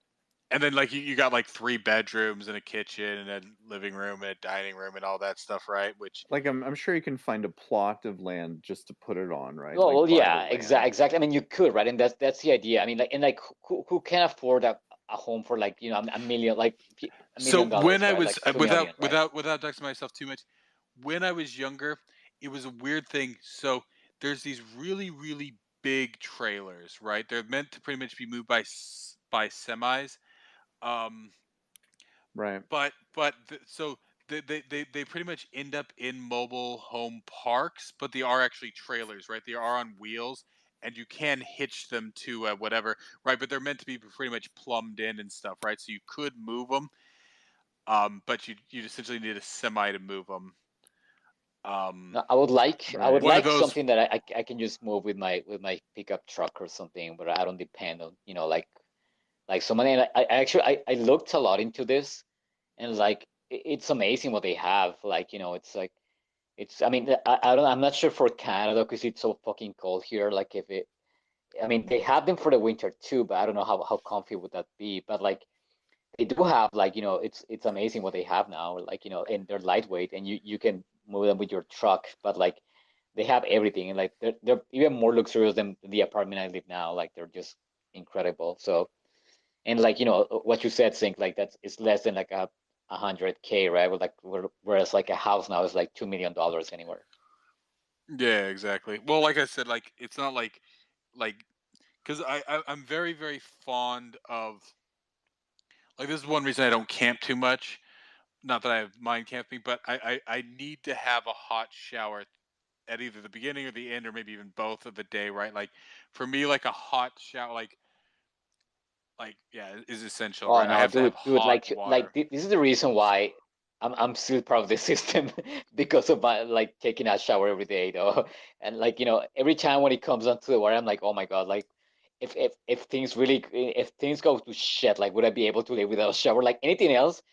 And then like you got like 3 bedrooms and a kitchen and a living room and a dining room and all that stuff, right? Which Like I'm sure you can find a plot of land just to put it on, right? Well, Like buy the yeah, land. exactly. I mean, you could, right? And that's the idea. I mean, like, and like, who can afford a home for like a million, like $1 so million, when I right? was Like 2 million, right? without doxing myself too much, when I was younger, it was a weird thing. So there's these really big trailers, right? They're meant to pretty much be moved by semis. Um, Right. so they pretty much end up in mobile home parks, but they are actually trailers, right? They are on wheels, and you can hitch them to whatever, right? But they're meant to be pretty much plumbed in and stuff, right? So you could move them, but you essentially need a semi to move them. No, I would Right. One of like those. something that I can just move with my pickup truck or something, but I don't depend on like somebody. And I actually I looked a lot into this, and like it's amazing what they have. Like it's like it's. I mean, I don't. I'm not sure for Canada because it's so fucking cold here. Like if it I mean, they have them for the winter too, but I don't know how comfy would that be. But like they do have like, it's amazing what they have now. Like, and they're lightweight and you can move them with your truck, but like they have everything and like they're even more luxurious than the apartment I live now. Like they're just incredible. So and like, what you said, Sync, like that's it's less than like 100K, right? Whereas like a house now is like $2 million anywhere. Yeah, exactly. Well, like I said, like it's not like because I'm very fond of like this is one reason I don't camp too much. Not that I mind camping, but I need to have a hot shower at either the beginning or the end, or maybe even both of the day, right? Like for me, like a hot shower, yeah, is essential, Oh right? I no, have to have dude, hot water. this is the reason why I'm still part of the system because of my like taking a shower every day though. And like, every time when it comes onto the water, I'm like, oh my God, like if if things go to shit, like would I be able to live without a shower? Like anything else,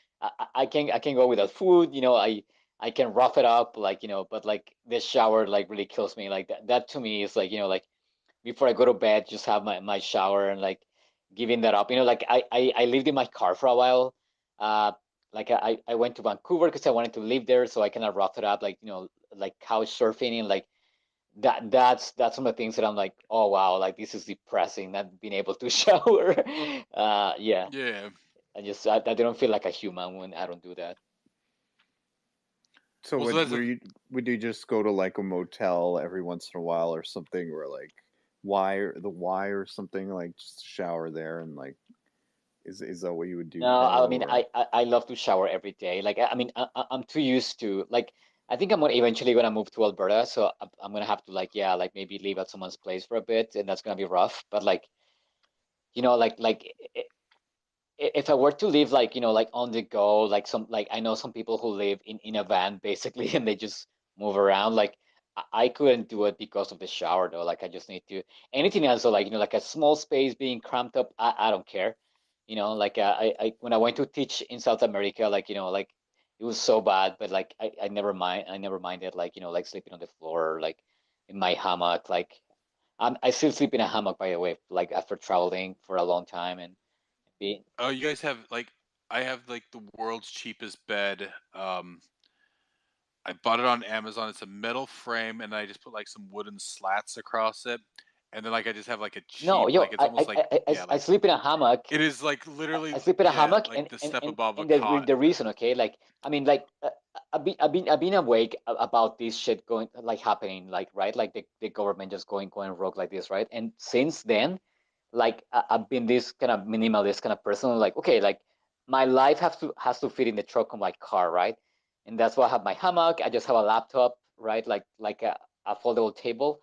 I can go without food, I can rough it up, like, but like this shower like really kills me. Like that to me is like, like before I go to bed, just have my shower and like giving that up. Like I lived in my car for a while. Uh, like I went to Vancouver because I wanted to live there, so I kind of roughed it up, like like couch surfing and like that's some of the things that I'm like, oh wow, like this is depressing, not being able to shower. Yeah, Yeah. I don't feel like a human when I don't do that. So Well, so that's would you just go to like a motel every once in a while or something, or like the Y or something, like just shower there and like is that what you would do, No, I Carlo? mean Or I love to shower every day. Like I mean I'm too used to like I think I'm gonna eventually gonna move to Alberta, so I'm gonna have to like yeah like maybe live at someone's place for a bit, and that's gonna be rough. But like if I were to live like like on the go, like some like I know some people who live in a van basically, and they just move around. Like I couldn't do it because of the shower though. Like I just need to anything else. So like like a small space being cramped up, I don't care. Like I when I went to teach in South America, like like it was so bad, but like I never minded like like sleeping on the floor, or, like in my hammock. Like I still sleep in a hammock by the way, like after traveling for a long time and being. oh, you guys have like I have like the world's cheapest bed. I bought it on Amazon. It's a metal frame, and I just put like some wooden slats across it, and then like I just have like a No, cheap, like yo, it's almost like yeah, I like sleep in a hammock. it is like literally I sleep in a yeah, hammock, like the step above a and cot. the reason, okay, like I mean, like I've been awake about this shit going like happening, like right, like the government just going rogue like this, right? And since then, like I've been this kind of minimalist kind of person, like okay, like my life has to fit in the trunk of my car, right? And that's why I have my hammock. I just have a laptop, right? Like a foldable table,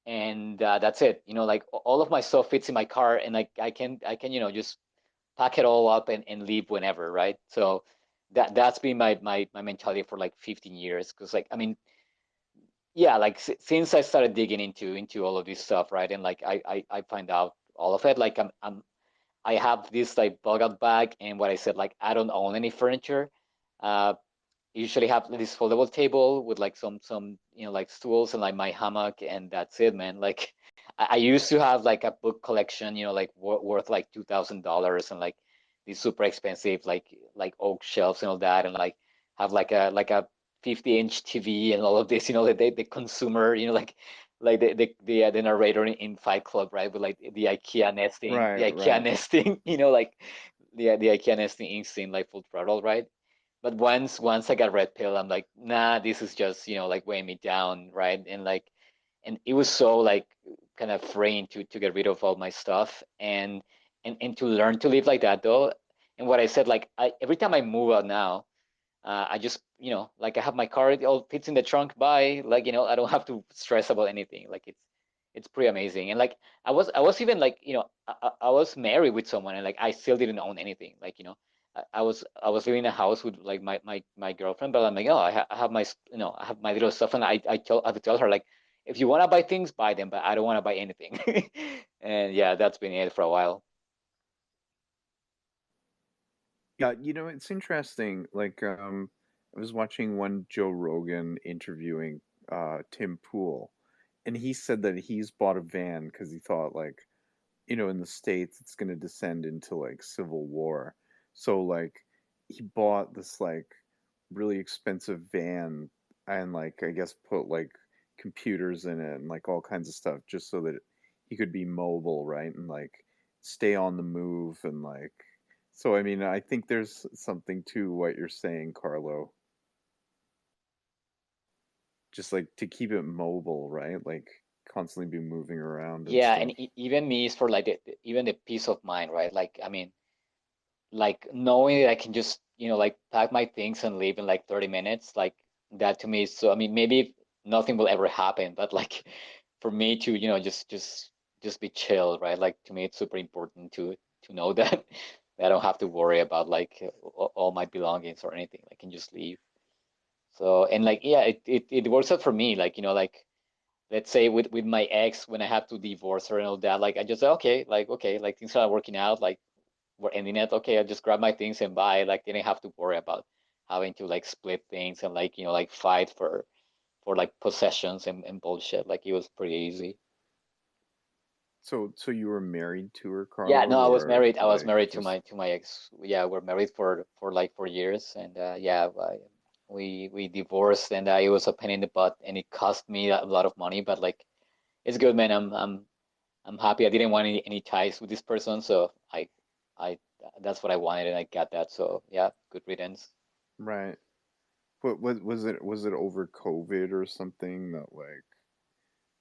and that's it. Like all of my stuff fits in my car, and like I can just pack it all up and leave whenever, right? So that's been my mentality for like 15 years. Because like I mean, yeah, like since I started digging into all of this stuff, right? And like I find out all of it. Like I have this like bug out bag, and what I said, like I don't own any furniture. Uh, usually have this foldable table with like some like stools and like my hammock, and that's it, man. Like I used to have like a book collection, like worth like $2,000, and like these super expensive like oak shelves and all that, and like have like a 50-inch TV and all of this, the consumer, like the narrator in Fight Club, right? With like the IKEA nesting, right, right. like the IKEA nesting instinct, like full throttle, right? But once I got red pill, I'm like, nah, this is just like weighing me down, right? And like, and it was so like kind of freeing to get rid of all my stuff, and to learn to live like that though. And what I said, like every time I move out now, I just like I have my car, it all fits in the trunk. Bye, like I don't have to stress about anything. Like it's pretty amazing. And like I was even like I was married with someone, and like I still didn't own anything. Like I was living in a house with like my girlfriend, but I'm like, oh, I have my I have my little stuff, and I would tell her like, if you want to buy things, buy them, but I don't want to buy anything. And yeah, that's been it for a while. Yeah, it's interesting. Like, I was watching one Joe Rogan interviewing Tim Pool, and he said that he's bought a van because he thought like, in the States it's gonna descend into like civil war. So like he bought this like really expensive van and like I guess put like computers in it and like all kinds of stuff just so that he could be mobile, right? And like stay on the move and like so I mean I think there's something to what you're saying, Carlo. Just like to keep it mobile, right? Like constantly be moving around and Yeah, and stuff. even me is for like even the peace of mind, right? Like I mean, like knowing that I can just like pack my things and leave in like 30 minutes, like that to me is so. I mean, maybe nothing will ever happen. But like for me to, just be chill, right? Like to me, it's super important to know that I don't have to worry about like all my belongings or anything. I can just leave. So and like yeah, it works out for me. Like like let's say with my ex when I have to divorce her and all that, like I just say okay, like things are not working out, like we're ending it. Okay, I just grab my things and buy. Like didn't have to worry about having to like split things and like like fight for like possessions and bullshit. Like it was pretty easy. So you were married to her, Yeah, Carlo, no, I was or married. I was like married to just my ex. Yeah, we're married for like 4 years, and yeah, we divorced, and it was a pain in the butt, and it cost me a lot of money. But like, it's good, man. I'm happy. I didn't want any ties with this person, so I that's what I wanted, and I got that. So yeah, good riddance. right? What was it over COVID or something that like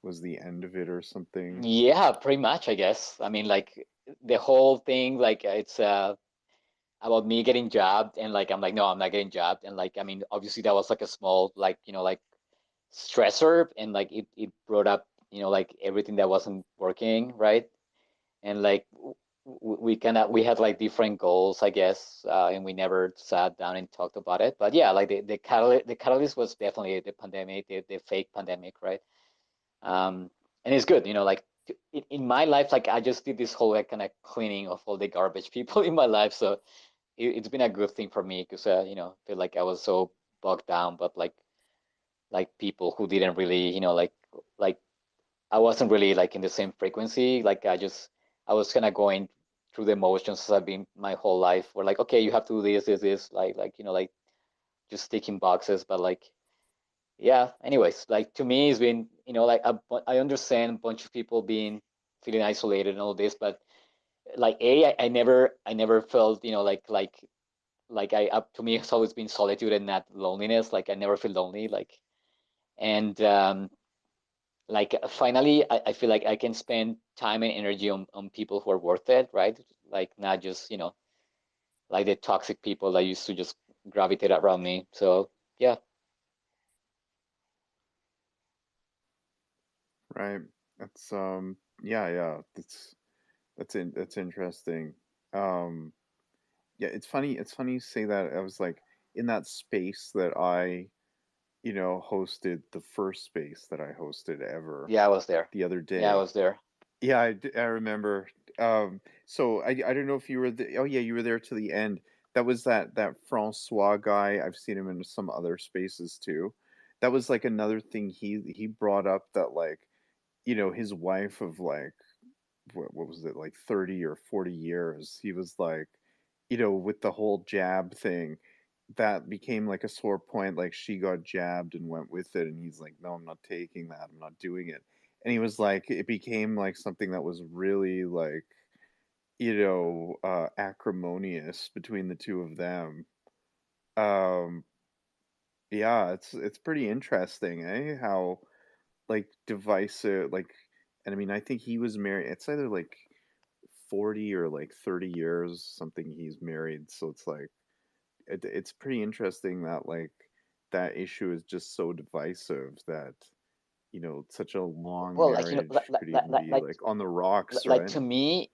was the end of it or something? Yeah, pretty much, I guess. I mean, like the whole thing, like it's about me getting jabbed, and like I'm like, no, I'm not getting jabbed, and like I mean, obviously that was like a small like like stressor, and like it brought up like everything that wasn't working, right? And like we kind of we had like different goals, I guess, and we never sat down and talked about it. But yeah, like the catalyst was definitely the pandemic, the fake pandemic, right? And it's good, like in my life, like I just did this whole like kind of cleaning of all the garbage people in my life, so it's been a good thing for me because I feel like I was so bogged down, but like people who didn't really, like I wasn't really like in the same frequency. Like I was kind of going through the motions as I've been my whole life. Where like, okay, you have to do this, like like just ticking boxes. But like, yeah. Anyways, like to me, it's been like I understand a bunch of people being feeling isolated and all this, but like I never felt like I up to me it's always been solitude and not loneliness. Like I never feel lonely. Like and like finally I feel like I can spend time and energy on people who are worth it, right? Like not just like the toxic people that used to just gravitate around me. So yeah. Right. That's yeah, that's interesting. Um yeah, it's funny you say that. I was like in that space that I, hosted the first space that I hosted ever Yeah, I was there. the other Yeah, I day. was there. Yeah, I remember. So I don't know if you were oh yeah, you were there to the end. That was that Francois guy. I've seen him in some other spaces too. That was like another thing he brought up that like, his wife of like what was it, like 30 or 40 years. He was like, with the whole jab thing, that became like a sore point. Like she got jabbed and went with it, and he's like, no, I'm not taking that. I'm not doing it. And he was like, it became like something that was really like, acrimonious between the two of them. Um, yeah, it's pretty interesting, eh? How like divisive, like, and I mean, I think he was married. It's either like 40 or like 30 years something he's married, so it's like it's pretty interesting that like that issue is just so divisive that such a long Well, like marriage could even be like on the rocks, like right? to me,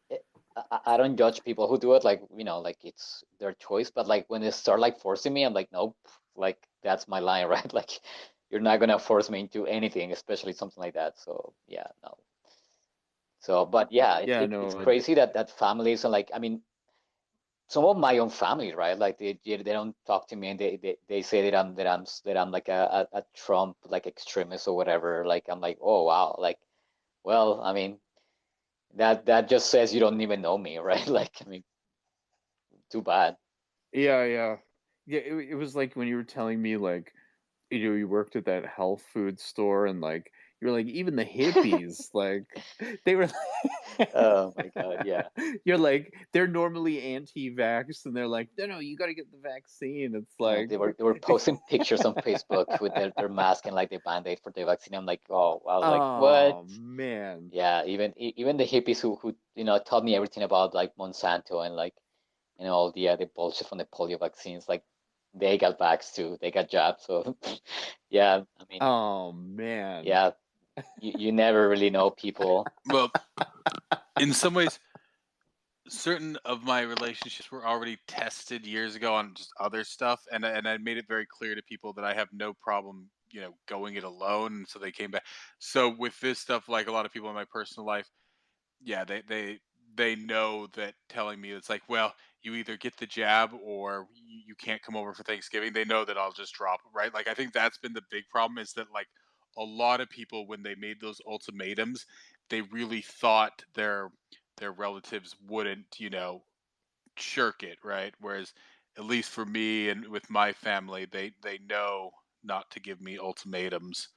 I don't judge people who do it. Like like it's their choice. But like when they start like forcing me, I'm like, nope. Like that's my line, right? Like you're not gonna force me into anything, especially something like that. So yeah, no. So, but yeah, Yeah, it's no, crazy that families and like I mean, some of my own family, right? Like they don't talk to me, and they say that I'm like a Trump like extremist or whatever. Like I'm like, oh wow, like well, I mean that just says you don't even know me, right? Like I mean, too bad. yeah, it was like when you were telling me like, you worked at that health food store, and like you're like even the hippies like they were Oh my God, yeah. you're like they're normally anti-vax, and they're like, no, you got to get the vaccine. It's like They were posting pictures on Facebook with their mask and like the band-aid for the vaccine. I'm like, oh, I was like, what? oh man. Yeah, even the hippies who taught me everything about like Monsanto and like all the bullshit from the polio vaccines. Like they got vaxxed too. They got jabs. So yeah, I mean, Oh man. yeah, you never really know people. Well, in some ways, certain of my relationships were already tested years ago on just other stuff, and I made it very clear to people that I have no problem, going it alone. And so they came back. So with this stuff, like a lot of people in my personal life, yeah, they know that telling me it's like, well, you either get the jab or you can't come over for Thanksgiving. They know that I'll just drop it, right? Like I think that's been the big problem is that like a lot of people when they made those ultimatums, they really thought their relatives wouldn't, shirk it, right? Whereas at least for me and with my family, they know not to give me ultimatums.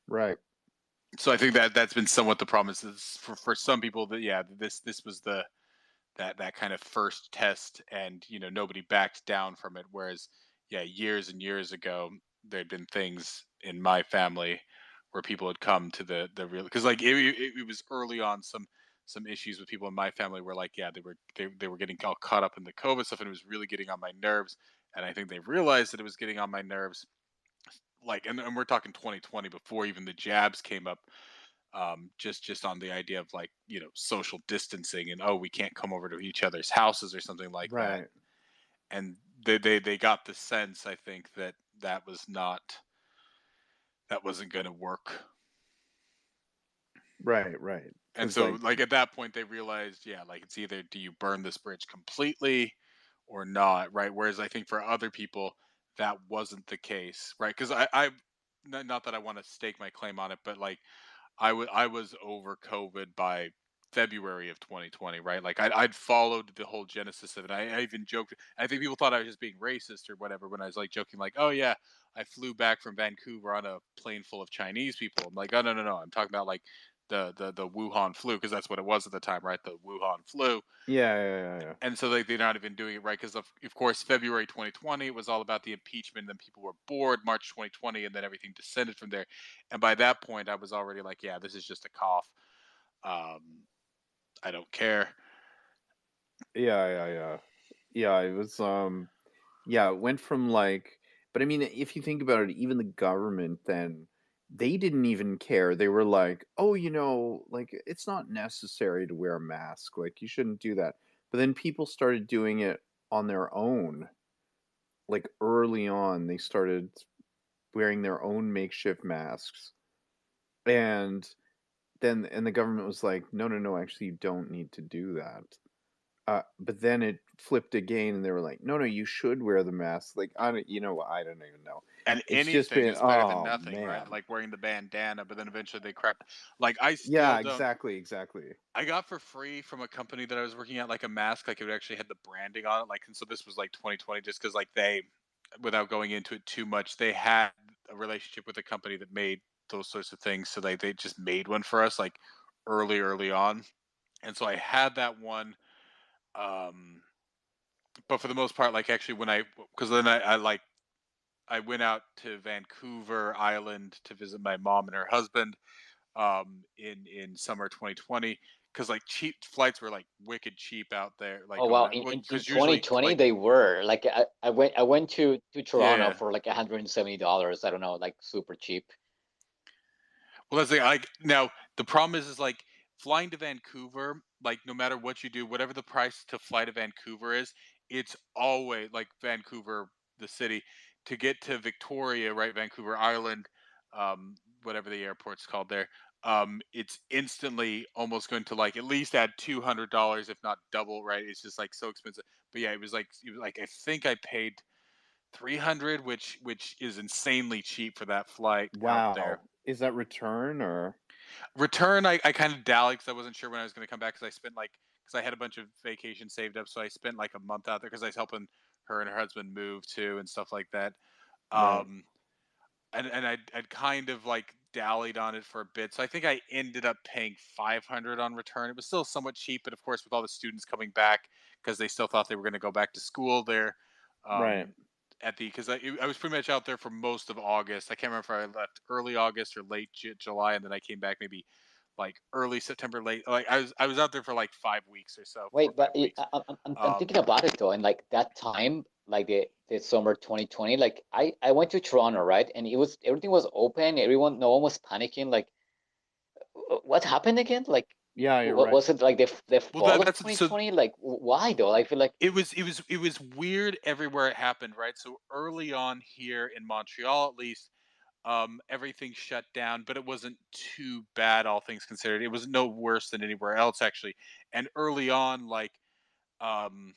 Right. So I think that that's been somewhat the problem is for some people that yeah, this was that kind of first test and nobody backed down from it, whereas yeah, years and years ago there'd been things in my family where people had come to the real because like it was early on some issues with people in my family where like yeah they were getting all caught up in the COVID stuff and it was really getting on my nerves, and I think they realized that it was getting on my nerves, like and we're talking 2020 before even the jabs came up, just on the idea of like social distancing and oh we can't come over to each other's houses or something like that, Right. and they got the sense I think that that wasn't going to work, Right. Right. and Because so like, like at that point they realized yeah like it's either do you burn this bridge completely or not, right? Whereas I think for other people that wasn't the case, right? Because I not that I want to stake my claim on it, but like I was over COVID by February of 2020, right? Like I'd followed the whole genesis of it. I even joked. I think people thought I was just being racist or whatever when I was like joking, like, "Oh yeah, I flew back from Vancouver on a plane full of Chinese people." I'm like, "Oh no, I'm talking about like the Wuhan flu because that's what it was at the time, right? The Wuhan flu." yeah, yeah, yeah, yeah. And so they're not even doing it right because of course February 2020 it was all about the impeachment. And then people were bored March 2020, and then everything descended from there. And by that point, I was already like, yeah, this is just a cough. Um, I don't care. Yeah, yeah, yeah. Yeah, it was yeah, it went from like, but I mean if you think about it, even the government then they didn't even care. They were like, "Oh, like it's not necessary to wear a mask. Like you shouldn't do that." But then people started doing it on their own. Like early on, they started wearing their own makeshift masks. And the government was like, "No, no, no, actually you don't need to do that." But then it flipped again, and they were like, "No, no, you should wear the mask." Like, I don't, I don't even know. And It's just anything been, is better than oh nothing, right? man, Like wearing the bandana, but then eventually they crap. Like I yeah, still don't. exactly, exactly, I got for free from a company that I was working at, like a mask, like it actually had the branding on it. Like, and so this was like 2020, just because like without going into it too much, they had a relationship with a company that made those sorts of things. So they just made one for us, like early on. And so I had that one. Um, but for the most part, like actually because then I went out to Vancouver Island to visit my mom and her husband in summer 2020 because like cheap flights were like wicked cheap out there like Oh going wow, out in because usually 2020 like they were like I went to Toronto yeah, for like $170. I don't know, like super cheap. well that's like now the problem is like flying to Vancouver, like no matter what you do, whatever the price to fly to Vancouver is, it's always like Vancouver the city to get to Victoria, right? Vancouver Island, whatever the airport's called there, it's instantly almost going to like at least add $200 if not double, right? It's just like so expensive. But yeah, it was like I think I paid 300, which is insanely cheap for that flight out there. wow. Is that return or Return, I kind of dallied because I wasn't sure when I was going to come back because I spent like because I had a bunch of vacation saved up, so I spent like a month out there because I was helping her and her husband move too and stuff like that. right, Um, and I'd kind of like dallied on it for a bit, so I think I ended up paying 500 on return. It was still somewhat cheap, but of course with all the students coming back because they still thought they were going to go back to school there. right, Um, at the because I was pretty much out there for most of August. I can't remember if I left early August or late July, and then I came back maybe like early September, late. Like I was out there for like 5 weeks or so, four or Wait, but five weeks. I'm thinking Um, about it though, and like that time, like the summer 2020. Like I went to Toronto, right? And it was everything was open. Everyone, no one was panicking. Like what happened again? Like Yeah, you're what right. was it like the Well, fall of that's so 2020? Like why though? I feel like it was weird everywhere it happened, right? So early on here in Montreal, at least, everything shut down, but it wasn't too bad, all things considered. It was no worse than anywhere else, actually. And early on, like, um,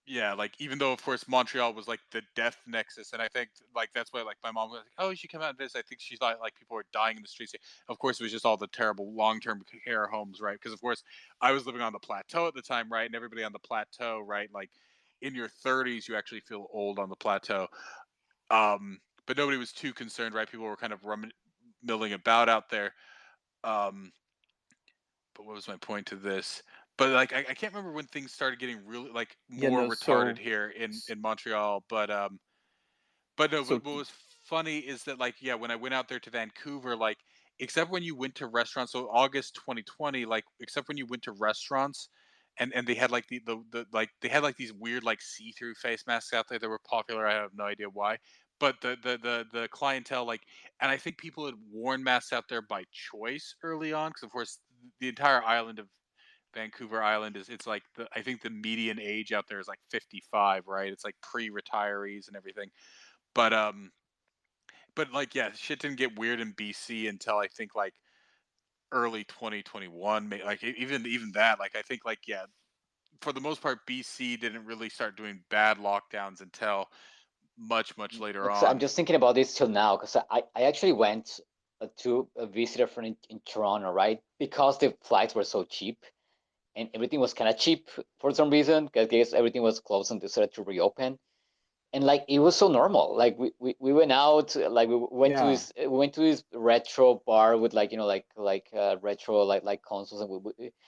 yeah, like even though of course Montreal was like the death nexus, and I think like that's why like my mom was like, "Oh, you should come out of this." I think she thought like people were dying in the streets. Of course, it was just all the terrible long-term care homes, right? Because of course I was living on the plateau at the time, right? And everybody on the plateau, right? Like in your 30s, you actually feel old on the plateau. But nobody was too concerned, right? People were kind of milling about out there. Um, but what was my point to this? But like I can't remember when things started getting really like Yeah, more no, retarded here in s- Montreal. But no, so what was funny is that like yeah, when I went out there to Vancouver, like except when you went to restaurants, so August 2020, like except when you went to restaurants and they had like the like they had like these weird like see-through face masks out there that were popular. I have no idea why. But the clientele like and I think people had worn masks out there by choice early on because of course the entire island of Vancouver Island is it's like the I think the median age out there is like 55, right? It's like pre-retirees and everything. But like yeah, shit didn't get weird in BC until I think like early 2021. Like even that, like I think like yeah, for the most part, BC didn't really start doing bad lockdowns until much later because I'm on. just thinking about this till now because I actually went to visit a friend in Toronto, right? Because the flights were so cheap and everything was kind of cheap for some reason. Because I guess everything was closed and they started to reopen. And like it was so normal. Like we went out, like yeah. we went to this retro bar with like retro like consoles, and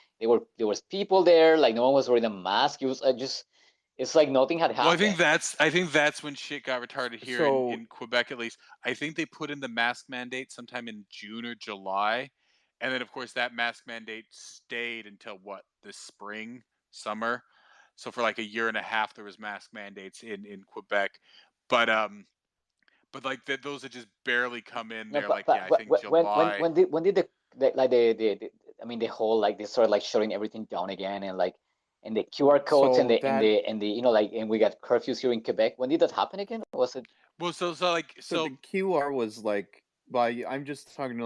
there was people there. Like no one was wearing a mask. It was just it's like nothing had Well, happened. I think that's when shit got retarded here So in Quebec at least. I think they put in the mask mandate sometime in June or July. And then of course that mask mandate stayed until what, this spring, summer. So for like a year and a half there was mask mandates in Quebec. But like those had just barely come in No, there like yeah, I think July. when did the like the I mean the whole like they started like shutting everything down again and like and the QR codes and so the that like and we got curfews here in Quebec. When did that happen again? Was it Well, so the QR was like by I'm just talking to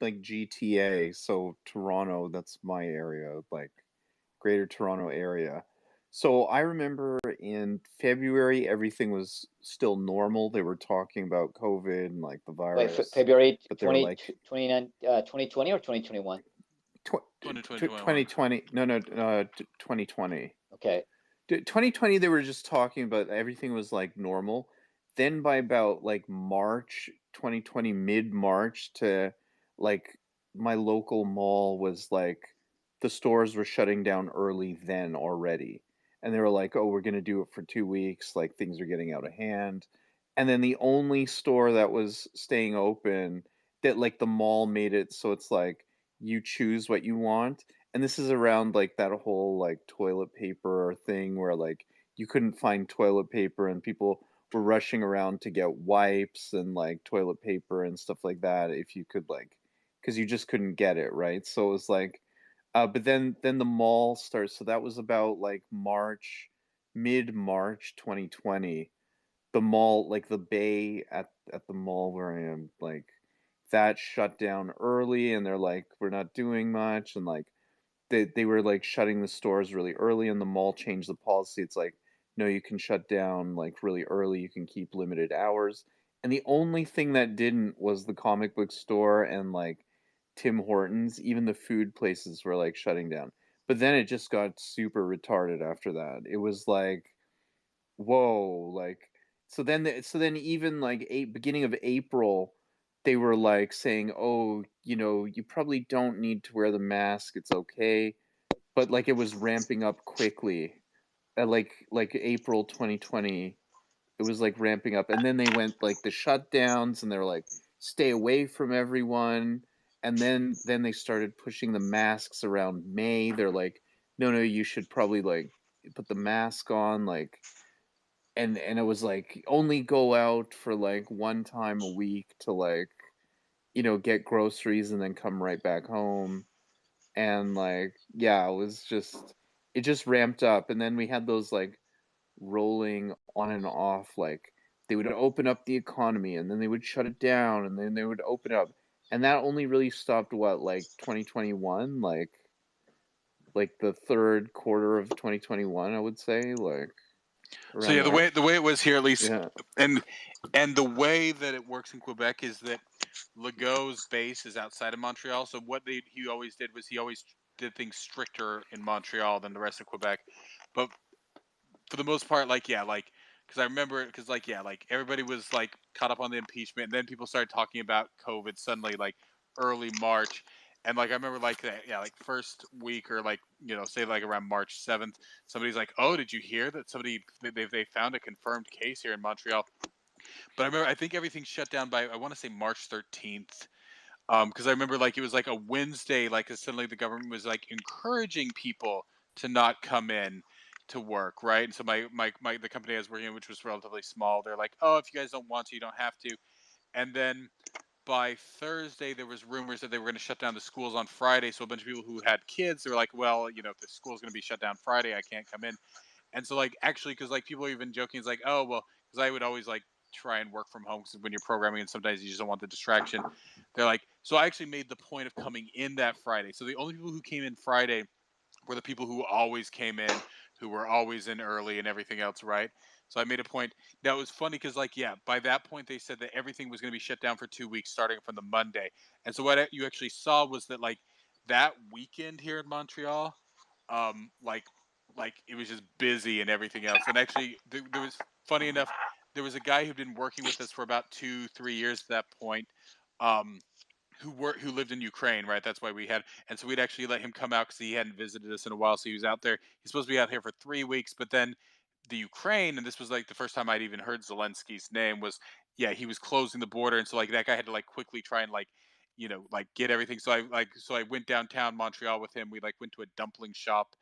like GTA, so Toronto, that's my area, like Greater Toronto area. So I remember in February everything was still normal. They were talking about COVID and like the wait virus, February but they were 20, like 29 2020 or 2021? tw- 2020 2020, no, 2020. Okay. 2020 they were just talking about everything was like normal. Then by about like March 2020, mid-March, to like my local mall was like the stores were shutting down early then already, and they were like, oh, we're going to do it for 2 weeks, like things are getting out of hand. And then the only store that was staying open, that like the mall made it so it's like you choose what you want. And this is around like that whole like toilet paper thing where like you couldn't find toilet paper and people were rushing around to get wipes and like toilet paper and stuff like that if you could, like, because you just couldn't get it, right? So it was like but then the mall starts, so that was about like March, mid-March 2020. The mall, like the bay at the mall where I am, like that shut down early, and they're like, we're not doing much. And like they were like shutting the stores really early, and the mall changed the policy. It's like, no, you can shut down like really early, you can keep limited hours. And the only thing that didn't was the comic book store and like Tim Hortons. Even the food places were like shutting down. But then it just got super retarded after that. It was like, whoa, like, so then even like beginning of April, they were like saying, oh, you probably don't need to wear the mask, it's okay. But like it was ramping up quickly at like April 2020. It was like ramping up, and then they went like the shutdowns, and they were like, stay away from everyone. And then they started pushing the masks around May. They're like, no, you should probably like put the mask on, like. and it was like only go out for like one time a week to like, get groceries and then come right back home. And like, yeah, it just ramped up. And then we had those like rolling on and off, like they would open up the economy and then they would shut it down and then they would open up. And that only really stopped what, like 2021, like the third quarter of 2021, I would say, like So around yeah, there. the way it was here at least, Yeah. and the way that it works in Quebec is that Legault's base is outside of Montreal. So what he always did was he always did things stricter in Montreal than the rest of Quebec. But for the most part, like yeah, like because I remember because like yeah, like everybody was like caught up on the impeachment, and then people started talking about COVID suddenly, like early March, and like I remember like yeah, like first week or like say like around March 7th, somebody's like, oh, did you hear that they found a confirmed case here in Montreal? But I remember I think everything shut down by I want to say March 13th. Because I remember like it was like a Wednesday, like suddenly the government was like encouraging people to not come in to work, right? And so my the company I was working in, which was relatively small, they're like, oh, if you guys don't want to, you don't have to. And then by Thursday, there was rumors that they were going to shut down the schools on Friday. So a bunch of people who had kids, they were like, well, if the school's going to be shut down Friday, I can't come in. And so like actually, because like people are even joking, it's like, oh well, because I would always like try and work from home because when you're programming and sometimes you just don't want the distraction. They're like, so I actually made the point of coming in that Friday. So the only people who came in Friday were the people who always came in, who were always in early and everything else, right? So I made a point. Now it was funny because, like, yeah, by that point they said that everything was going to be shut down for 2 weeks starting from the Monday. And so what you actually saw was that, like, that weekend here in Montreal, like, it was just busy and everything else. And actually, there was funny enough, there was a guy who'd been working with us for about 2, 3 years at that point. Um, who lived in Ukraine, right? That's why we had, and so we'd actually let him come out because he hadn't visited us in a while. So he was out there. He's supposed to be out here for 3 weeks, but then the Ukraine, and this was like the first time I'd even heard Zelensky's name was, yeah, he was closing the border, and so like that guy had to like quickly try and like, like get everything. So I went downtown Montreal with him. We like went to a dumpling shop,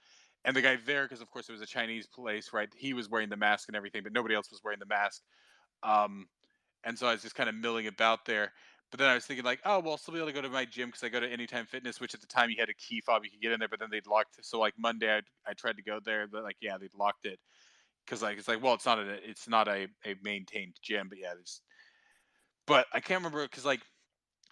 and the guy there, because of course it was a Chinese place, right? He was wearing the mask and everything, but nobody else was wearing the mask. Um, and so I was just kind of milling about there. But then I was thinking like, oh well, I'll still be able to go to my gym because I go to Anytime Fitness, which at the time you had a key fob you could get in there, but then they'd locked it. So like Monday, I tried to go there, but like yeah, they'd locked it because like it's like well, it's not a maintained gym, but yeah, but I can't remember because like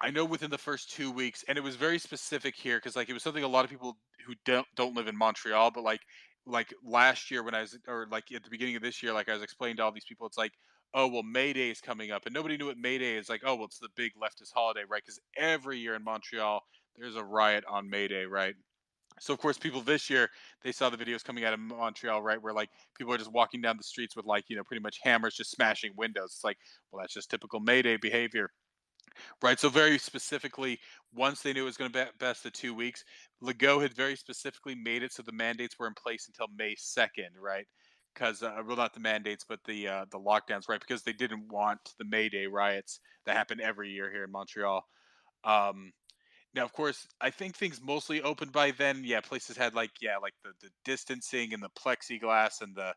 I know within the first 2 weeks, and it was very specific here because like it was something a lot of people who don't live in Montreal, but like last year when I was or like at the beginning of this year, like I was explaining to all these people, it's like, oh well, May Day is coming up, and nobody knew what May Day is. Like, oh well, it's the big leftist holiday, right? Because every year in Montreal there's a riot on May Day, right? So of course, people this year they saw the videos coming out of Montreal, right, where like people are just walking down the streets with like pretty much hammers just smashing windows. It's like, well, that's just typical May Day behavior. Right. So very specifically, once they knew it was going to best the 2 weeks, Legault had very specifically made it so the mandates were in place until May 2nd, right? Because well, not the mandates, but the lockdowns, right? Because they didn't want the May Day riots that happen every year here in Montreal. Um, Now, of course, I think things mostly opened by then. Yeah, places had like like the distancing and the plexiglass and the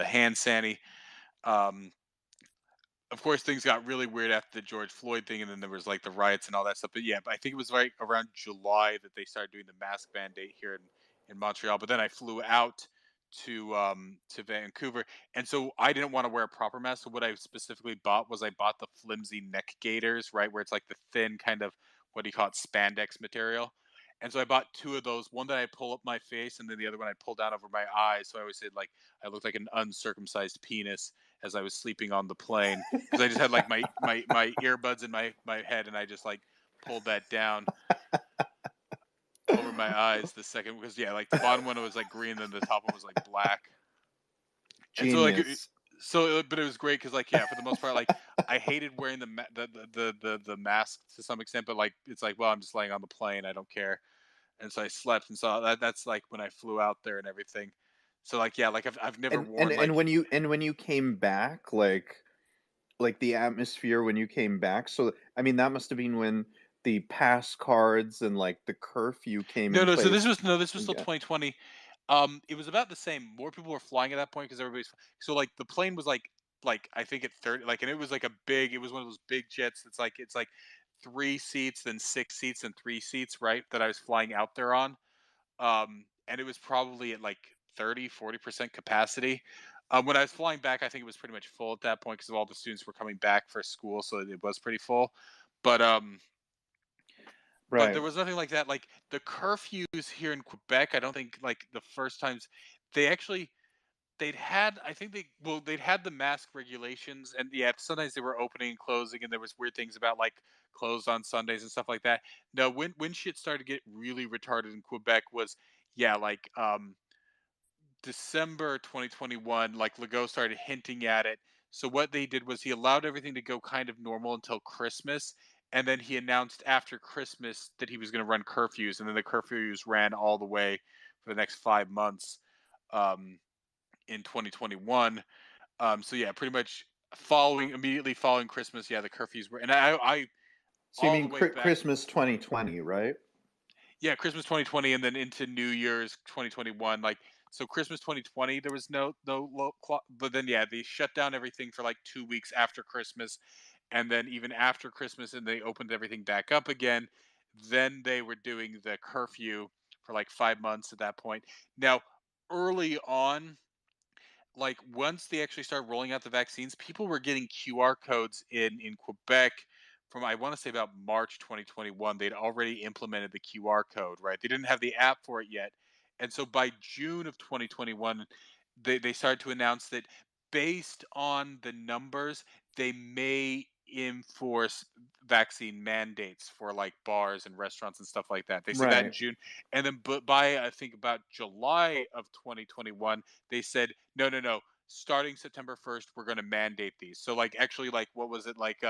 hand sanitizer. Um, of course, things got really weird after the George Floyd thing, and then there was like the riots and all that stuff. But yeah, but I think it was right around July that they started doing the mask mandate here in Montreal. But then I flew out to Vancouver, and so I didn't want to wear a proper mask. So what I specifically bought was I bought the flimsy neck gaiters, right, where it's like the thin kind of what do you call it, spandex material. And so I bought two of those. One that I pull up my face, and then the other one I pull down over my eyes. So I always said like I looked like an uncircumcised penis as I was sleeping on the plane because I just had like my earbuds in my head, and I just like pulled that down over my eyes the second because yeah, like the bottom one was like green, then the top one was like black, and so like Genius. but it was great because like yeah, for the most part, like I hated wearing the mask to some extent, but like it's like well, I'm just laying on the plane, I don't care, and so I slept, and so that's like when I flew out there and everything. So like yeah, like I've never worn And like when you came back, like the atmosphere when you came back. So I mean, that must have been when the pass cards and like the curfew came no in no. So place. this was still Yeah. 2020. It was about the same. More people were flying at that point because everybody's so like the plane was like I think at 30 like and it was like a big it was one of those big jets it's like 3 seats, then 6 seats and 3 seats, right? That I was flying out there on. And it was probably at like 30-40% capacity. When I was flying back, I think it was pretty much full at that point because all the students were coming back for school, so it was pretty full. But but there Right. was nothing like that. Like the curfews here in Quebec, I don't think like the first times they actually they'd had I think they'd had the mask regulations, and yeah, sometimes they were opening and closing, and there was weird things about like closed on Sundays and stuff like that. No, when shit started to get really retarded in Quebec was yeah, like December 2021, like Legault started hinting at it. So what they did was he allowed everything to go kind of normal until Christmas, and then he announced after Christmas that he was going to run curfews, and then the curfews ran all the way for the next 5 months um, in 2021. So yeah, pretty much immediately following Christmas, yeah, the curfews were, and I So you all the mean way back, Christmas 2020, right? yeah, Christmas 2020, and then into New Year's 2021. Like so, Christmas 2020, there was but then yeah, they shut down everything for like 2 weeks after Christmas, and then even after Christmas, and they opened everything back up again. Then they were doing the curfew for like 5 months at that point. Now, early on, like once they actually started rolling out the vaccines, people were getting QR codes in Quebec from I want to say about March 2021. They'd already implemented the QR code, right? They didn't have the app for it yet. And so by June of 2021, they started to announce that based on the numbers, they may enforce vaccine mandates for like bars and restaurants and stuff like that. They said that in Right. June. And then but by I think about July of 2021, they said no, no, no. Starting September 1st, we're going to mandate these. So like actually like what was it like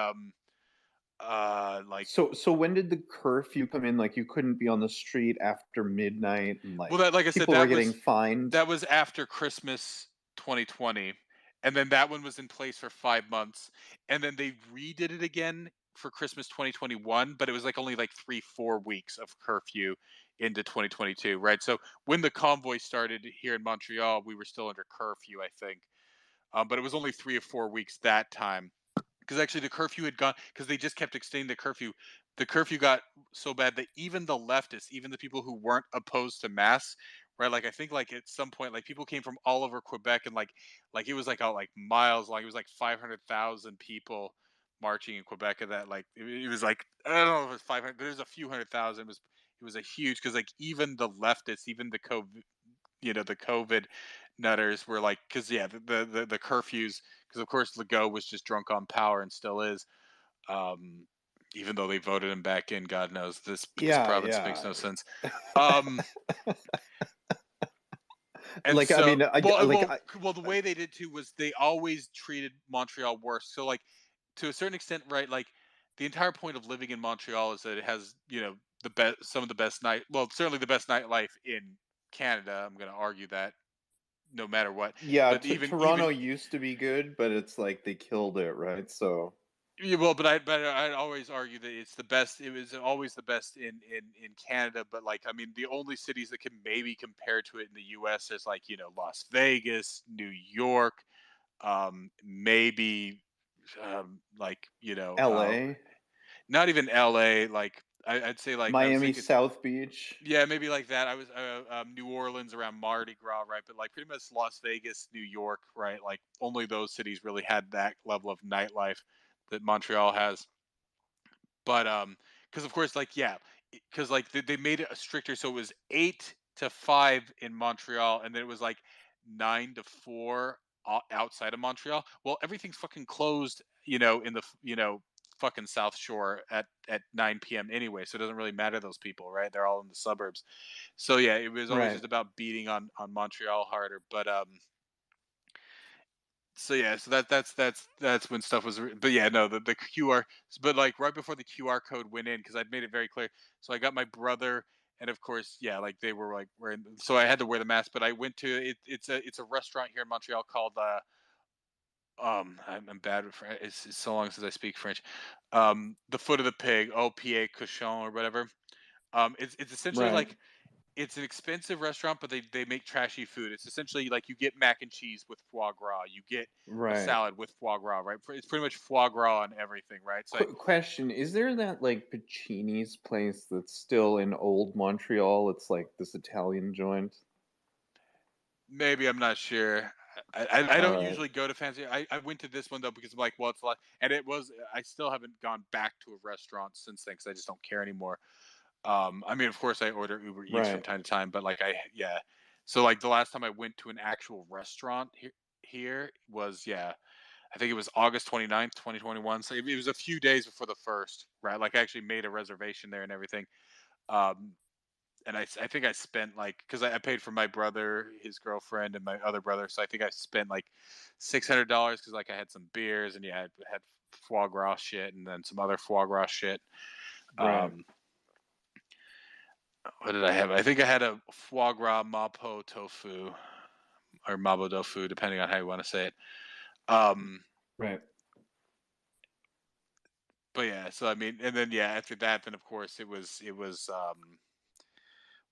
So when did the curfew come in? Like you couldn't be on the street after midnight, and well like that like I said people were getting fined. that was after Christmas 2020. And then that one was in place for 5 months. And then they redid it again for Christmas 2021, but it was like only like 3-4 weeks of curfew into 2022, right? So when the convoy started here in Montreal, we were still under curfew, I think. But it was only 3 or 4 weeks that time because actually the curfew had gone because they just kept extending the curfew. The curfew got so bad that even the leftists, even the people who weren't opposed to masks, right? Like I think like at some point, like people came from all over Quebec and like it was like out like miles long. It was like 500,000 people marching in Quebec, and that like it was like I don't know if it was 500, but there's a few hundred thousand. It was a huge because like even the leftists, even the the COVID nutters were like, because yeah, the curfews, because of course Legault was just drunk on power and still is. Um, Even though they voted him back in, God knows this Yeah, province makes yeah. no sense. Um, and Like I so, mean, well, the way they did too was they always treated Montreal worse. So, like, to a certain extent, right? Like, the entire point of living in Montreal is that it has, the best, some of the best well, certainly the best nightlife in Canada. I'm going to argue that no matter what. yeah, But even Toronto used to be good, but it's like they killed it, right? So yeah, well, but I'd always argue that it's the best. It was always the best in Canada. But like, I mean, the only cities that can maybe compare to it in the U.S. is like Las Vegas, New York, maybe like LA, not even L.A. Like I'd say like I was Miami, thinking. South Beach. Yeah, maybe like that. I was New Orleans around Mardi Gras, right? But like pretty much Las Vegas, New York, right? Like only those cities really had that level of nightlife that Montreal has. But because of course, like yeah, because like they made it a stricter, so it was 8 to 5 in Montreal, and then it was like 9 to 4 outside of Montreal. Well, everything's fucking closed, in the fucking South Shore at 9 p.m. anyway, so it doesn't really matter to those people, right? They're all in the suburbs. So yeah, it was always Right. just about beating on Montreal harder. But so yeah, so that's when stuff was. But yeah, no, the QR. But like right before the QR code went in, because I'd made it very clear. So I got my brother, and of course, yeah, like they were like wearing. So I had to wear the mask. But I went to it. It's a restaurant here in Montreal called I'm bad with French. It's so long since I speak French. The Foot of the Pig, OPA Cochon or whatever. It's essentially Right. like it's an expensive restaurant, but they make trashy food. It's essentially like you get mac and cheese with foie gras. You get a Right. salad with foie gras, right? It's pretty much foie gras on everything, right? So Question: is there that like Pacini's place that's still in Old Montreal? It's like this Italian joint. maybe, I'm not sure. I All don't right. usually go to fancy. I went to this one though because I'm like, well, it's a lot, and it was. I still haven't gone back to a restaurant since then because I just don't care anymore. I mean, of course, I order Uber Eats from Right. time to time, but like yeah. So like the last time I went to an actual restaurant here was, yeah, I think it was August 29th, 2021. So it was a few days before the first, right? Like I actually made a reservation there and everything. Um, and I think I spent like, because I paid for my brother, his girlfriend, and my other brother. So I think I spent like $600 because like I had some beers and yeah, I had foie gras shit and then some other foie gras shit. Right. What did I have? I think I had a foie gras mapo tofu or mabo tofu, depending on how you want to say it. Right. But yeah, so I mean, and then yeah, after that, then of course it was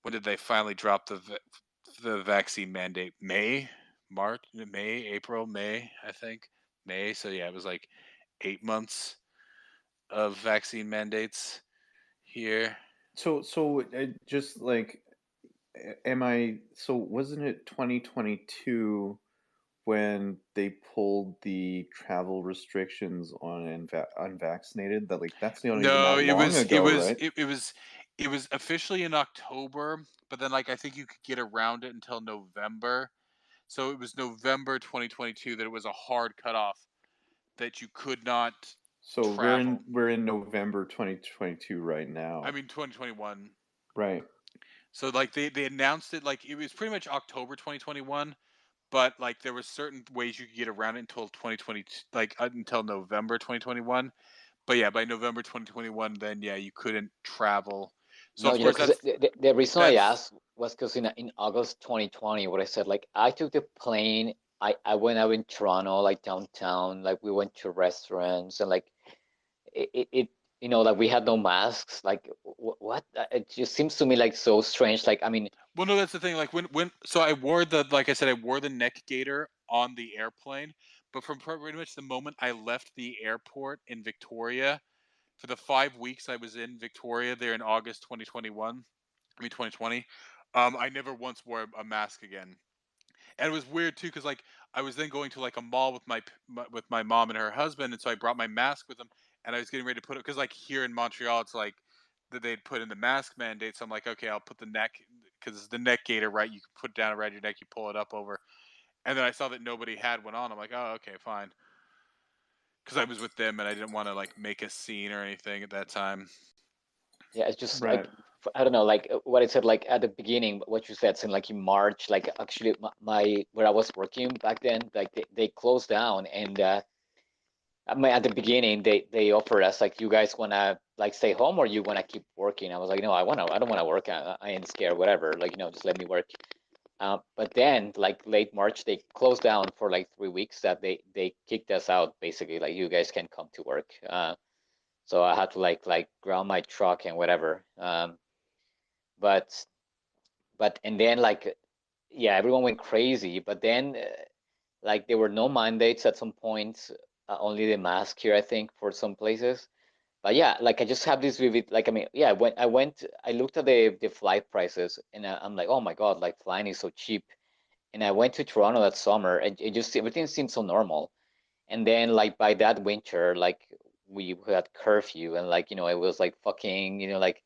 when did they finally drop the vaccine mandate? May, April, May, I think. May. So yeah, it was like 8 months of vaccine mandates here. So just like, am I? So wasn't it 2022 when they pulled the travel restrictions on unvaccinated? That like that's not even No, that long ago, right? it was officially in October, but then like I think you could get around it until November. So it was November 2022 that it was a hard cutoff that you could not So travel. we're in November 2022 right I now. mean 2021. Right. So like they announced it like it was pretty much October 2021, but like there was certain ways you could get around it until 2020, like until November 2021. But yeah, by November 2021, then yeah, you couldn't travel. So No, of you know, course because the reason I that's asked was because in August 2020, what I said, like I took the plane, I went out in Toronto, like downtown, like we went to restaurants and like it you know, like we had no masks. Like what? It just seems to me like so strange. Like I mean, well, no, that's the thing. Like when so I wore the like I said, I wore the neck gaiter on the airplane, but from pretty much the moment I left the airport in Victoria for the 5 weeks I was in Victoria there in August 2021, I mean 2020, I never once wore a mask again. And it was weird too because like I was then going to like a mall with with my mom and her husband, and so I brought my mask with them, and I was getting ready to put it because like here in Montreal, it's like that they'd put in the mask mandate. So I'm like, okay, I'll put the neck because the neck gaiter, right? You can put it down around your neck, you pull it up over, and then I saw that nobody had one on. I'm like, oh, okay, fine, because I was with them and I didn't want to like make a scene or anything at that time. yeah, it's just Right. like I don't know, like what I said, like at the beginning, what you said, seemed like in March, like actually my where I was working back then, like they closed down and at the beginning they offered us like, you guys wanna like stay home or you wanna keep working? I was like, no, I don't wanna work. I ain't scared, whatever. Like, you know, just let me work. But then like late March they closed down for like 3 weeks. That they kicked us out basically. Like, you guys can come to work. So I had to like ground my truck and whatever. But and then like yeah, everyone went crazy. But then like there were no mandates at some point. Only the mask here, I think, for some places. But yeah, like I just have this vivid, like I mean, yeah, when I looked at the flight prices, and I'm like, oh my God, like flying is so cheap. And I went to Toronto that summer, and it just everything seemed so normal. And then like by that winter, like we had curfew, and like, you know, it was like fucking, you know, like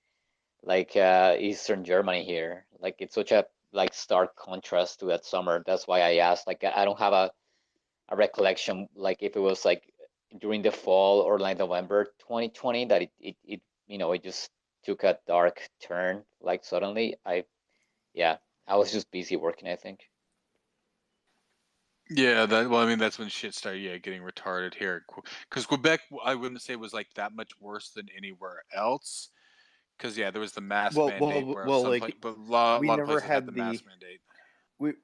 Eastern Germany here. Like it's such a like stark contrast to that summer. That's why I asked. Like I don't have a recollection like if it was like during the fall or like November 2020 that it you know, it just took a dark turn like suddenly. Yeah, I was just busy working, I think. Yeah, that well, I mean that's when shit started, yeah, getting retarded here. Because Quebec, I wouldn't say was like that much worse than anywhere else. Because yeah, there was the mask mandate where some place, Like but a we lot of never places had the had mask mandate.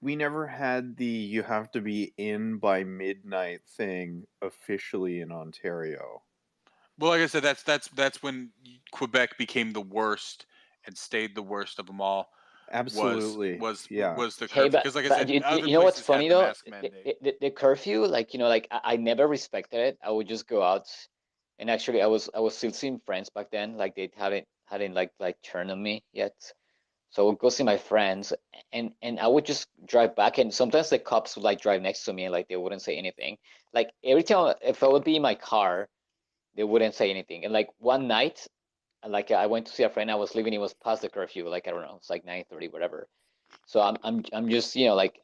we never had the you have to be in by midnight thing officially in Ontario. Well, like I said, that's when Quebec became the worst and stayed the worst of them all. Absolutely. Yeah. was the Hey, curfew, because like I but said, you, other you know what's places had funny the though? mask mandate. The curfew, like, like I never respected it. I would just go out, and actually I was still seeing friends back then. Like they hadn't like turned on me yet. So I would go see my friends, and I would just drive back, and sometimes the cops would like drive next to me, and like they wouldn't say anything. Like every time if I would be in my car, they wouldn't say anything. And like one night, like I went to see a friend. I was leaving. It was past the curfew. Like I don't know, it's like 9:30, whatever. So I'm just like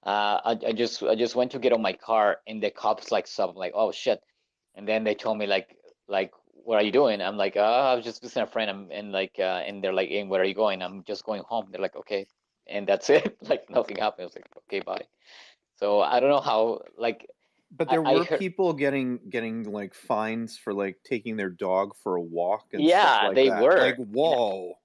I just went to get on my car, and the cops like stopped. I'm like, oh shit. And then they told me like what are you doing? I'm like, I was just visiting a friend. And they're like, hey, where are you going? I'm just going home. They're like, okay, and that's it. Like nothing happened. I was like, okay, bye. So I don't know how like But I, there I were heard. people getting like fines for like taking their dog for a walk and stuff Yeah, like they that. Like, were. And whoa,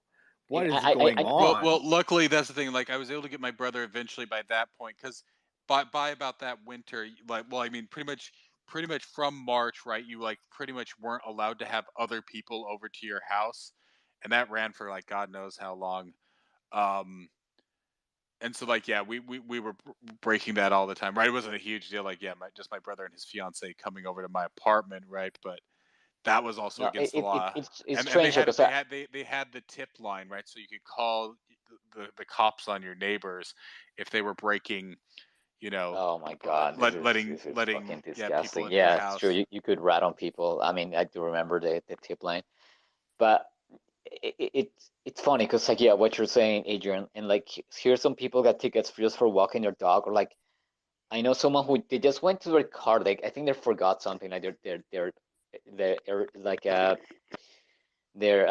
what is going I Well, on? luckily that's the thing. Like I was able to get my brother eventually by that point, because by about that winter, like, well, I mean, pretty much from March, right? You like pretty much weren't allowed to have other people over to your house, and that ran for like God knows how long. Um, and so like yeah, we were breaking that all the time, right? It wasn't a huge deal. Like yeah, just my brother and his fiance coming over to my apartment, right? But that was also no, against the law. it's And strange because I. they had the tip line, right? So you could call the cops on your neighbors if they were breaking, you know, Oh my God, this is fucking yeah, people disgusting. into your Yeah, it's true. house. You could rat on people. I mean, I do remember the tip line, but it's funny because like yeah, what you're saying, Adrian, and like here's some people got tickets just for walking their dog, or like I know someone who they just went to their car, like I think they forgot something, like like their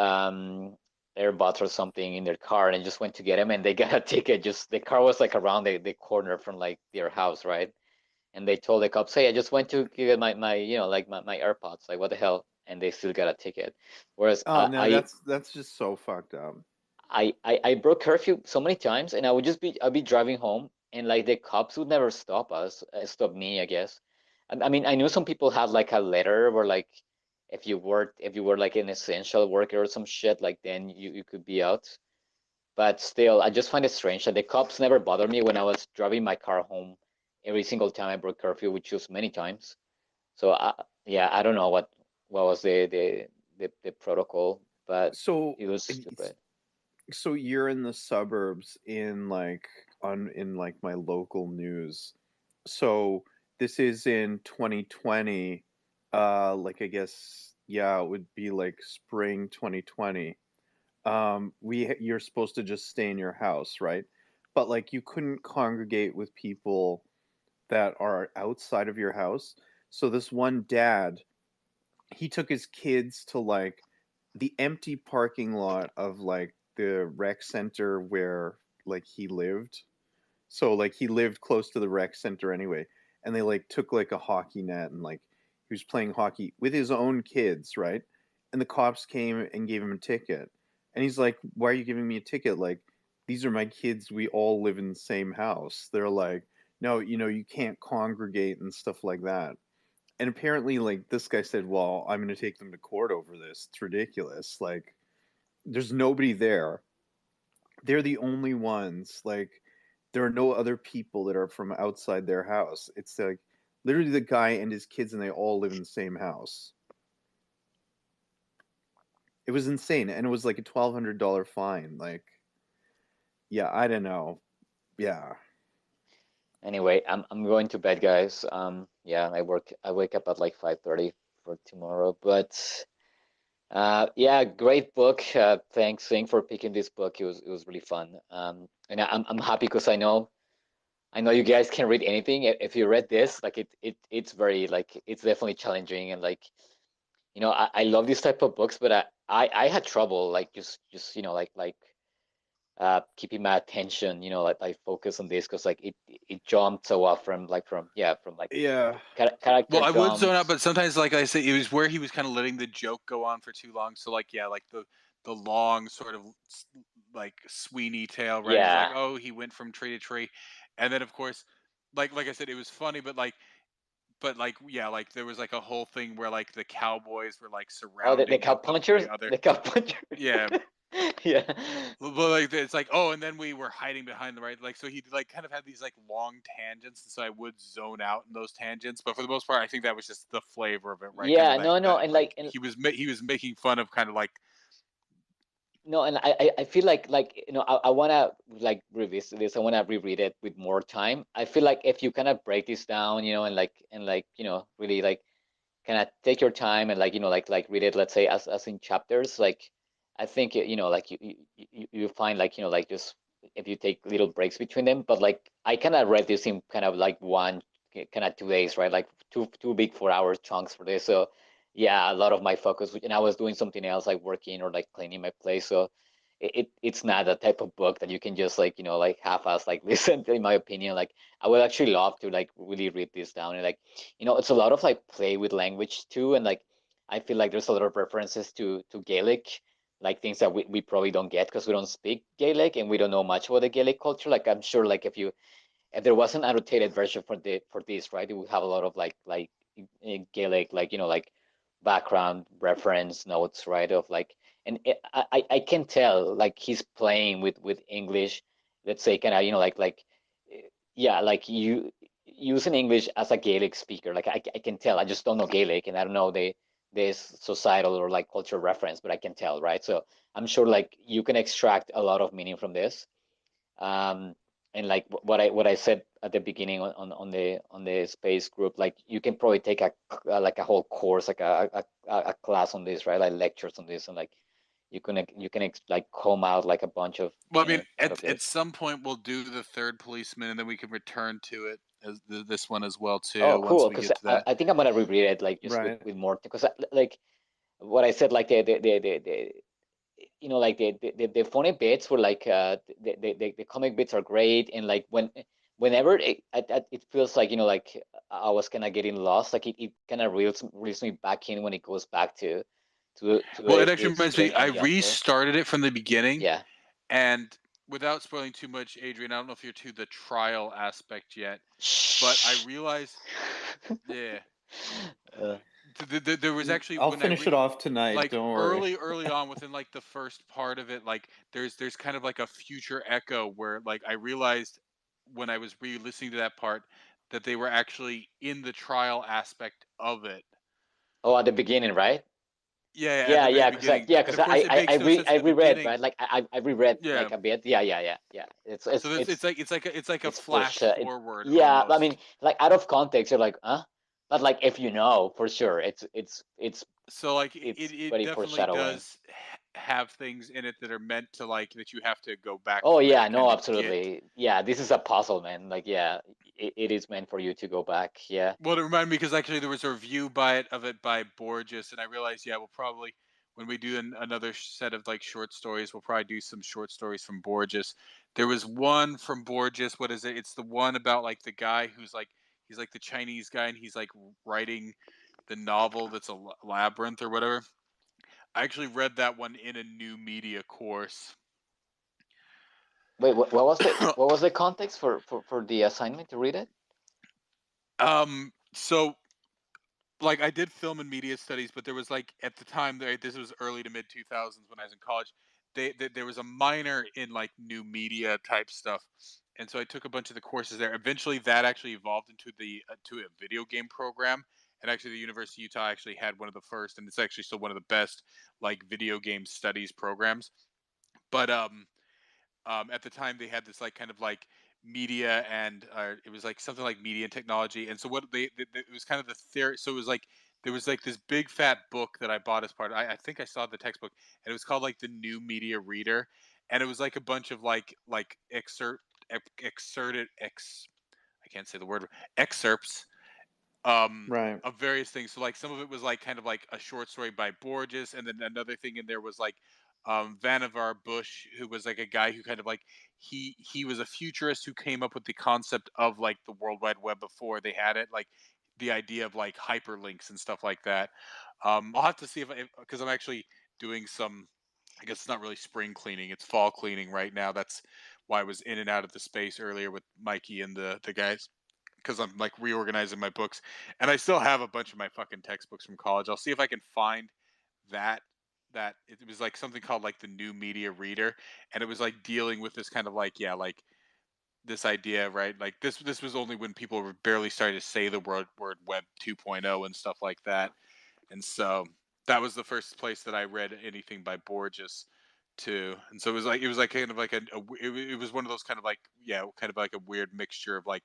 AirBots or something in their car, and just went to get him, and they got a ticket. Just the car was like around the corner from like their house, right? And they told the cops, "Hey, I just went to get my like my AirPods. Like, what the hell?" And they still got a ticket. Whereas Oh no, that's just so fucked up. I broke curfew so many times, and I'd be driving home, and like the cops would never stop us, stop me, I guess. I mean, I knew some people had like a letter where like if you were like an essential worker or some shit, like then you could be out. But still, I just find it strange that the cops never bothered me when I was driving my car home every single time I broke curfew, which was many times. So yeah, I don't know what was the protocol, but So it was stupid. so you're in the suburbs in like on in like my local news. So this is in 2020. Like I guess yeah, it would be like spring 2020. You're supposed to just stay in your house, right? But like you couldn't congregate with people that are outside of your house. So this one dad, he took his kids to like the empty parking lot of like the rec center where like he lived. So like he lived close to the rec center anyway, and they like took like a hockey net and like he was playing hockey with his own kids, right? And the cops came and gave him a ticket. And he's like, "Why are you giving me a ticket? Like these are my kids. We all live in the same house." They're like, "No, you can't congregate and stuff like that." And apparently like this guy said, "Well, I'm going to take them to court over this. It's ridiculous. Like there's nobody there. They're the only ones. Like there are no other people that are from outside their house. It's like literally the guy and his kids, and they all live in the same house. It was insane, and it was like a $1,200 fine. Like, yeah, I don't know. Yeah, Anyway, I'm going to bed, guys. Yeah, I wake up at like 5:30 for tomorrow. But yeah, great book. Thanks for picking this book. It was really fun. And I'm happy because I know you guys can read anything. If you read this, like it's very like it's definitely challenging, and like I love these type of books, but I had trouble like just keeping my attention, like focus on this because like it jumped so off from like yeah. character Well, I would zone out, jumps. but sometimes, like I said, it was where he was kind of letting the joke go on for too long. So, like, yeah, like the long sort of like Sweeney tale, right? He's like, Yeah. oh, he went from tree to tree, and then of course, like I said, it was funny, but like yeah, like there was like a whole thing where like the cowboys were like Oh, the surrounding cow the punchers, other, the cow punchers. yeah. Yeah. But like it's like, oh, and then we were hiding behind the right, like, so he like kind of had these like long tangents, and so I would zone out in those tangents. But for the most part, I think that was just the flavor of it, right? Kind of Yeah, no, no, that and like like, and he was making fun of kind of like, no, and I feel like I wanna like revisit this. I wanna reread it with more time. I feel like if you kind of break this down, and really like kind of take your time and like read it, let's say as in chapters. Like I think like you find like like just if you take little breaks between them. But like I kind of read this in kind of like one kind of 2 days, right? Like two big 4 hour chunks for this. So yeah, a lot of my focus, and I was doing something else like working or like cleaning my place. So it's not the type of book that you can just like like half-ass like listen to, in my opinion. Like I would actually love to like really read this down, and like it's a lot of like play with language too. And like I feel like there's a lot of references to Gaelic, like things that we probably don't get because we don't speak Gaelic and we don't know much about the Gaelic culture. Like I'm sure like if there was an annotated version for this, right, it would have a lot of like Gaelic, like like background reference notes, right, of like, and I can tell like he's playing with English, let's say, kind of yeah, like you using English as a Gaelic speaker. Like I can tell. I just don't know Gaelic, and I don't know this societal or like cultural reference, but I can tell, right? So I'm sure like you can extract a lot of meaning from this. um and like what I said at the beginning on the space group, like you can probably take like a whole course, like a class on this, right, like lectures on this, and like you can like comb out like a bunch of well, I mean, out of at this. some point we'll do the third policeman, and then we can return to it as this one as well Oh, too once cool, we because get to that. I think I'm gonna reread it like just Right. with more, because like what I said, like the like the funny bits were like the comic bits are great. And like whenever it feels like like I was kind of getting lost, like it kind of reels me back in when it goes back Well, it to actually this reminds me, young I younger. restarted it from the beginning, Yeah. and without spoiling too much, Adrian, I don't know if you're to the trial aspect yet, but I Shh. realized, yeah, uh, there was actually I'll when I finish it off tonight. like Don't worry. early on within like the first part of it, like there's kind of like a future echo where like I realized when I was re-listening to that part that they were actually in the trial aspect of it. oh, at the beginning, right? Yeah, at Yeah, the very yeah, because beginning, yeah, and because of course it makes no sense I at the reread, beginning. right? Like I reread Yeah, like a bit. Yeah, yeah, yeah, yeah. so it's like a It's flash bullshit. forward Yeah, I mean, almost. like out of context, you're like, huh? But like if you know for sure, So like it's it very definitely foreshadowing. does have things in it that are meant to like that you have to go back Oh through it yeah, and no, kind of get. absolutely. Yeah, this is a puzzle, man. Like yeah, it is meant for you to go back. Yeah. Well, it reminded me because actually there was a review of it by Borges, and I realized, yeah, we'll probably when we do another set of like short stories, we'll probably do some short stories from Borges. There was one from Borges. What is it? It's the one about like the guy who's like he's like the Chinese guy, and he's like writing the novel that's a labyrinth or whatever. I actually read that one in a new media course. Wait, what was the context for the assignment to read it? So like I did film and media studies, but there was like at the time this was early to mid 2000s when I was in college. There was a minor in like new media type stuff, and so I took a bunch of the courses there. Eventually, that actually evolved into the to a video game program, and actually the University of Utah actually had one of the first, and it's actually still one of the best like video game studies programs. But at the time they had this like kind of like media and it was like something like media and technology, and so what it was kind of the theory. So it was like there was like this big fat book that I bought as part of, I think I saw the textbook, and it was called like the New Media Reader, and it was like a bunch of like excerpted I can't say the word, excerpts Right. of various things. So like some of it was like kind of like a short story by Borges, and then another thing in there was like Vannevar Bush, who was like a guy who kind of like he was a futurist who came up with the concept of like the World Wide Web before they had it, like the idea of like hyperlinks and stuff like that. I'll have to see if because I'm actually doing some. I guess it's not really spring cleaning; it's fall cleaning right now. That's why I was in and out of the space earlier with Mikey and the guys because I'm like reorganizing my books, and I still have a bunch of my fucking textbooks from college. I'll see if I can find that that it was like something called like the New Media Reader, and it was like dealing with this kind of like like this idea, right? Like this was only when people were barely starting to say the word Web 2.0 and stuff like that, and so that was the first place that I read anything by Borges too. And so it was like kind of like it was one of those kind of like kind of like a weird mixture of like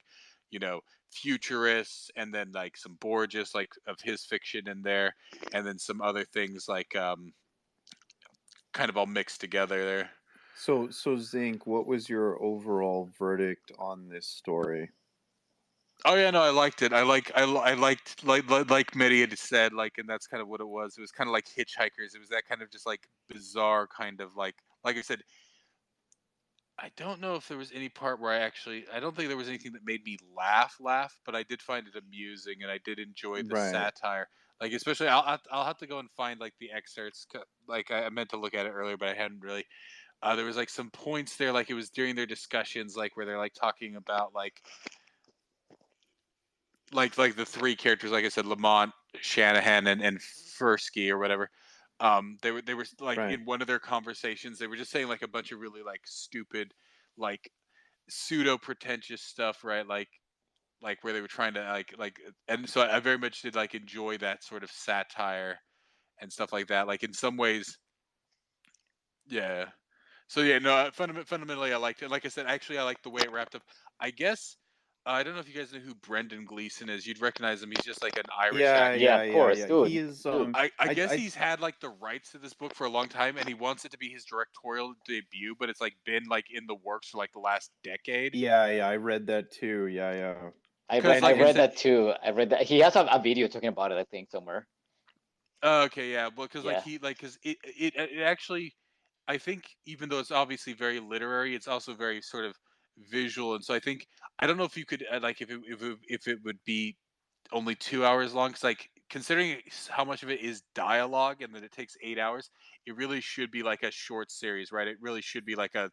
futurists and then like some Borges like of his fiction in there, and then some other things like kind of all mixed together there. So Zinc, what was your overall verdict on this story? Oh yeah, no, I liked it. I liked like Mitty had said, like, and that's kind of what it was. It was kind of like Hitchhikers. It was that kind of just like bizarre kind of like I said. I don't know if there was any part where I don't think there was anything that made me laugh, but I did find it amusing and I did enjoy the Right. satire. Like especially, I'll have to go and find like the excerpts. Like I meant to look at it earlier, but I hadn't really. There was like some points there, like it was during their discussions, like where they're like talking about like the three characters, like I said, Lamont, Shanahan, and Fursky or whatever. They were like Right. in one of their conversations, they were just saying like a bunch of really like stupid, like pseudo pretentious stuff, right? Like where they were trying to and so I very much did like enjoy that sort of satire and stuff like that. Like in some ways, yeah. So yeah, no, fundamentally I liked it. Like I said, actually I like the way it wrapped up. I guess I don't know if you guys know who Brendan Gleeson is. You'd recognize him. He's just like an Irish Yeah, actor. Yeah, yeah, of yeah, course, yeah. He dude. is Dude. I guess I he's had like the rights to this book for a long time, and he wants it to be his directorial debut, but it's like been like in the works for like the last decade. yeah, I read that too. Yeah. Because I like And I read said, that too. I read that he has a video talking about it, I think, somewhere. okay, yeah, well, because like Yeah. he like because it actually, I think even though it's obviously very literary, it's also very sort of visual, and so I think I don't know if you could like if it would be only 2 hours long, because like considering how much of it is dialogue and that it takes 8 hours, it really should be like a short series, right? It really should be like a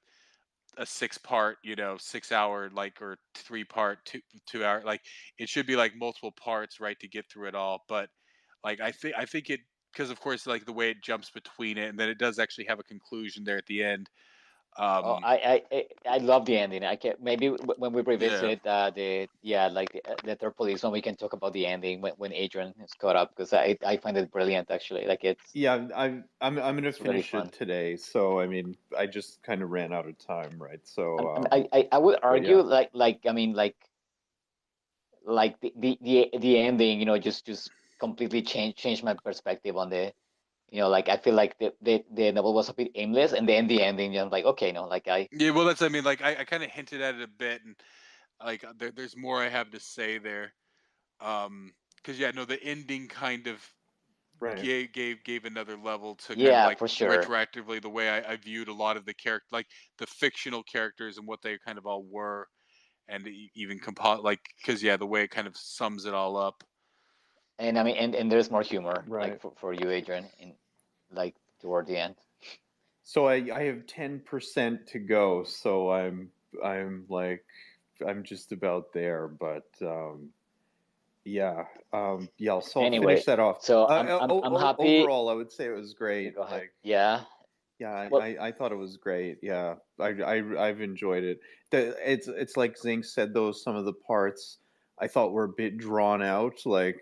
6 part, 6 hour, like, or 3 part, 2 hour, like it should be like multiple parts, right, to get through it all. But like I think it, because of course like the way it jumps between it, and then it does actually have a conclusion there at the end. Oh, um I love the ending. I can maybe when we yeah. revisit the third police one, we can talk about the ending when Adrian is caught up, because I find it brilliant actually. Like yeah, I'm gonna it's really finish fun. it today. So I mean, I just kind of ran out of time, right? So I would but argue yeah, like I mean like the ending, just completely changed my perspective on the, like I feel like the novel was a bit aimless, and then the ending, I'm like, okay, no, like Yeah, well, that's, I mean, like I kind of hinted at it a bit, and like there's more I have to say there. Because yeah, no, the ending kind of right. gave another level to kind of yeah, like for sure. retroactively the way I viewed a lot of the character, like the fictional characters and what they kind of all were, and even like because yeah, the way it kind of sums it all up. And I mean, and there's more humor, like Right. for you, Adrian, in like toward the end. So I have 10% to go. So I'm like I'm just about there. But yeah, So I'll finish Anyway, that off. so I'm happy. Overall, I would say it was You great. go ahead. Like, Yeah. yeah, Well, I thought it was great. Yeah, I've enjoyed it. It's like Zink said, though, some of the parts I thought were a bit drawn out. Like,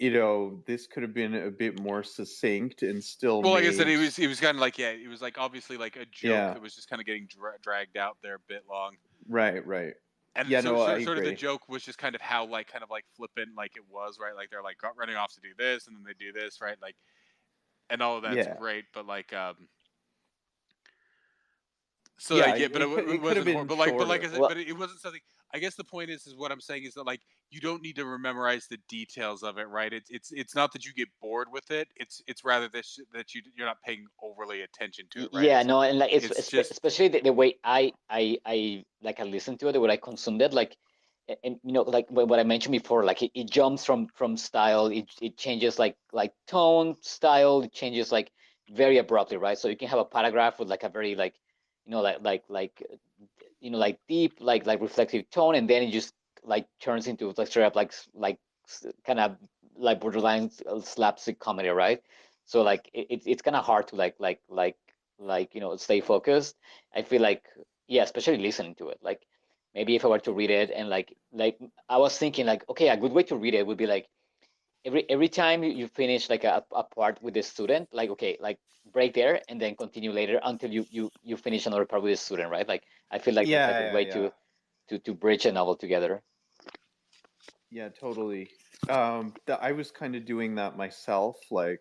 this could have been a bit more succinct and still Well, like I said, made. it was kind of like, yeah, it was like obviously like a joke Yeah, that was just kind of getting dragged out there a bit long. right. And Yeah, so no, I sort of the agree. joke was just kind of how like kind of like flippant like it was, right? Like they're like running off to do this, and then they do this, right? Like, and all of that's Yeah, great, but like so yeah. like yeah, but it It could have wasn't been horrible. But like I shorter. said, well, but it wasn't something. I guess the point is what I'm saying is that like you don't need to memorize the details of it, right? It's not that you get bored with it. It's rather this that you're not paying overly attention to it, right? yeah, no, and like It's just especially the way I like I listen to it, the way I consumed it, like, and like what I mentioned before, like it jumps from style, it changes like tone, style, it changes like very abruptly, right? So you can have a paragraph with like a very like, like deep, like reflective tone, and then it just like turns into like straight up like kind of like borderline slapstick comedy, right? So like it's kind of hard to stay focused. I feel like, yeah, especially listening to it. Like maybe if I were to read it and like I was thinking like, okay, a good way to read it would be like every time you finish like a part with the student, like okay, like break there and then continue later until you finish another part with the student, right? Like I feel like that's a good Yeah, way yeah, to bridge a novel together. yeah, totally. I was kind of doing that myself, like,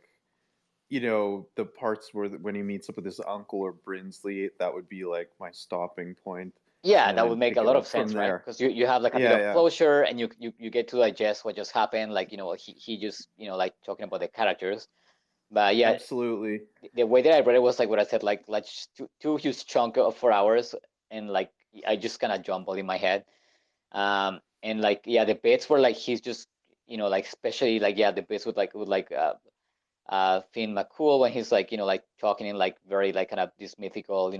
the parts where when he meets up with his uncle or Brinsley, that would be like my stopping point, Yeah, and then that would I'd make pick a it lot of up from sense, right? there. Because you have like a bit Yeah, of yeah, closure and you get to digest what just happened, like he just like talking about the characters. But yeah, absolutely. the way that I read it was like what I said, like just two huge chunk of 4 hours, and like I just kind of jumbled in my head. And like yeah, the bits were like he's just like especially like yeah the bits with Finn McCool when he's like like talking in like very like kind of this mythical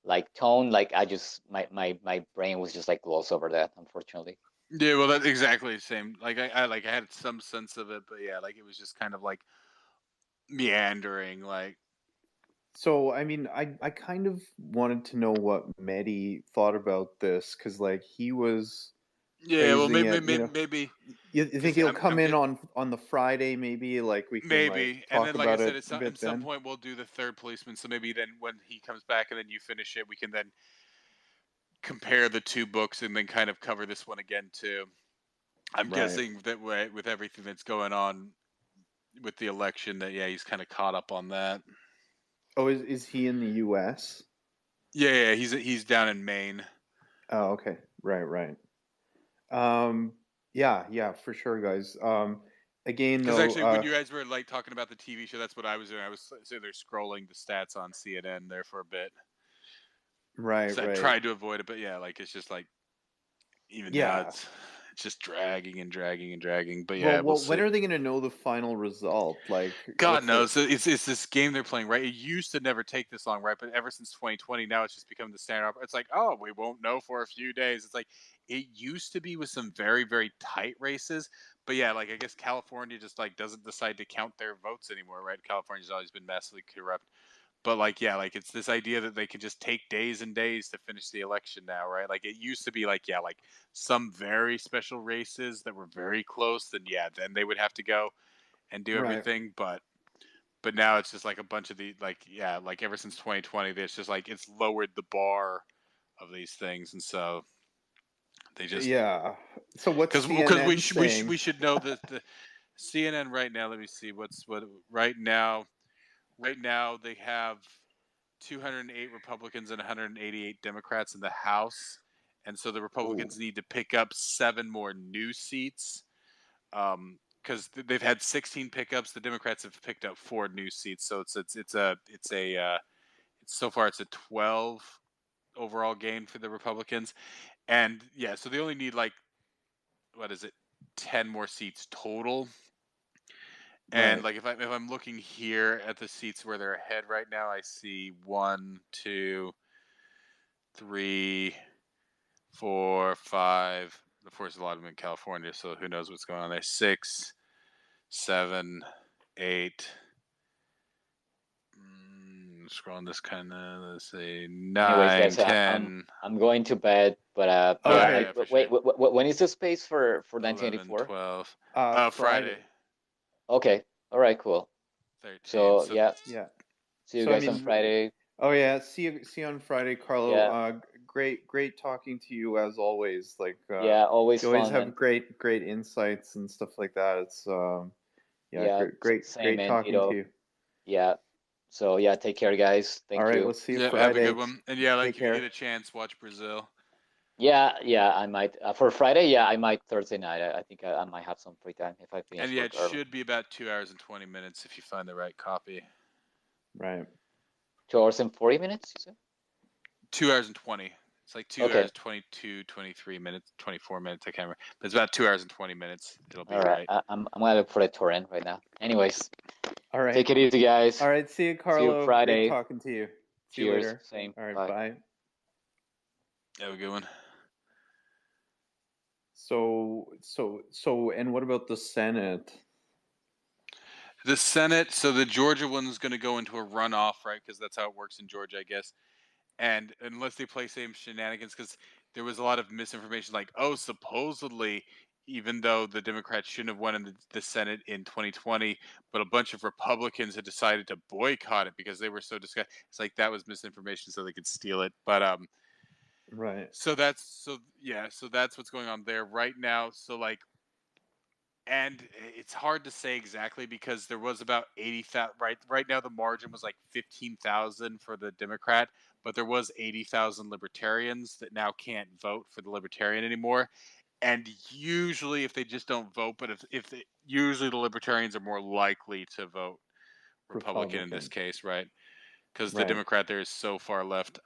like tone. Like I just my brain was just like glossed over that, unfortunately. Yeah, well, that's exactly the same. Like I had some sense of it, but yeah, like it was just kind of like meandering. Like So, I mean, I kind of wanted to know what Mehdi thought about this, because like he was yeah, well, praising maybe it. maybe You think because he'll I'm come in good. on the Friday, maybe like we can like Maybe, and talk then like I about said, it a at bit some then? point we'll do the third policeman. So maybe then when he comes back and then you finish it, we can then compare the two books and then kind of cover this one again too. I'm Right. guessing that with everything that's going on with the election, that yeah, he's kind of caught up on that. Oh, is he in the U.S.? Yeah, yeah, he's down in Maine. Oh, okay. Right, right. Um, yeah, yeah, for sure, guys. Again, Because though, actually, when you guys were like talking about the TV show, that's what I was doing. I was sitting there scrolling the stats on CNN there for a bit right, because I right. tried to avoid it, but yeah, like it's just like even now Yeah. it's just dragging and dragging and dragging. But Well, yeah, we'll when see. are they going to know the final result? Like, God what's the? knows. It's this game they're playing, right? It used to never take this long, right? But ever since 2020, now it's just become the standard. It's like, oh, we won't know for a few days. It's like it used to be with some very, very tight races. But yeah, like I guess California just like doesn't decide to count their votes anymore, right? California's always been massively corrupt. But like, yeah, like it's this idea that they can just take days and days to finish the election now, right? Like it used to be like, yeah, like some very special races that were very close, then yeah, then they would have to go and do Right. everything. But now it's just like a bunch of the like yeah like ever since 2020 it's just like it's lowered the bar of these things, and so they just Yeah. So what's because CNN saying? we should know that the CNN right now, let me see what right now they have 208 Republicans and 188 Democrats in the House, and so the Ooh. Republicans need to pick up 7 more new seats, because they've had 16 pickups. The Democrats have picked up 4 new seats, so it's so far it's a 12 overall gain for the Republicans, and yeah, so they only need like what is it, 10 more seats total. And Right. like if I'm looking here at the seats where they're ahead right now, I see 1, 2, 3, 4, 5. Of course, a lot of them in California, so who knows what's going on there. 6, 7, 8. Scrolling this kind of, let's see, Anyways, 9, guys, 10, I'm going to bed, but oh yeah, yeah, Okay. yeah, for sure. wait, when is the space for 11, 1984? 12. Friday. Friday, Okay, all right, cool. 13. So So yeah, Yeah. see you So I guys on mean, Friday. oh yeah. See you on Friday, Carlo. Yeah, Great talking to you as always. Like, yeah, always you always fun, have man. great insights and stuff like that. It's yeah, Yeah, same, great man, talking to Tito. you. Yeah. So yeah, take care, guys. All Thank right, you. we'll see you yeah, have a good Friday. one. And yeah, like Take if you get care. a chance, watch Brazil. Yeah, yeah, I might for Friday. Yeah, I might Thursday night. I think I might have some free time if I And finish yeah, work it early. should be about 2 hours and 20 minutes if you find the right copy. Right. 2 hours and 40 minutes, you said? 2 hours and 20. It's like 2 hours, Okay. 22, 23 minutes, 24 minutes. I can't remember. But it's about 2 hours and 20 minutes. It'll be All right. right. I'm gonna look for the torrent right now. Anyways, All right. take it easy, guys. All right. See you, See you Carlo. Great Friday. talking to you. See you Cheers. later. Same. All right. Bye. Bye. Have a good one. And what about the Senate? The Senate, so the Georgia one's going to go into a runoff, right? Because that's how it works in Georgia, I guess. And unless they play same shenanigans, because there was a lot of misinformation, like, oh, supposedly, even though the Democrats shouldn't have won in the Senate in 2020, but a bunch of Republicans had decided to boycott it because they were so disgusted. It's like that was misinformation, so they could steal it. But Right. so so that's what's going on there right now. So like, and it's hard to say exactly because there was about 80,000 right now the margin was like 15,000 for the Democrat, but there was 80,000 libertarians that now can't vote for the libertarian anymore. And usually if they just don't vote, but usually the libertarians are more likely to vote Republican in this Republican. case, right? Because the Right. Democrat there is so far left.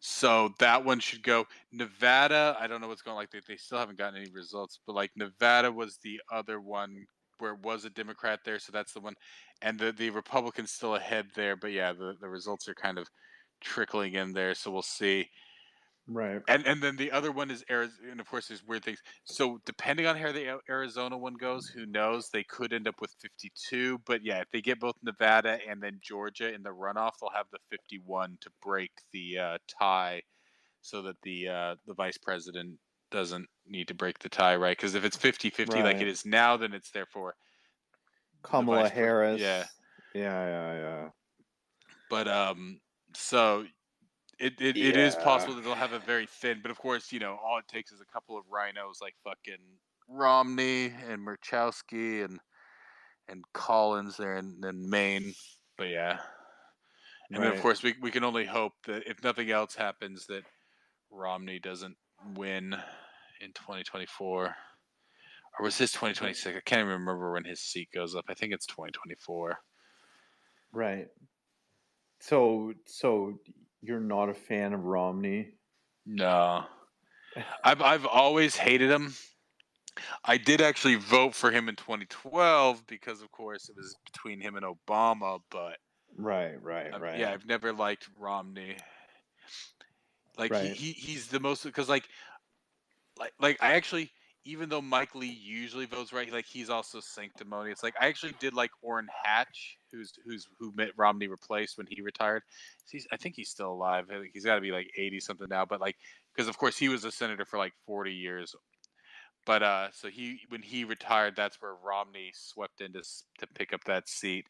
So that one should go. Nevada, I don't know what's going on. Like they still haven't gotten any results, but like Nevada was the other one where it was a Democrat there, so that's the one. And the Republicans still ahead there, but yeah, the results are kind of trickling in there, so we'll see. Right. And then the other one is Arizona, and of course there's weird things. So depending on how the Arizona one goes, who knows? They could end up with 52, but yeah, if they get both Nevada and then Georgia in the runoff, they'll have the 51 to break the tie so that the vice president doesn't need to break the tie, right? Because if it's 50-50 like it Right. is now, then it's therefore the Kamala yeah. Harris. Yeah. But so it is Yeah. possible that they'll have a very thin, but of course, all it takes is a couple of rhinos like fucking Romney and Murkowski and Collins there in Maine. But yeah. And then of Right. course we can only hope that if nothing else happens that Romney doesn't win in 2024. Or was his 2026? I can't even remember when his seat goes up. I think it's 2024. Right. So you're not a fan of Romney? No. I've always hated him. I did actually vote for him in 2012 because of course it was between him and Obama, but Right. I've never liked Romney. Like Right. he's the most because like I actually, even though Mike Lee usually votes right, like he's also sanctimonious. Like I actually did like Orrin Hatch, who Mitt Romney replaced when he retired. I think he's still alive. I think he's got to be like 80 something now. But like because of course he was a senator for like 40 years. But so when he retired, that's where Romney swept in to pick up that seat.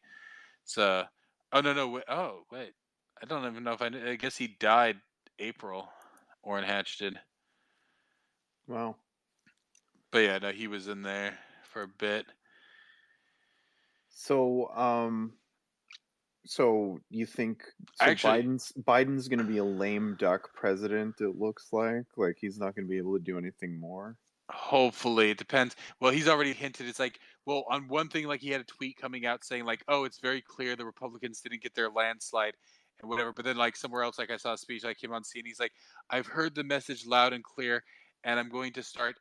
So oh no wait, oh wait, I don't even know if I guess he died April. Orrin Hatch did. Wow. But yeah, no, he was in there for a bit. So so you think Actually, Biden's going to be a lame duck president, it looks like he's not going to be able to do anything more? hopefully it depends. Well, he's already hinted. It's like, well, on one thing, like he had a tweet coming out saying like, oh, it's very clear the Republicans didn't get their landslide and whatever. But then like somewhere else, like I saw a speech like him on scene. He's like, I've heard the message loud and clear, and I'm going to start,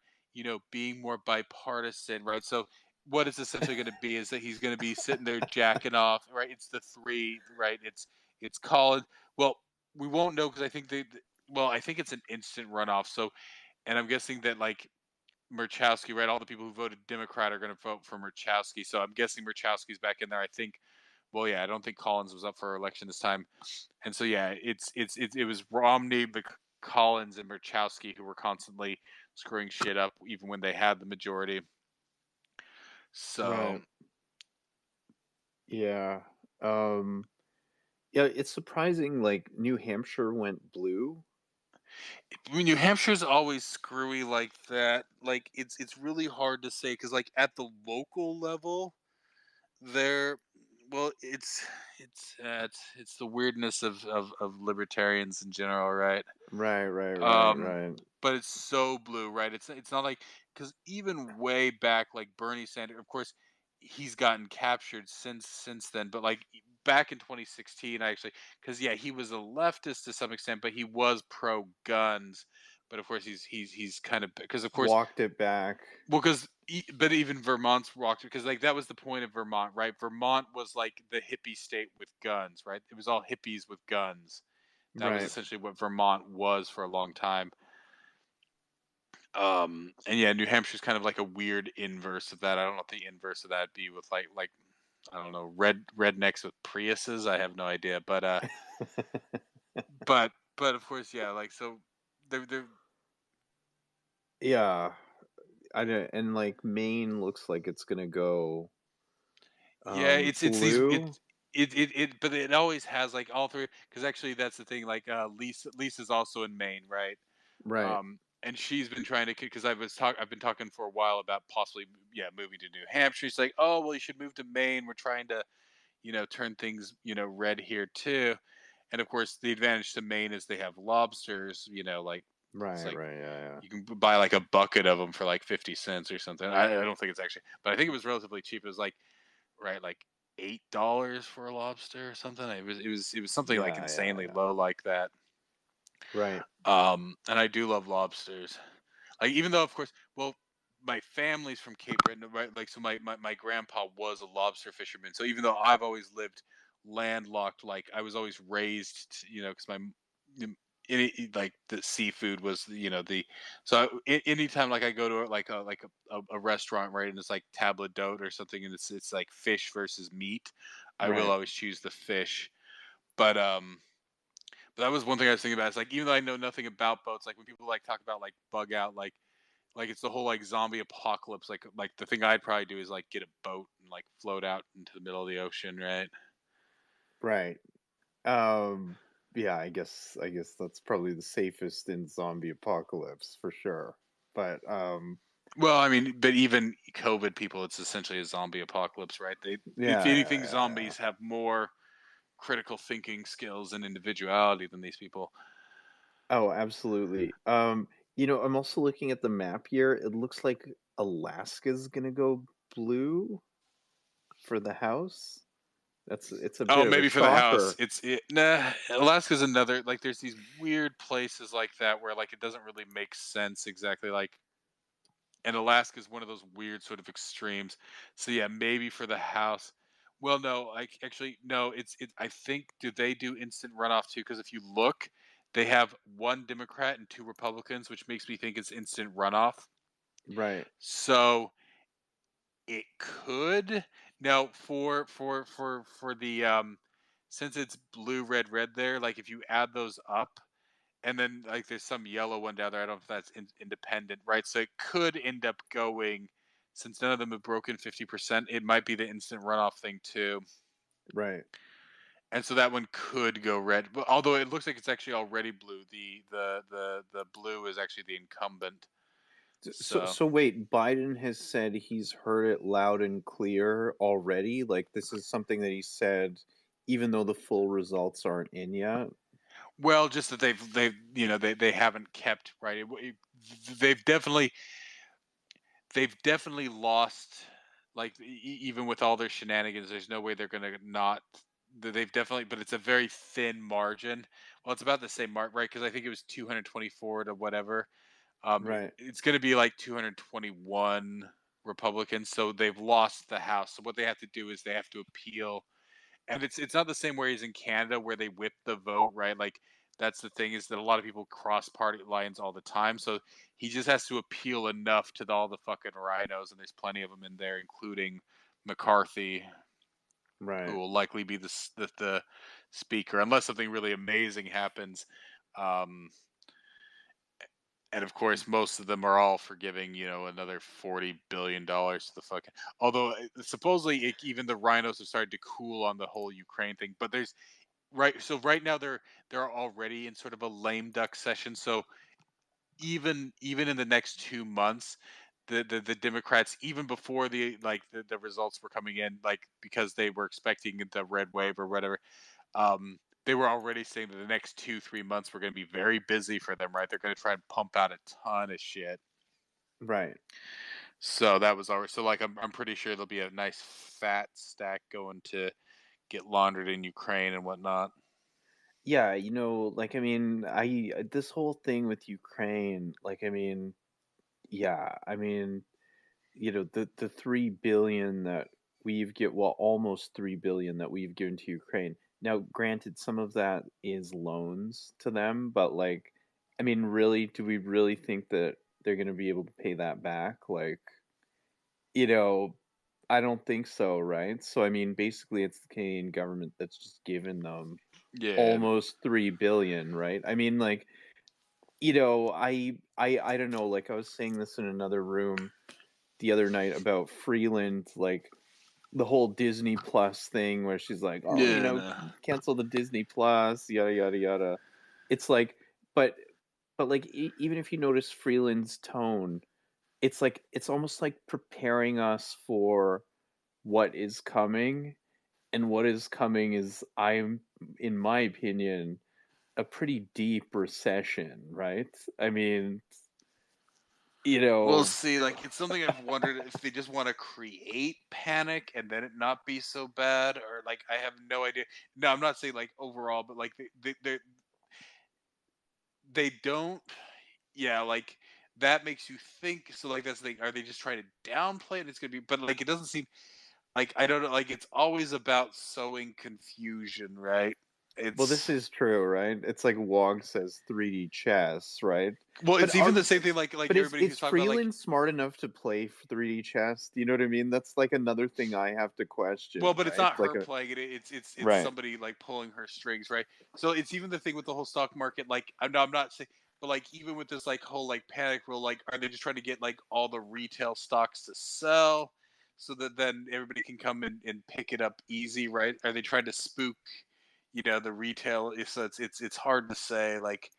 being more bipartisan, right? So what it's essentially going to be is that he's going to be sitting there jacking off, right? It's the three, right? It's Colin. Well, we won't know because I think well, I think it's an instant runoff. So, and I'm guessing that like Murkowski, right? All the people who voted Democrat are going to vote for Murkowski. So I'm guessing Murkowski's back in there. I think. Well, yeah, I don't think Collins was up for election this time, and so yeah, it was Romney, Collins, and Murkowski who were constantly screwing shit up, even when they had the majority. So Right. Yeah. Um yeah, it's surprising like New Hampshire went blue. I mean, New Hampshire's always screwy like that. Like it's really hard to say because like at the local level, they're well, it's the weirdness of libertarians in general, right? Um, Right. but it's so blue, right? It's not like because even way back, like Bernie Sanders, of course, he's gotten captured since then. But like back in 2016, actually, because yeah, he was a leftist to some extent, but he was pro guns. But of course, he's kind of because of course Walked it back. well, because but even Vermont's rocked because like that was the point of Vermont, right? Vermont was like the hippie state with guns, right? It was all hippies with guns. That was Right. essentially what Vermont was for a long time. And yeah, New Hampshire's kind of like a weird inverse of that. I don't know what the inverse of that be with like I don't know, rednecks with Priuses. I have no idea, but of course, yeah, like so they're Yeah, I don't, and like Maine looks like it's gonna go yeah, it's these blue. but it always has like all three because actually that's the thing. Like Lisa's also in Maine, right? Right, And she's been trying to because I've been talking for a while about possibly moving to New Hampshire. She's like, oh well, you should move to Maine. We're trying to turn things red here too. And of course, the advantage to Maine is they have lobsters. Like it's right, like right. Yeah, yeah. you can buy like a bucket of them for like 50 cents or something. I don't think it's actually, but I think it was relatively cheap. It was like right like $8 for a lobster or something. It was something like Yeah, yeah, insanely yeah. low like that. Right, And I do love lobsters. Like even though of course, well, my family's from Cape Breton, right? Like so my grandpa was a lobster fisherman. So even though I've always lived landlocked, like I was always raised, because m- like the seafood was, the so anytime like I go to a restaurant, right, and it's like table d'hote or something, and it's like fish versus meat, I will right, always choose the fish. But but that was one thing I was thinking about. It's like even though I know nothing about boats, like when people like talk about like bug out, like it's the whole like zombie apocalypse. Like the thing I'd probably do is like get a boat and like float out into the middle of the ocean, right? right. Um, yeah, I guess that's probably the safest in zombie apocalypse for sure. But Well, I mean, but even COVID people, it's essentially a zombie apocalypse, right? If yeah, yeah, anything, yeah, yeah. zombies have more critical thinking skills and individuality than these people. Oh, absolutely. I'm also looking at the map here. It looks like Alaska's gonna go blue for the house. It's a Oh, bit of a maybe for the house. shocker. Nah. Alaska's another like. There's these weird places like that where like it doesn't really make sense exactly. Like, and Alaska is one of those weird sort of extremes. So yeah, maybe for the House. Well, no, actually no. I think do they do instant runoff too? Because if you look, they have one Democrat and two Republicans, which makes me think it's instant runoff. Right, So it could now for the since it's blue, red there. Like if you add those up, and then like there's some yellow one down there. I don't know if that's independent, right? So it could end up going, since none of them have broken 50%. It might be the instant runoff thing too, right. and so that one could go red. But although it looks like it's actually already blue, the blue is actually the incumbent. So So so wait, Biden has said he's heard it loud and clear already. Like this is something that he said, even though the full results aren't in yet. well, just that they haven't kept right. They've definitely lost. Like even with all their shenanigans, there's no way they're gonna not. They've definitely, but it's a very thin margin. Well, it's about the same mark, right? Because I think it was 224 to whatever. Right, It's going to be like 221 Republicans, so they've lost the House. So what they have to do is they have to appeal, and it's not the same way as in Canada where they whip the vote, right? Like that's the thing is that a lot of people cross party lines all the time. So he just has to appeal enough to all the fucking rhinos, and there's plenty of them in there, including McCarthy, who right, will likely be the speaker unless something really amazing happens. Um, and of course, most of them are all for giving, another $40 billion to the fucking. Although supposedly, even the rhinos have started to cool on the whole Ukraine thing. But there's right. So right now they're already in sort of a lame duck session. So even in the next 2 months, the Democrats, even before the results were coming in, like because they were expecting the red wave or whatever, they were already saying that the next 2-3 months were going to be very busy for them, right? They're going to try and pump out a ton of shit. right. So that was already so like I'm pretty sure there'll be a nice fat stack going to get laundered in Ukraine and whatnot. Yeah, like I mean, I this whole thing with Ukraine, like I mean, yeah, I mean, the 3 billion that we've get well almost 3 billion that we've given to Ukraine. Now, granted, some of that is loans to them, but like, I mean, really, do we really think that they're going to be able to pay that back. Like, you know, I don't think so, right? So I mean, basically, it's the Canadian government that's just given them Yeah. almost 3 billion, right? I mean, like, I don't know. Like, I was saying this in another room the other night about Freeland, like the whole Disney Plus thing, where she's like, "Oh, Yeah. No. cancel the Disney Plus, yada yada yada." It's like, but like even if you notice Freeland's tone, it's like it's almost like preparing us for what is coming, and what is coming is, in my opinion, a pretty deep recession, right? I mean, We'll see. Like, it's something I've wondered if they just want to create panic and then it not be so bad, or like I have no idea. No, I'm not saying like overall, but like they don't. Yeah, like that makes you think. So like that's the thing. Are they just trying to downplay it? It's gonna be, but like it doesn't seem like, I don't know. Like it's always about sowing confusion, right? well, this It's is true, right? It's like Wog says 3D chess, right? well, But it's even the same thing. Like everybody is who's talking about like, Freeland smart enough to play 3D chess? Do you know what I mean? That's like another thing I have to question, well, but it's right? not Like her a playing it. It's right. somebody like pulling her strings, right? So it's even the thing with the whole stock market. Like I'm not saying, but like even with this like whole like panic rule, like are they just trying to get like all the retail stocks to sell, so that then everybody can come and pick it up easy, right? Are they trying to spook, the retail? So it's hard to say like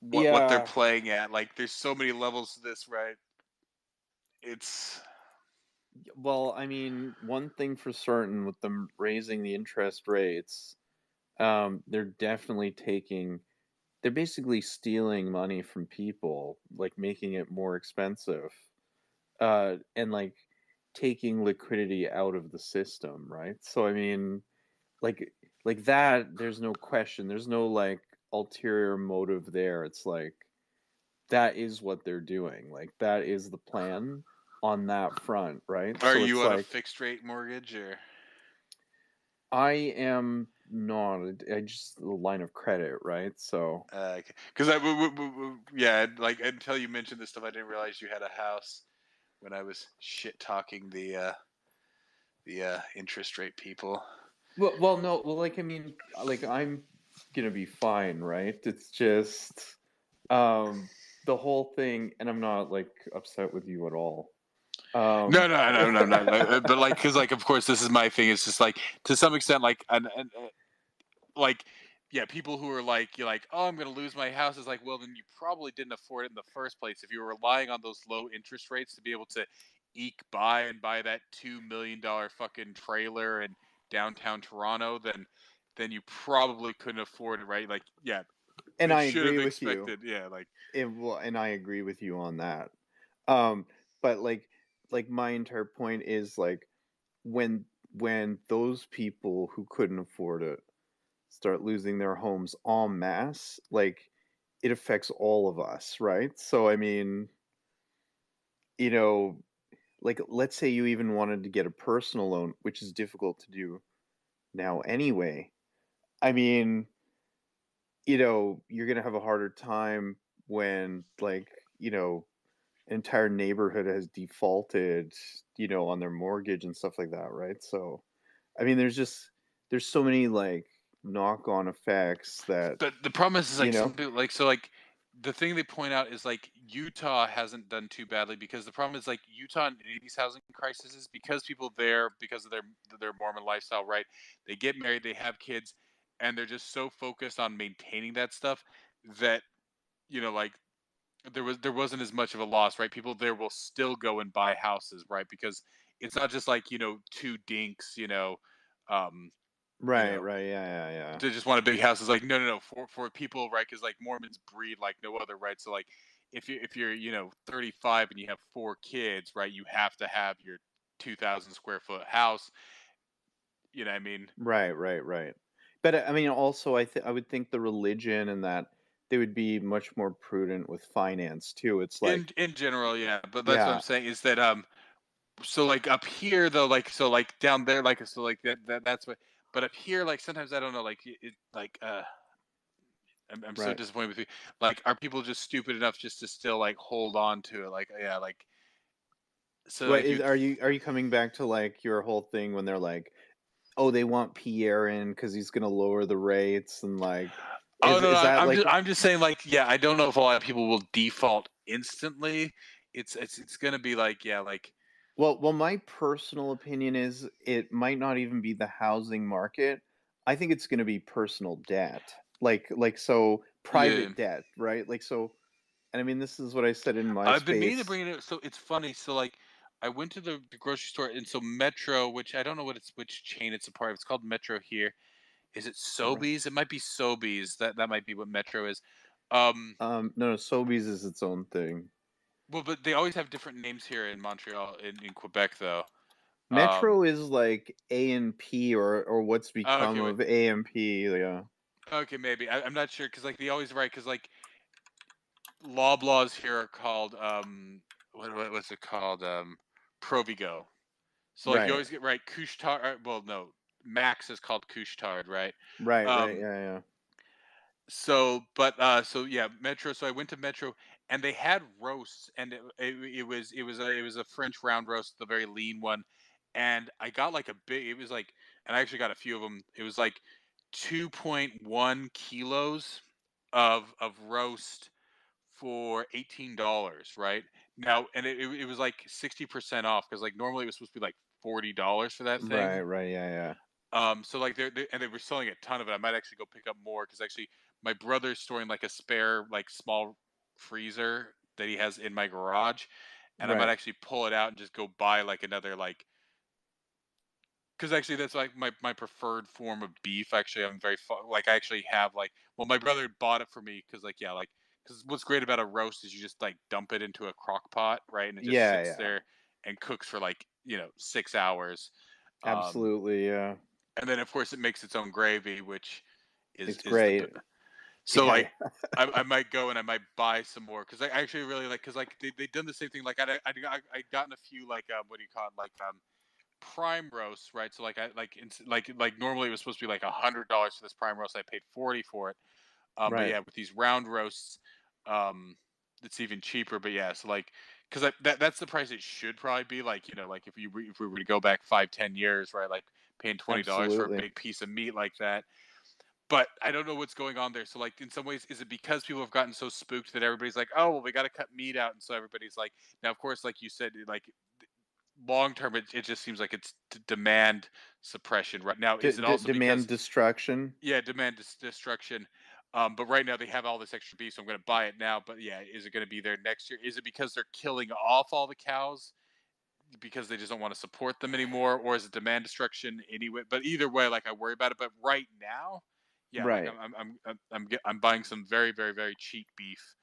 what they're Yeah. playing at. Like there's so many levels to this, right? It's Well, I mean, one thing for certain with them raising the interest rates, they're definitely they're basically stealing money from people, like making it more expensive, and like taking liquidity out of the system, right? So I mean, like that, there's no question. There's no like ulterior motive there. It's like that is what they're doing. Like that is the plan on that front, right? are So you it's on a like fixed rate mortgage or? I am not. I just the line of credit, right? So Because yeah, like until you mentioned this stuff, I didn't realize you had a house when I was shit talking the interest rate people. well, no, well, like I mean, like I'm gonna be fine, right? It's just the whole thing, and I'm not like upset with you at all. No, Um, no, no, no, no. But like, because like, of course, this is my thing. It's just like to some extent, like, like, yeah, people who are like, you're like, oh, I'm gonna lose my house. Is like, well, then you probably didn't afford it in the first place. If you were relying on those low interest rates to be able to eke by and buy that $2 million fucking trailer in downtown Toronto, then you probably couldn't afford it, right? Like, yeah, and they I should have agree with you. expected, yeah, like, Well, and I agree with you on that. But like my entire point is like when those people who couldn't afford it start losing their homes en masse, like it affects all of us, right? So I mean, you know, like let's say you even wanted to get a personal loan, which is difficult to do now anyway. I mean, you're gonna have a harder time when like, an entire neighborhood has defaulted, on their mortgage and stuff like that, right? So, I mean, there's so many like knock-on effects that, the problem is you like know, some people like so like the thing they point out is like Utah hasn't done too badly because the problem is like Utah and these housing crises because people there because of their Mormon lifestyle, right? They get married, they have kids, and they're just so focused on maintaining that stuff that like there wasn't as much of a loss, right? People there will still go and buy houses, right? Because it's not just like two dinks, um, you right, know right, yeah, yeah, yeah. they just want a big house. It's like no for people, right? Because like Mormons breed like no other, right? So like if you're 35 and you have 4 kids, right? You have to have your 2,000 square foot house. You know what I mean? Right, right, right. But I mean, also, I would think the religion and that they would be much more prudent with finance too. It's like, In general, yeah. But that's what I'm yeah, saying is that so like up here though, like so like down there, like so like that's what. But up here, like sometimes I don't know, like it like I'm so Right. disappointed with you. Like, are people just stupid enough just to still like hold on to it? Like, yeah, like so What like is you. are you coming back to like your whole thing when they're like, oh, they want Pierre in because he's gonna lower the rates and like, Oh no, is no, that like I'm just saying like yeah, I don't know if a lot of people will default instantly. It's gonna be like yeah, like well, my personal opinion is it might not even be the housing market. I think it's gonna be personal debt. Like so yeah. private debt, right? Like so and I mean this is what I said in my I've been meaning to space. bring it up. So it's funny. So like, I went to the grocery store, and so Metro, which I don't know which chain it's a part of. It's called Metro here. Is it Right. Sobeys? It might be Sobeys. That might be what Metro is. Um, No, Sobeys is its own thing. well, but they always have different names here in Montreal, in Quebec, though. Um, Metro is like A and P or what's oh, become okay, wait, of A and P, yeah. okay, maybe I'm not sure because like they always write because like Loblaws here are called what's it called Provigo. So like you Right. always get right Couche-Tard. Well, no, Max is called Couche-Tard, right? Right, Um, yeah. so yeah, Metro. So I went to Metro, and they had roasts, and it was a French round roast, the very lean one, and I got like a big. It was like, and I actually got a few of them. It was like 2.1 kilos of roast for $18, right? Now, and it was like 60% off because like normally it was supposed to be like $40 for that thing. Right, yeah. So like they were selling a ton of it. I might actually go pick up more because actually my brother's storing like a spare like small freezer that he has in my garage, and I might Right. actually pull it out and just go buy like another like because actually that's like my preferred form of beef. Actually, I'm very like I actually have like well my brother bought it for me because like yeah like because what's great about a roast is you just like dump it into a crock pot right and it just sits Yeah. there and cooks for like 6 hours. Um, Absolutely, yeah. and then of course it makes its own gravy, which It's is the great. so Yeah, like I might go and I might buy some more because I actually really like because like they done the same thing like I gotten a few like what do you call it like prime roast right so like I like normally it was supposed to be like $100 for this prime roast I paid 40 for it but right. yeah with these round roasts um it's even cheaper but yeah so like because that's the price it should probably be like like if we were to go back 5-10 years right like paying $20 for a Absolutely. big piece of meat like that but I don't know what's going on there. So, like, in some ways, is it because people have gotten so spooked that everybody's like, "Oh, well, we got to cut meat out," and so everybody's like, now, of course, like you said, like long term, it just seems like it's demand suppression. Right now, is it also Demand because destruction. yeah, demand destruction? But right now they have all this extra beef, so I'm going to buy it now. But yeah, is it going to be there next year? Is it because they're killing off all the cows because they just don't want to support them anymore, or is it demand destruction anyway? But either way, like I worry about it. But right now, yeah, like Right. I'm buying some very very very cheap beef,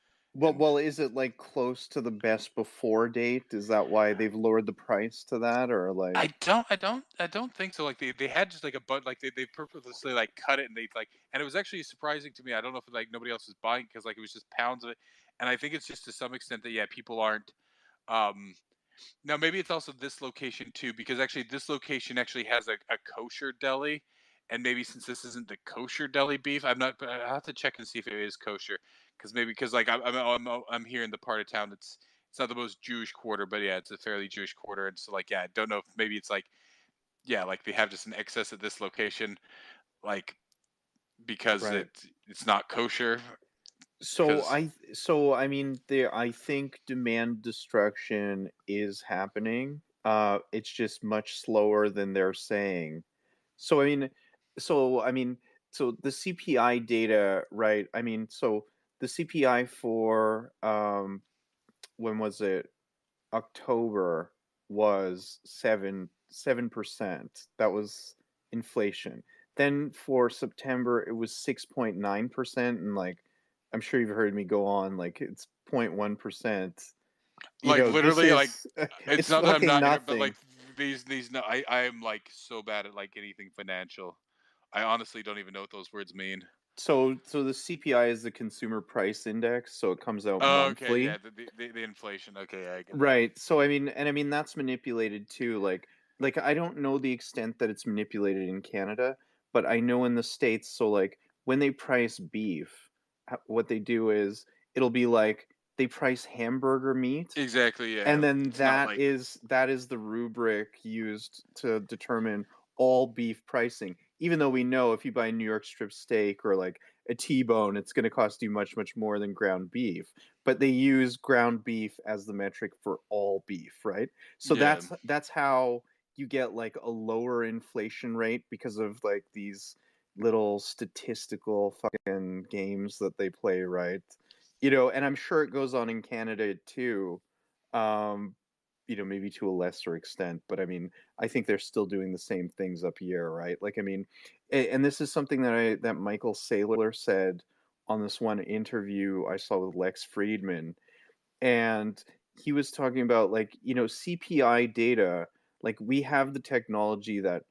and Well, is it like close to the best before date? Is that why they've lowered the price to that or like I don't think so. Like they had just like a but like they purposely like cut it and they like and it was actually surprising to me. I don't know if like nobody else is buying because like it was just pounds of it, and I think it's just to some extent that yeah people aren't. Um, Now maybe it's also this location too, because actually this location actually has a kosher deli, and maybe since this isn't the kosher deli beef, I'm not. But I have to check and see if it is kosher, because maybe because like I'm here in the part of town that's it's not the most Jewish quarter, but yeah, it's a fairly Jewish quarter, and so like yeah, I don't know if maybe it's like yeah, like they have just an excess at this location, like because right. it's not kosher, So because I mean there I think demand destruction is happening. It's just much slower than they're saying. So I mean so I mean so the CPI data, right? I mean so the CPI for when was it? October was 7%. That was inflation. Then for September it was 6.9%, and like I'm sure you've heard me go on like it's 0.1%. You like know, this literally like is it's it's not that I'm fucking not here, but like nothing. these no, I am like so bad at like anything financial. I honestly don't even know what those words mean. So the CPI is the consumer price index, so it comes out Oh, okay, yeah, monthly. the inflation. Okay, yeah, I get that. Right. So I mean that's manipulated too. Like I don't know the extent that it's manipulated in Canada, but I know in the States, so like when they price beef, what they do is it'll be like they price hamburger meat, Exactly. Yeah. and then It's not like that is the rubric used to determine all beef pricing. Even though we know if you buy a New York strip steak or like a T-bone, it's going to cost you much, much more than ground beef. But they use ground beef as the metric for all beef, right? So yeah. that's how you get like a lower inflation rate because of like these little statistical fucking games that they play, right? And I'm sure it goes on in Canada too. Um, maybe to a lesser extent, but I mean, I think they're still doing the same things up here, right? Like, I mean, and this is something that Michael Saylor said on this one interview I saw with Lex Friedman, and he was talking about like, CPI data, like we have the technology that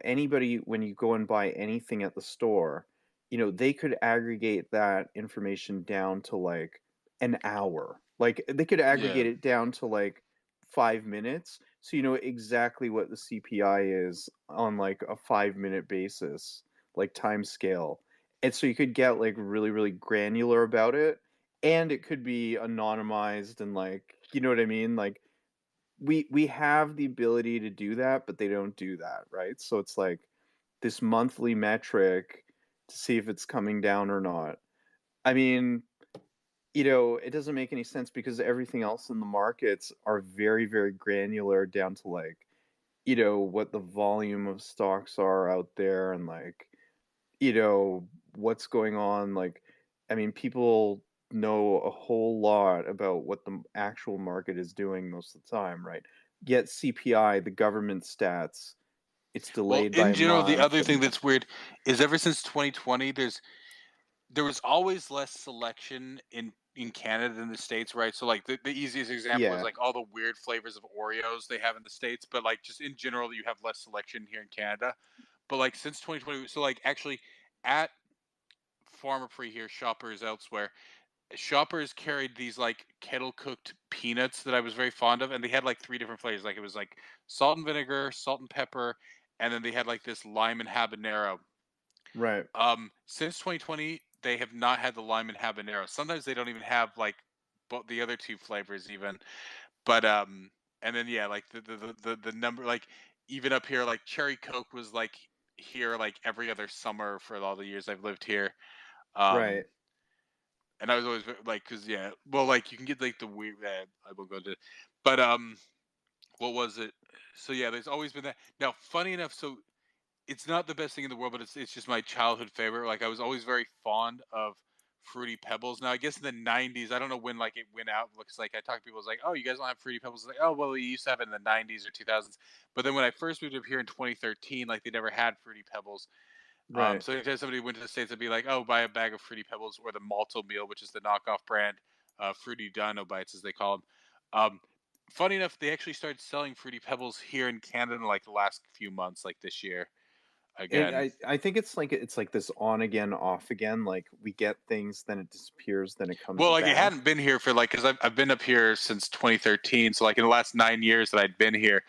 anybody, when you go and buy anything at the store, they could aggregate that information down to like an hour. Like they could Yeah. aggregate it down to like 5 minutes. So you know exactly what the CPI is on like a 5 minute basis, like time scale. And so you could get like really, really granular about it. And it could be anonymized and like, you know what I mean? Like we have the ability to do that, but they don't do that, right? So it's like this monthly metric to see if it's coming down or not. I mean, it doesn't make any sense because everything else in the markets are very, very granular down to like, what the volume of stocks are out there and like, what's going on. Like, I mean, people know a whole lot about what the actual market is doing most of the time, right? Yet CPI, the government stats, it's Well, delayed by in a general, the month. other thing And that's weird is ever since 2020, there was always less selection in Canada than the States, right? So like the easiest example is yeah, like all the weird flavors of Oreos they have in the States, but like just in general, you have less selection here in Canada. But like since 2020, so like actually at Farmer Free here, Shoppers elsewhere, Shoppers carried these like kettle cooked peanuts that I was very fond of, and they had like three different flavors. Like it was like salt and vinegar, salt and pepper, and then they had like this lime and habanero. right. Since 2020, they have not had the lime and habanero. Sometimes they don't even have like the other two flavors even. But and then yeah, like the number, like even up here, like cherry Coke was like here like every other summer for all the years I've lived here. Um, Right. and I was always like, cause yeah, well, like you can get like the weird. I will go to, but what was it? So yeah, there's always been that. Now, funny enough, so it's not the best thing in the world, but it's just my childhood favorite. Like I was always very fond of Fruity Pebbles. Now I guess in the '90s, I don't know when like it went out. Looks like I talk to people, it's like, oh, you guys don't have Fruity Pebbles. It's like, oh, well, we used to have it in the '90s or 2000s. But then when I first moved up here in 2013, like they never had Fruity Pebbles. Right. So anytime somebody went to the States, I'd be like, oh, buy a bag of Fruity Pebbles or the Malto Meal, which is the knockoff brand, Fruity Dino Bites, as they call them. Um, funny enough, they actually started selling Fruity Pebbles here in Canada in like the last few months, like this year And again. I think it's like this on again, off again. Like we get things, then it disappears, then it comes Well, like it back. hadn't been here for like, because I've been up here since 2013. So like in the last 9 years that I'd been here,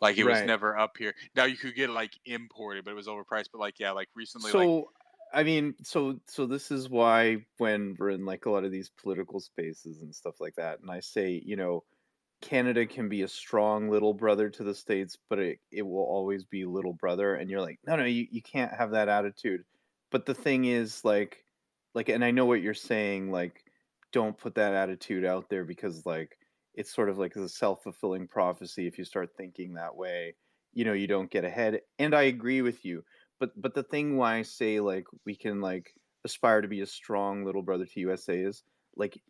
like it was Right. never up here. Now you could get it like imported, but it was overpriced. But like yeah, like recently, like So I mean, so this is why when we're in like a lot of these political spaces and stuff like that, and I say, Canada can be a strong little brother to the States, but it will always be little brother. And you're like, no, no, you can't have that attitude. But the thing is, and I know what you're saying, like, don't put that attitude out there because, like, it's sort of like a self-fulfilling prophecy. If you start thinking that way, you don't get ahead. And I agree with you. But the thing why I say, like, we can, like, aspire to be a strong little brother to USA is, like,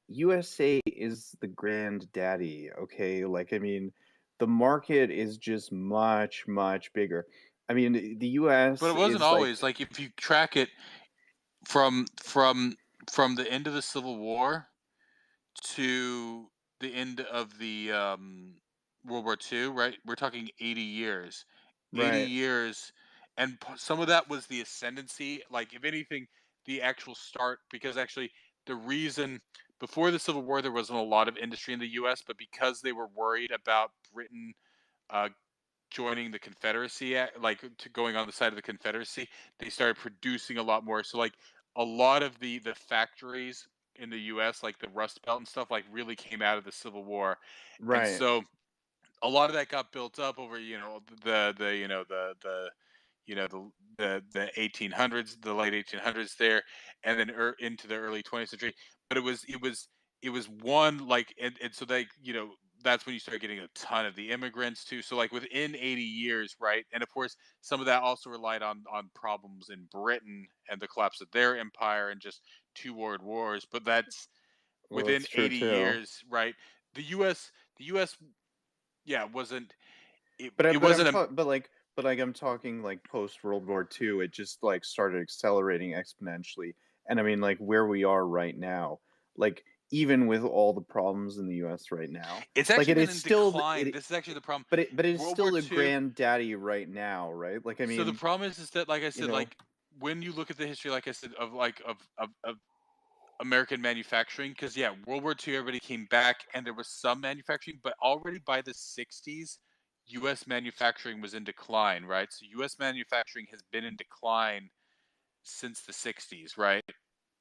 USA is the granddaddy, okay? Like, I mean, the market is just much, much bigger. I mean, the but US it wasn't is like, always like if you track it from from from the end of the Civil War to the end of the World War II, right? We're talking 80 years. 80 right, years. And some of that was the ascendancy. Like, if anything, the actual start, because actually, the reason before the Civil War, there wasn't a lot of industry in the US, but because they were worried about Britain uh, joining the Confederacy, like to going on the side of the Confederacy, they started producing a lot more. So, like, a lot of the factories in the U.S., like the Rust Belt and stuff, like really came out of the Civil War, and Right. so a lot of that got built up over the the 1800s, the late 1800s there, and then into the early 20th century. But it was one like, and so they, that's when you start getting a ton of the immigrants too. So like within 80 years, right? And of course, some of that also relied on problems in Britain and the collapse of their empire and just two world wars. But that's Well, within that's true 80 too. years, right? The U.S. Yeah, wasn't it, But it wasn't a I'm talking like post World War II. It just like started accelerating exponentially, and I mean like where we are right now, like even with all the problems in the U.S. right now, it's like actually it been is in still decline. This is actually the problem. but it is World still War the II. granddaddy right now, right? Like I So the mean, problem is that, like I you said, know, like when you look at the history, like I said, of American manufacturing, because yeah, World War II, everybody came back and there was some manufacturing, but already by the 60s, U.S. manufacturing was in decline, right? So U.S. manufacturing has been in decline since the 60s, right?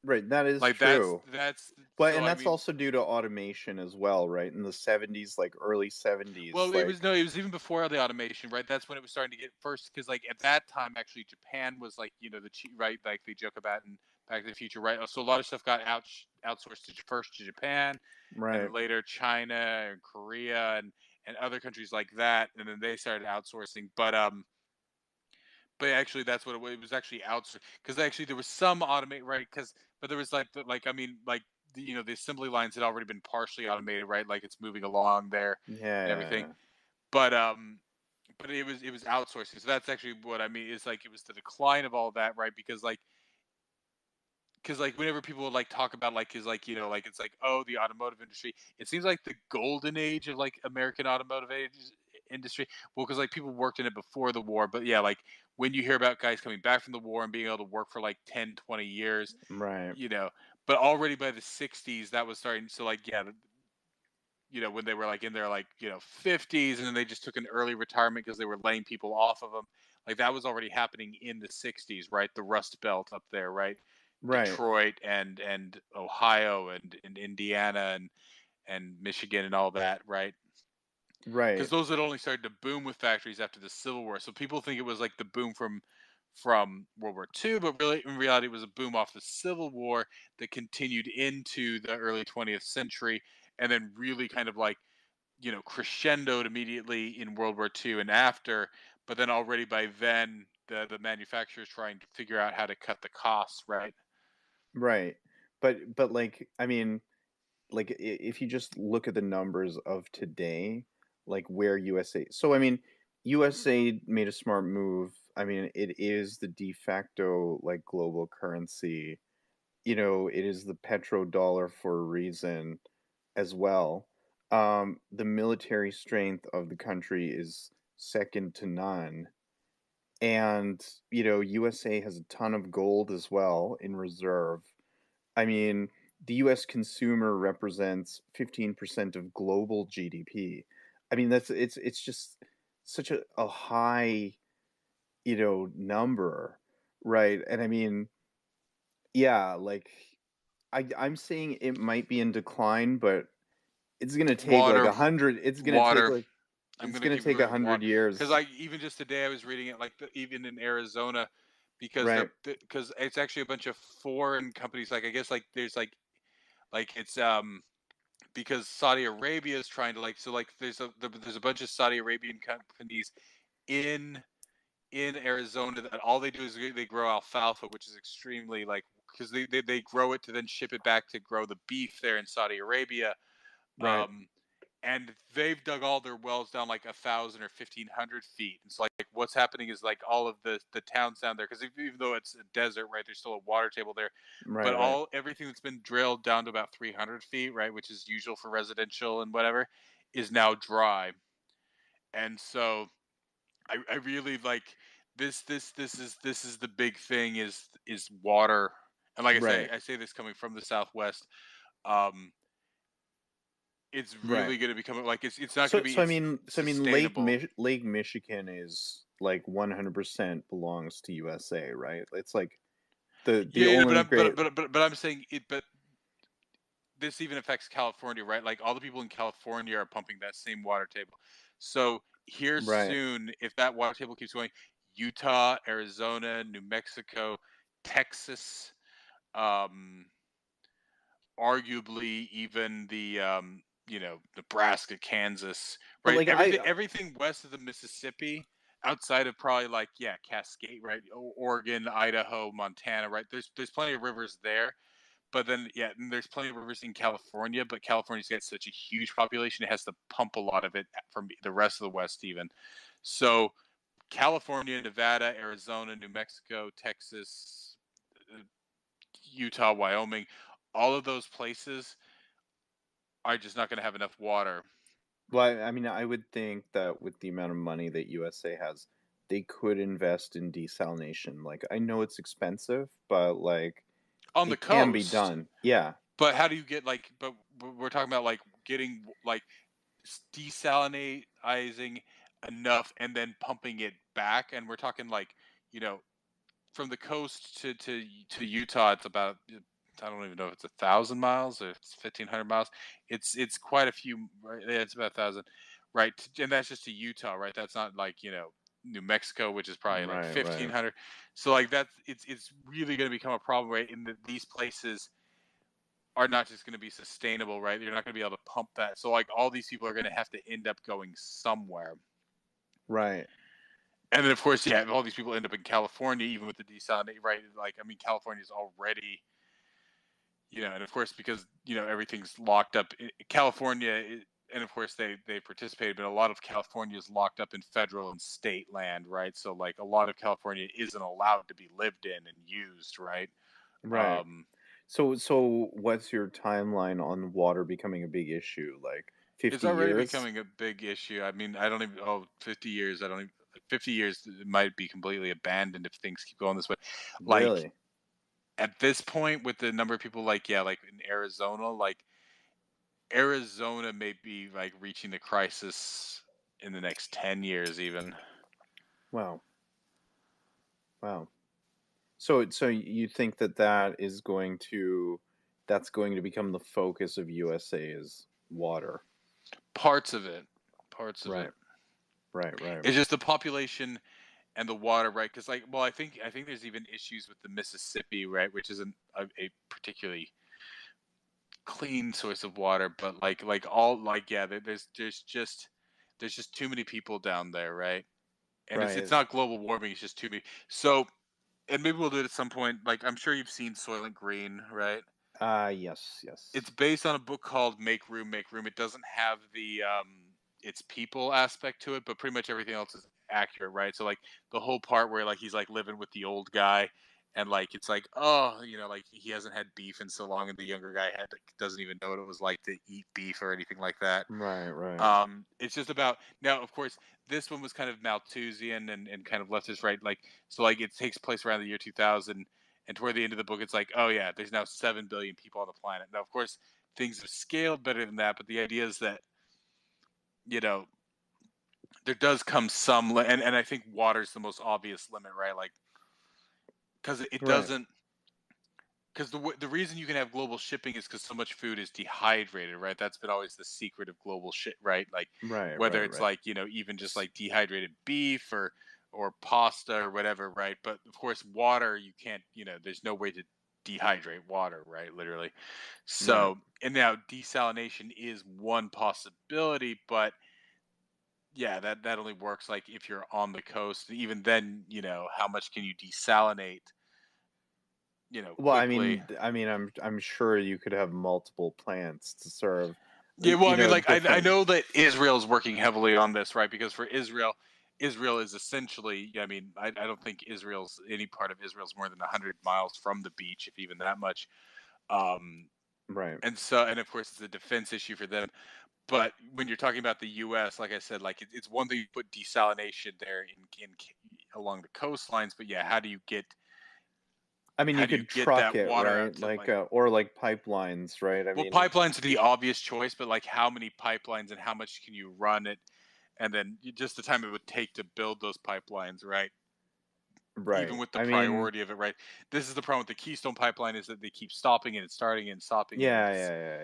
right? That is Like that's true. that's But so and I that's mean, also due to automation as well, right? In the 70s, like early 70s, well, it like was no, it was even before the automation, right? That's when it was starting to get first, because like at that time, actually, Japan was like, the cheap, right? Like they joke about in Back to the Future, right? So a lot of stuff got outsourced to first to Japan, and right, then later China and Korea and other countries like that, and then they started outsourcing. But actually, that's what it was actually outsourced, because actually there was some automate, right? But there was like I mean like the assembly lines had already been partially automated, right? Like it's moving along there and everything. yeah, But it was outsourcing. So that's actually what I mean. Is like it was the decline of all that, right? Because whenever people would like talk about like is like like it's like, oh, the automotive industry, it seems like the golden age of like American automotive industry. Well, because like people worked in it before the war, but yeah, like when you hear about guys coming back from the war and being able to work for like 10, 20 years, right, you know but already by the 60s that was starting. So like yeah, when they were like in their like 50s, and then they just took an early retirement because they were laying people off of them. Like that was already happening in the 60s, right? The Rust Belt up there, right? right, Detroit and Ohio and Indiana and Michigan and all that, right? Because right, those had only started to boom with factories after the Civil War. So people think it was like the boom from World War II, but really in reality it was a boom off the Civil War that continued into the early 20th century, and then really kind of like crescendoed immediately in World War II and after. But then already by then the manufacturers trying to figure out how to cut the costs, right? right. But like I mean, like if you just look at the numbers of today, like where USA. So I mean, USA made a smart move. I mean, it is the de facto like global currency. It is the petrodollar for a reason as well. The military strength of the country is second to none. And, USA has a ton of gold as well in reserve. I mean, the US consumer represents 15% of global GDP. I mean, it's just such a high, number, right? And I mean, yeah, like I'm saying it might be in decline, but it's gonna take like Water, 100. water. I'm It's gonna gonna keep take a agreeing with hundred water, because years, like even just today I was reading it, like even in Arizona, because right? because it's actually a bunch of foreign companies. Like I guess like there's like it's because Saudi Arabia is trying to like, so like there's a bunch of Saudi Arabian companies in Arizona that all they do is they grow alfalfa, which is extremely like, because they grow it to then ship it back to grow the beef there in Saudi Arabia. Right, Um, and they've dug all their wells down like 1,000 or 1,500 feet. And so like what's happening is like all of the towns down there, because even though it's a desert, right, there's still a water table there, right, but right, everything that's been drilled down to about 300 feet, right, which is usual for residential and whatever, is now dry. And so I really like this is the big thing, is water. And like I say, right, I say this coming from the Southwest. Um, it's right. really going to become like it's not going So to be so I it's mean sustainable. Lake Michigan is like 100% belongs to USA, right? It's like The Yeah, only great but I'm saying it. But this even affects California, right? Like all the people in California are pumping that same water table. So here right. soon, if that water table keeps going, Utah, Arizona, New Mexico, Texas, um, arguably even the Nebraska, Kansas, But right? like Everything west of the Mississippi, outside of probably like Cascade, right? Oregon, Idaho, Montana, right? There's plenty of rivers there, but then and there's plenty of rivers in California, but California's got such a huge population, it has to pump a lot of it from the rest of the West even. So California, Nevada, Arizona, New Mexico, Texas, uh, Utah, Wyoming, all of those places are just not going to have enough water. well, I mean, I would think that with the amount of money that USA has, they could invest in desalination. Like, I know it's expensive, but like, On the it can be coast. done. Yeah. But how do you get but we're talking about like getting like desalinizing enough and then pumping it back, and we're talking like, you know, from the coast to Utah, it's about, I don't even know if it's 1,000 miles or it's 1,500 miles. It's quite a few. Right? Yeah, it's about 1,000, right? And that's just to Utah, right? That's not like New Mexico, which is probably like Right, right. 1,500. So like it's really going to become a problem, right? In that these places are not just going to be sustainable, right? You're not going to be able to pump that. So like all these people are going to have to end up going somewhere. Right. And then, of course, all these people end up in California, even with the desalination, right? Like, I mean, California is already, and of course, because everything's locked up. California, and of course, they participated, but a lot of California is locked up in federal and state land, right? So, like, a lot of California isn't allowed to be lived in and used, right? Right. So what's your timeline on water becoming a big issue? Like It's 50 already years? becoming a big issue. I mean, I don't even, 50 years, I don't even, 50 years it might be completely abandoned if things keep going this way. Like, Really? at this point, with the number of people, like like in Arizona, like Arizona may be like reaching the crisis in the next 10 years even. Wow. Wow. So you think that is that's going to become the focus of USA is water. Parts of it. Parts of it. Right. Right, right. It's just the population and the water, right? Because like, well, I think there's even issues with the Mississippi, right, which isn't a particularly clean source of water, but like all like there's just too many people down there, right? And it's Right. not global warming, it's just too many. So, and maybe we'll do it at some point. Like, I'm sure you've seen Soylent Green, right? Yes, It's yes. based on a book called Make Room, Make Room. It doesn't have the its people aspect to it, but pretty much everything else is accurate, right? So like the whole part where like he's like living with the old guy, and like it's like, oh, like he hasn't had beef in so long, and the younger guy doesn't even know what it was like to eat beef or anything like that. Right, right. It's just about, now, of course, this one was kind of Malthusian and kind of leftist, right? Like, so like it takes place around the year 2000, and toward the end of the book, it's like, oh yeah, there's now 7 billion people on the planet. Now, of course, things have scaled better than that, but the idea is that you know there does come some, and I think water's the most obvious limit, right? Like, because it Right. doesn't. Because the reason you can have global shipping is because so much food is dehydrated, right? That's been always the secret of global shit, right? Like, Right, whether right, it's right. like even just like dehydrated beef or pasta or whatever, right? But of course, water, you can't, there's no way to dehydrate water, right? Literally. Right. So, and now desalination is one possibility, but yeah, that only works like if you're on the coast. Even then, how much can you desalinate, Well, quickly? I'm sure you could have multiple plants to serve, Yeah, well, I mean, like I different. know that Israel is working heavily on this, right? Because for Israel, Israel is essentially, I mean, I don't think any part of Israel's more than 100 miles from the beach, if even that much. Um, Right. and of course, it's a defense issue for them. But when you're talking about the U.S., like I said, like it's one thing to put desalination there in along the coastlines, but yeah, I mean, how you do you could get truck that it, water right? out to Like like? or like pipelines, right? I Well, mean, pipelines are the obvious choice, but like how many pipelines and how much can you run it? And then just the time it would take to build those pipelines, right? even Right. with the I mean, priority of it, right? This is the problem with the Keystone Pipeline, is that they keep stopping and starting and stopping, and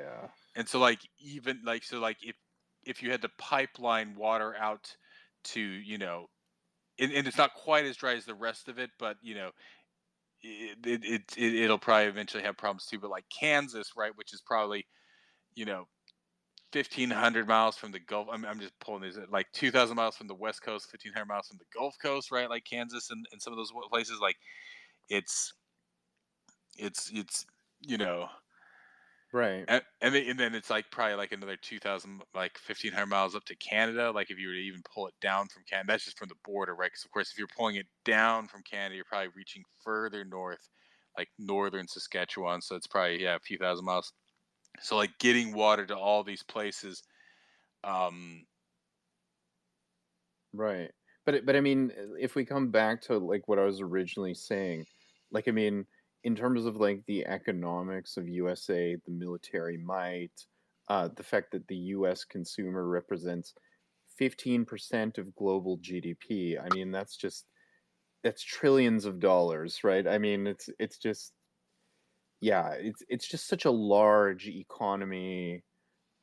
yeah. and so like even like so like if you had to pipeline water out to, and it's not quite as dry as the rest of it, but it'll probably eventually have problems too. But like Kansas, right, which is probably, you know 1,500 miles from the Gulf. I'm just pulling these, like 2,000 miles from the West Coast, 1,500 miles from the Gulf Coast, right? Like Kansas and some of those places, like it's it's you know Right. and then it's like probably like another 2,000, like 1,500 miles up to Canada. Like if you were to even pull it down from Canada, that's just from the border, right? Because of course, if you're pulling it down from Canada, you're probably reaching further north, like northern Saskatchewan. So it's probably, yeah, a few thousand miles. So like getting water to all these places, um, Right. But I mean, if we come back to like what I was originally saying, like I mean, in terms of like the economics of USA, the military might, the fact that the US consumer represents 15% of global GDP. I mean, that's trillions of dollars, right? I mean, it's just yeah, it's just such a large economy.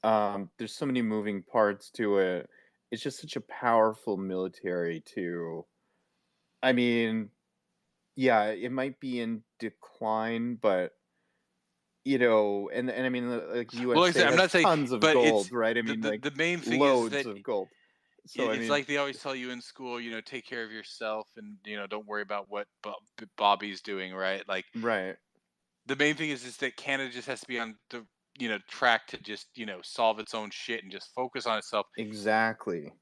There's so many moving parts to it. It's just such a powerful military too. I mean, yeah, it might be in decline, but and I mean, like well, like I USA said, I'm has not saying, tons of but gold, it's right? I the mean, the, like the main thing is loads that of gold. So I it's mean, like they always tell you in school, take care of yourself, and don't worry about what Bobby's doing, right? Like right, the main thing is that Canada just has to be on the track to just solve its own shit and just focus on itself. exactly.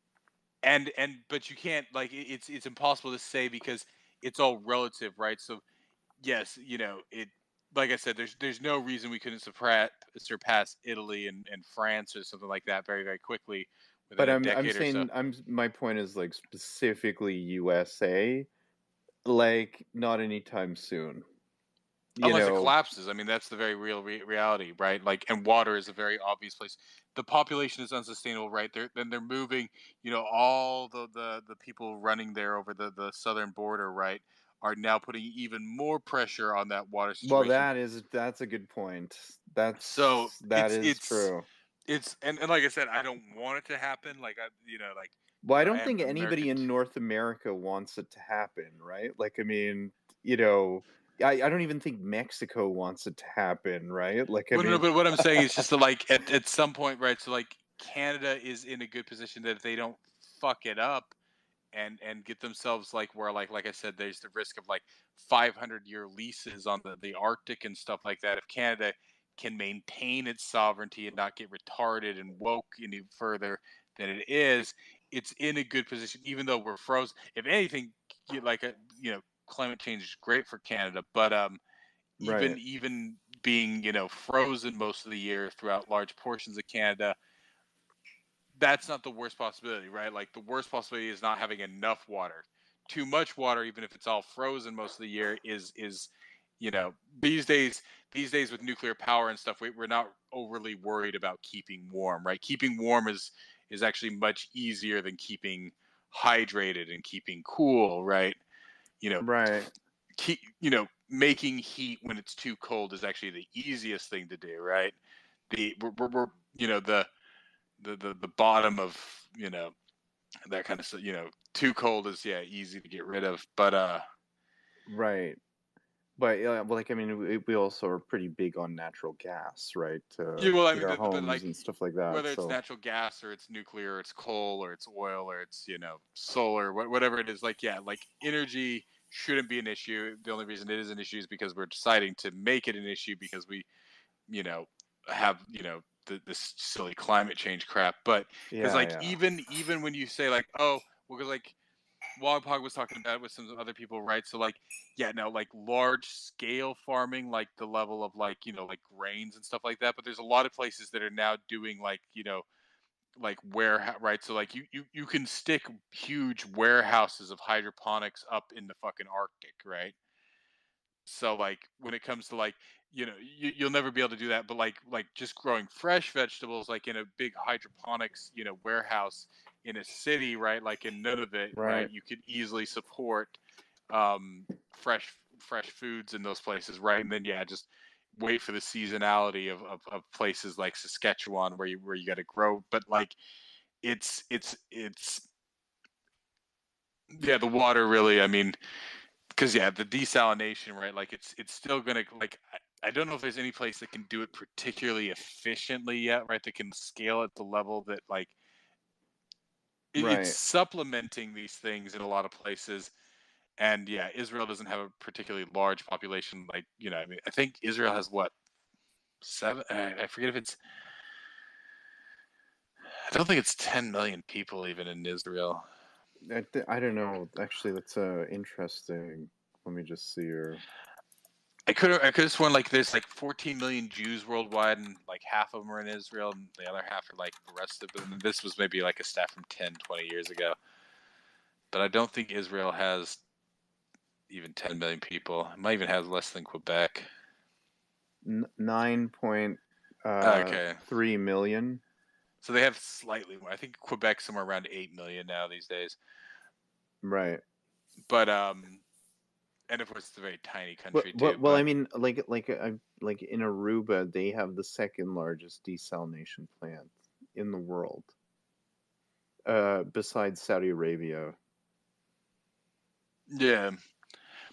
And but you can't, like, it's impossible to say because it's all relative, right? So yes, it, like I said, there's no reason we couldn't surpass Italy and France or something like that very, very quickly within But a I'm decade or so. saying my point is like specifically USA, like not anytime soon. You Unless it know, collapses. I mean, that's the very real reality, right? Like, and water is a very obvious place. The population is unsustainable, right? They're moving. All the people running there over the southern border, right, are now putting even more pressure on that water well, situation. that's a good point. So That is true. and like I said, I don't want it to happen. Like like Well, I I don't am think anybody American. in North America wants it to happen, right? Like, I mean, I don't even think Mexico wants it to happen, right? Like, I Well, no, mean, but what I'm saying is just that, like, at some point, right? So like Canada is in a good position that if they don't fuck it up and get themselves, like, where, like I said, there's the risk of like 500-year leases on the Arctic and stuff like that. If Canada can maintain its sovereignty and not get retarded and woke any further than it is, it's in a good position. Even though we're frozen, if anything, like climate change is great for Canada, but right, even being frozen most of the year throughout large portions of Canada, that's not the worst possibility, right? Like the worst possibility is not having enough water. Too much water, even if it's all frozen most of the year, is these days with nuclear power and stuff, we're not overly worried about keeping warm, right? Keeping warm is actually much easier than keeping hydrated and keeping cool, right? You know, right, making heat when it's too cold is actually the easiest thing to do, right? We're the bottom of that kind of stuff. Too cold is, yeah, easy to get rid of, but right. But yeah, well, like, I mean, we also are pretty big on natural gas, right? To yeah, well, I heat mean, our but homes like and stuff like that. whether it's So, natural gas or it's nuclear or it's coal or it's oil or it's solar, whatever it is, like, yeah, like energy shouldn't be an issue. The only reason it is an issue is because we're deciding to make it an issue because we you know have this silly climate change crap. But because yeah, like yeah, even when you say like, oh, well, because like Wagpog was talking about it with some other people, right? So like, yeah, no, like large scale farming, like the level of like like grains and stuff like that. But there's a lot of places that are now doing like like warehouse, right? So like you can stick huge warehouses of hydroponics up in the fucking Arctic, right? So like when it comes to like you'll never be able to do that, but like just growing fresh vegetables like in a big hydroponics warehouse in a city, right, like in Nunavut, right, right. you could easily support fresh foods in those places, right? And then just wait for the seasonality of places like Saskatchewan where you got to grow. But like it's the water really. I mean, because the desalination, right? Like it's still gonna like. I don't know if there's any place that can do it particularly efficiently yet, right? That can scale at the level that like it's Right. supplementing these things in a lot of places. And Israel doesn't have a particularly large population. Like I mean, I think Israel has what, seven? I forget if it's. I don't think it's 10 million people even in Israel. I don't know. Actually, that's interesting. Let me just see here. I could have sworn like there's like 14 million Jews worldwide, and like half of them are in Israel, and the other half are like the rest of them. This was maybe like a stat from 10, 20 years ago. But I don't think Israel has even 10 million people. It might even have less than Quebec. 9.3 Okay. million. So they have slightly more. I think Quebec's somewhere around 8 million now these days. Right. But and of course it's a very tiny country Well, too. I But mean, like in Aruba, they have the second largest desalination plant in the world, besides Saudi Arabia. yeah,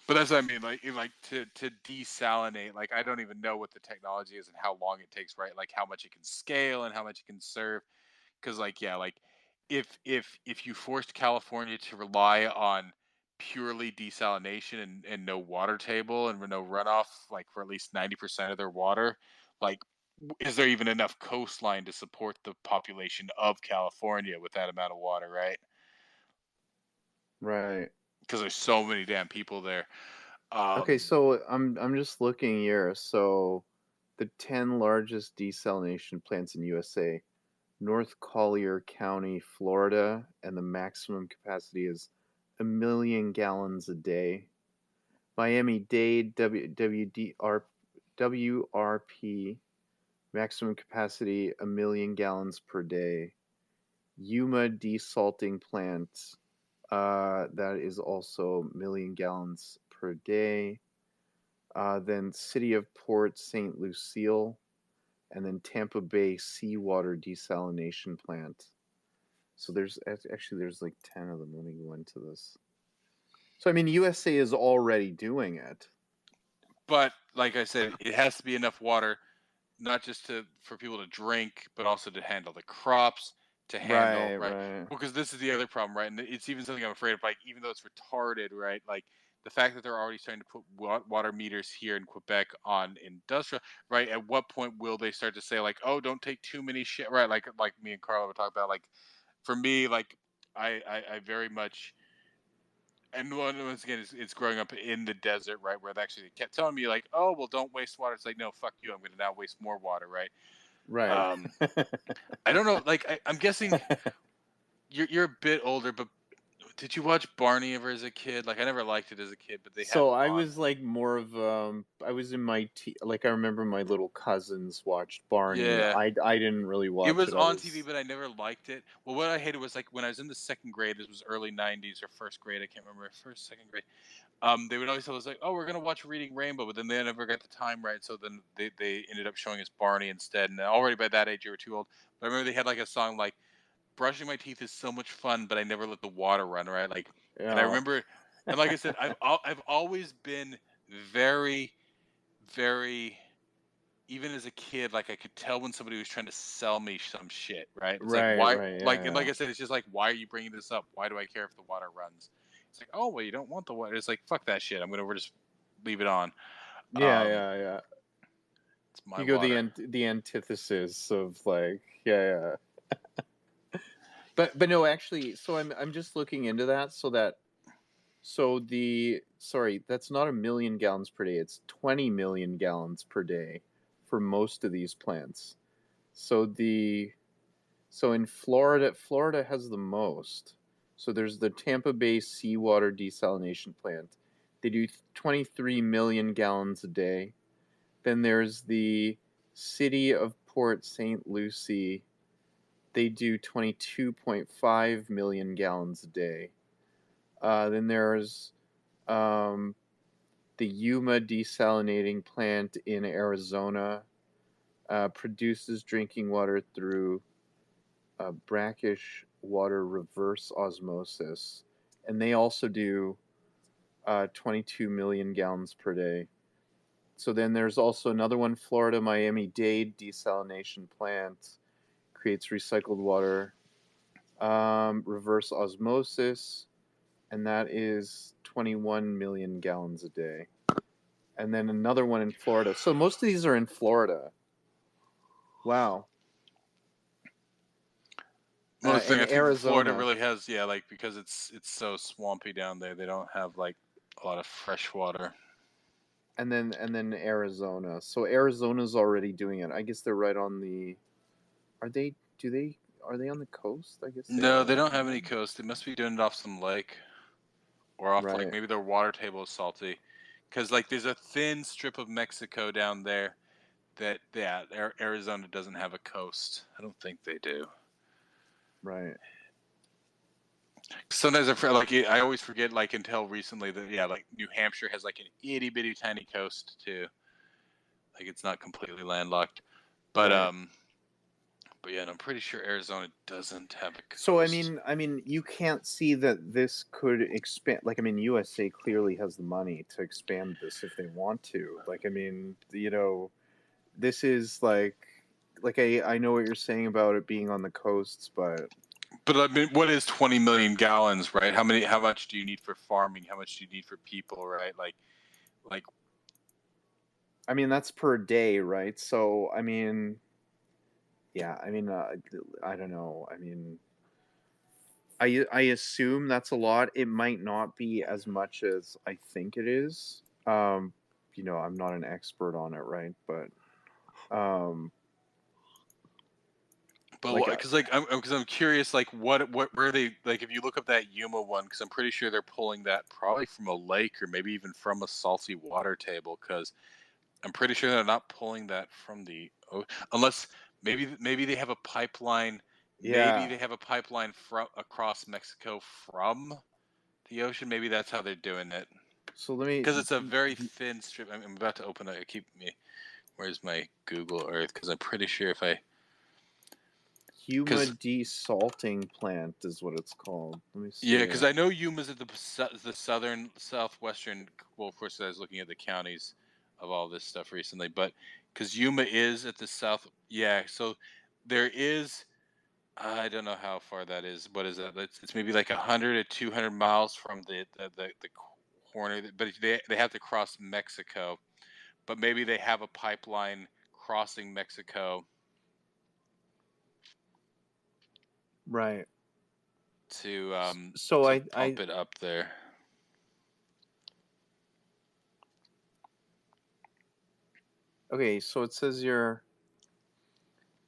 but that's what I mean. Like to desalinate. Like I don't even know what the technology is and how long it takes. Right. Like how much it can scale and how much it can serve. Because like if you forced California to rely on purely desalination and no water table and no runoff, like for at least 90% of their water, like is there even enough coastline to support the population of California with that amount of water, right? Right. Because there's so many damn people there. Okay, so I'm just looking here. So the 10 largest desalination plants in USA, North Collier County, Florida, and the maximum capacity is 1 million gallons a day. Miami-Dade, WRP, maximum capacity 1 million gallons per day. Yuma desalting plant, that is also 1 million gallons per day. Then City of Port St. Lucille, and then Tampa Bay seawater desalination plant. So there's like 10 of them. Let me go into this. So I mean, USA is already doing it. But like I said, it has to be enough water, not just for people to drink, but also to handle the crops, to handle right. Right. Well, because this is the other problem, right? And it's even something I'm afraid of. Like, even though it's retarded, right? Like the fact that they're already starting to put water meters here in Quebec on industrial, right? At what point will they start to say like, oh, don't take too many shit, right? Like me and Carla were talking about. Like for me, like I very much. And once again, it's growing up in the desert, right? Where they actually kept telling me, like, "Oh, well, don't waste water." It's like, no, fuck you. I'm going to now waste more water, right? Right. Um, I don't know. Like, I'm guessing you're a bit older, but did you watch Barney ever as a kid? Like, I never liked it as a kid, but they had So it I on. was like more of I was in my like I remember my little cousins watched Barney. Yeah, I didn't really it watch was it. I on TV, was but I never liked it. Well, what I hated was like when I was in the second grade. This was early '90s or first grade. I can't remember, first, second grade. They would always tell us like, "Oh, we're gonna watch Reading Rainbow," but then they never got the time right, so then they ended up showing us Barney instead. And already by that age, you were too old. But I remember they had like a song like, "Brushing my teeth is so much fun, but I never let the water run." Right, like, and I yeah. remember, and like I said, I've always been very, very. Even as a kid, like I could tell when somebody was trying to sell me some shit, right? It's like why, Right, like, and like yeah. I said, it's just like why are you bringing this up? Why do I care if the water runs? It's like, oh well, you don't want the water. It's like fuck that shit. I'm gonna just leave it on. Yeah, Um, yeah, yeah. it's my You go water. the antithesis of like, yeah, yeah. But no, actually, so I'm just looking into that so the sorry, that's not 1 million gallons per day. It's 20 million gallons per day for most of these plants. So in Florida has the most. So there's the Tampa Bay seawater desalination plant. They do 23 million gallons a day. Then there's the City of Port St. Lucie. They do 22.5 million gallons a day. Then there's Um, the Yuma desalinating plant in Arizona produces drinking water through brackish water reverse osmosis, and they also do 22 million gallons per day. So then there's also another one, Florida Miami-Dade desalination plant creates recycled water, reverse osmosis, and that is 21 million gallons a day. And then another one in Florida. So most of these are in Florida. Wow. Most thing And I think Florida Arizona. really has, yeah, like because it's so swampy down there, they don't have like a lot of fresh water. And then Arizona. So Arizona's already doing it. I guess they're right on the. Are they? Are they on the coast? I guess they No, they are. don't have any coast. They must be doing it off some lake or off like Right. maybe their water table is salty, because like there's a thin strip of Mexico down there that yeah, Arizona doesn't have a coast. I don't think they do. Right. Sometimes I always forget like until recently that yeah, like New Hampshire has like an itty bitty tiny coast too. Like it's not completely landlocked, but Right. but yeah, and I'm pretty sure Arizona doesn't have a coast. So I mean, you can't see that this could expand. Like, I mean, USA clearly has the money to expand this if they want to. Like, I mean, this is like I know what you're saying about it being on the coasts, but I mean, what is 20 million gallons, right? How much do you need for farming? How much do you need for people, right? Like I mean that's per day, right? So I mean, yeah, I mean, I don't know. I mean, I assume that's a lot. It might not be as much as I think it is. I'm not an expert on it, right? But but like because I'm curious, like what where they like if you look up that Yuma one, because I'm pretty sure they're pulling that probably from a lake or maybe even from a salty water table, because I'm pretty sure they're not pulling that from unless maybe they have a pipeline. Maybe yeah. they have a pipeline from across Mexico from the ocean. Maybe that's how they're doing it. So let me Because it's a very thin strip. I'm about to open it. Where's my Google Earth? Because I'm pretty sure if I. Huma Because desalting plant is what it's called. Let me yeah, see. because I know Yuma's at the southern southwestern. Well, of course, I was looking at the counties of all this stuff recently, but because Yuma is at the south. Yeah, so there is. I don't know how far that is. What is that? It's maybe like 100 to 200 miles from the corner. But they have to cross Mexico. But maybe they have a pipeline crossing Mexico Right. So to I pump it up there. okay, so it says here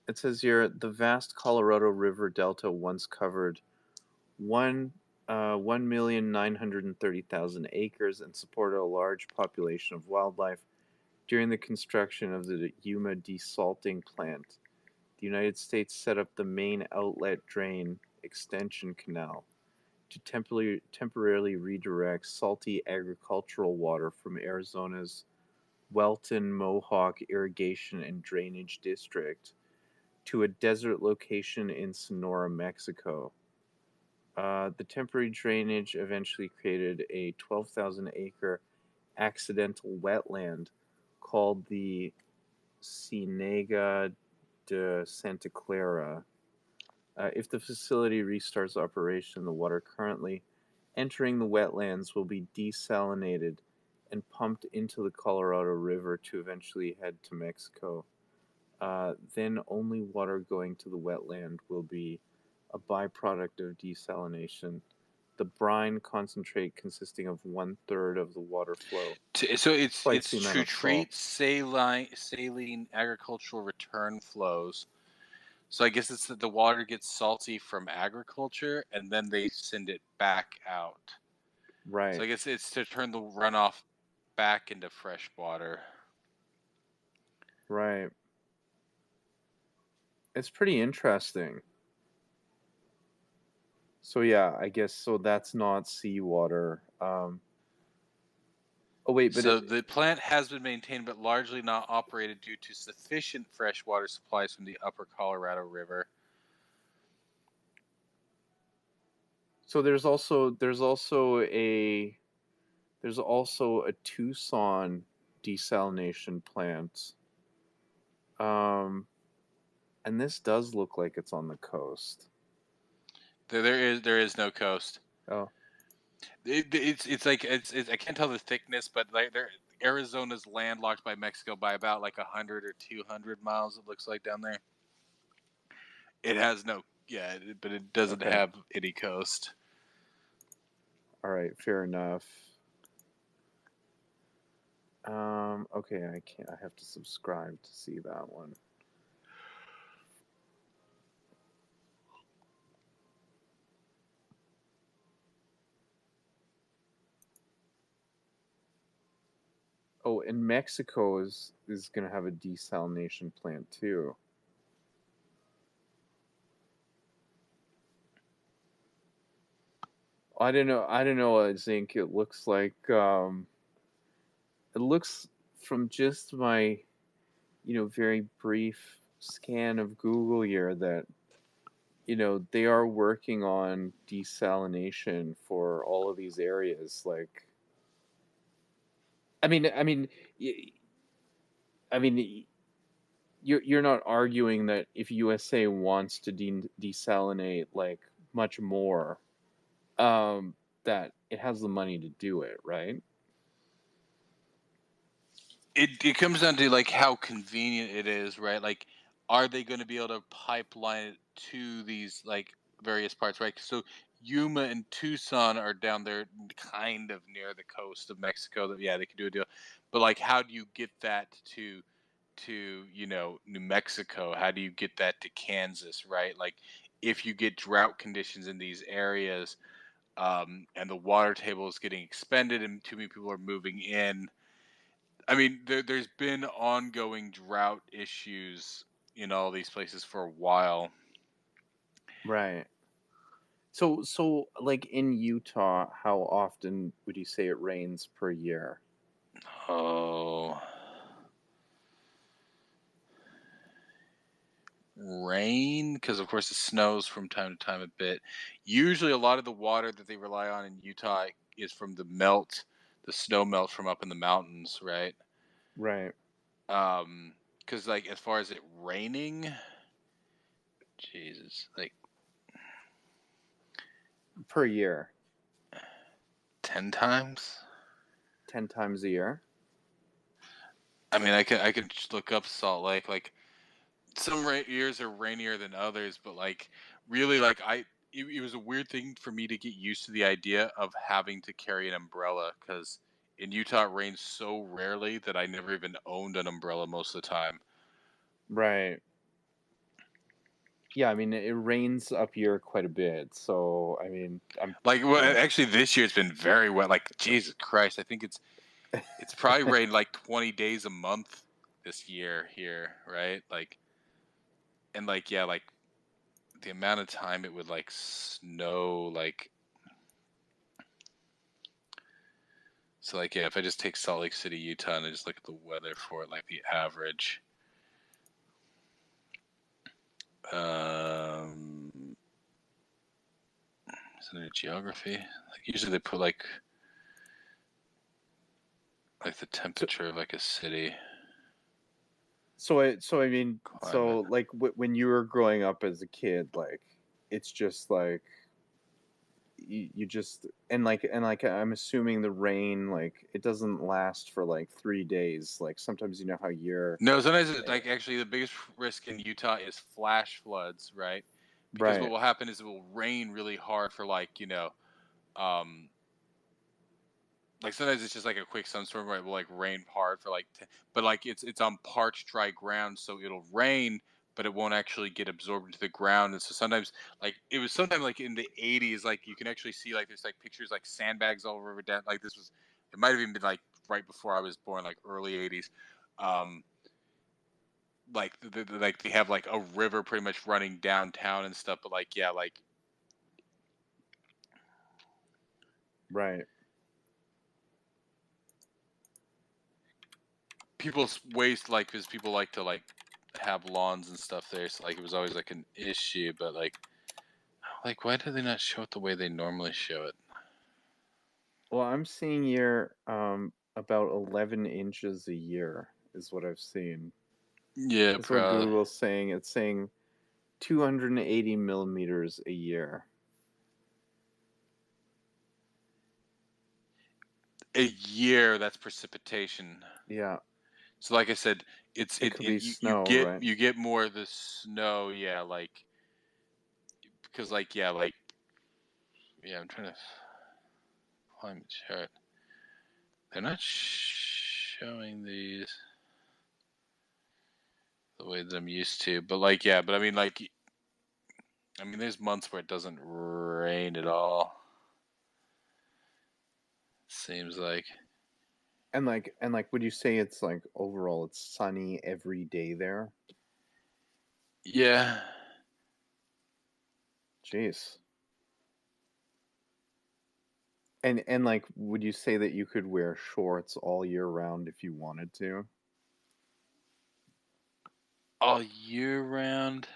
the vast Colorado River Delta once covered 1,930,000 acres and supported a large population of wildlife during the construction of the Yuma desalting plant. The United States set up the main outlet drain extension canal to temporarily redirect salty agricultural water from Arizona's Welton Mohawk Irrigation and Drainage District to a desert location in Sonora, Mexico. The temporary drainage eventually created a 12,000-acre accidental wetland called the Cienega de Santa Clara. If the facility restarts operation, the water currently entering the wetlands will be desalinated and pumped into the Colorado River to eventually head to Mexico. Then only water going to the wetland will be a byproduct of desalination. The brine concentrate consisting of 1/3 of the water flow. So Twice the it's amount to of salt. treat saline agricultural return flows. So I guess it's that the water gets salty from agriculture and then they send it back out. So Right. I guess it's to turn the runoff back into fresh water. Right. It's pretty interesting. So yeah, I guess so that's not seawater. Oh wait, but So the plant has been maintained but largely not operated due to sufficient freshwater supplies from the upper Colorado River. so there's also a Tucson desalination plant. And this does look like it's on the coast. There is no coast. Oh, It's like I can't tell the thickness, but like Arizona's landlocked by Mexico by about like 100 or 200 miles. It looks like down there. It has no but it doesn't okay. have any coast. All right, fair enough. Okay, I can't. I have to subscribe to see that one. Oh, and Mexico is going to have a desalination plant too. I don't know. I think it looks like it looks from just my very brief scan of Google here that they are working on desalination for all of these areas. Like, I mean, you're not arguing that if USA wants to desalinate like much more, that it has the money to do it, right? It comes down to like how convenient it is, right? Like, are they going to be able to pipeline it to these like various parts, right? So Yuma and Tucson are down there, kind of near the coast of Mexico. That they could do a deal, but like, how do you get that to New Mexico? How do you get that to Kansas, right? Like, if you get drought conditions in these areas, and the water table is getting expended, and too many people are moving in. I mean, there's been ongoing drought issues in all these places for a while. Right. So like in Utah, how often would you say it rains per year? Oh, rain, because of course it snows from time to time a bit. Usually, a lot of the water that they rely on in Utah is from the snow melt from up in the mountains, right? Right. Because like as far as it raining, Jesus, like Per year. 10 times. 10 times a year. I mean, I could just look up Salt Lake. Like, some years are rainier than others, but like really, like it was a weird thing for me to get used to the idea of having to carry an umbrella, because in Utah it rains so rarely that I never even owned an umbrella most of the time. Right. Yeah, I mean it rains up here quite a bit, so I mean I'm Like, well, actually, this year it's been very wet. Like, Jesus Christ, I think it's probably rained like 20 days a month this year here, right? Like, and like like the amount of time it would like snow, like, so like if I just take Salt Lake City, Utah, and I just look at the weather for it, like the average. Isn't it geography? Like, usually they put like the temperature of like a city. So I mean, Climate. like when you were growing up as a kid, like it's just like you just and like I'm assuming the rain like it doesn't last for like 3 days. Like sometimes how you're No, sometimes it's like actually the biggest risk in Utah is flash floods, right? Because what right. will happen is it will rain really hard for like um, like sometimes it's just like a quick sunstorm where it will like rain hard for like, but like it's on parched dry ground, so it'll rain, but it won't actually get absorbed into the ground. And so sometimes, like it was sometime like in the 80s, like you can actually see like there's like pictures like sandbags all over down. Like this was, it might have even been like right before I was born, like early 80s. Like like they have like a river pretty much running downtown and stuff, but like like Right. people waste like because people like to like have lawns and stuff there, so like it was always like an issue. But like why do they not show it the way they normally show it? Well, I'm seeing here about 11 inches a year is what I've seen. Yeah, That's what probably. Google's saying. It's saying 280 millimeters a year. A year, that's precipitation. Yeah. So like I said, It could be snow, you right? get more of the snow, yeah, like because like yeah, I'm trying to climate chart. They're not showing these the way that I'm used to, but like yeah, but I mean there's months where it doesn't rain at all. Seems like. And would you say it's like overall it's sunny every day there? Yeah. Jeez. And like would you say that you could wear shorts all year round if you wanted to? All year round.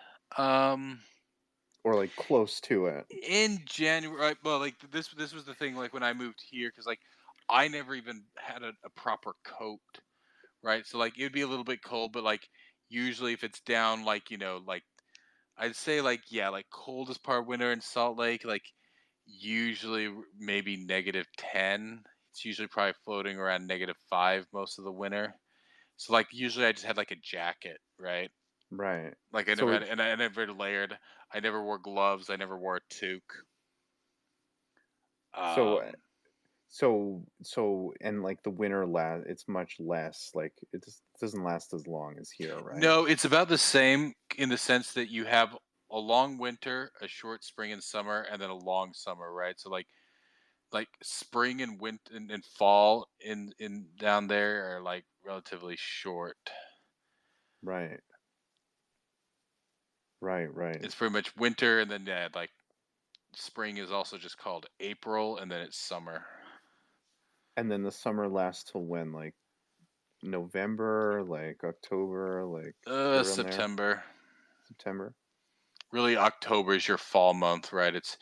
Or like close to it? In January, well, like this was the thing. Like when I moved here, because like I never even had a proper coat, right? So like it would be a little bit cold, but like usually if it's down, like like I'd say like yeah, like coldest part of winter in Salt Lake, like usually maybe -10. It's usually probably floating around -5 most of the winter. So like usually I just had like a jacket, right? Right. Like I So never had, it, and I never layered. I never wore gloves. I never wore a toque. so Um, and like the winter it's much less, like it just doesn't last as long as here, right? no, it's about the same in the sense that you have a long winter, a short spring and summer, and then a long summer, right? So like spring and winter and fall in down there are like relatively short. Right. Right. It's pretty much winter, and then yeah, like spring is also just called April, and then it's summer. And then the summer lasts till when? Like November, like October, like around there? September. September? Really, October is your fall month, right? It's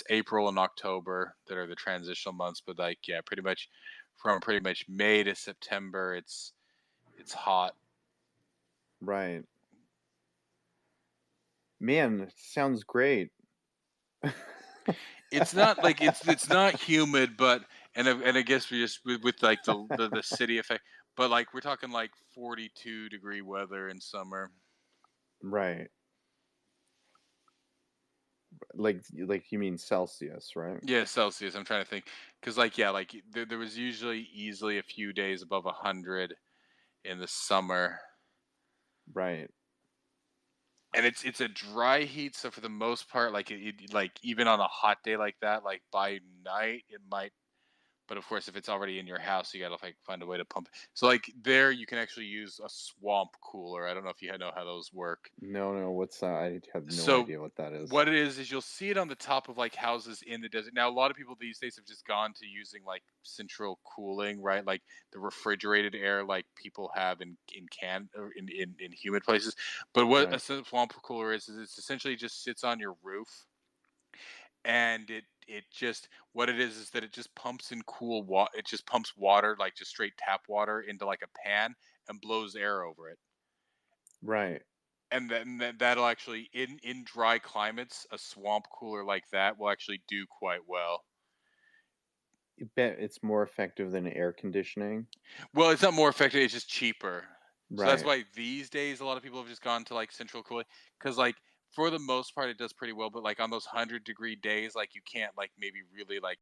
April and October that are the transitional months, but like yeah, pretty much from pretty much May to September, it's hot. Right. Man, sounds great. It's not like it's not humid, but and I guess we just with like the city effect, but like we're talking like 42-degree weather in summer. Right. Like you mean Celsius, right? Yeah, Celsius. I'm trying to think because like yeah, like there was usually easily a few days above 100 in the summer. Right. And it's a dry heat, so for the most part, like like even on a hot day like that, like by night it might. But of course, if it's already in your house, you gotta like find a way to pump it. So like there, you can actually use a swamp cooler. I don't know if you know how those work. No, what's that? I have no So idea what that is. what it is you'll see it on the top of like houses in the desert. Now a lot of people these days have just gone to using like central cooling, right? Like the refrigerated air like people have in can or in humid places. But what a Right. swamp cooler is it's essentially just sits on your roof, and it just what it is that it just pumps in cool water. It just pumps water like just straight tap water into like a pan and blows air over it. Right. And then that'll actually in dry climates, a swamp cooler like that will actually do quite well. You bet it's more effective than air conditioning. Well, it's not more effective; it's just cheaper. So that's Right. why these days a lot of people have just gone to like central cooling because like for the most part it does pretty well. But like on those 100-degree days, like you can't like maybe really like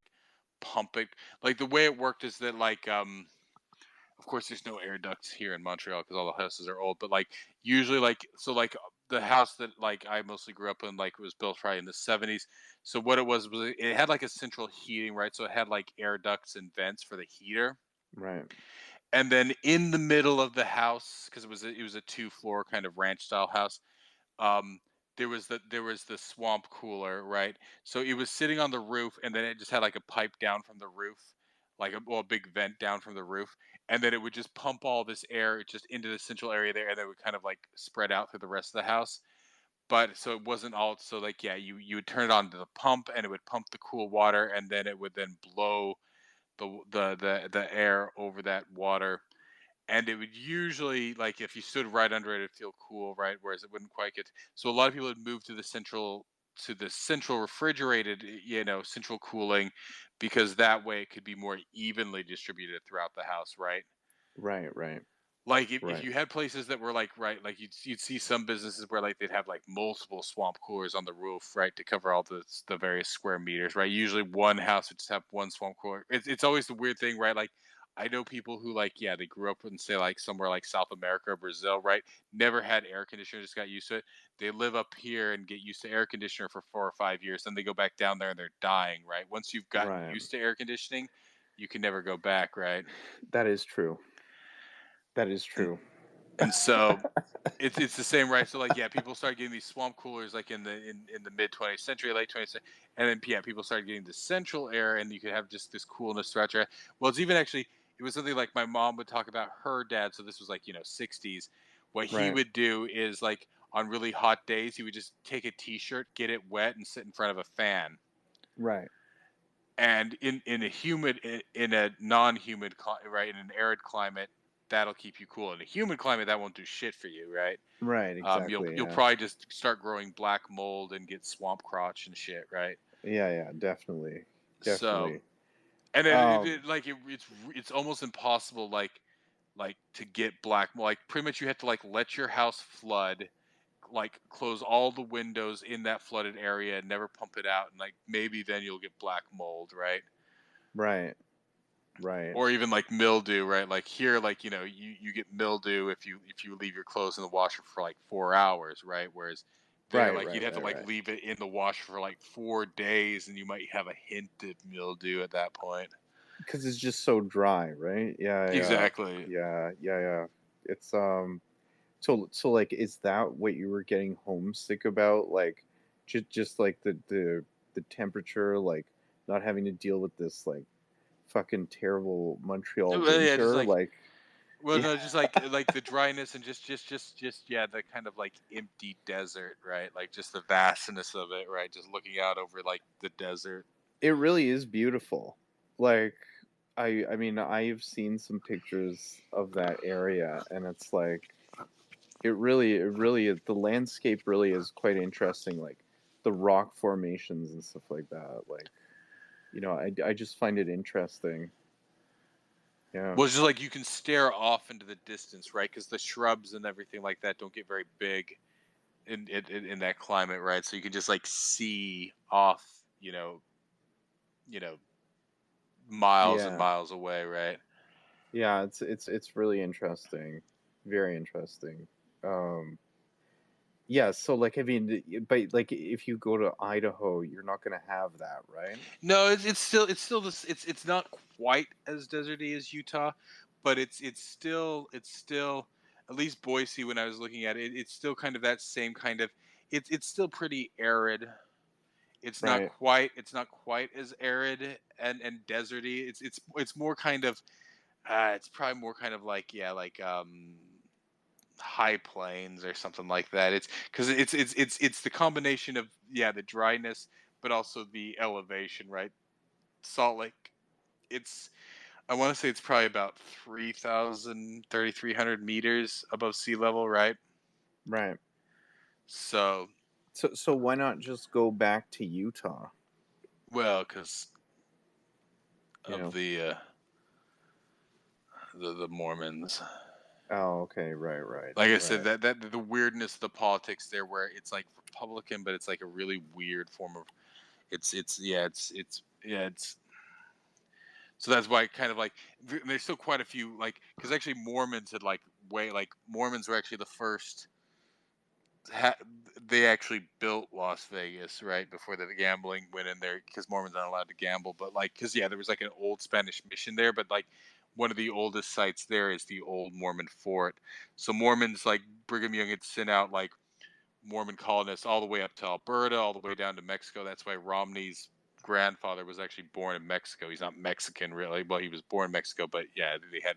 pump it. Like the way it worked is that like of course there's no air ducts here in Montreal because all the houses are old, but like usually like so like the house that like I mostly grew up in like was built probably in the 70s. So what it was it had like a central heating, right? So it had like air ducts and vents for the heater. Right. And then in the middle of the house, because it was a two-floor kind of ranch style house, um, there was the swamp cooler, right? So it was sitting on the roof, and then it just had like a pipe down from the roof, like a big vent down from the roof, and then it would just pump all this air just into the central area there, and then it would kind of like spread out through the rest of the house. But so it wasn't all so like yeah, you would turn it on to the pump, and it would pump the cool water, and then it would then blow the air over that water, and it would usually like if you stood right under it, it'd feel cool, right? Whereas it wouldn't quite get. So a lot of people would move to the central refrigerated, central cooling, because that way it could be more evenly distributed throughout the house, right? Right, right, Like if right, you had places that were like right, like you'd see some businesses where like they'd have like multiple swamp coolers on the roof, right, to cover all the various square meters, right? Usually one house would just have one swamp cooler. It's always the weird thing, right? Like I know people who like yeah they grew up in say like somewhere like South America or Brazil, right? Never had air conditioner, just got used to it. They live up here and get used to air conditioner for 4 or 5 years, then they go back down there and they're dying, right? Once you've gotten right. used to air conditioning, you can never go back, right? That is true. That is And true. and so it's the same, right? So like yeah, people started getting these swamp coolers like in the mid 20th century, late 20th century, and then yeah, people started getting the central air, and you could have just this coolness throughout your. Well, it's even actually it was something like my mom would talk about her dad. So this was like 60s. What he Right, would do is like on really hot days, he would just take a t-shirt, get it wet, and sit in front of a fan. right, And in a humid in a non-humid right in an arid climate, that'll keep you cool. In a humid climate, that won't do shit for you, right? right. You'll Exactly. you'll Yeah, probably just start growing black mold and get swamp crotch and shit, right? yeah, yeah. Definitely, So, definitely. and then Um, it's almost impossible, like to get black mold. Like pretty much you have to like let your house flood, like close all the windows in that flooded area and never pump it out, and like maybe then you'll get black mold, right? right, right. Or even like mildew, right? Like here, like you get mildew if you leave your clothes in the washer for like 4 hours, right? Whereas there, Right, like you'd right, have to right, like right. leave it in the washer for like 4 days, and you might have a hint of mildew at that point. Because it's just so dry, right? Yeah, yeah, Exactly. yeah, yeah, yeah. It's so like, is that what you were getting homesick about? Like, just like the temperature, like not having to deal with this like fucking terrible Montreal Well, yeah, just winter, like like, well, yeah, no, just like the dryness and just yeah, the kind of like empty desert, right? Like just the vastness of it, right? Just looking out over like the desert. it really is beautiful. Like, I mean, I've seen some pictures of that area, and it's like it really is, the landscape really is quite interesting, like the rock formations and stuff like that. Like, I just find it interesting. Yeah. Well, it's just like you can stare off into the distance, right? Because the shrubs and everything like that don't get very big in that climate, right? So you can just like see off, you know, miles and Yeah. miles away, right? Yeah, it's really interesting. Very interesting. Um yeah, so like, I mean, but like if you go to Idaho, you're not going to have that, right? No, it's still this. It's not quite as deserty as Utah, but it's still at least Boise. When I was looking at it, it's still kind of that same kind of. It's still pretty arid. Right. It's not quite as arid and deserty. It's more kind of it's probably more kind of like yeah like high plains or something like that. It's because it's the combination of yeah the dryness but also the elevation, right? Salt Lake, it's I want to say it's probably about 3,300 meters above sea level, right? Right. So So why not just go back to Utah, well because you of know? the Mormons. Oh, okay. Right, right, Like I said, right. that the weirdness of the politics there, where it's like Republican, but it's like a really weird form of it's so that's why kind of like there's still quite a few like because actually Mormons had like way like Mormons were actually the first ha- they actually built Las Vegas right before the gambling went in there because Mormons aren't allowed to gamble, but like because yeah there was like an old Spanish mission there, but like one of the oldest sites there is the old Mormon fort. So Mormons like Brigham Young had sent out like Mormon colonists all the way up to Alberta, all the way down to Mexico. That's why Romney's grandfather was actually born in Mexico. He's not Mexican really. Well, he was born in Mexico, but yeah, they had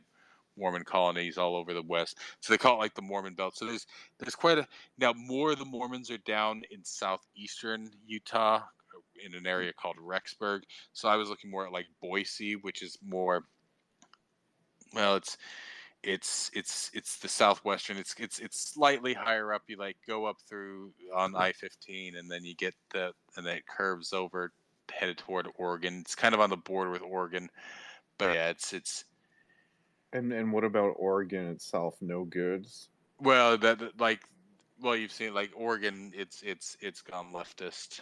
Mormon colonies all over the West. So they call it like the Mormon Belt. So there's quite a now more of the Mormons are down in southeastern Utah in an area called Rexburg. So I was looking more at like Boise, which is more well, it's the southwestern. It's slightly higher up. You like go up through on I-15, and then you get and then it curves over, headed toward Oregon. It's kind of on the border with Oregon, but yeah, it's And what about Oregon itself? No goods. well well you've seen like Oregon. It's gone leftist.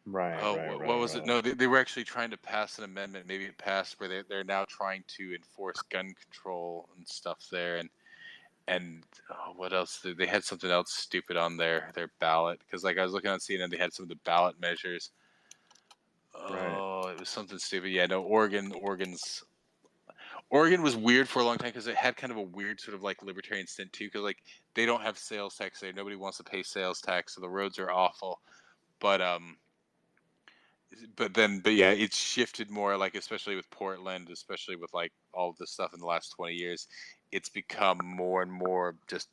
Right, Oh, right, what right, was it? right. No, they were actually trying to pass an amendment. Maybe it passed where they're now trying to enforce gun control and stuff there, and what else? They had something else stupid on their ballot because like I was looking on CNN, they had some of the ballot measures. Right. Oh, it was something stupid. Yeah, no, Oregon was weird for a long time because it had kind of a weird sort of like libertarian stint too. Because like they don't have sales tax there, nobody wants to pay sales tax, so the roads are awful. But but yeah, it's shifted more like especially with Portland, especially with like all of this stuff in the last 20 years, it's become more and more just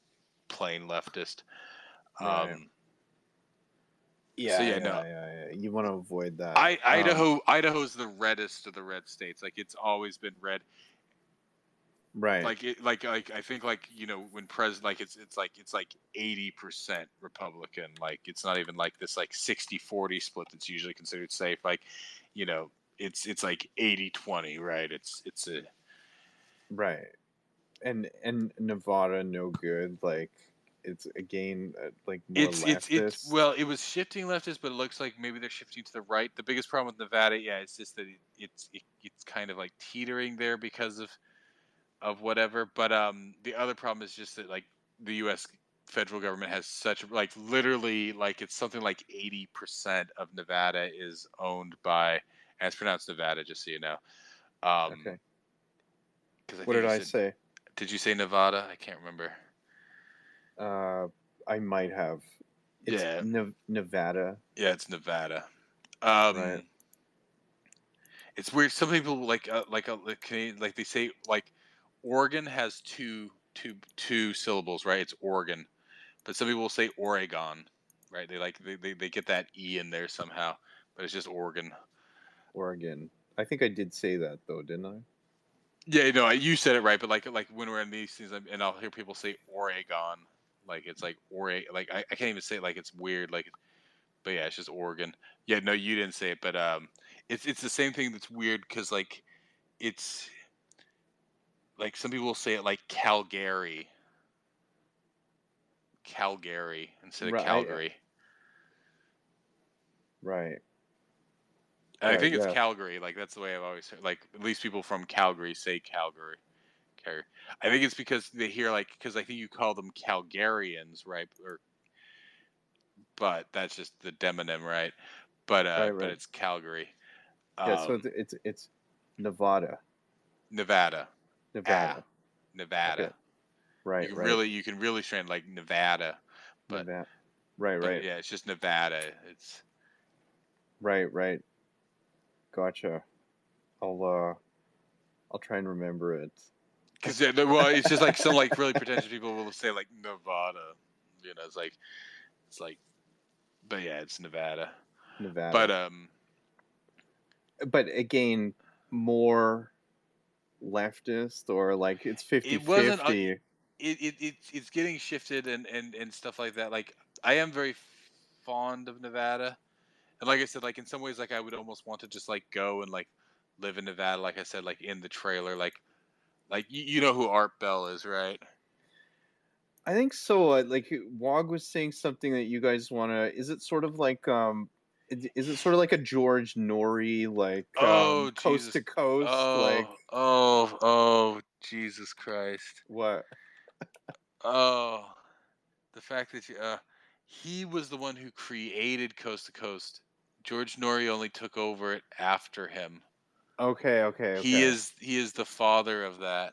plain leftist. Right. Um, so Yeah, yeah, yeah, no, yeah, yeah. You want to avoid that. Idaho's the reddest of the red states. Like it's always been red. Right, Like I think like when president like it's like 80% Republican. Like it's not even like this like 60-40 split that's usually considered safe. Like you know it's like 80-20, right? It's a right. And Nevada, no good. Like it's again like more it's leftist. well it was shifting leftist, but it looks like maybe they're shifting to the right. The biggest problem with Nevada, yeah, it's just that it's kind of like teetering there because of whatever. But the other problem is just that like the U.S. federal government has such like literally like it's something like 80% of Nevada is owned by, and it's pronounced Nevada, just so you know. Okay. Because I What think did you I said, say? did you say Nevada? I can't remember. Uh, I might have. It's Yeah, Nevada, yeah, it's Nevada. right? Um, it's weird. Some people like Canadian, like they say like Oregon has two syllables, right? It's Oregon. But some people will say Oregon, right? They get that E in there somehow, but it's just Oregon. Oregon. I think I did say that though, didn't I? Yeah, no, you said it right, but like when we're in these things, and I'll hear people say Oregon, like it's like like I can't even say it, like it's weird, like, but yeah, it's just Oregon. Yeah, no, you didn't say it, but it's the same thing that's weird because like it's like some people will say it like Calgary instead of Right. Calgary. Right. And I Yeah. think it's Yeah. Calgary. Like that's the way I've always heard. Like at least people from Calgary say Calgary. I think it's because they hear like because I think you call them Calgarians, right? But that's just the demonym, right? Right. But Right. it's Calgary, Yeah. So um, it's Nevada. Nevada, Nevada. Okay. Nevada. Right. Right. You can really strain like Nevada, but Nevada. Right. but Right. yeah, it's just Nevada. It's Right. Right. Gotcha. I'll try and remember it. because well, it's just like some like really pretentious people will say like Nevada, it's like, but yeah, it's Nevada. But Nevada. But again, more leftist or like it's it wasn't. 50-50. It's getting shifted and stuff like that. Like I am very fond of Nevada, and like I said, like in some ways, like I would almost want to just like go and like live in Nevada. Like I said, like in the trailer, like you know who Art Bell is, right? I think so. Like Wog was saying something that you guys want to. Is it sort of like is it sort of like a George Nori like Oh coast Jesus! to coast like Oh Jesus Christ! what? Oh, the fact that he was the one who created Coast to Coast. George Nori only took over it after him. Okay, okay, okay. He is the father of that.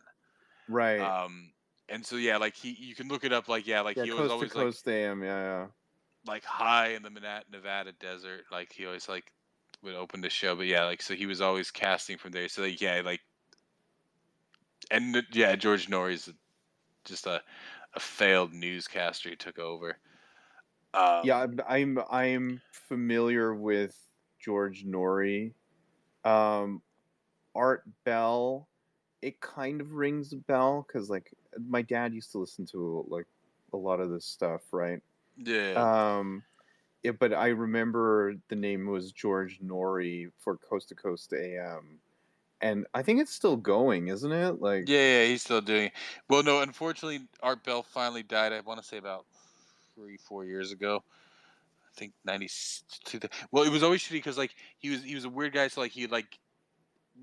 Right. Um, and so yeah, like you can look it up. Like yeah, like Yeah, he was coast to always coast AM. Yeah, like high in the Nevada desert. Like he always like would open the show. But yeah, like so he was always casting from there. So like yeah, like and yeah, George Norrie's just a failed newscaster. He took over. Yeah, I'm familiar with George Norrie. Um, Art Bell, it kind of rings a bell because like my dad used to listen to like a lot of this stuff, right? Yeah. Yeah, but I remember the name was George Norrie for Coast to Coast AM, and I think it's still going, isn't it? Like, Yeah, he's still doing it. Well, no, unfortunately, Art Bell finally died. I want to say about 3-4 years ago. I think 92. Well, it was always shitty because like he was a weird guy. So like he'd like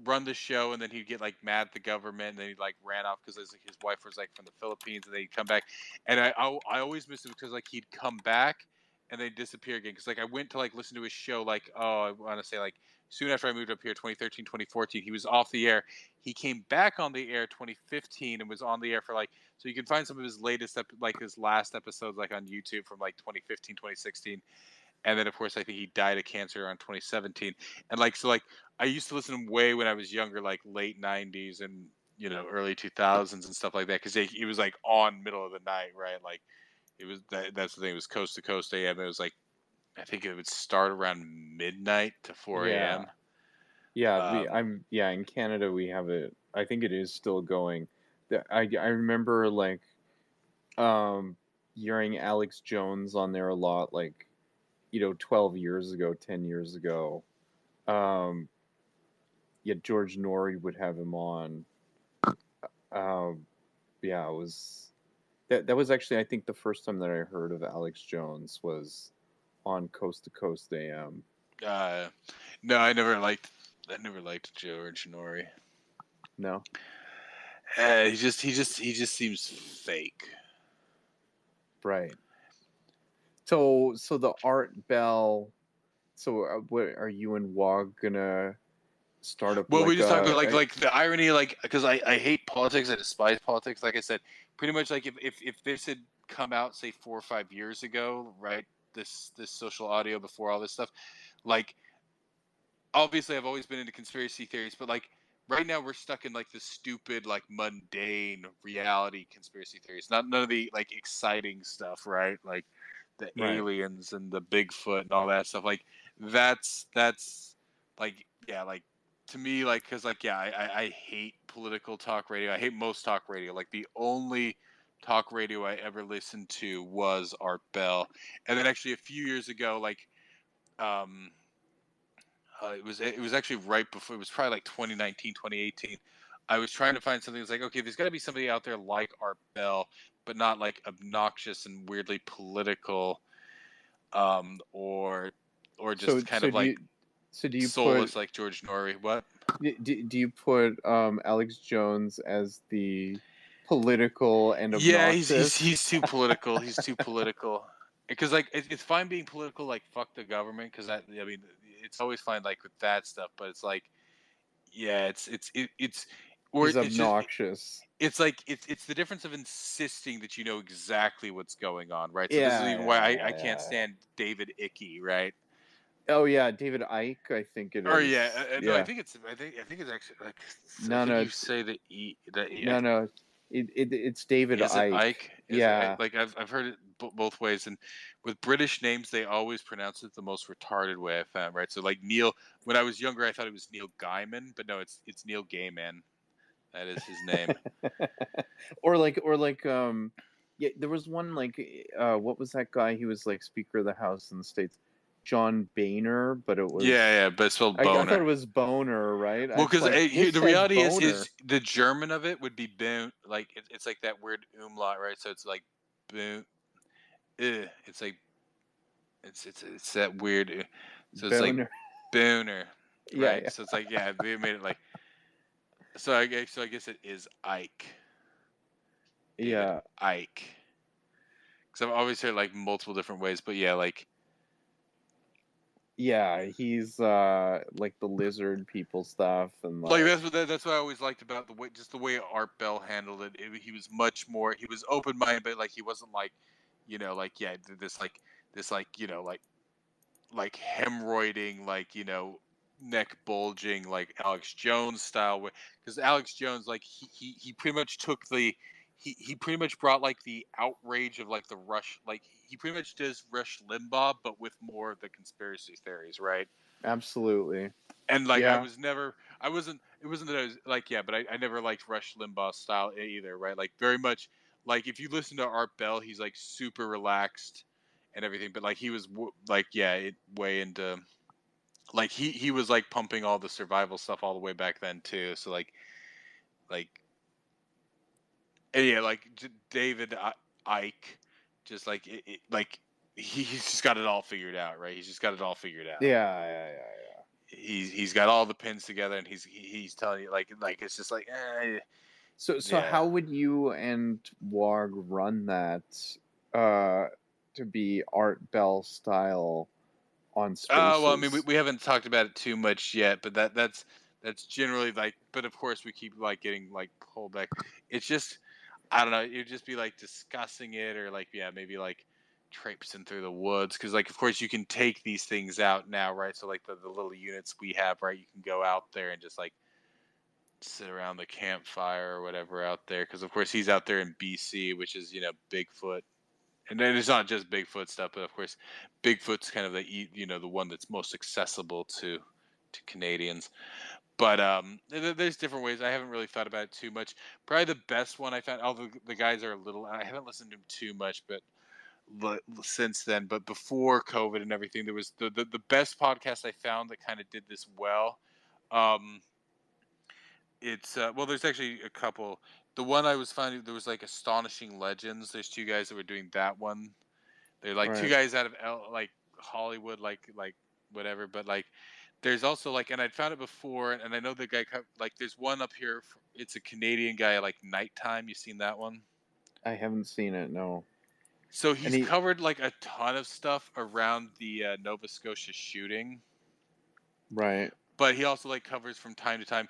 run the show and then he'd get like mad at the government and then he like ran off because his wife was like from the Philippines and then he'd come back. And I always missed him because like he'd come back and then disappear again. Because like I went to like listen to his show like I want to say like soon after I moved up here 2013 2014 he was off the air. He came back on the air 2015 and was on the air for like so you can find some of his latest like his last episodes like on YouTube from like 2015 2016. And then of course I think he died of cancer around 2017. And like so like I used to listen to him way when I was younger, like late 90s and early 2000s and stuff like that, because it was like on middle of the night, right? Like it was that's the thing. It was coast to coast AM. It was like I think it would start around midnight to 4 yeah, a.m. yeah, Um, in Canada we have it. I think it is still going. I remember like hearing Alex Jones on there a lot, like 12 years ago, 10 years ago. Um, yeah, George Norrie would have him on. Um, yeah, it was that was actually I think the first time that I heard of Alex Jones was on Coast to Coast AM. uh, no, I never liked George Norrie. No, He just seems fake. right. So the Art Bell. So what are you and Wog gonna start up Well, we like just talked about like the irony, like because I hate politics, I despise politics. Like I said, pretty much like if this had come out say 4 or 5 years ago, right? This social audio before all this stuff, like obviously I've always been into conspiracy theories, but like right now we're stuck in like the stupid like mundane reality conspiracy theories, not none of the like exciting stuff, right? Like the right? aliens and the Bigfoot and all that stuff. Like that's like yeah, like to me like because like yeah, I hate political talk radio. I hate most talk radio. Like the only talk radio I ever listened to was Art Bell, and then actually a few years ago, like um it was actually right before it was probably like 2019 2018. I was trying to find something that's like okay there's got to be somebody out there like Art Bell but not like obnoxious and weirdly political or So just kind so of do like you so do you put soulless like George Norrie. What? do you put Alex Jones as the political and Yeah, obnoxious? he's too political. He's too political. Because like it's fine being political, like fuck the government. Because I mean, it's always fine like with that stuff. But it's like, yeah, it's or He's it's just obnoxious. it's like it's the difference of insisting that you know exactly what's going on, right? So this is Yeah, even why yeah, I yeah, can't yeah. stand David Icke, right? Oh yeah, David Icke, I think it Or yeah, is. no, Yeah. I think it's actually like I No, think no, you say the e the e, no, no. It's David is it Icke. Ike? Is it Yeah. like I've heard it both ways, and with British names they always pronounce it the most retarded way I found, right? So like Neil, when I was younger I thought it was Neil Gaiman, but no, it's Neil Gaiman. That is his name. or like yeah, there was one like what was that guy? He was like Speaker of the House in the States. John Boehner, but it was Yeah, but it's spelled I thought Boner. it was Boner, right? Well, It's because like this the says reality Boner. is the German of it would be boon, like it's like that weird umlaut, right? So it's like boon. It's like it's that weird. So it's like Boner. Booner, Yeah, right? yeah. So it's like yeah, they made it like so I guess it is Ike, David Yeah. Ike. Because I've always heard like multiple different ways, but yeah, like Yeah, he's like the lizard people stuff and like that's what I always liked about the way just the way Art Bell handled it. He was much more he was open minded, but like he wasn't like like yeah this like like hemorrhoiding like neck bulging, like Alex Jones style, because Alex Jones, like he pretty much took the he pretty much brought like the outrage of like the Rush, like he pretty much does Rush Limbaugh, but with more of the conspiracy theories, right? Absolutely. And like Yeah. I wasn't it wasn't that I was like, yeah, but I never liked Rush Limbaugh style either, right? Like very much like if you listen to Art Bell, he's like super relaxed and everything, but like he was like, yeah, way into like he was like pumping all the survival stuff all the way back then too. So like and yeah, like David Ike, just like like he's just got it all figured out, right? He's just got it all figured out. Yeah. He's got all the pins together, and he's telling you like it's just like So yeah. how would you and Wog run that to be Art Bell style on Spaces? Well, I mean, we haven't talked about it too much yet, but that's generally like. But of course, we keep like getting like pulled back. It's just I don't know. It'd just be like discussing it, or like yeah, maybe like traipsing through the woods, because like of course you can take these things out now, right? So like the little units we have, right? You can go out there and just like sit around the campfire or whatever out there, because of course he's out there in BC, which is Bigfoot, and then it's not just Bigfoot stuff, but of course Bigfoot's kind of the one that's most accessible to Canadians. But there's different ways. I haven't really thought about it too much. Probably the best one I found, although the guys are a little, I haven't listened to them too much, but since then, but before COVID and everything, there was the best podcast I found that kind of did this well. Um, it's well, there's actually a couple. The one I was finding, there was like Astonishing Legends. There's two guys that were doing that one. They're like two Right. guys out of like Hollywood, like whatever. But like, there's also like, and I'd found it before, and I know the guy like, there's one up here. It's a Canadian guy, like Nighttime. You seen that one? I haven't seen it. No. So And he's covered like a ton of stuff around the Nova Scotia shooting, right. but he also like covers from time to time.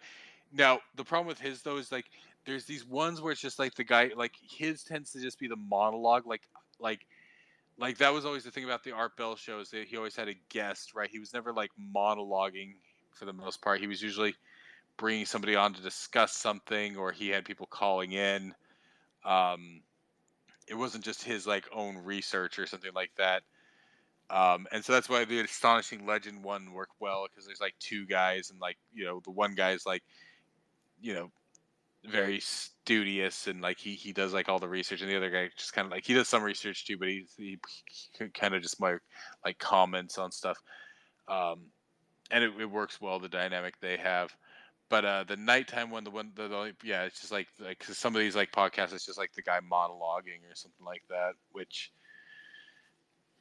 Now the problem with his though is like there's these ones where it's just like the guy, like his tends to just be the monologue, like like that was always the thing about the Art Bell shows, that he always had a guest, right? He was never like monologuing for the most part. He was usually bringing somebody on to discuss something, or he had people calling in. Um, it wasn't just his like own research or something like that. And so that's why the Astonishing Legend one worked well, because there's like two guys, and like the one guy's like you know very studious, and like he does like all the research, and the other guy just kind of like he does some research too, but he kind of just like comments on stuff. um and it works well, the dynamic they have. But the Nighttime one, yeah, it's just like 'cause some of these like podcasts, it's just like the guy monologuing or something like that, which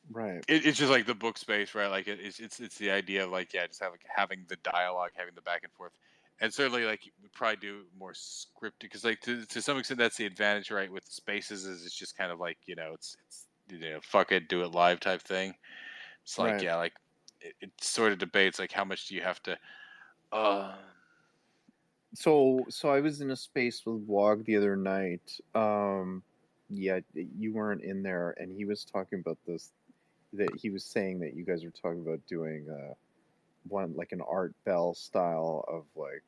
Right. it's just like the book space, right? Like it's the idea of like, yeah, just having the dialogue, having the back and forth. And certainly like we probably do more scripted, because like to some extent that's the advantage, right, with spaces, is it's just kind of like it's fuck it, do it live type thing. It's like, Right. yeah, like it sort of debates like how much do you have to uh So I was in a space with Wog the other night. Yeah, you weren't in there, and he was talking about this. That he was saying that you guys were talking about doing one like an Art Bell style of like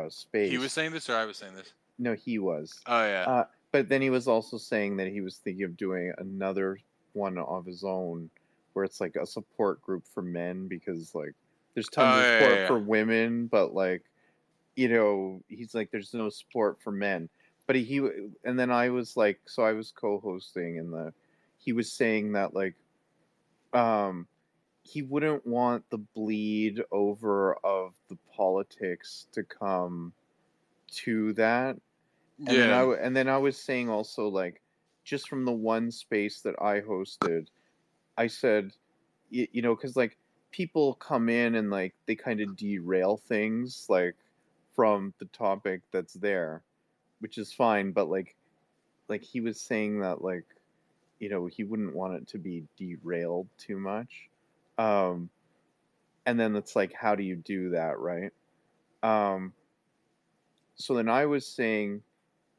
space. he was saying this, or I was saying this? No, he was. Oh yeah. But then he was also saying that he was thinking of doing another one of his own, where it's like a support group for men, because like there's tons Oh of yeah, support yeah. for women, but like he's like there's no support for men. But and then I was like, so I was co-hosting, and he was saying that like um he wouldn't want the bleed over of the politics to come to that. And then Yeah. I was saying also, like, just from the one space that I hosted, I said, because like people come in and like they kind of derail things like from the topic that's there, which is fine. But like he was saying that like he wouldn't want it to be derailed too much. Um, and then it's like, how do you do that, right? Um, so then I was saying,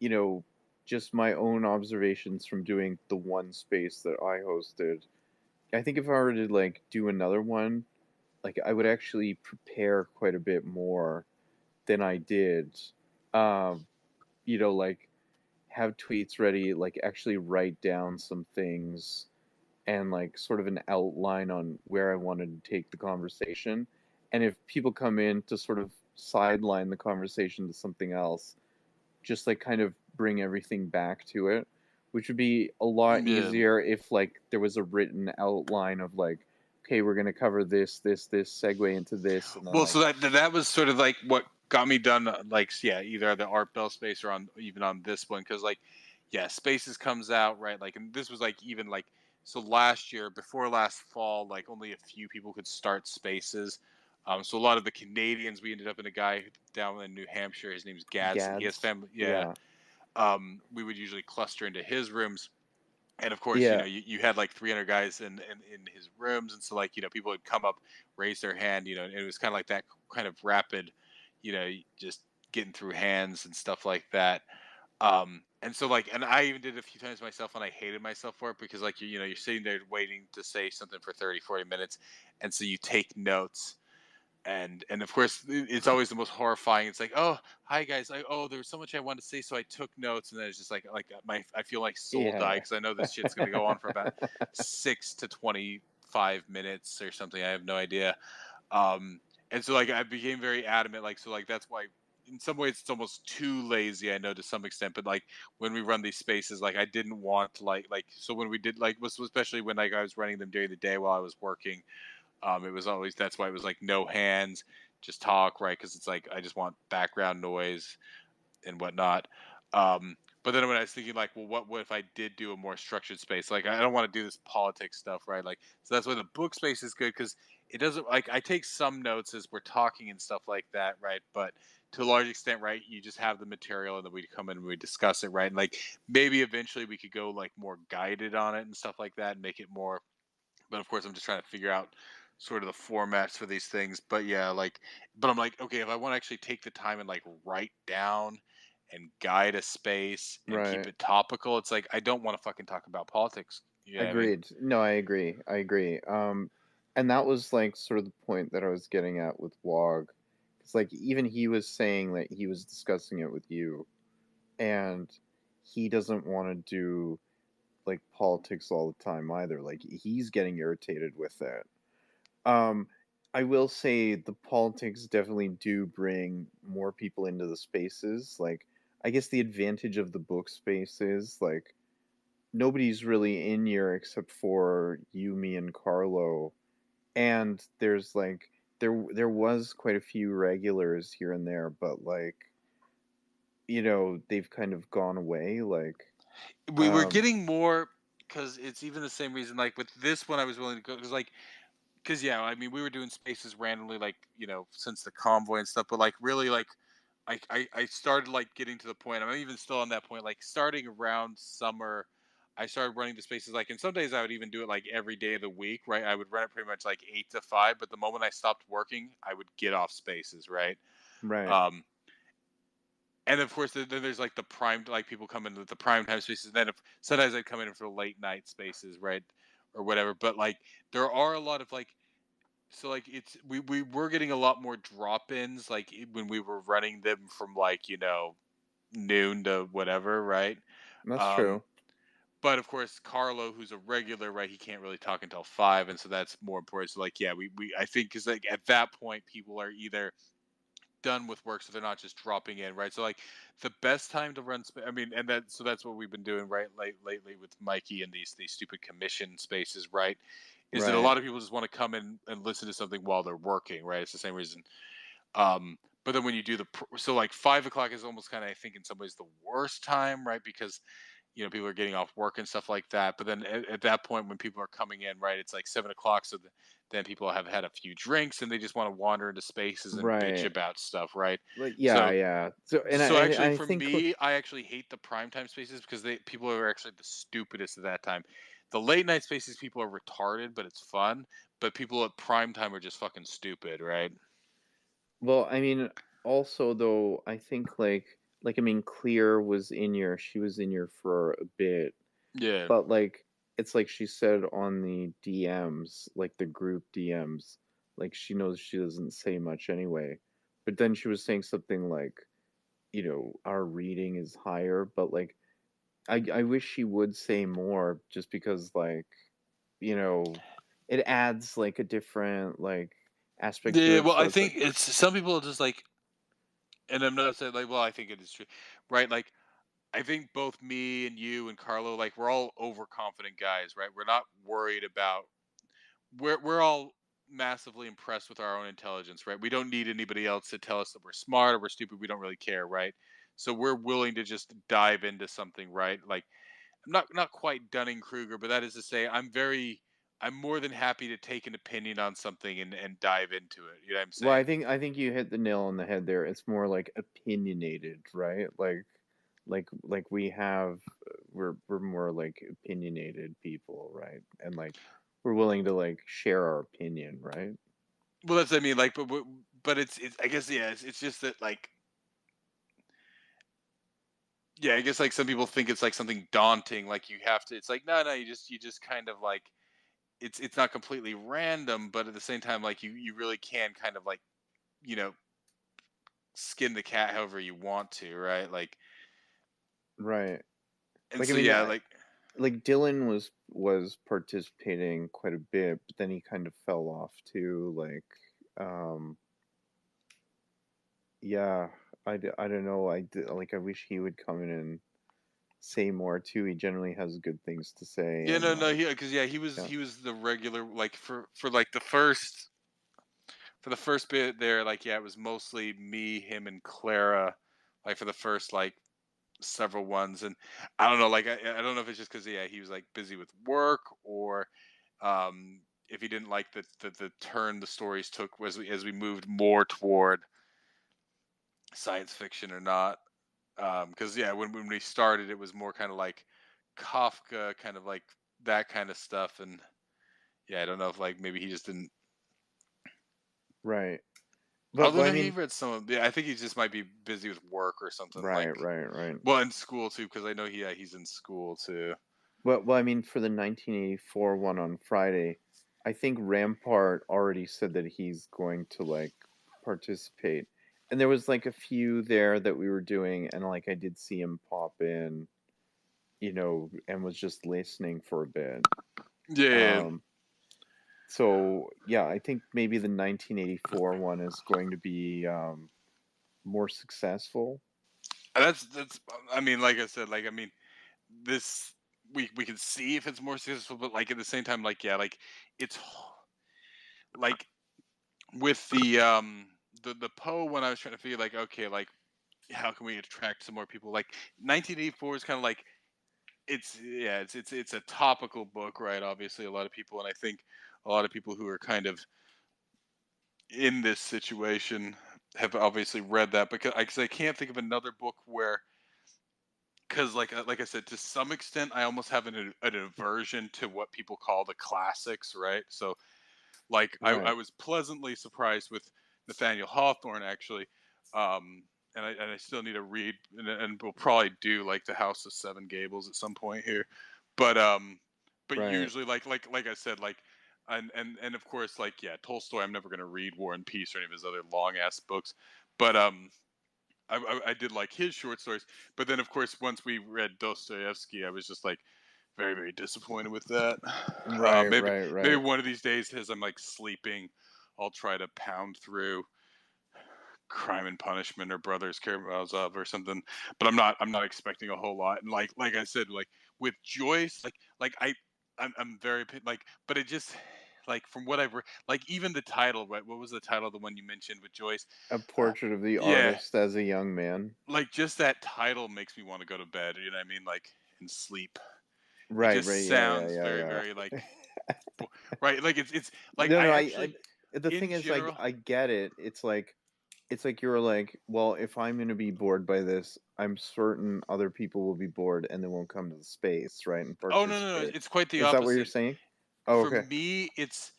you know, just my own observations from doing the one space that I hosted. I think if I were to like do another one, like I would actually prepare quite a bit more than I did. Um, like have tweets ready, like actually write down some things and like sort of an outline on where I wanted to take the conversation. And if people come in to sort of sideline the conversation to something else, just like kind of bring everything back to it, which would be a lot Yeah. easier if like there was a written outline of like, okay, we're gonna cover this, segue into this, and then Well, like, so that was sort of like what got me done. Like, yeah, either the Art Bell space or on even on this one, because like, yeah, Spaces comes out right. Like, and this was like even like so last year, before last fall, like only a few people could start Spaces. So a lot of the Canadians, we ended up in a guy down in New Hampshire. His name's Gadsden. He has Gads. family. Yeah. Yeah. We would usually cluster into his rooms, and of course, Yeah. you had like 300 guys in his rooms, and so like people would come up, raise their hand, and it was kind of like that kind of rapid, just getting through hands and stuff like that. And so like, and I even did it a few times myself, and I hated myself for it because like you're sitting there waiting to say something for 30-40 minutes, and so you take notes, and of course it's always the most horrifying. It's like, oh, hi guys, there was so much I wanted to say, so I took notes, and then it's just like my I feel like soul die Yeah. because I know this shit's gonna go on for about 6 to 25 minutes or something. I have no idea. And so like I became very adamant, like so like that's why in some ways it's almost too lazy, I know, to some extent, but like when we run these spaces, like I didn't want to like so when we did like was especially when like I was running them during the day while I was working. It was always that's why it was like no hands, just talk, right? Because it's like I just want background noise and whatnot. But then when I was thinking, like, well, what if I did do a more structured space? Like, I don't want to do this politics stuff, right? Like, so that's why the book space is good because it doesn't like I take some notes as we're talking and stuff like that, right? But to a large extent, right, you just have the material and then we come in and we discuss it, right? And like maybe eventually we could go like more guided on it and stuff like that and make it more, but of course I'm just trying to figure out sort of the formats for these things. But yeah, like, but I'm like, okay, if I want to actually take the time and like write down and guide a space and keep Right. it topical, it's like I don't want to fucking talk about politics. You know what I mean? Agreed. No, I agree. I agree. And that was like sort of the point that I was getting at with Wog. It's like even he was saying that he was discussing it with you, and he doesn't want to do like politics all the time either. Like he's getting irritated with it. Um, I will say the politics definitely do bring more people into the spaces. Like I guess the advantage of the book space is like nobody's really in here except for you, me, and Carlo. And there's like there was quite a few regulars here and there, but like they've kind of gone away. Like We were getting more because it's even the same reason. Like with this one, I was willing to go because yeah, I mean we were doing spaces randomly, like since the convoy and stuff, but like really like I started like getting to the point. I'm even still on that point. Like starting around summer, I started running the spaces like, and some days I would even do it like every day of the week, right? I would run it pretty much like 8 to 5. But the moment I stopped working, I would get off spaces, right? right. Um, and of course, then there's like the prime, like people come in with the prime time spaces. And then if sometimes I'd come in for late night spaces, right, or whatever. But like there are a lot of like so like it's we were getting a lot more drop-ins like when we were running them from like noon to whatever, right? That's um true. but of course Carlo, who's a regular, right, he can't really talk until 5, and so that's more important. So like yeah, we I think because like at that point people are either done with work, so they're not just dropping in, right? So like the best time to run I mean, and that's what we've been doing, right, lately with Mikey and these stupid commission spaces, right, is that a Right. lot of people just want to come in and listen to something while they're working, right? It's the same reason. But then when you do so like 5 o'clock is almost kind of, I think, in some ways the worst time, right? Because people are getting off work and stuff like that. But then at that point, when people are coming in, right, it's like 7 o'clock. So then people have had a few drinks and they just want to wander into spaces and bitch Right. about stuff, right? Like So, yeah. So and so actually, I for think me, I actually hate the primetime spaces because people are actually the stupidest at that time. The late night spaces, people are retarded, but it's fun. But people at prime time are just fucking stupid, right? well, I mean also though I think I mean Clear was in here. She was in here for a bit. Yeah. But like it's like she said on the DMs, like the group DMs, like she knows she doesn't say much anyway. But then she was saying something like, our reading is higher, but like I wish she would say more just because like, you know, it adds like a different like aspect to Yeah, it. well, So I it's think like, it's some people just like, and I'm not saying like, well, I think it is true, right? Like, I think both me and you and Carlo, like, we're all overconfident guys, right? We're not worried about. We're all massively impressed with our own intelligence, right? We don't need anybody else to tell us that we're smart or we're stupid. We don't really care, right? So we're willing to just dive into something, right? Like, I'm not quite Dunning Kruger, but that is to say, I'm more than happy to take an opinion on something and dive into it. You know what I'm well, saying? I think you hit the nail on the head there. It's more like opinionated, right? Like we have we're more like opinionated people, right? And like we're willing to like share our opinion, right? Well, that's what I mean. Like, but it's I guess yeah, it's just that like yeah, I guess like some people think it's like something daunting. Like you have to. It's like no, you just kind of like it's not completely random, but at the same time, like you really can kind of like you know skin the cat however you want to, right? Like, Right. and Like I so mean, yeah, like like Dylan was participating quite a bit, but then he kind of fell off too. Like, um, yeah, I don't know. Like I wish he would come in and say more too. He generally has good things to say, yeah, and no, like, because yeah, he was yeah, he was the regular like for like the first bit there, like yeah, it was mostly me, him, and Clara, like for the first like several ones, and I don't know, like I don't know if it's just because yeah he was like busy with work or if he didn't like the turn the stories took as we moved more toward science fiction or not. Because yeah, when we started, it was more kind of like Kafka, kind of like that kind of stuff, and yeah, I don't know if like maybe he just didn't. right. But Although I no, he mean, read some of. Yeah, I think he just might be busy with work or something. right, Like, right, right. well, in school too, because I know he's in school too. Well, I mean, for the 1984 one on Friday, I think Rampart already said that he's going to like participate. And there was like a few there that we were doing, and like I did see him pop in, and was just listening for a bit. Yeah, Um, so yeah, I think maybe the 1984 one is going to be more successful. that's. I mean, like I said, like I mean, this we can see if it's more successful, but like at the same time, like yeah, like it's like with the Poe when I was trying to figure like okay, like how can we attract some more people? Like 1984 is kind of like it's yeah, it's a topical book, right? Obviously, a lot of people, and I think a lot of people who are kind of in this situation have obviously read that because I can't think of another book where because like I said, to some extent, I almost have an aversion to what people call the classics, right? So like I Right, was pleasantly surprised with Nathaniel Hawthorne actually, and I still need to read and we'll probably do like the House of Seven Gables at some point here, but right, usually like I said like and of course like yeah Tolstoy I'm never gonna read War and Peace or any of his other long ass books, but I did like his short stories, but then of course once we read Dostoevsky I was just like very very disappointed with that. right, Maybe right, maybe right. one of these days as I'm like sleeping, I'll try to pound through Crime and Punishment or Brothers Karamazov or something. But I'm not expecting a whole lot. And like I said, like with Joyce, like I'm very like, but it just like from what I've like even the title, right? What was the title of the one you mentioned with Joyce? A Uh, portrait of the yeah, artist as a young man. like just that title makes me want to go to bed. You know what I mean? Like and sleep. It Right, just right, yeah, yeah, sounds yeah, very yeah. very like right. Like it's like No, I no, actually the thing in is, like, general. I get it. It's like you're like, well, if I'm gonna be bored by this, I'm certain other people will be bored and they won't come to the space, right, and Oh no, participate. it's quite the Is that what you're opposite. saying? Oh, For okay. me, it's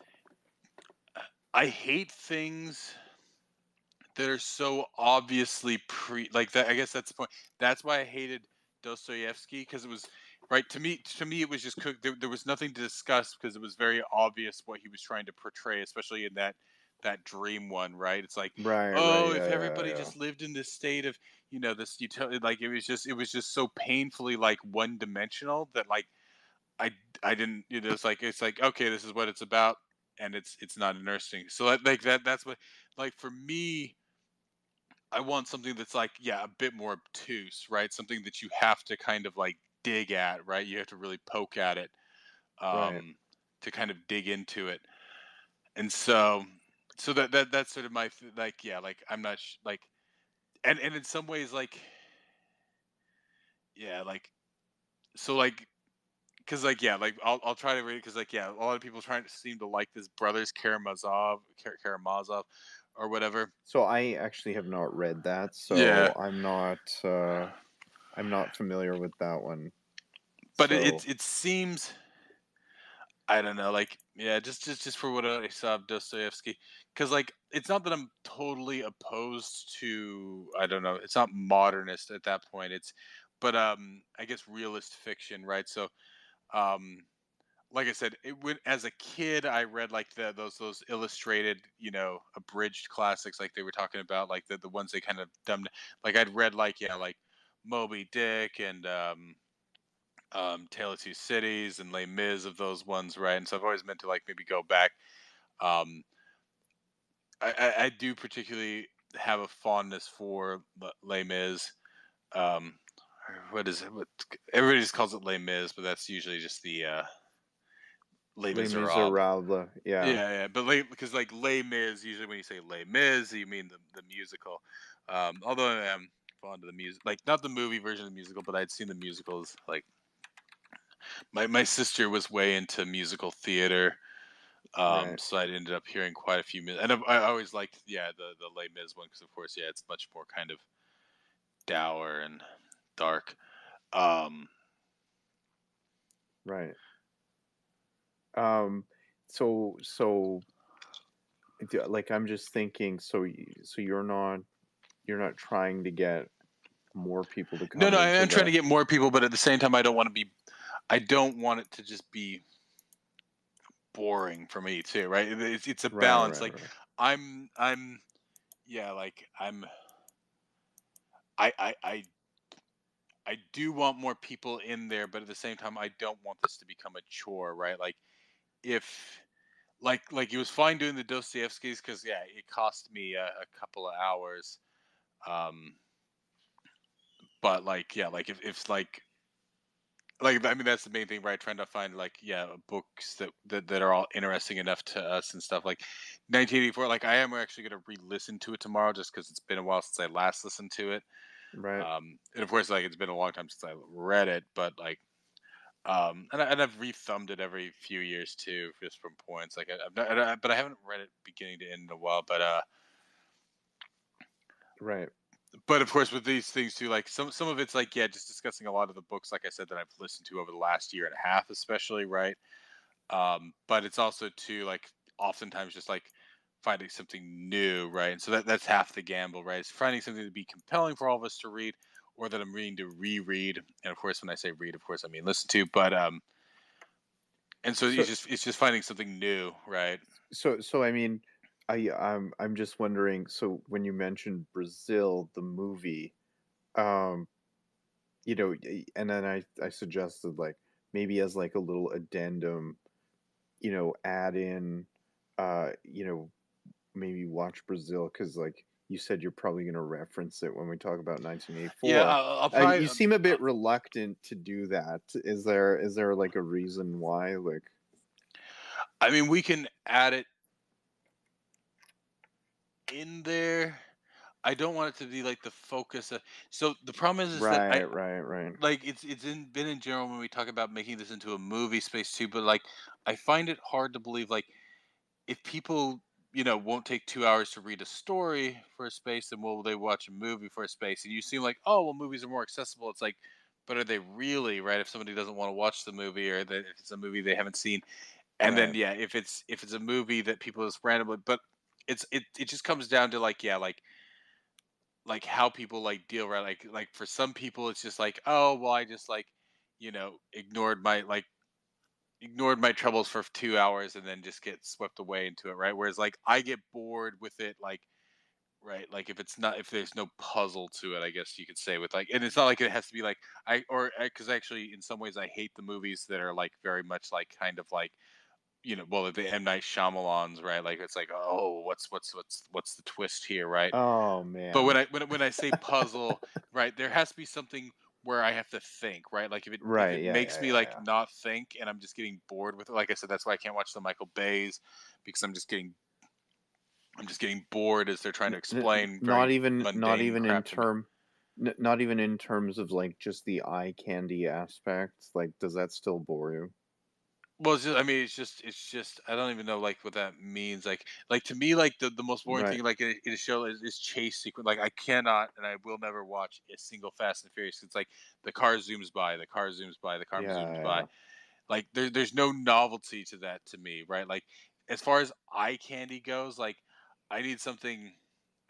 I hate things that are so obviously like that. I guess that's the point. That's why I hated Dostoevsky because it was right to me it was just cooked. There was nothing to discuss because it was very obvious what he was trying to portray, especially in that dream one, right? It's like, Right, right, oh, yeah, if yeah, everybody yeah. just lived in this state of, this utility, like it was just so painfully like one dimensional that like I I didn't, it's like okay, this is what it's about, and it's not interesting. So like that's what, like for me, I want something that's like, yeah, a bit more obtuse, right? Something that you have to kind of like dig at, right? You have to really poke at it, Right. um, to kind of dig into it. And so that's sort of my like, yeah, like I'm not like, and in some ways like, yeah, like, so like, because like, yeah, like I'll try to read it because like, yeah, a lot of people trying to seem to like this brothers Karamazov or whatever. So I actually have not read that, Yeah, so I'm not familiar with that one. but So it seems, I don't know, like, yeah, just for what I saw of Dostoevsky, because like it's not that I'm totally opposed to, I don't know, it's not modernist at that point. But I guess realist fiction, right? So, um, like I said, it when as a kid I read like those illustrated, abridged classics, like they were talking about, like the ones they kind of dumbed. Like I'd read like, yeah, like Moby Dick and Tale of Two Cities and Les Mis, of those ones, right? And so I've always meant to like maybe go back. Um, I do particularly have a fondness for Les Mis. Um, what is it? What everybody just calls it Les Mis, but that's usually just the Les Les Miserables. Miserables, yeah. Yeah, yeah, but because like Les Mis, usually when you say Les Mis, you mean the musical. Although I am fond of the music, like not the movie version of the musical, but I'd seen the musicals. Like my sister was way into musical theater. Right. So I ended up hearing quite a few and I always liked, yeah, the Les Mis one because of course, yeah, it's much more kind of dour and dark. Um, Right. Um so like I'm just thinking, so so you're not trying to get more people to no, come no, I into am trying to the get more people, but at the same time, I don't want it to just be boring for me too, right? It's a right, balance. right, Like right. I'm, yeah, like I do want more people in there, but at the same time, I don't want this to become a chore, right? Like if like it was fine doing the Dostoevsky's because yeah, it cost me a couple of hours. Um, but like, yeah, like if like I mean that's the main thing, right? Trying to find like, yeah, books that are all interesting enough to us and stuff like 1984. Like I am actually going to re-listen to it tomorrow just because it's been a while since I last listened to it. Right. And of course, like it's been a long time since I read it, but like and I've re-thumbed it every few years too, just from points. Like I've not, but I haven't read it beginning to end in a while. Right. But of course, with these things too, like some of it's like, yeah, just discussing a lot of the books, like I said, that I've listened to over the last year and a half, especially, right? But it's also too like oftentimes just like finding something new, right? And so that's half the gamble, right? It's finding something to be compelling for all of us to read, or that I'm reading to reread. And of course, when I say read, of course I mean listen to. But and so So it's just finding something new, right? so I mean, I'm just wondering, so when you mentioned Brazil, the movie, um and then I suggested like maybe as like a little addendum, add in maybe watch Brazil because like you said you're probably going to reference it when we talk about Yeah, 1984. I'll probably. You seem a bit reluctant to do that. Is there like a reason why? Like, I mean, we can add it in there. I don't want it to be like the focus. So the problem is that right, right, right, like been in general when we talk about making this into a movie space too. But like I find it hard to believe like if people won't take 2 hours to read a story for a space, then will they watch a movie for a space? And you seem like, oh well, movies are more accessible. It's like, but are they really, right? If somebody doesn't want to watch the movie, or that if it's a movie they haven't seen, and then right. yeah, if it's a movie that people just randomly, but it just comes down to like, yeah, like how people like deal, right? Like for some people it's just like, oh well, I just like ignored my like ignored my troubles for 2 hours and then just get swept away into it, right? Whereas like I get bored with it, like right, like if there's no puzzle to it, I guess you could say with like, and it's not like it has to be like because actually in some ways I hate the movies that are like very much like kind of like well the M Night Shyamalan's, right? Like it's like oh what's the twist here, right? Oh But man. when I say puzzle, right, there has to be something where I have to think, right? Like if Right. it Yeah. makes Yeah. me Yeah. like Yeah. not think and I'm just getting bored with it. Like I said, that's why I can't watch the Michael Bay's because I'm just getting bored as they're trying to explain Not very even not mundane even in crap to me. term not even in terms of like just the eye candy aspect. Like, does that still bore you? Well, it's just, I mean, it's just, I don't even know like what that means. Like to me, like the most boring Right. thing like in a show is chase sequence. Like I cannot and I will never watch a single Fast and Furious. It's like the car zooms by, the car zooms by, the car zooms by. Yeah. Like there's no novelty to that to me, right? Like as far as eye candy goes, like I need something.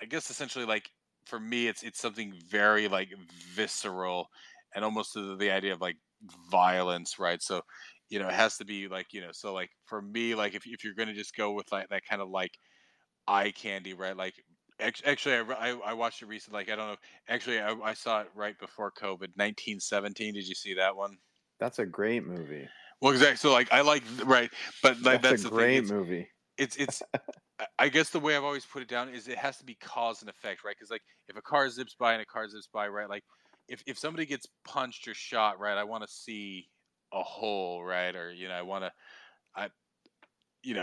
I guess essentially, like for me, it's something very like visceral and almost to the idea of like violence, right? So it has to be like so like for me, like if you're gonna just go with like that kind of like eye candy, right? Like actually, I watched it recently. Like I don't know. Actually, I saw it right before COVID. 1917. Did you see that one? That's a great movie. Well, exactly. So like I like right, but like That's a that's the thing. great movie. It's I guess the way I've always put it down is it has to be cause and effect, right? Because like if a car zips by and a car zips by, right? Like if somebody gets punched or shot, right? I want to see a hole, right? Or I want to I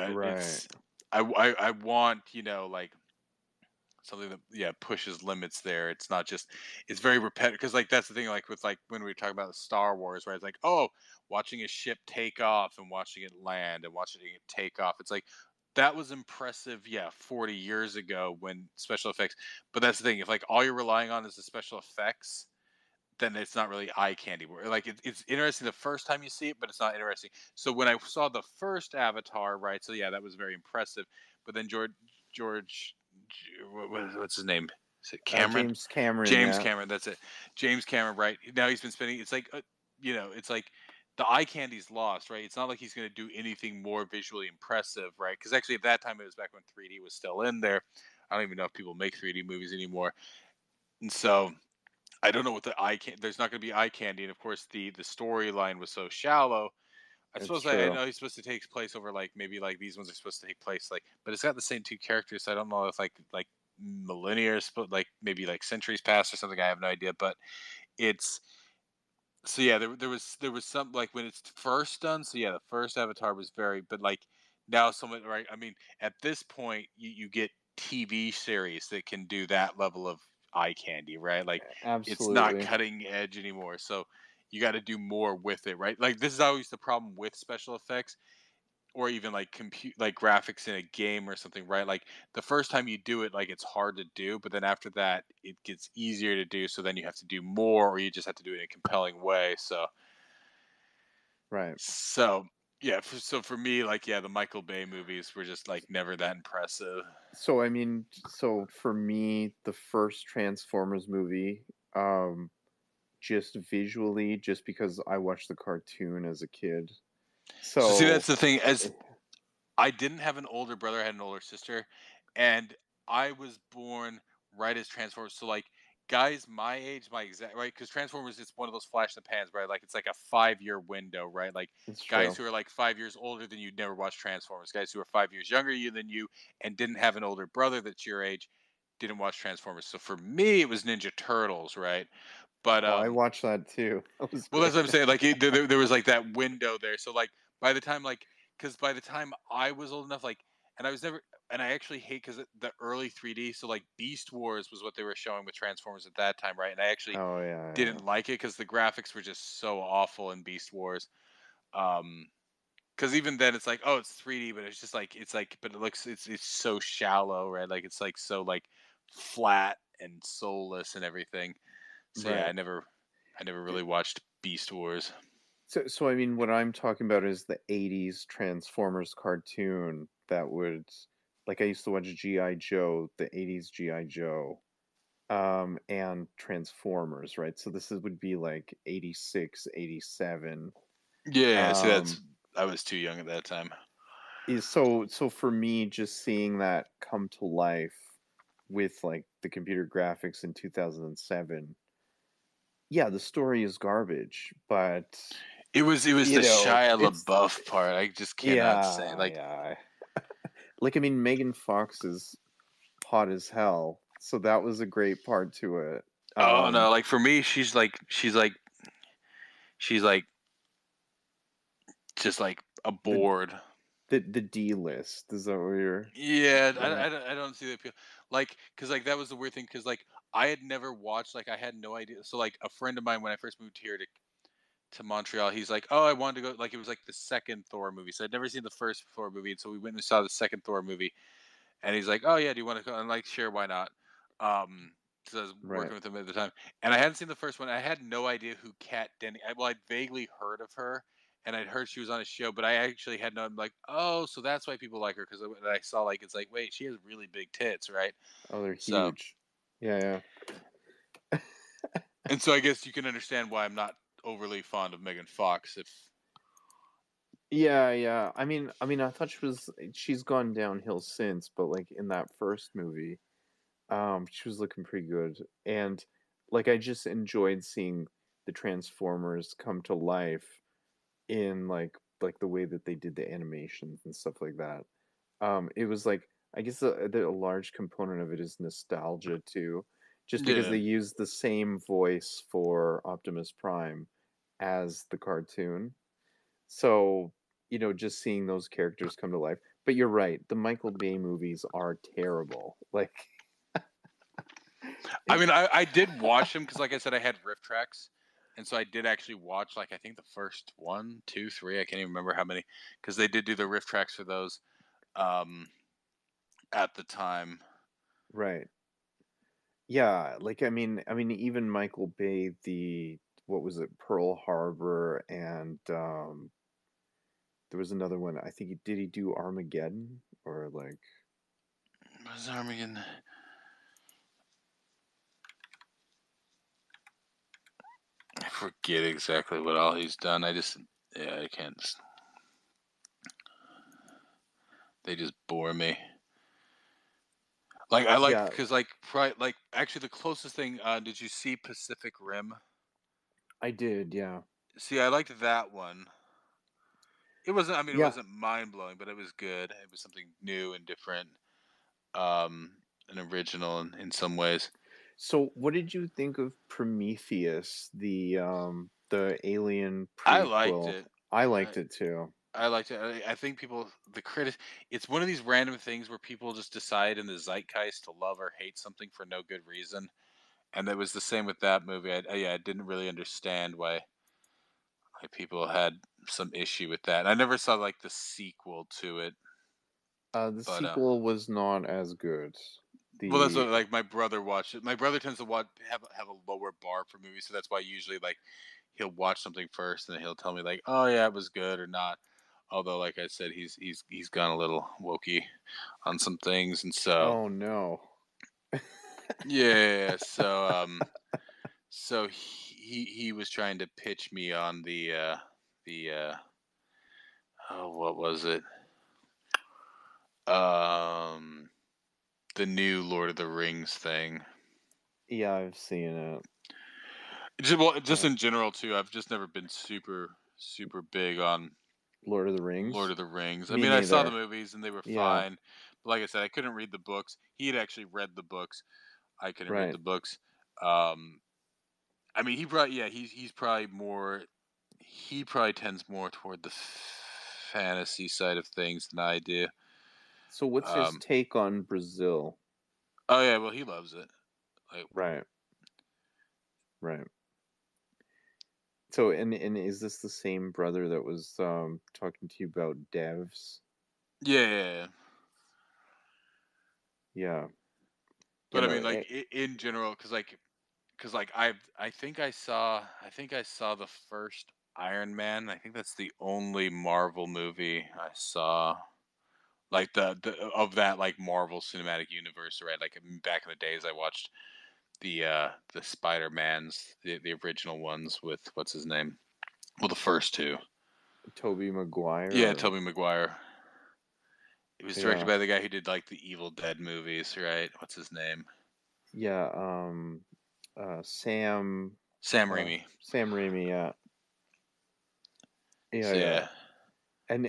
Right. it's I want like something that pushes limits there. It's not just it's very repetitive because like that's the thing like with like when we were talking about Star Wars, right? It's like oh, watching a ship take off and watching it land and watching it take off. It's like that was impressive, 40 years ago when special effects. But that's the thing, if like all you're relying on is the special effects, then it's not really eye candy. Like it's interesting the first time you see it, but it's not interesting. So when I saw the first Avatar, right? So yeah, that was very impressive. But then George, what's his name? Is it Cameron? James Cameron. James Yeah. Cameron. That's it. James Cameron. Right now he's been spending. It's like it's like the eye candy's lost, right? It's not like he's going to do anything more visually impressive, right? Because actually at that time it was back when 3D was still in there. I don't even know if people make 3D movies anymore, and so I don't know what the eye can. There's not going to be eye candy, and of course the storyline was so shallow. I It's suppose I true. know he's supposed to take place over like maybe like these ones are supposed to take place like, but it's got the same two characters. So I don't know if like millennia, like maybe like centuries past or something. I have no idea, but it's so yeah. There was some like when it's first done. So yeah, the first Avatar was very, but like now someone right. I mean, at this point you get TV series that can do that level of eye candy, right? Like it's not Absolutely. cutting edge anymore. So you got to do more with it, right? Like this is always the problem with special effects or even like compute like graphics in a game or something, right? Like the first time you do it, like it's hard to do, but then after that, it gets easier to do. So then you have to do more, or you just have to do it in a compelling way. Right. So yeah. So for me, like the Michael Bay movies were just like never that impressive. So I mean, so for me, the first Transformers movie, just visually, just because I watched the cartoon as a kid. So see, that's So the thing. As I didn't have an older brother, I had an older sister, and I was born right as Transformers. So like guys my age, my exact right, because Transformers it's one of those flash in the pans, right? Like it's like a 5 year window, right? Like it's guys true. who are like 5 years older than you never watched Transformers. Guys who are 5 years younger than you and didn't have an older brother that's your age didn't watch Transformers. So for me, it was Ninja Turtles, right? But Oh, I watched that too. That was well, that's great. what I'm saying. Like there was like that window there. So like by the time because by the time I was old enough, like, and I was never, and I actually hate because the early 3D. So like Beast Wars was what they were showing with Transformers at that time, right? And I actually Oh yeah, yeah. didn't like it because the graphics were just so awful in Beast Wars. Um, because even then it's like, oh, it's 3D, but it's like, but it looks it's so shallow, right? Like it's like so like flat and soulless and everything. So yeah, Right. I never really watched Beast Wars. So I mean, what I'm talking about is the '80s Transformers cartoon that would, like, I used to watch GI Joe, the '80s GI Joe, and Transformers, right? So would be like '86, '87. Yeah, so Um, too young at that time. So for me, just seeing that come to life with like the computer graphics in 2007, yeah, the story is garbage, but It was the Shia it's LaBeouf part. I just cannot say yeah, like. yeah. Like I mean, Megan Fox is hot as hell, so that was a great part to it. Oh no! Like for me, she's like just like a the board. the D list, is that what you're? Yeah, Yeah. I don't see the appeal. Like, cause like that was the weird thing. Cause like I had never watched. Like I had no idea. So like a friend of mine when I first moved here to Montreal, he's like, "Oh, I wanted to go." Like it was like the second Thor movie, so I'd never seen the first Thor movie, and so we went and saw the second Thor movie. And he's like, "Oh yeah, do you want to go?" And like, sure, why not? Because I was Right. working with him at the time, and I hadn't seen the first one. I had no idea who Kat Denny. Well, I'd vaguely heard of her, and I'd heard she was on a show, but I actually had no. I'm like, oh, so that's why people like her because I saw like it's like, wait, she has really big tits, right? Oh, they're So, huge. Yeah, and so I guess you can understand why I'm not overly fond of Megan Fox. If yeah. I mean, I thought she's gone downhill since, but like in that first movie, she was looking pretty good, and like I just enjoyed seeing the Transformers come to life in like the way that they did the animations and stuff like that. It was like I guess a large component of it is nostalgia too, just because yeah, they use the same voice for Optimus Prime as the cartoon. So, just seeing those characters come to life. But you're right, the Michael Bay movies are terrible. Like, I mean, I did watch them because, like I said, I had riff tracks, and so I did actually watch like I think the first one, two, three. I can't even remember how many because they did do the riff tracks for those um, at the time. right. Yeah, like I mean even Michael Bay, the what was it, Pearl Harbor, and there was another one. I think he do Armageddon or like Was Armageddon? I forget exactly what all he's done. Yeah, I can't. They just bore me. Like I like yeah, because like like actually the closest thing. Did you see Pacific Rim? I did, yeah. See, I liked that one. It wasn't. I mean, it Yeah. wasn't mind blowing, but it was good. It was something new and different, and original in some ways. So what did you think of Prometheus, the Alien I liked prequel? it. I liked I, it too. I liked it. I think people, the critic, it's one of these random things where people just decide in the zeitgeist to love or hate something for no good reason. And it was the same with that movie. Yeah, I didn't really understand why people had some issue with that. I never saw like the sequel to it, The but sequel was not as good. well, that's The what like my brother watched it. My brother tends to have a lower bar for movies, so that's why usually like he'll watch something first and then he'll tell me like, oh yeah, it was good or not. Although, like I said, he's gone a little wokey on some things, and so Oh no. yeah, so he was trying to pitch me on the oh, what was it? Um, the new Lord of the Rings thing. Yeah, I've seen it. Just Uh, in general too. I've just never been super big on Lord of the Lord Rings? of the Rings. I Me mean, I saw the neither. movies and they were Yeah, fine, but like I said, I couldn't read the books. He had actually read the books. I couldn't read right. the books. Um, I mean, he probably yeah, he's probably more. He probably tends more toward the fantasy side of things than I do. So what's his Um, take on Brazil? oh yeah, well he loves it. Like Right, right. So and is this the same brother that was talking to you about devs? yeah. Yeah. You But I know, mean, like in general, because like I think I saw the first Iron Man. I think that's the only Marvel movie I saw. Like the of that like Marvel Cinematic Universe, right? Like back in the days, I watched the Spider Mans, the original ones with what's his name? Well, the first two. Tobey Maguire. Yeah, Or, Tobey Maguire. It was directed yeah, by the guy who did like the Evil Dead movies, right? What's his name? yeah. Sam. Sam Raimi. Sam Raimi. Yeah, yeah, So yeah. yeah. And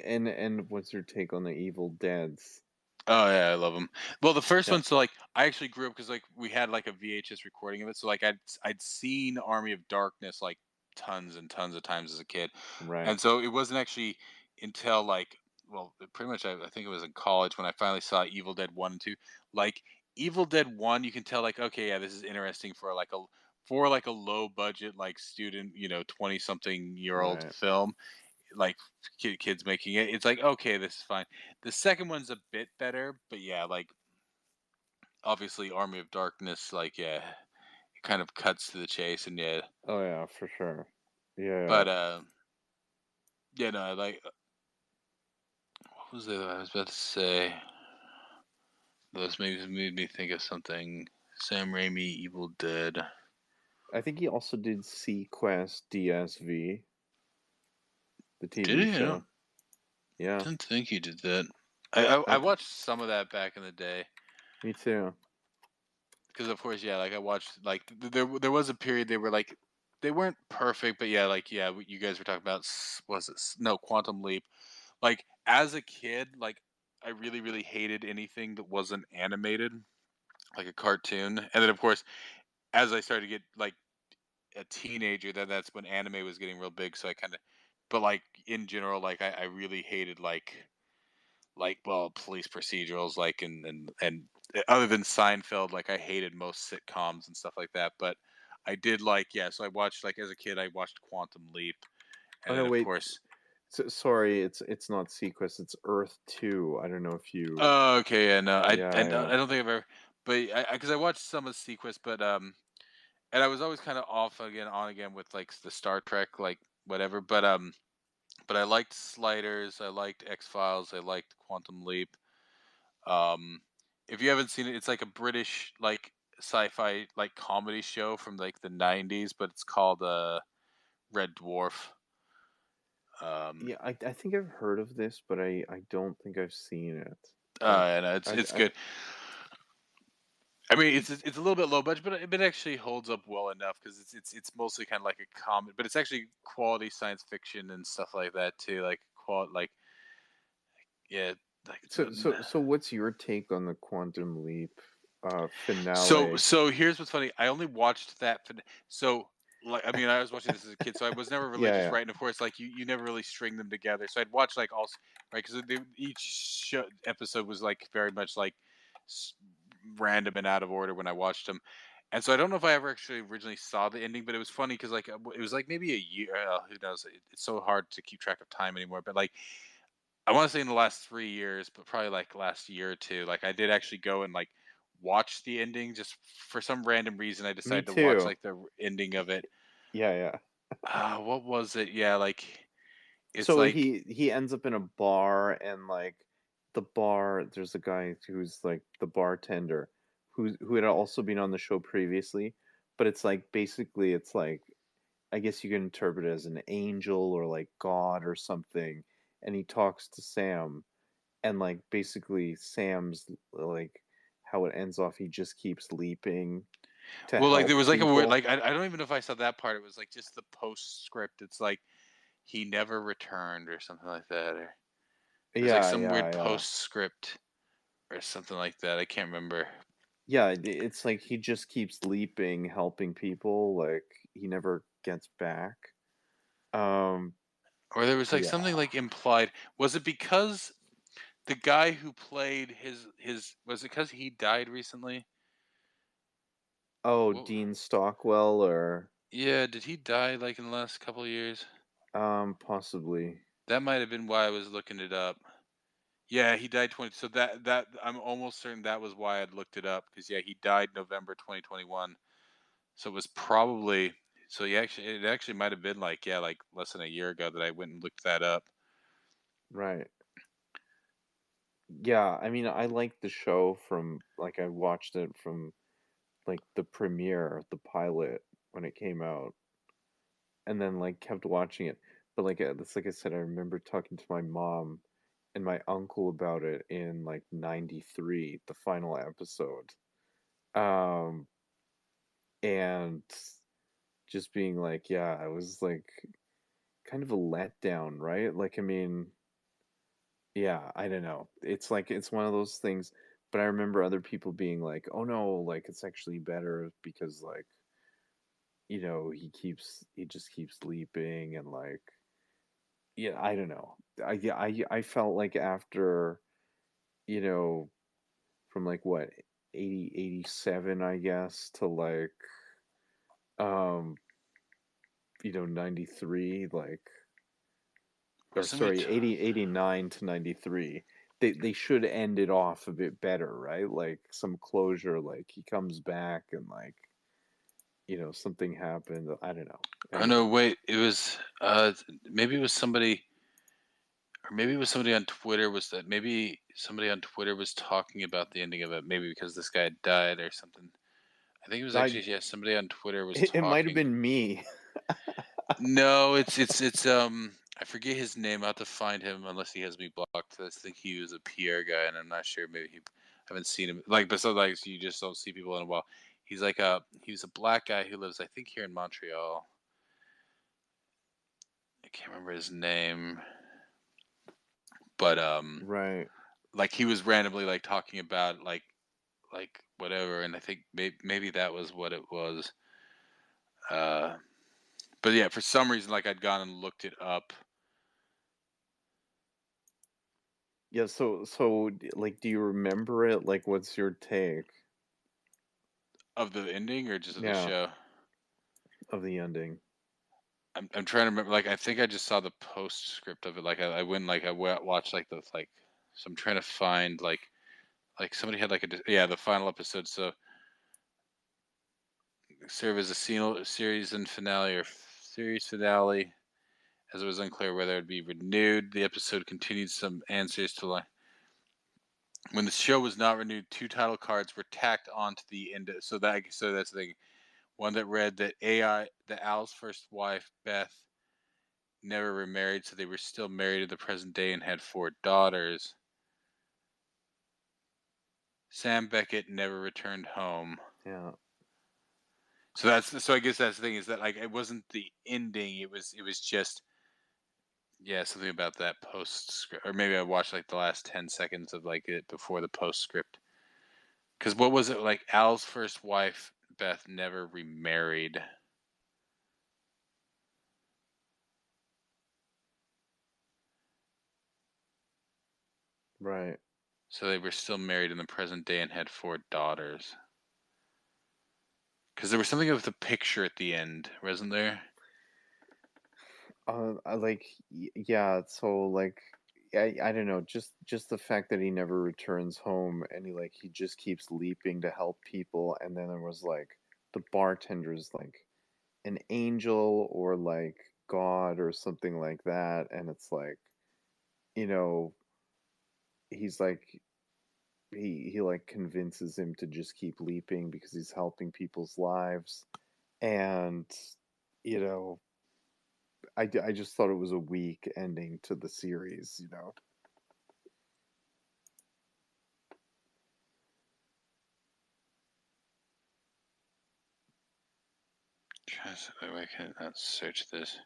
what's your take on the Evil Deads? Oh yeah, I love them. Well, the first Yeah, one, so like I actually grew up because like we had like a VHS recording of it, so like I'd seen Army of Darkness like tons and tons of times as a kid, right. and so it wasn't actually until like well, pretty much I think it was in college when I finally saw Evil Dead 1 and 2. Like Evil Dead 1, you can tell like okay, yeah, this is interesting for like a low budget like student 20-something-year-old Right. film like kids making it. It's like okay, this is fine. The second one's a bit better, but yeah, like obviously Army of Darkness, like yeah, it kind of cuts to the chase, and yeah, Oh yeah, for sure. Yeah, but yeah, no, I like what was it I was about to say? Those made me think of something. Sam Raimi, Evil Dead. I think he also did Sequest DSV, the Did TV he? show. Yeah, Didn't think he did that. I I, watched some of that back in the day. me too. Because of course, yeah, like I watched like there was a period they were like they weren't perfect, but yeah, like yeah, what you guys were talking about was it no Quantum Leap. Like as a kid, like I really hated anything that wasn't animated, like a cartoon. And then of course, as I started to get like a teenager, then that's when anime was getting real big. So I kind of, but like in general, like I really hated like well police procedurals like and other than Seinfeld like I hated most sitcoms and stuff like that but I did like yeah so I watched like as a kid I watched Quantum Leap Oh and no, then of wait. course Sorry, it's not Sequest. It's Earth 2. I don't know if you. oh okay yeah no Yeah, yeah. I don't think I've ever but I because I watched some of Sequest but and I was always kind of off again on again with like the Star Trek like whatever but I liked Sliders I liked X-Files I liked Quantum Leap. Um, if you haven't seen it, it's like a British like sci-fi like comedy show from like the '90s, but it's called Red Dwarf. Um, Yeah, I think I've heard of this, but I don't think I've seen it. and I, it's I good. I mean, it's a little bit low budget, but it actually holds up well enough because it's mostly kind of like a comedy, but it's actually quality science fiction and stuff like that too. Like like yeah, like so what's your take on the Quantum Leap So finale? so here's what's funny. I only watched that so like I mean I was watching this as a kid, so I was never Yeah, religious, yeah. right? And of course, like you never really string them together. So I'd watch like all right because each episode was like very much like s- random and out of order when I watched them. And so I don't know if I ever actually originally saw the ending, but it was funny because like it was like maybe a year. Who knows? It's so hard to keep track of time anymore. But like I want to say in the last 3 years, but probably like last year or two, like I did actually go and like watch the ending. Just for some random reason, I Me decided to watch too. like the ending of it. Yeah, yeah. What was it? Yeah, like it's So like he ends up in a bar, and like the bar, there's a guy who's like the bartender who had also been on the show previously, but it's like basically it's like I guess you can interpret it as an angel or like God or something, and he talks to Sam, and like basically Sam's like how it ends off, he just keeps leaping to well, like there help was like a word people. like I don't even know if I saw that part. It was like just the postscript. It's like he never returned or something like that, or there's like Yeah, some weird yeah, yeah. postscript or something like that. I can't remember. Yeah, it's like he just keeps leaping, helping people, like he never gets back. Um, Or there was like yeah. something like implied. Was it because the guy who played his was it because he died recently? Oh, What? Dean Stockwell or Yeah, did he die like in the last couple of years? possibly. That might have been why I was looking it up. Yeah, he died 20. So that I'm almost certain that was why I'd looked it up because yeah, he died November 2021. So it was probably so he actually it actually might have been like yeah, like less than a year ago that I went and looked that up. Right. Yeah, I mean, I liked the show from like I watched it from like the premiere, the pilot when it came out, and then like kept watching it. but like that's like I said, I remember talking to my mom and my uncle about it in like '93, the final episode. Um, and just being like, yeah, it was like kind of a letdown, right? Like, I mean, yeah, I don't know. It's like it's one of those things, but I remember other people being like, "Oh no, like it's actually better because like, he just keeps leaping and like, yeah, I don't know. I felt like after, you know, from like what, 87, I guess, to like um, 93, like, or Wasn't it? sorry, 89 to 93. They should end it off a bit better, right? Like some closure, like he comes back and like, something happened. I don't know. Oh no, Anyway. wait. It was maybe it was somebody, or maybe it was somebody on Twitter. Maybe somebody on Twitter was talking about the ending of it? Maybe because this guy had died or something. I think it was I actually, yeah, somebody on Twitter was it might have talking. been me. No, it's I forget his name. I'll have to find him unless he has me blocked. I think he was a PR guy, and I'm not sure. Maybe I haven't seen him. Like, but sometimes you just don't see people in a while. He was a black guy who lives, I think, here in Montreal. I can't remember his name, but Right. like he was randomly like talking about like whatever, and I think maybe that was what it was. Uh, but yeah, for some reason, like I'd gone and looked it up. Yeah, so like do you remember it? Like what's your take? Of the ending or just of the Yeah, show? of the ending. I'm trying to remember. Like I think I just saw the postscript of it. Like I went like watched like the like. So I'm trying to find like somebody had like yeah, the final episode. So serve as a series and finale or series finale, as it was unclear whether it would be renewed. The episode continued some answers to like when the show was not renewed. Two title cards were tacked onto the end. So that's the thing. One that read that Al's first wife Beth never remarried, so they were still married in the present day and had 4 daughters. Sam Beckett never returned home. Yeah. So I guess that's the thing, is that like it wasn't the ending. It was just, yeah, something about that postscript, or maybe I watched like the last 10 seconds of like it before the postscript. Because what was it like? Al's first wife Beth never remarried. Right. So they were still married in the present day and had 4 daughters. Because there was something with the picture at the end, wasn't there? I like yeah, so like I don't know, just the fact that he never returns home and he just keeps leaping to help people, and then there was like the bartender's like an angel or like God or something like that, and it's like, you know, he's like he like convinces him to just keep leaping because he's helping people's lives, and you know I just thought it was a weak ending to the series. I can't search this.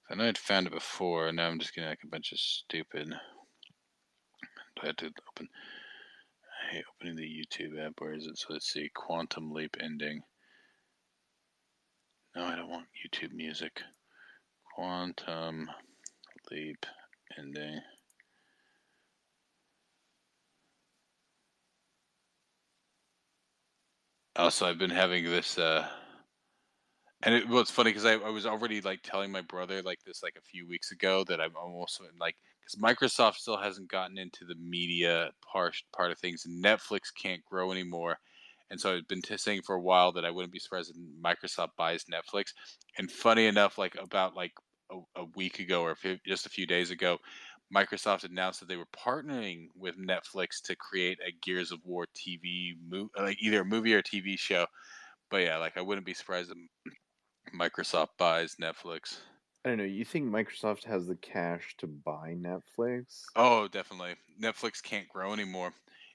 I know I'd found it before, and now I'm just getting like a bunch of stupid. I had to open. I hate opening the YouTube app. Where is it? So let's see. Quantum Leap ending. No, I don't want YouTube music. Quantum Leap ending. Also, I've been having this and well, it's funny because I was already like telling my brother like this like a few weeks ago that I'm almost like, because Microsoft still hasn't gotten into the media part of things, and Netflix can't grow anymore, and so I've been saying for a while that I wouldn't be surprised if Microsoft buys Netflix. And funny enough, like about like a week ago or just a few days ago, Microsoft announced that they were partnering with Netflix to create a Gears of War TV like either a movie or a TV show. But yeah, like I wouldn't be surprised if Microsoft buys Netflix. I don't know. You think Microsoft has the cash to buy Netflix? Oh, definitely. Netflix can't grow anymore.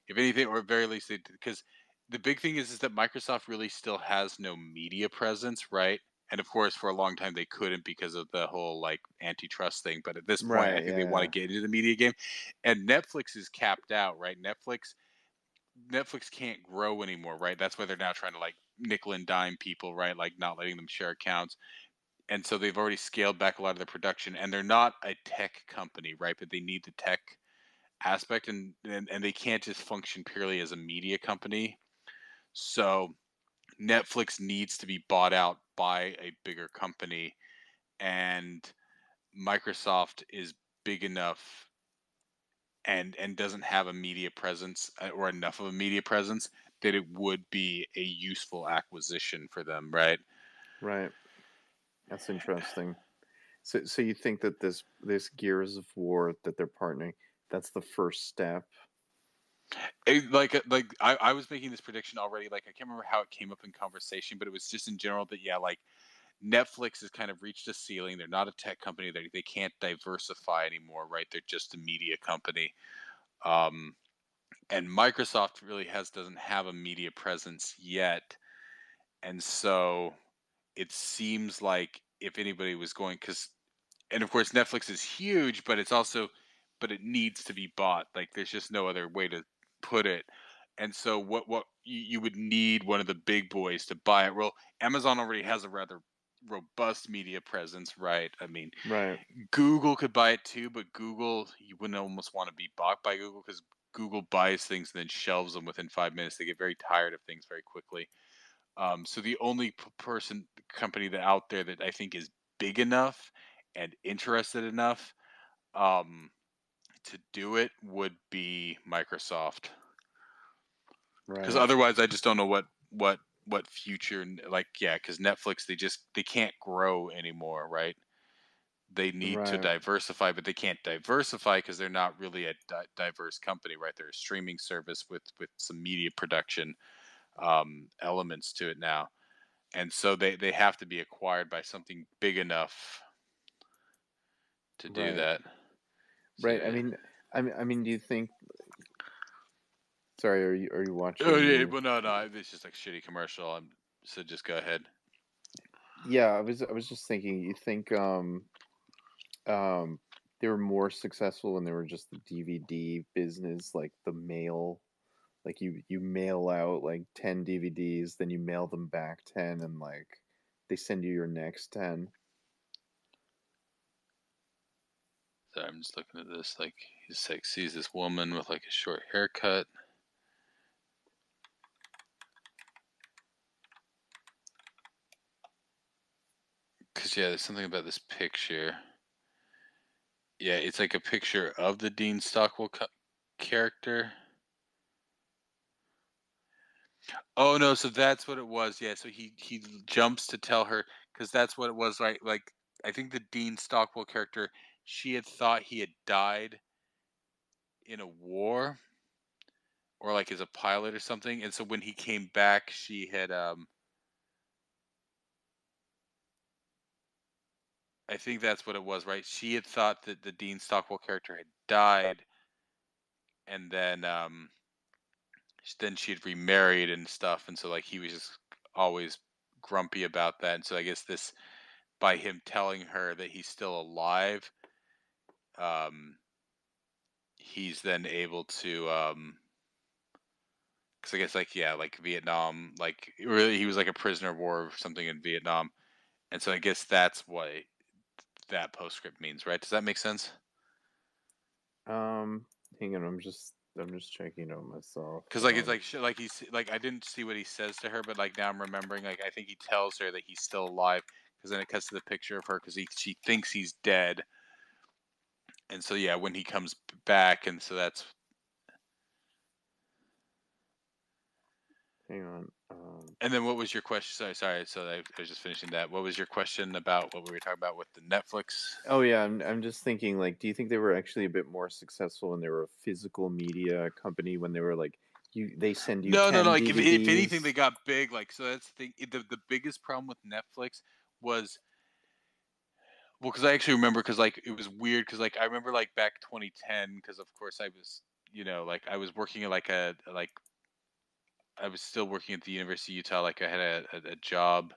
If anything, or at very least, because the big thing is that Microsoft really still has no media presence, right? And of course, for a long time they couldn't because of the whole like antitrust thing. But at this point, I Right. think they want Yeah. to get into the media game, and Netflix is capped out, right? Netflix can't grow anymore, right? That's why they're now trying to like nickel and dime people, right? Like not letting them share accounts. And so they've already scaled back a lot of their production, and they're not a tech company, right? But they need the tech aspect, and they can't just function purely as a media company. So Netflix needs to be bought out by a bigger company, and Microsoft is big enough and doesn't have a media presence or enough of a media presence that it would be a useful acquisition for them, right? Right. That's interesting. So you think that this Gears of War that they're partnering, that's the first step? Like I was making this prediction already. Like I can't remember how it came up in conversation, but it was just in general that yeah, like Netflix has kind of reached a ceiling. They're not a tech company. They can't diversify anymore, right? They're just a media company. Um, and Microsoft really doesn't have a media presence yet, and so it seems like if anybody was going, because and of course Netflix is huge, but it's also but it needs to be bought. Like there's just no other way to put it. And so what you would need one of the big boys to buy it. Well, Amazon already has a rather robust media presence, right? I mean, Right. Google could buy it too, but Google you wouldn't almost want to be bought by Google because Google buys things and then shelves them within 5 minutes. They get very tired of things very quickly. So the only company that out there that I think is big enough and interested enough um, to do it would be Microsoft. Because Right. otherwise, I just don't know what future like yeah. Because Netflix they can't grow anymore, right? They need to Right. diversify, but they can't diversify because they're not really a diverse company, right? They're a streaming service with some media production elements to it now. And so they have to be acquired by something big enough to do Right. that. So Right. yeah. I mean, do you think? Sorry, are you Oh watching yeah, the? well no, it's just like shitty commercial. So just go ahead. Yeah, I was just thinking. You think um they were more successful when they were just the DVD business, like the mail, like you mail out like 10 DVDs, then you mail them back 10, and like they send you your next 10. So I'm just looking at this. Like he's like sees this woman with like a short haircut. Cause yeah, there's something about this picture. Yeah, it's like a picture of the Dean Stockwell character. Oh no, so that's what it was. Yeah, so he jumps to tell her because that's what it was. Right, like I think the Dean Stockwell character, she had thought he had died in a war or like as a pilot or something, and so when he came back, she had I think that's what it was. Right, she had thought that the Dean Stockwell character had died, and then she had remarried and stuff, and so like he was just always grumpy about that, and so I guess this by him telling her that he's still alive, um, he's then able to because I guess like yeah, like Vietnam, like really he was like a prisoner of war or something in Vietnam, and so I guess that's what that postscript means, right? Does that make sense? Um, Hang on, I'm just checking out myself. Because like it's like like he's like I didn't see what he says to her, but like now I'm remembering like I think he tells her that he's still alive because then it cuts to the picture of her because she thinks he's dead, and so yeah, when he comes back, and so that's Hang on. and then what was your question? Sorry. So I was just finishing that. What was your question about what we were talking about with the Netflix? Oh yeah, I'm just thinking like, do you think they were actually a bit more successful when they were a physical media company, when they were like they send you No. 10 Like if anything, DVDs? they got big. Like so that's the thing. The biggest problem with Netflix was Well, because I actually remember, because like it was weird, because like I remember like back 2010, because of course I was, like I was working at like I was still working at the University of Utah, like I had a job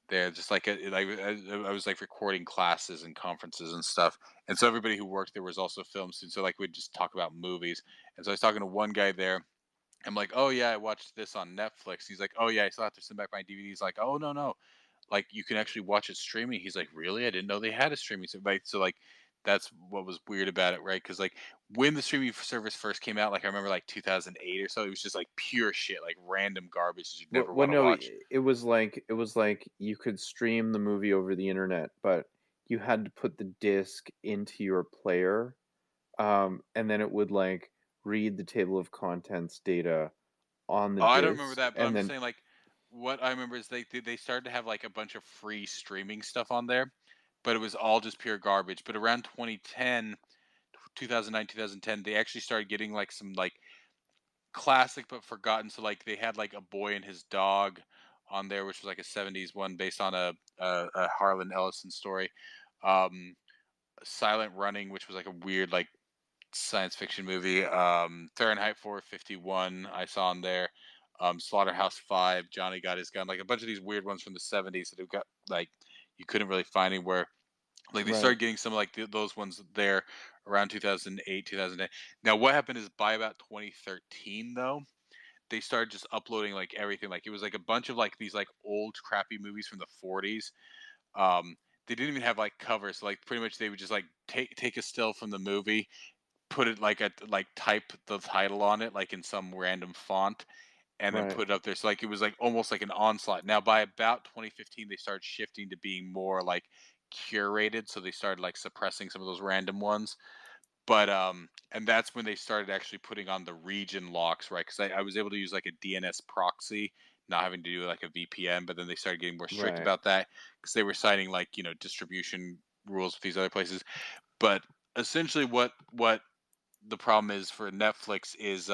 there, just like I was like recording classes and conferences and stuff, and so everybody who worked there was also film students, so like we'd just talk about movies, and so I was talking to one guy there. I'm like, oh yeah, I watched this on Netflix. He's like, oh yeah, I still have to send back my DVDs. Like, oh no no, like you can actually watch it streaming. He's like, really? I didn't know they had a streaming service. Right? So like that's what was weird about it, right? Because like when the streaming service first came out, like I remember like 2008 or so, it was just like pure shit, like random garbage that you'd Well, never well, want to no, watch. it was like you could stream the movie over the internet, but you had to put the disc into your player, and then it would like read the table of contents data on the Oh, I don't remember disc, that, but I'm and just then saying like what I remember is they started to have like a bunch of free streaming stuff on there, but it was all just pure garbage. But around 2010, 2009, 2010, they actually started getting like some like classic but forgotten. So like they had like A Boy and His Dog on there, which was like a '70s one based on a Harlan Ellison story. Um, Silent Running, which was like a weird like science fiction movie. Fahrenheit 451 I saw on there. Slaughterhouse Five, Johnny Got His Gun, like a bunch of these weird ones from the '70s that have got like you couldn't really find anywhere. Like they right, started getting some of like those ones there around 2008, 2010. Now what happened is by about 2013 though, they started just uploading like everything. Like it was like a bunch of like these like old crappy movies from the '40s. Um, they didn't even have like covers. So, like pretty much they would just like take a still from the movie, put it like type the title on it like in some random font, and then right, put it up there. So like it was like almost like an onslaught. Now by about 2015, they started shifting to being more like curated. So they started like suppressing some of those random ones. But and that's when they started actually putting on the region locks, right? Because I was able to use like a DNS proxy, not having to do like a VPN. But then they started getting more strict right. about that because they were citing like distribution rules with these other places. But essentially, what the problem is for Netflix is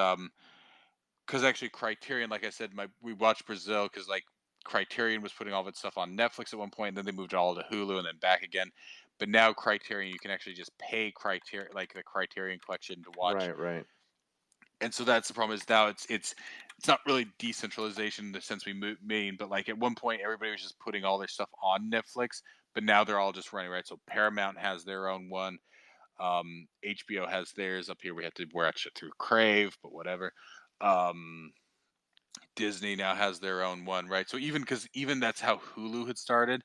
because actually Criterion, like I said, we watched Brazil because like Criterion was putting all of its stuff on Netflix at one point, and then they moved it all to Hulu and then back again. But now Criterion, you can actually just pay Criterion, like the Criterion collection, to watch. Right, right, And so that's the problem is now it's not really decentralization in the sense we mean, but like at one point everybody was just putting all their stuff on Netflix, but now they're all just running, right. So Paramount has their own one. HBO has theirs. Up here we have to watch it through Crave, but whatever. Um, Disney now has their own one, right? So because even that's how Hulu had started.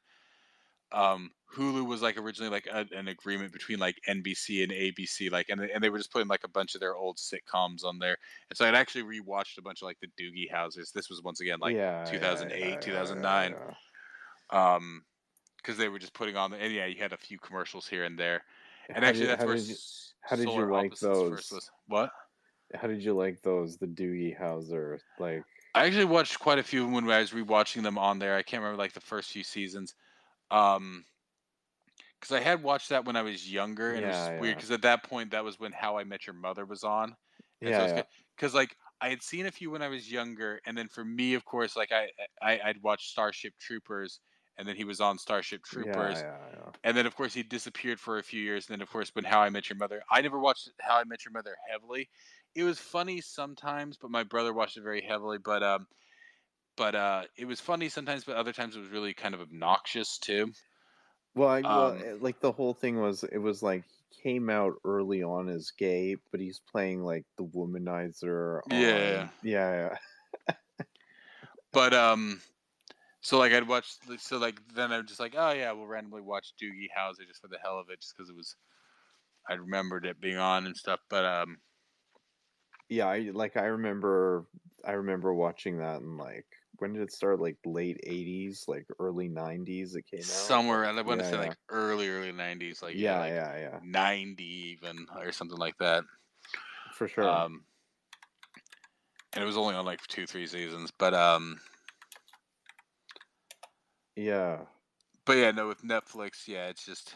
Hulu was like originally like an agreement between like NBC and ABC, like, and they were just putting like a bunch of their old sitcoms on there. And so I'd actually rewatched a bunch of like the Doogie Howsers. This was once again like yeah, yeah, 2008, yeah, 2009. yeah, Because they were just putting on and yeah, you had a few commercials here and there. yeah. And actually, that's where How did you Solar like Opposites first those? was. What? How did you like those? The Doogie Howser, like, I actually watched quite a few when I was rewatching them on there. I can't remember like the first few seasons. Um, because I had watched that when I was younger, and it was yeah, just weird yeah, because at that point that was when How I Met Your Mother was on, and so yeah, it's yeah, good because like I had seen a few when I was younger, and then for me, of course, like I'd watched Starship Troopers, and then he was on Starship yeah, Troopers, yeah, yeah. and then of course he disappeared for a few years, and then of course when How I Met Your Mother, I never watched How I Met Your Mother heavily. It was funny sometimes, but my brother watched it very heavily. But it was funny sometimes, but other times it was really kind of obnoxious too. Um, Like the whole thing was, it was like he came out early on as gay, but he's playing like the womanizer yeah, on, yeah, but so like I'd watch, so like then I'm just like, oh yeah, we'll randomly watch Doogie Howser just for the hell of it, just because it was, I remembered it being on and stuff. But yeah. I remember watching that in like, when did it start? Like late '80s, like early '90s. It came out. somewhere Like, I want to yeah, say yeah, like early '90s, like yeah, yeah, like yeah, yeah, '90 even or something like that. for sure. Um, and it was only on like 2-3 seasons, but Yeah, yeah, no, with Netflix, yeah, it's just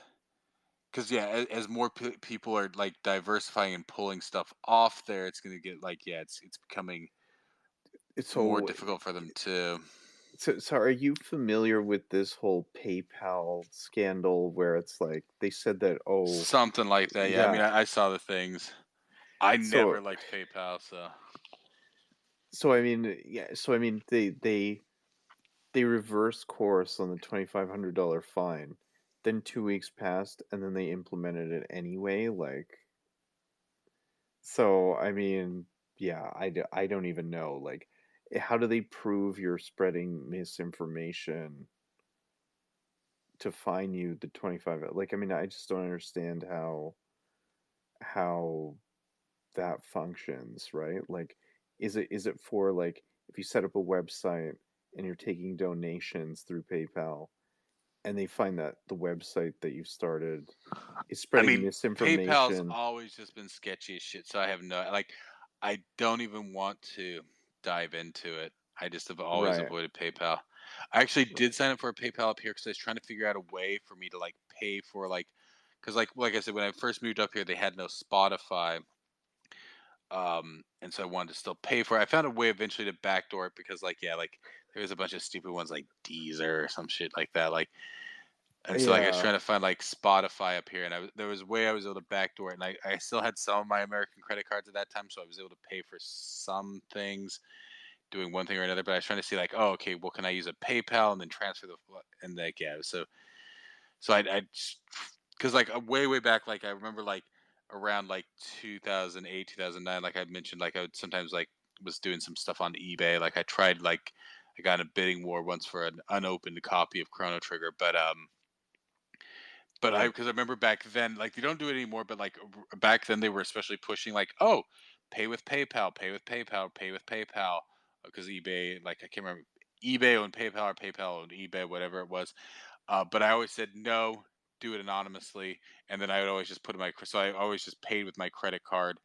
because yeah, as more people are like diversifying and pulling stuff off there, it's gonna get like yeah, it's becoming more so difficult for them to. So are you familiar with this whole PayPal scandal where it's like they said that, oh, Something like that. Yeah. I mean, yeah. I saw the things. I never So liked PayPal, so so I mean, yeah, so I mean they reversed course on the $2,500 fine. Then 2 weeks passed and then they implemented it anyway, like so I mean, yeah, I don't even know like how do they prove you're spreading misinformation to fine you the 25 like I mean I just don't understand how that functions, right? Like is it for like if you set up a website and you're taking donations through PayPal and they find that the website that you started is I spreading mean, PayPal's misinformation, always just been sketchy as shit, so I have no like I don't even want to dive into it. I just have always right? avoided PayPal. I actually did sign up for a PayPal up here because I was trying to figure out a way for me to like pay for like because like I said when I first moved up here they had no Spotify, and so I wanted to still pay for it. I found a way eventually to backdoor it because like yeah like there's a bunch of stupid ones like Deezer or some shit like that like and so like I was Yeah, trying to find like Spotify up here, and there was a way I was able to backdoor it, and I still had some of my American credit cards at that time, so I was able to pay for some things, doing one thing or another. But I was trying to see like, oh, okay, well, can I use a PayPal and then transfer the and like yeah, so I because like way back, like I remember like around like 2008 2009, like I mentioned, like I would sometimes like was doing some stuff on eBay, like I tried like I got in a bidding war once for an unopened copy of Chrono Trigger, but I right, because I remember back then, like they don't do it anymore, but like back then they were especially pushing like, oh, pay with PayPal, pay with PayPal, pay with PayPal, because eBay, like I can't remember, eBay owned PayPal or PayPal owned eBay, whatever it was. But I always said no, do it anonymously, and then I would always just put in my so I always just paid with my credit card.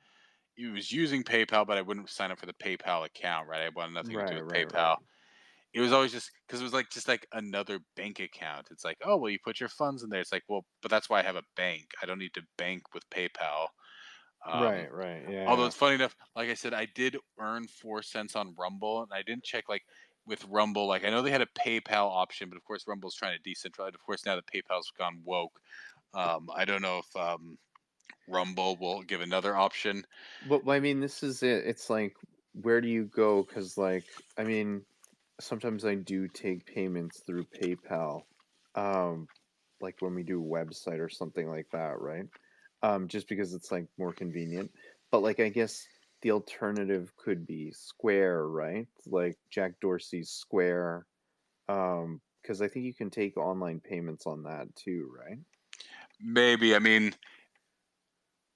It was using PayPal, but I wouldn't sign up for the PayPal account, right? I wanted nothing to do right, with right, right, PayPal. It was always just because it was like just like another bank account. It's like, oh well, you put your funds in there. It's like, well, but that's why I have a bank. I don't need to bank with PayPal. Um, right, right, yeah, Although yeah. it's funny enough, like I said, I did earn 4 cents on Rumble, and I didn't check like with Rumble. Like I know they had a PayPal option, but of course Rumble's trying to decentralize. Of course now that PayPal's gone woke, I don't know if Rumble will give another option. Well, I mean, this is it. It's like, where do you go? Because, like, I mean, sometimes I do take payments through PayPal, um, like when we do a website or something like that, right? Just because it's like more convenient. But like, I guess the alternative could be Square, right? Like Jack Dorsey's Square, because I think you can take online payments on that too, right? Maybe I mean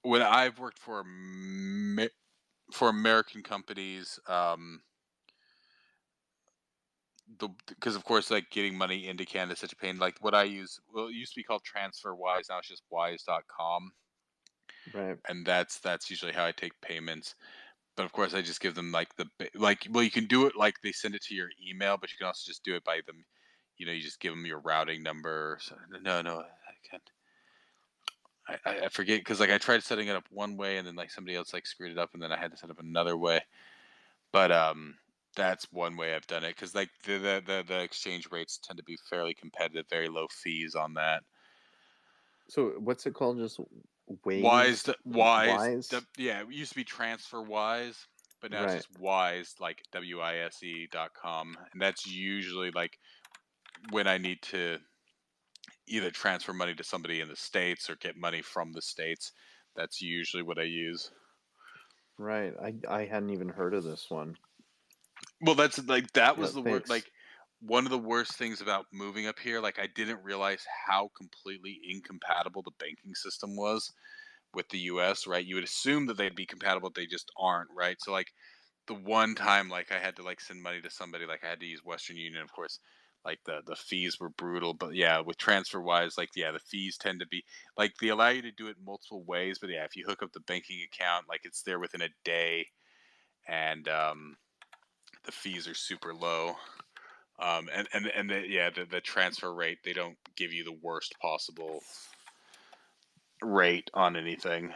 when I've worked for American companies, because of course like getting money into Canada is such a pain. Like what I use, well, it used to be called TransferWise, now it's just Wise.com, Right, and that's usually how I take payments. But of course, I just give them like like well, you can do it like they send it to your email, but you can also just do it by them. You know, you just give them your routing number. So, no, I can't. I forget because like I tried setting it up one way and then like somebody else like screwed it up and then I had to set up another way. But that's one way I've done it because like the exchange rates tend to be fairly competitive, very low fees on that. so what's it called? Just Waze, Wise, Yeah, it used to be TransferWise, but now it's right? just Wise, like WISE.com, and that's usually like when I need to either transfer money to somebody in the states or get money from the states. That's usually what I use. Right. I hadn't even heard of this one. Well, that's like that Yeah, was the word. thanks. Like one of the worst things about moving up here. Like I didn't realize how completely incompatible the banking system was with the U.S. Right? You would assume that they'd be compatible, but they just aren't. Right? So like the one time like I had to like send money to somebody, like I had to use Western Union, of course. Like the fees were brutal, but yeah, with TransferWise, like yeah, the fees tend to be like they allow you to do it multiple ways, but yeah, if you hook up the banking account, like it's there within a day, and the fees are super low. Yeah, the transfer rate, they don't give you the worst possible rate on anything.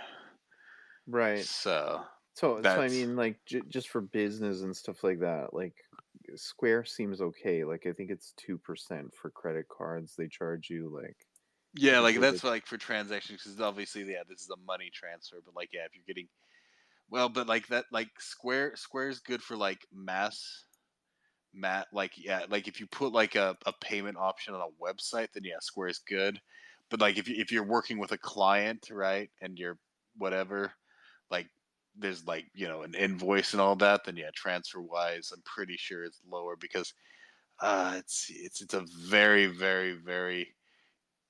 Right. So So I that's mean, like, just for business and stuff like that, like, Square seems okay. Like I think it's 2% for credit cards. They charge you like Yeah, like typically that's like for transactions because obviously, yeah, this is a money transfer. But like, yeah, if you're getting well, but like that, like Square's good for like like yeah, like if you put like a payment option on a website, then yeah, Square's good. But like if you're working with a client, right, and you're whatever, like there's like an invoice and all that, then yeah, transfer wise, I'm pretty sure it's lower because it's a very very very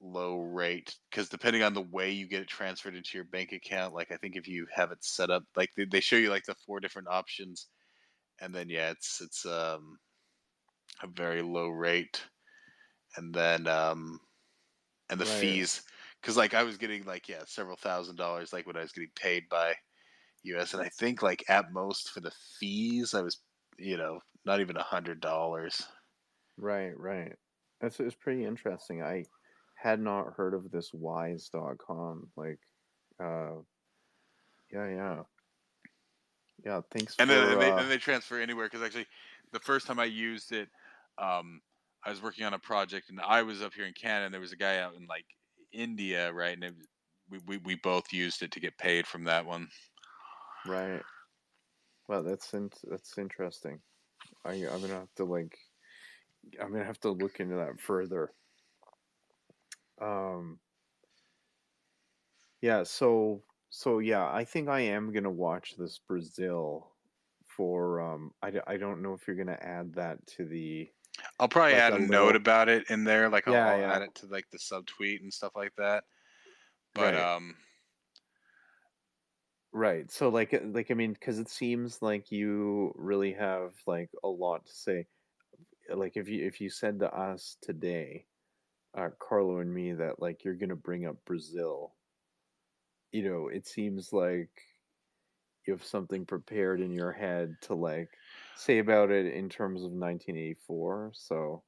low rate because depending on the way you get it transferred into your bank account, like I think if you have it set up, like they show you like the four different options, and then yeah, it's a very low rate, and then and the right. fees, because like I was getting like yeah several $1,000s like when I was getting paid by US, and I think like at most for the fees I was not even $100. Right, right. That's it's pretty interesting. I had not heard of this wise.com. Like, uh, yeah, yeah, yeah. Thanks And then for and they transfer anywhere because actually the first time I used it, um, I was working on a project and I was up here in Canada and there was a guy out in like India, right? And we both used it to get paid from that one. right. Well, that's interesting. I'm gonna have to like I'm gonna have to look into that further. Um, yeah. So yeah, I think I am gonna watch this Brazil for I don't know if you're gonna add that to the I'll probably like add a a note little about it in there, like yeah, I'll yeah. add it to like the subtweet and stuff like that. But Right. Right. So like I mean, because it seems like you really have like a lot to say. Like if you said to us today, Carlo and me, that like you're gonna bring up Brazil, it seems like you have something prepared in your head to like say about it in terms of 1984. So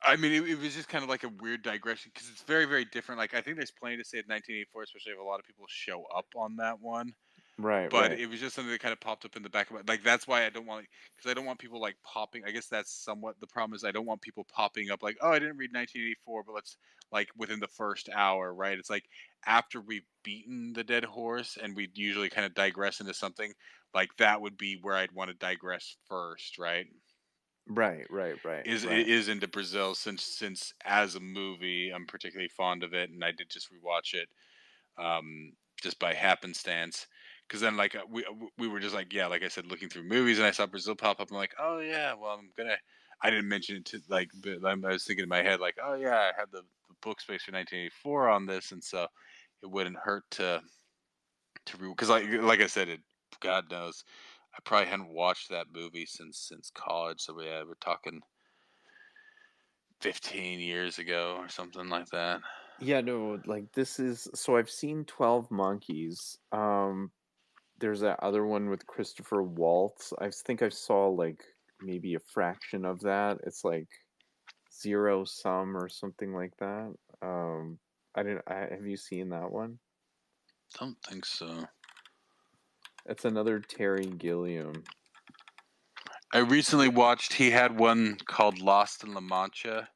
I mean, it was just kind of like a weird digression because it's very, very different. Like, I think there's plenty to say at 1984, especially if a lot of people show up on that one. right, But right, it was just something that kind of popped up in the back of my like. That's why I don't want because I don't want people like popping. I guess that's somewhat the problem is I don't want people popping up like, oh, I didn't read 1984, but let's like within the first hour, right? It's like after we've beaten the dead horse and we usually kind of digress into something like that would be where I'd want to digress first, right? right, right, right, right. Is into Brazil since as a movie I'm particularly fond of it, and I did just rewatch it just by happenstance. Because then like we were just like yeah, like I said, looking through movies, and I saw Brazil pop up. I'm like, oh yeah, well I'm gonna. I didn't mention it to like, but I was thinking in my head like, oh yeah, I had the book space for 1984 on this, and so it wouldn't hurt to because like I said, God knows, I probably hadn't watched that movie since college. So yeah, we're talking 15 years ago or something like that. Yeah, no, like this is so I've seen 12 Monkeys. There's that other one with Christopher Waltz. I think I saw like maybe a fraction of that. It's like zero sum or something like that. I didn't. Have you seen that one? Don't think so. It's another Terry Gilliam. I recently watched. He had one called Lost in La Mancha.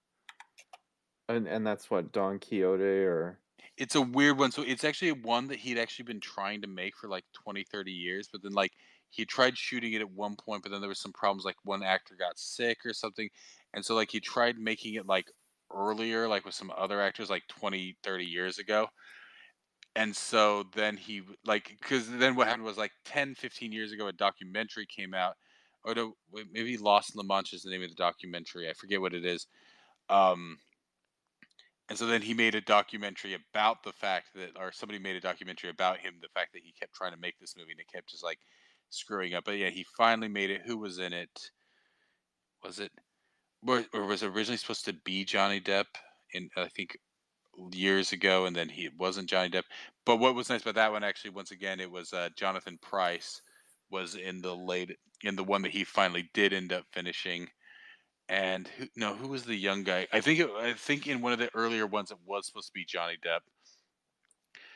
And that's what Don Quixote or It's a weird one. So it's actually one that he'd actually been trying to make for like 20, 30 years, but then like he tried shooting it at one point, but then there was some problems like one actor got sick or something. And so like he tried making it like earlier like with some other actors like 20, 30 years ago. And so then he like cuz then what happened was like 10, 15 years ago a documentary came out or no, maybe Lost in La Mancha is the name of the documentary. I forget what it is. Um and so then he made a documentary about the fact that, or somebody made a documentary about him, the fact that he kept trying to make this movie and it kept just like screwing up. But yeah, he finally made it. Who was in it? Was it, or was it originally supposed to be Johnny Depp? In I think years ago, and then it wasn't Johnny Depp. But what was nice about that one, actually, once again, it was Jonathan Price was in the one that he finally did end up finishing. And who was the young guy? I think in one of the earlier ones it was supposed to be Johnny Depp.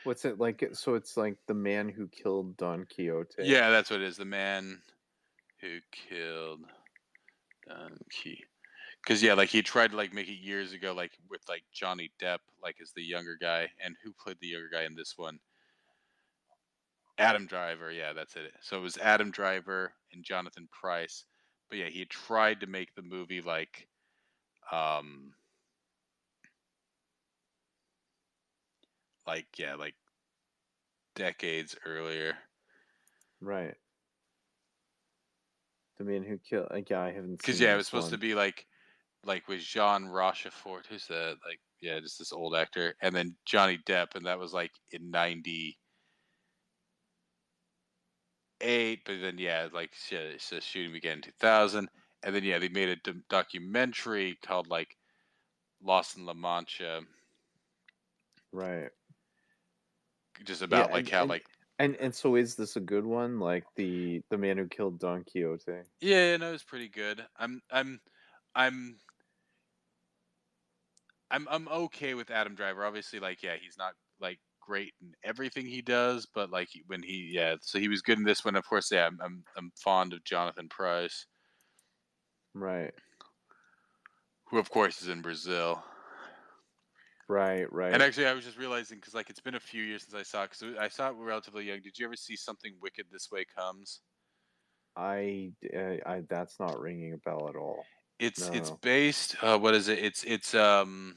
what's it like? So it's like the man who killed Don Quixote. Yeah, that's what it is. The man who killed Donkey. Because yeah, like he tried to like make it years ago, like with like Johnny Depp, like as the younger guy, and who played the younger guy in this one? Adam Driver. Yeah, that's it. So it was Adam Driver and Jonathan Pryce. But yeah, he tried to make the movie um, like decades earlier. Right. The Man Who Killed. Yeah, I haven't Because seen yeah, it was this supposed one. to be like with Jean Rochefort, who's that? Like yeah, just this old actor, and then Johnny Depp, and that was like in '98. But then yeah, like so shooting began in 2000, and then yeah, they made a documentary called like Lost in La Mancha, Right. just Yeah, about like how like and so is this a good one? Like the Man Who Killed Don Quixote? yeah, no, it's pretty good. I'm I'm okay with Adam Driver. Obviously, like yeah, he's not like great in everything he does, but like when he yeah, so he was good in this one. Of course, yeah, I'm fond of Jonathan Pryce, Right. who of course is in Brazil. Right. And Right. actually, I was just realizing because like it's been a few years since I saw it. Because I saw it relatively young. Did you ever see Something Wicked This Way Comes? I that's not ringing a bell at all. It's No. based. What is it? It's it goes.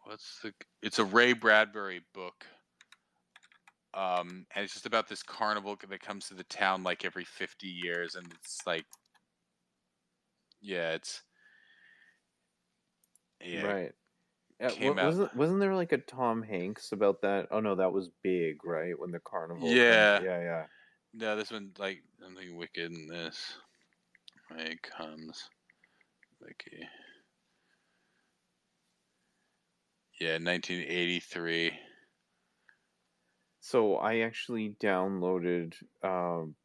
What's the? It's a Ray Bradbury book. And it's just about this carnival that comes to the town like every 50 years, and it's like, yeah, yeah, Right. came out. Wasn't there like a Tom Hanks about that? Oh no, that was Big, right? When the carnival comes. Yeah, Yeah, yeah. no, this one like something wicked in this. Way comes Wiki. Yeah, 1983. So I actually downloaded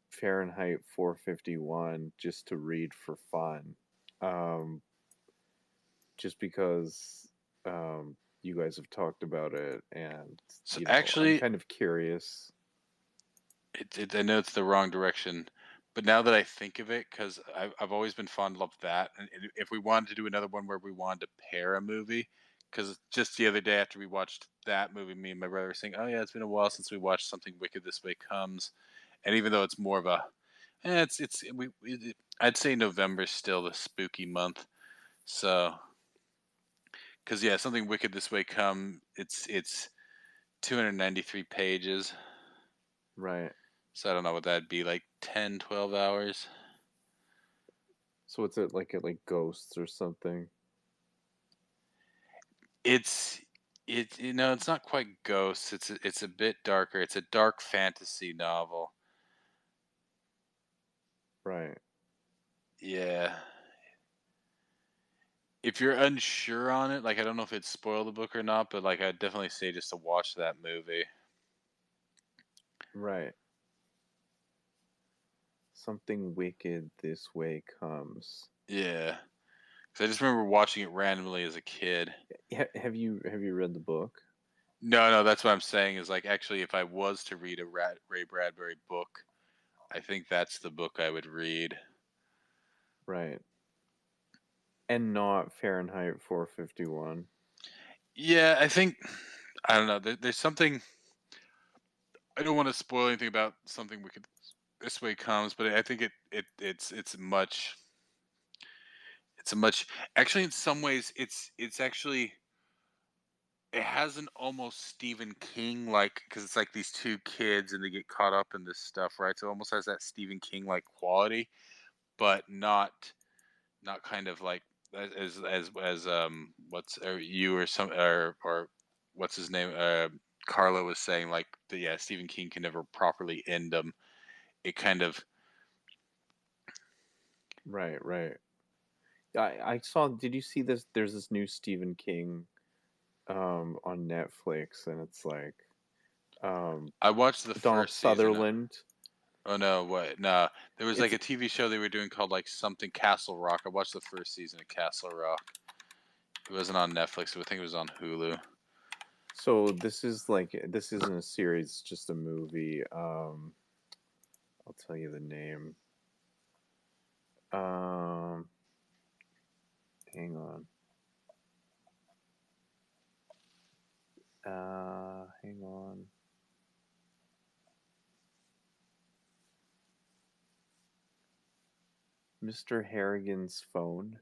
Fahrenheit 451 just to read for fun. Um, just because you guys have talked about it, and So I'm actually, kind of curious. I know it's the wrong direction, but now that I think of it, because I've always been fond of that, and if we wanted to do another one where we wanted to pair a movie, because just the other day after we watched that movie, me and my brother were saying, "Oh yeah, it's been a while since we watched Something Wicked This Way Comes," and even though it's more of a, I'd say November's still the spooky month, so because yeah, Something Wicked This Way Come, it's 293 pages. Right. So I don't know what that'd be like 10, 12 hours. So what's it like? It like ghosts or something? It's it's not quite ghosts. It's a bit darker. It's a dark fantasy novel. Right. Yeah. If you're unsure on it, like I don't know if it'd spoil the book or not, but like I'd definitely say just to watch that movie. Right. Something wicked this way comes. Yeah. Cuz I just remember watching it randomly as a kid. Have you read the book? No, that's what I'm saying is like actually if I was to read a Ray Bradbury book, I think that's the book I would read. Right. And not Fahrenheit 451. Yeah, I think I don't know. There's something I don't want to spoil anything about Something Wicked This Way Comes, but I think it's a much actually in some ways it's actually it has an almost Stephen King like because it's like these two kids and they get caught up in this stuff, right? So it almost has that Stephen King like quality, but not kind of like as what's or you or some or what's his name Carlo was saying like yeah Stephen King can never properly end them. It kind of Right, right. I saw. Did you see this? There's this new Stephen King on Netflix, and it's like I watched the Donald first season. Sutherland. Oh no, what? No, there was like It's a TV show they were doing called like something Castle Rock. I watched the first season of Castle Rock. It wasn't on Netflix. I think it was on Hulu. so this isn't a series, it's just a movie. I'll tell you the name. Hang on. Hang on. Mr. Harrigan's Phone.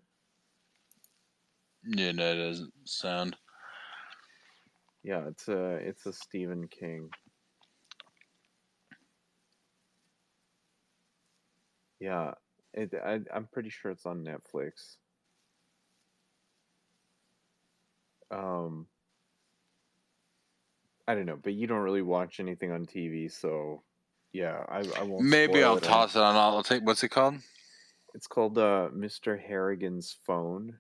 Yeah, no, it doesn't sound. Yeah, it's a Stephen King. Yeah, I'm pretty sure it's on Netflix. Um, I don't know, but you don't really watch anything on TV, so yeah, I won't Maybe spoil I'll it. toss it on. I'll take. What's it called? It's called Mr. Harrigan's Phone.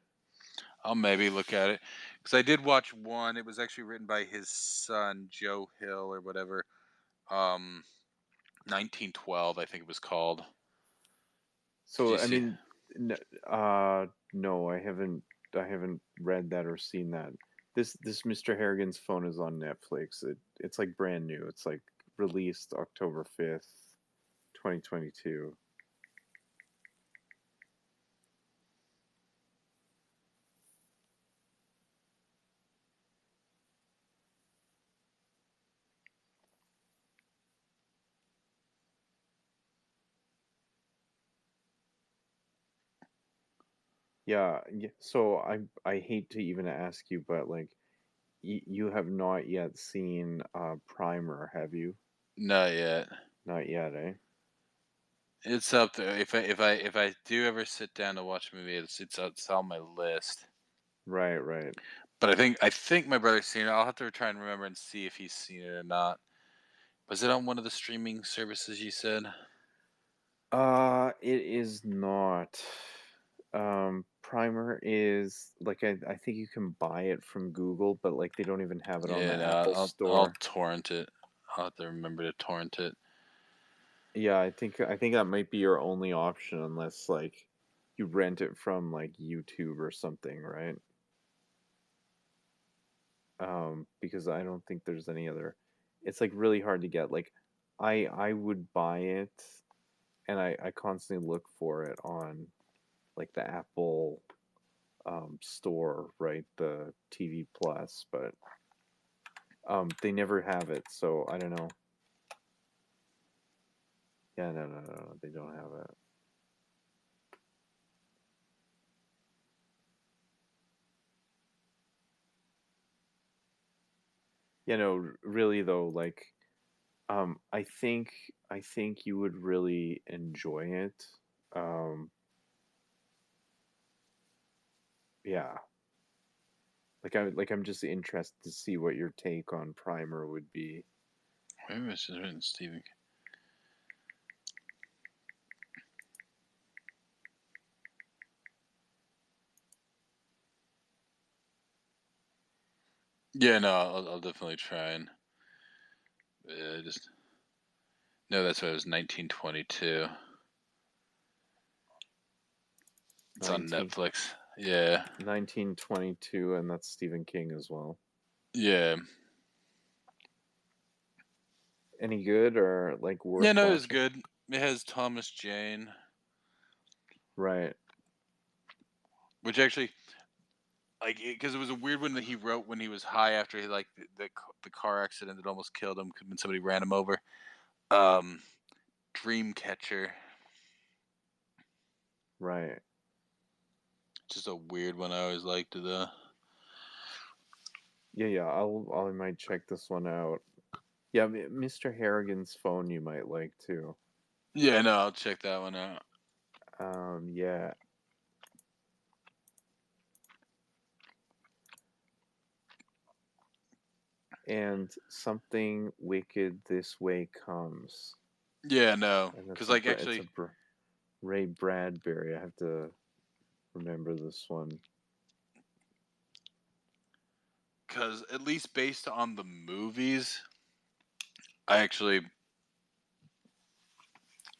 I'll maybe look at it because I did watch one. It was actually written by his son Joe Hill or whatever. 1912, I think it was called. So I see? mean, no, I haven't read that or seen that. This Mr. Harrigan's Phone is on Netflix. It's like brand new. It's like released October 5th, 2022. Yeah, so I hate to even ask you, but like you have not yet seen Primer, have you? Not yet. Not yet, eh? It's up there. If I do ever sit down to watch a movie, it's on my list. Right, right. But I think my brother's seen it. I'll have to try and remember and see if he's seen it or not. Was it on one of the streaming services you said? It is not. Primer is like I think you can buy it from Google, but like they don't even have it on Yeah, the no, Apple I'll Store. torrent it. I'll have to remember to torrent it. Yeah, I think that might be your only option unless like you rent it from like YouTube or something, right? Because I don't think there's any other. It's like really hard to get. Like I would buy it and I constantly look for it on like the Apple store, right? The TV Plus, but they never have it, so I don't know. Yeah, no, they don't have it. Yeah, no, really though, like I think you would really enjoy it. Um, yeah, I'm just interested to see what your take on Primer would be. Maybe it's just written Stephen. Yeah, no, I'll definitely try and. Just no, that's why it was 1922. It's on 19, Netflix. Yeah, 1922, and that's Stephen King as well. yeah, Any good or like yeah. worth No, it was watching? good. It has Thomas Jane, Right. which actually, like, because it was a weird one that he wrote when he was high after he like the car accident that almost killed him when somebody ran him over. Um, Dreamcatcher, Right. just a weird one. I always liked it. Yeah. I might check this one out. Yeah, Mr. Harrigan's Phone you might like too. Yeah, no, I'll check that one out. Yeah. And Something Wicked This Way Comes. Yeah, no, And because like it's actually, a Ray Bradbury. I have to remember this one. because at least based on the movies,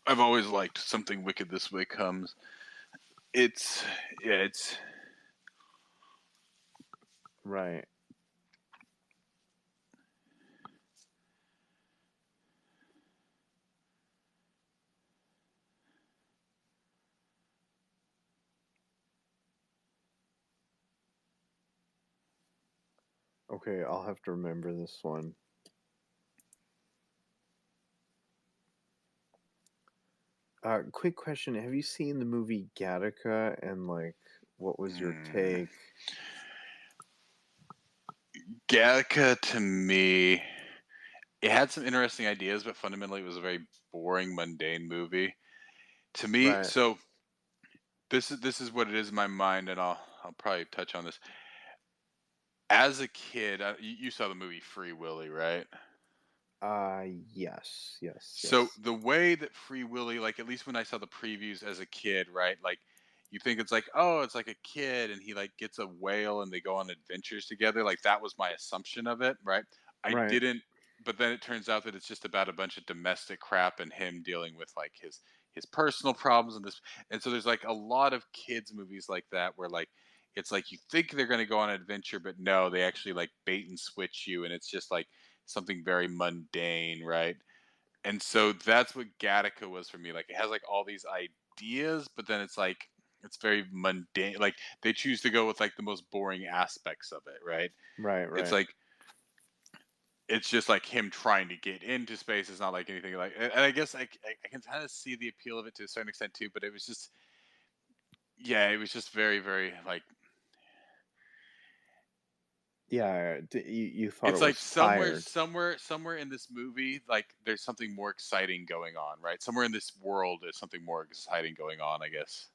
I've always liked Something Wicked This Way Comes. It's yeah, it's Right. Okay, I'll have to remember this one. Quick question: have you seen the movie Gattaca? And like, what was your take? Gattaca, to me, it had some interesting ideas, but fundamentally it was a very boring, mundane movie. To me, Right. so this is what it is in my mind, and I'll probably touch on this. As a kid, you saw the movie Free Willy, right? Yes, yes, So yes. the way that Free Willy, like at least when I saw the previews as a kid, right? Like you think it's like, oh, it's like a kid and he like gets a whale and they go on adventures together. Like that was my assumption of it, right? I Right. didn't, but then it turns out that it's just about a bunch of domestic crap and him dealing with like his personal problems and this. And so there's like a lot of kids movies like that where like it's like you think they're going to go on an adventure, but no, they actually like bait and switch you, and it's just like something very mundane, right? And so that's what Gattaca was for me. Like it has like all these ideas, but then it's like it's very mundane. Like they choose to go with like the most boring aspects of it, right? Right. It's Right. like it's just like him trying to get into space. It's not like anything like. And I guess I can kind of see the appeal of it to a certain extent too. But it was just yeah, it was just very like Yeah. You thought it's it like was tired, somewhere in this movie, like there's something more exciting going on, right? Somewhere in this world, there's something more exciting going on, I guess.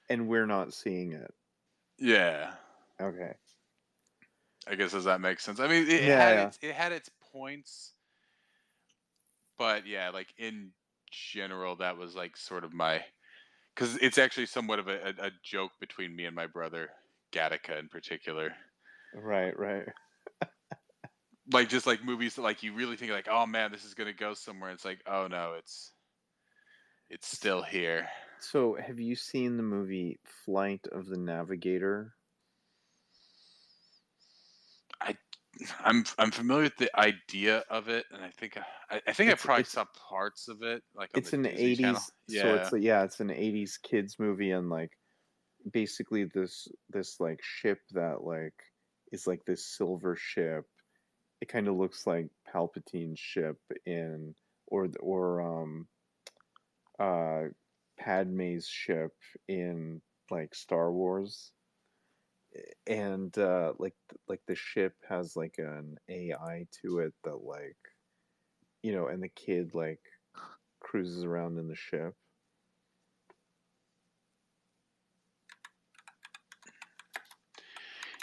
and we're not seeing it. Yeah. Okay. I guess does that make sense? I mean, it Yeah. had Yeah. its points, but yeah, like in general, that was like sort of my because it's actually somewhat of a joke between me and my brother Gattaca in particular. Right. Right. Like just like movies that like you really think like, oh man, this is gonna go somewhere. It's like, oh no, it's still here. So, have you seen the movie Flight of the Navigator? I I'm familiar with the idea of it, and I think I It's probably it's saw parts of it like on it's the an Disney Channel. 80s, so Yeah. it's yeah, it's an 80s kids movie, and like basically this like ship that like is like this silver ship. It kind of looks like Palpatine's ship in or uh Padme's ship in like Star Wars. And like the ship has like an AI to it that like and the kid like cruises around in the ship.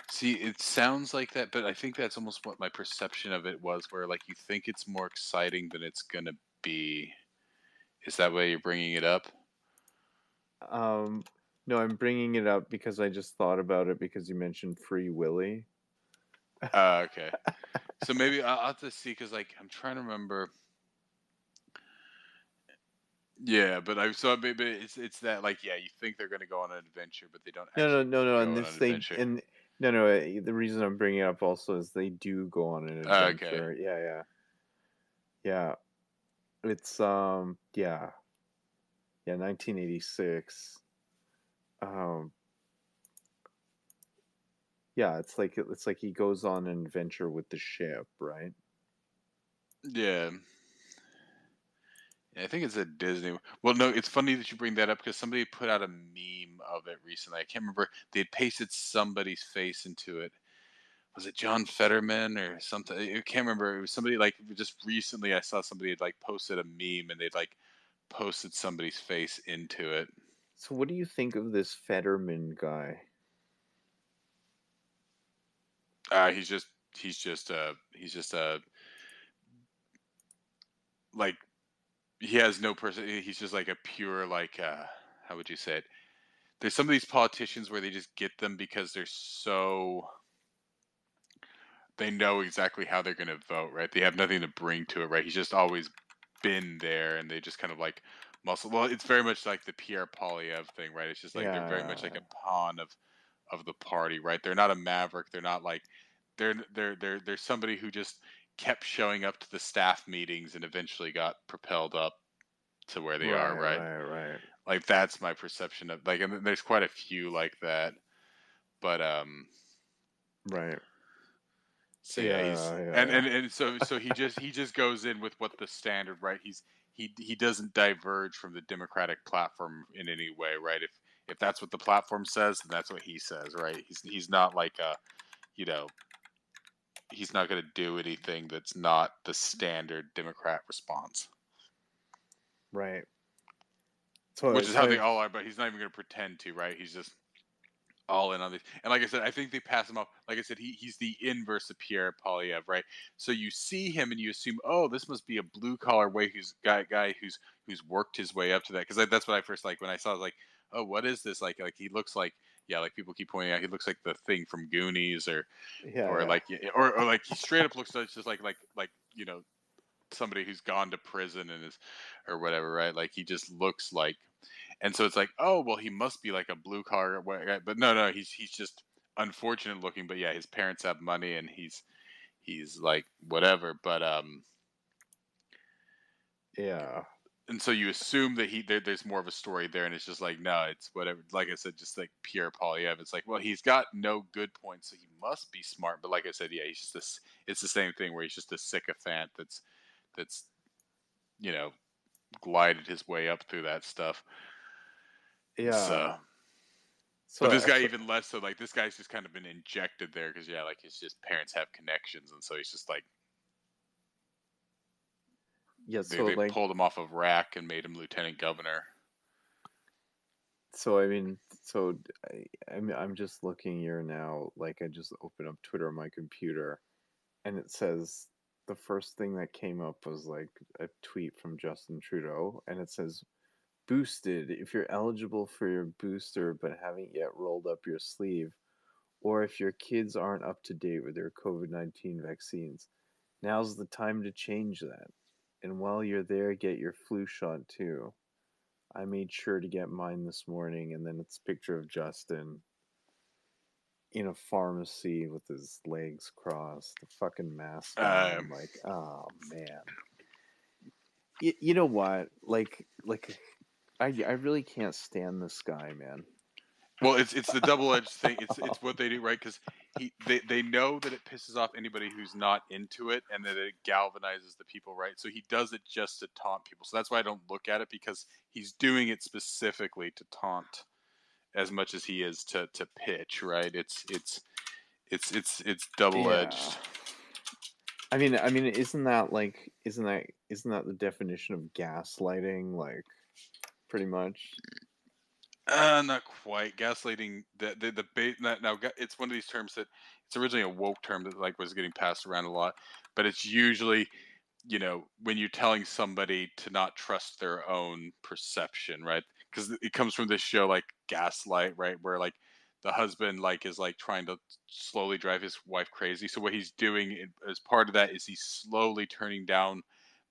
See, it sounds like that, but I think that's almost what my perception of it was, where like you think it's more exciting than it's gonna be. Is that why you're bringing it up? Um, no, I'm bringing it up because I just thought about it because you mentioned Free Willy. Okay. So maybe I'll have to see because like I'm trying to remember. Yeah, but I so maybe it's that like yeah, you think they're gonna go on an adventure, but they don't No, no, actually no, no. go And on an this they adventure. and no, no. The reason I'm bringing it up also is they do go on an Okay. adventure. Yeah, yeah, yeah. It's yeah, 1986. Um, yeah, it's like he goes on an adventure with the ship, right? Yeah. Yeah, I think it's a Disney. Well, no, it's funny that you bring that up because somebody put out a meme of it recently. I can't remember. They had pasted somebody's face into it. Was it John Fetterman or something? I can't remember. It was somebody like just recently. I saw somebody had like posted a meme and they'd like posted somebody's face into it. So, what do you think of this Fetterman guy? He's just he's just like he has no person. He's just like a pure like how would you say it? There's some of these politicians where they just get them because they're so they know exactly how they're going to vote, right? They have nothing to bring to it, right? He's just always been there, and they just kind of like muscle. Well, it's very much like the Pierre Polyev thing, right? It's just like they're very much like Yeah, a pawn of the party, right? They're not a maverick. They're not like they're somebody who just kept showing up to the staff meetings and eventually got propelled up to where they are, right, right? right, right, Like that's my perception of like, and there's quite a few like that, but right. So yeah, and so he just goes in with what the standard, right? He doesn't diverge from the Democratic platform in any way, right? If that's what the platform says, then that's what he says, right? He's not like a, you know, he's not going to do anything that's not the standard Democrat response. Right. Which is how they all are, but he's not even going to pretend to, right? He's just all in on these. And like I said, I think they pass him off. Like I said, he's the inverse of Pierre Polyev, right? So you see him and you assume, oh, this must be a blue collar guy who's worked his way up to that. Because that's what I first like when I saw. I was like, oh, what is this? Like he looks like, yeah, like people keep pointing out, he looks like the thing from Goonies, or like he straight up looks just like you know, somebody who's gone to prison and is, or whatever, right? Like he just looks like. And so it's like, oh, well, he must be like a blue collar guy, but no, he's just unfortunate looking. But yeah, his parents have money, and he's like whatever. But yeah. And so you assume that there's more of a story there, and it's just like, no, it's whatever. Like I said, just like Pierre Polyev, it's like, well, he's got no good points, so he must be smart. But like I said, yeah, he's just this. It's the same thing where he's just a sycophant that's you know, glided his way up through that stuff. Yeah. But this guy even less so. Like this guy's just kind of been injected there because like his just parents have connections, and so he's just like, they pulled him off of rack and made him lieutenant governor. So I mean, I'm just looking here now. Like I just opened up Twitter on my computer, and it says the first thing that came up was like a tweet from Justin Trudeau, and it says, "Boosted. If you're eligible for your booster but haven't yet rolled up your sleeve, or if your kids aren't up to date with their COVID-19 vaccines, now's the time to change that. And while you're there, get your flu shot too. I made sure to get mine this morning," and then it's a picture of Justin in a pharmacy with his legs crossed, the fucking mask on. Like, oh man. You know what? Like I really can't stand this guy, man. Well, it's the double-edged thing. It's what they do, right? Because they know that it pisses off anybody who's not into it, and that it galvanizes the people, right? So he does it just to taunt people. So that's why I don't look at it, because he's doing it specifically to taunt as much as he is to pitch, right? It's double-edged. Yeah. I mean, isn't that the definition of gaslighting? Like, pretty much. Not quite. Gaslighting. Now it's one of these terms that it's originally a woke term that like was getting passed around a lot, but it's usually, you know, when you're telling somebody to not trust their own perception, right? Because it comes from this show like Gaslight, right, where like the husband like is like trying to slowly drive his wife crazy. So what he's doing as part of that is he's slowly turning down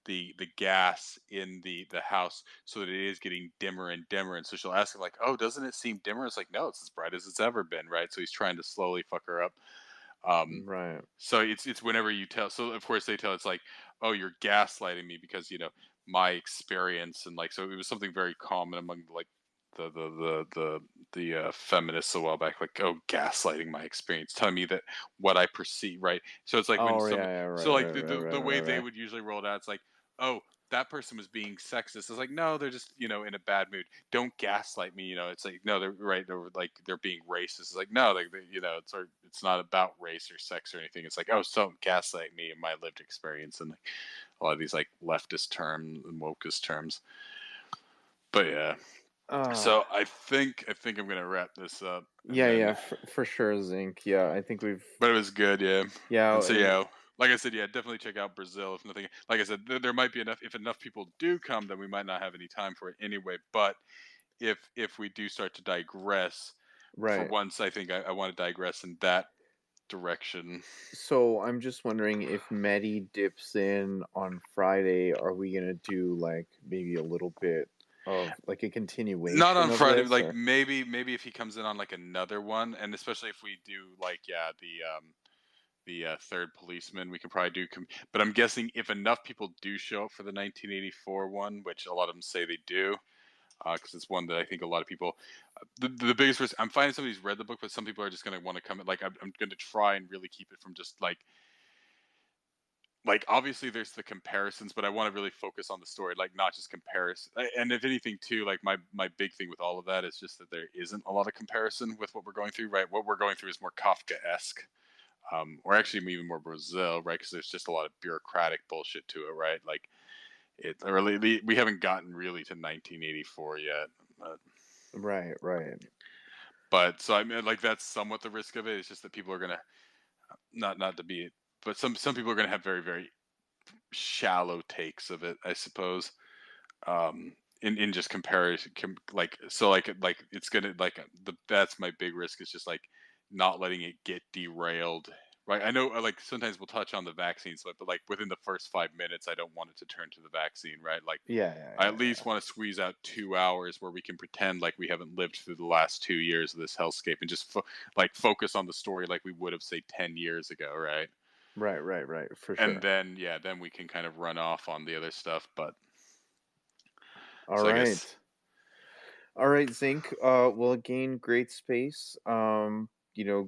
the gas in the house so that it is getting dimmer and dimmer. And so she'll ask him like, oh, doesn't it seem dimmer? It's like, no, it's as bright as it's ever been, right? So he's trying to slowly fuck her up. Right. So it's whenever you tell. So of course they tell, it's like, oh, you're gaslighting me because, you know, my experience. And like, so it was something very common among like the feminists a while back, like, oh, gaslighting my experience, telling me that what I perceive, right? So it's like when the way they would usually roll it out, it's like, oh, that person was being sexist. It's like, no, they're just, you know, in a bad mood. Don't gaslight me. You know, it's like, no, they're right. They're being racist. It's like, no, they you know, it's not about race or sex or anything. It's like, oh, so don't gaslight me in my lived experience, and like a lot of these like leftist terms and wokest terms. But yeah. So I think I'm gonna wrap this up. Yeah, for sure, Zinc. Yeah, I think we've. But it was good, yeah. Yeah. And so yeah, like I said, yeah, definitely check out Brazil. If nothing, like I said, there might be enough. If enough people do come, then we might not have any time for it anyway. But if we do start to digress, for once, I think I want to digress in that direction. So I'm just wondering, if Medi dips in on Friday, are we gonna do like maybe a little bit of like a continuation? Not on Friday, like or? maybe if he comes in on like another one, and especially if we do like the third policeman, we can probably do. But I'm guessing if enough people do show up for the 1984 one, which a lot of them say they do, because it's one that I think a lot of people. The biggest risk, I'm finding somebody's read the book, but some people are just going to want to come in. Like I'm going to try and really keep it from just like like obviously there's the comparisons, but I want to really focus on the story, like not just comparison. And if anything, too, like my big thing with all of that is just that there isn't a lot of comparison with what we're going through. Right, what we're going through is more Kafka-esque, or actually even more Brazil, right? Because there's just a lot of bureaucratic bullshit to it, right? Like it really, we haven't gotten really to 1984 yet. Right, right. But so I mean, like that's somewhat the risk of it. It's just that people are gonna not to be, but some people are gonna have very very shallow takes of it, I suppose. In just comparison, like so, like it's gonna like that's my big risk is just like not letting it get derailed. Right, I know. Like sometimes we'll touch on the vaccines, but like within the first 5 minutes, I don't want it to turn to the vaccine. Right, like Yeah, yeah, I yeah, at least want to squeeze out 2 hours where we can pretend like we haven't lived through the last 2 years of this hellscape and just like focus on the story like we would have say 10 years ago, right? right, right, right, for And sure. then yeah, then we can kind of run off on the other stuff. But All so I guess right. All right, Zinc. Well, again, great space.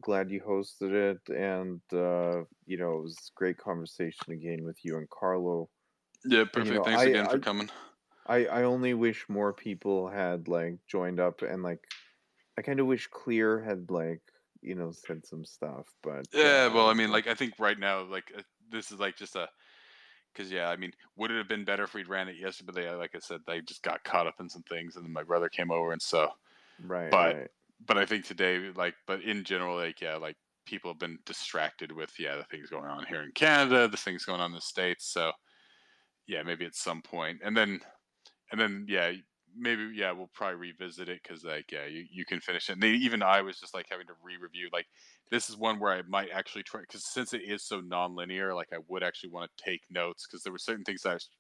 Glad you hosted it, and it was great conversation again with you and Carlo. yeah, You perfect. know, Thanks I again for I coming. I only wish more people had like joined up, and like I kind of wish Clear had like said some stuff, but Yeah, well, I mean, like I think right now, like this is like just a because yeah, I mean, would it have been better if we'd ran it yesterday? But like I said, they just got caught up in some things, and then my brother came over, and so. right, But right, but I think today, like, but in general, like yeah, like people have been distracted with yeah the things going on here in Canada, the things going on in the States. So yeah, maybe at some point, and then yeah, maybe yeah, we'll probably revisit it because like yeah, you can finish it. And even I was just like having to re-review. Like this is one where I might actually try because since it is so non-linear, like I would actually want to take notes because there were certain things that I was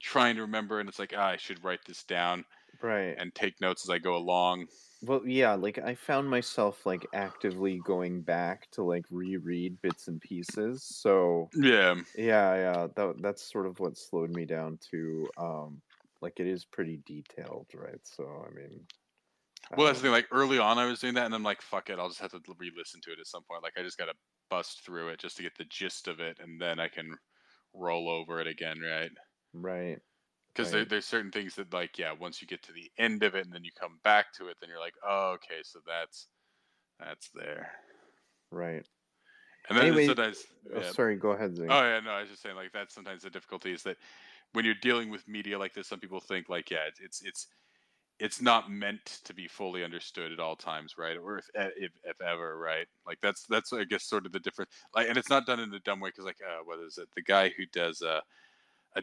trying to remember, and it's like I should write this down right. and take notes as I go along. Well, yeah, like I found myself like actively going back to like reread bits and pieces. So Yeah. yeah, that's sort of what slowed me down to like it is pretty detailed, right? So I mean, Well, that's the thing. um Like early on, I was doing that, and I'm like, "Fuck it, I'll just have to re-listen to it at some point." Like I just gotta bust through it just to get the gist of it, and then I can roll over it again, right? right, Because right, there's certain things that, like, yeah, once you get to the end of it, and then you come back to it, then you're like, "Oh, okay, so that's there." right. And then Anyway, sometimes, oh yeah. sorry, go ahead, Oh Zink. yeah, no, I was just saying, like, that's sometimes the difficulty is that when you're dealing with media like this, some people think like, yeah, it's not meant to be fully understood at all times, right? Or if ever, right? Like that's I guess sort of the difference. Like, and it's not done in a dumb way because like what is it? The guy who does a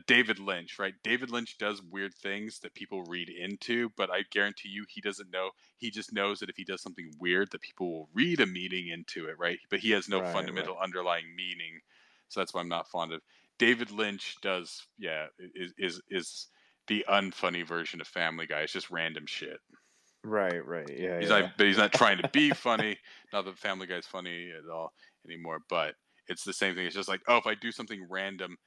David Lynch, right? David Lynch does weird things that people read into, but I guarantee you he doesn't know. He just knows that if he does something weird, that people will read a meaning into it, right? But he has no Right, right, fundamental underlying meaning, so that's why I'm not fond of. David Lynch does, yeah, is the unfunny version of Family Guy. It's just random shit. right, right. Yeah, He's yeah, not, but he's not trying to be funny. Not that Family Guy's funny at all anymore, but it's the same thing. It's just like, oh, if I do something random,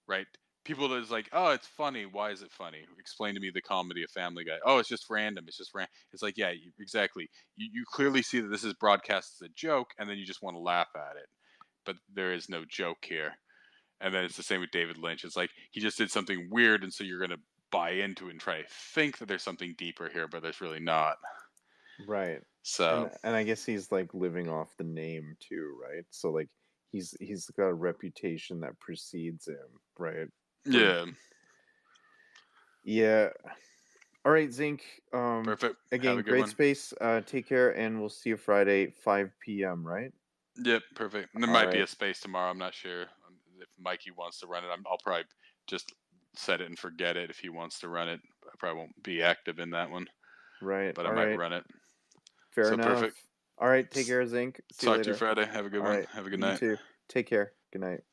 right? People is like, oh, it's funny. Why is it funny? Explain to me the comedy of Family Guy. Oh, it's just random. It's just random. It's like, yeah, exactly. You clearly see that this is broadcast as a joke, and then you just want to laugh at it, but there is no joke here. And then it's the same with David Lynch. It's like he just did something weird, and so you're gonna buy into it and try to think that there's something deeper here, but there's really not. right. So And I guess he's like living off the name too, right? So like he's got a reputation that precedes him, right? For yeah, yeah. All right, Zinc. perfect. Have a Again, good great one. space. Take care, and we'll see you Friday, 5 p.m. Right? Yep, perfect. And there All might be right. a space tomorrow. I'm not sure if Mikey wants to run it. I'll probably just set it and forget it if he wants to run it. I probably won't be active in that one, Right. but I All might right. run it. Fair So perfect. enough. All right. Take care, Zinc. See you Talk to you later. Friday. Have a good All one. right. Have a good You night. too. Take care. Good night.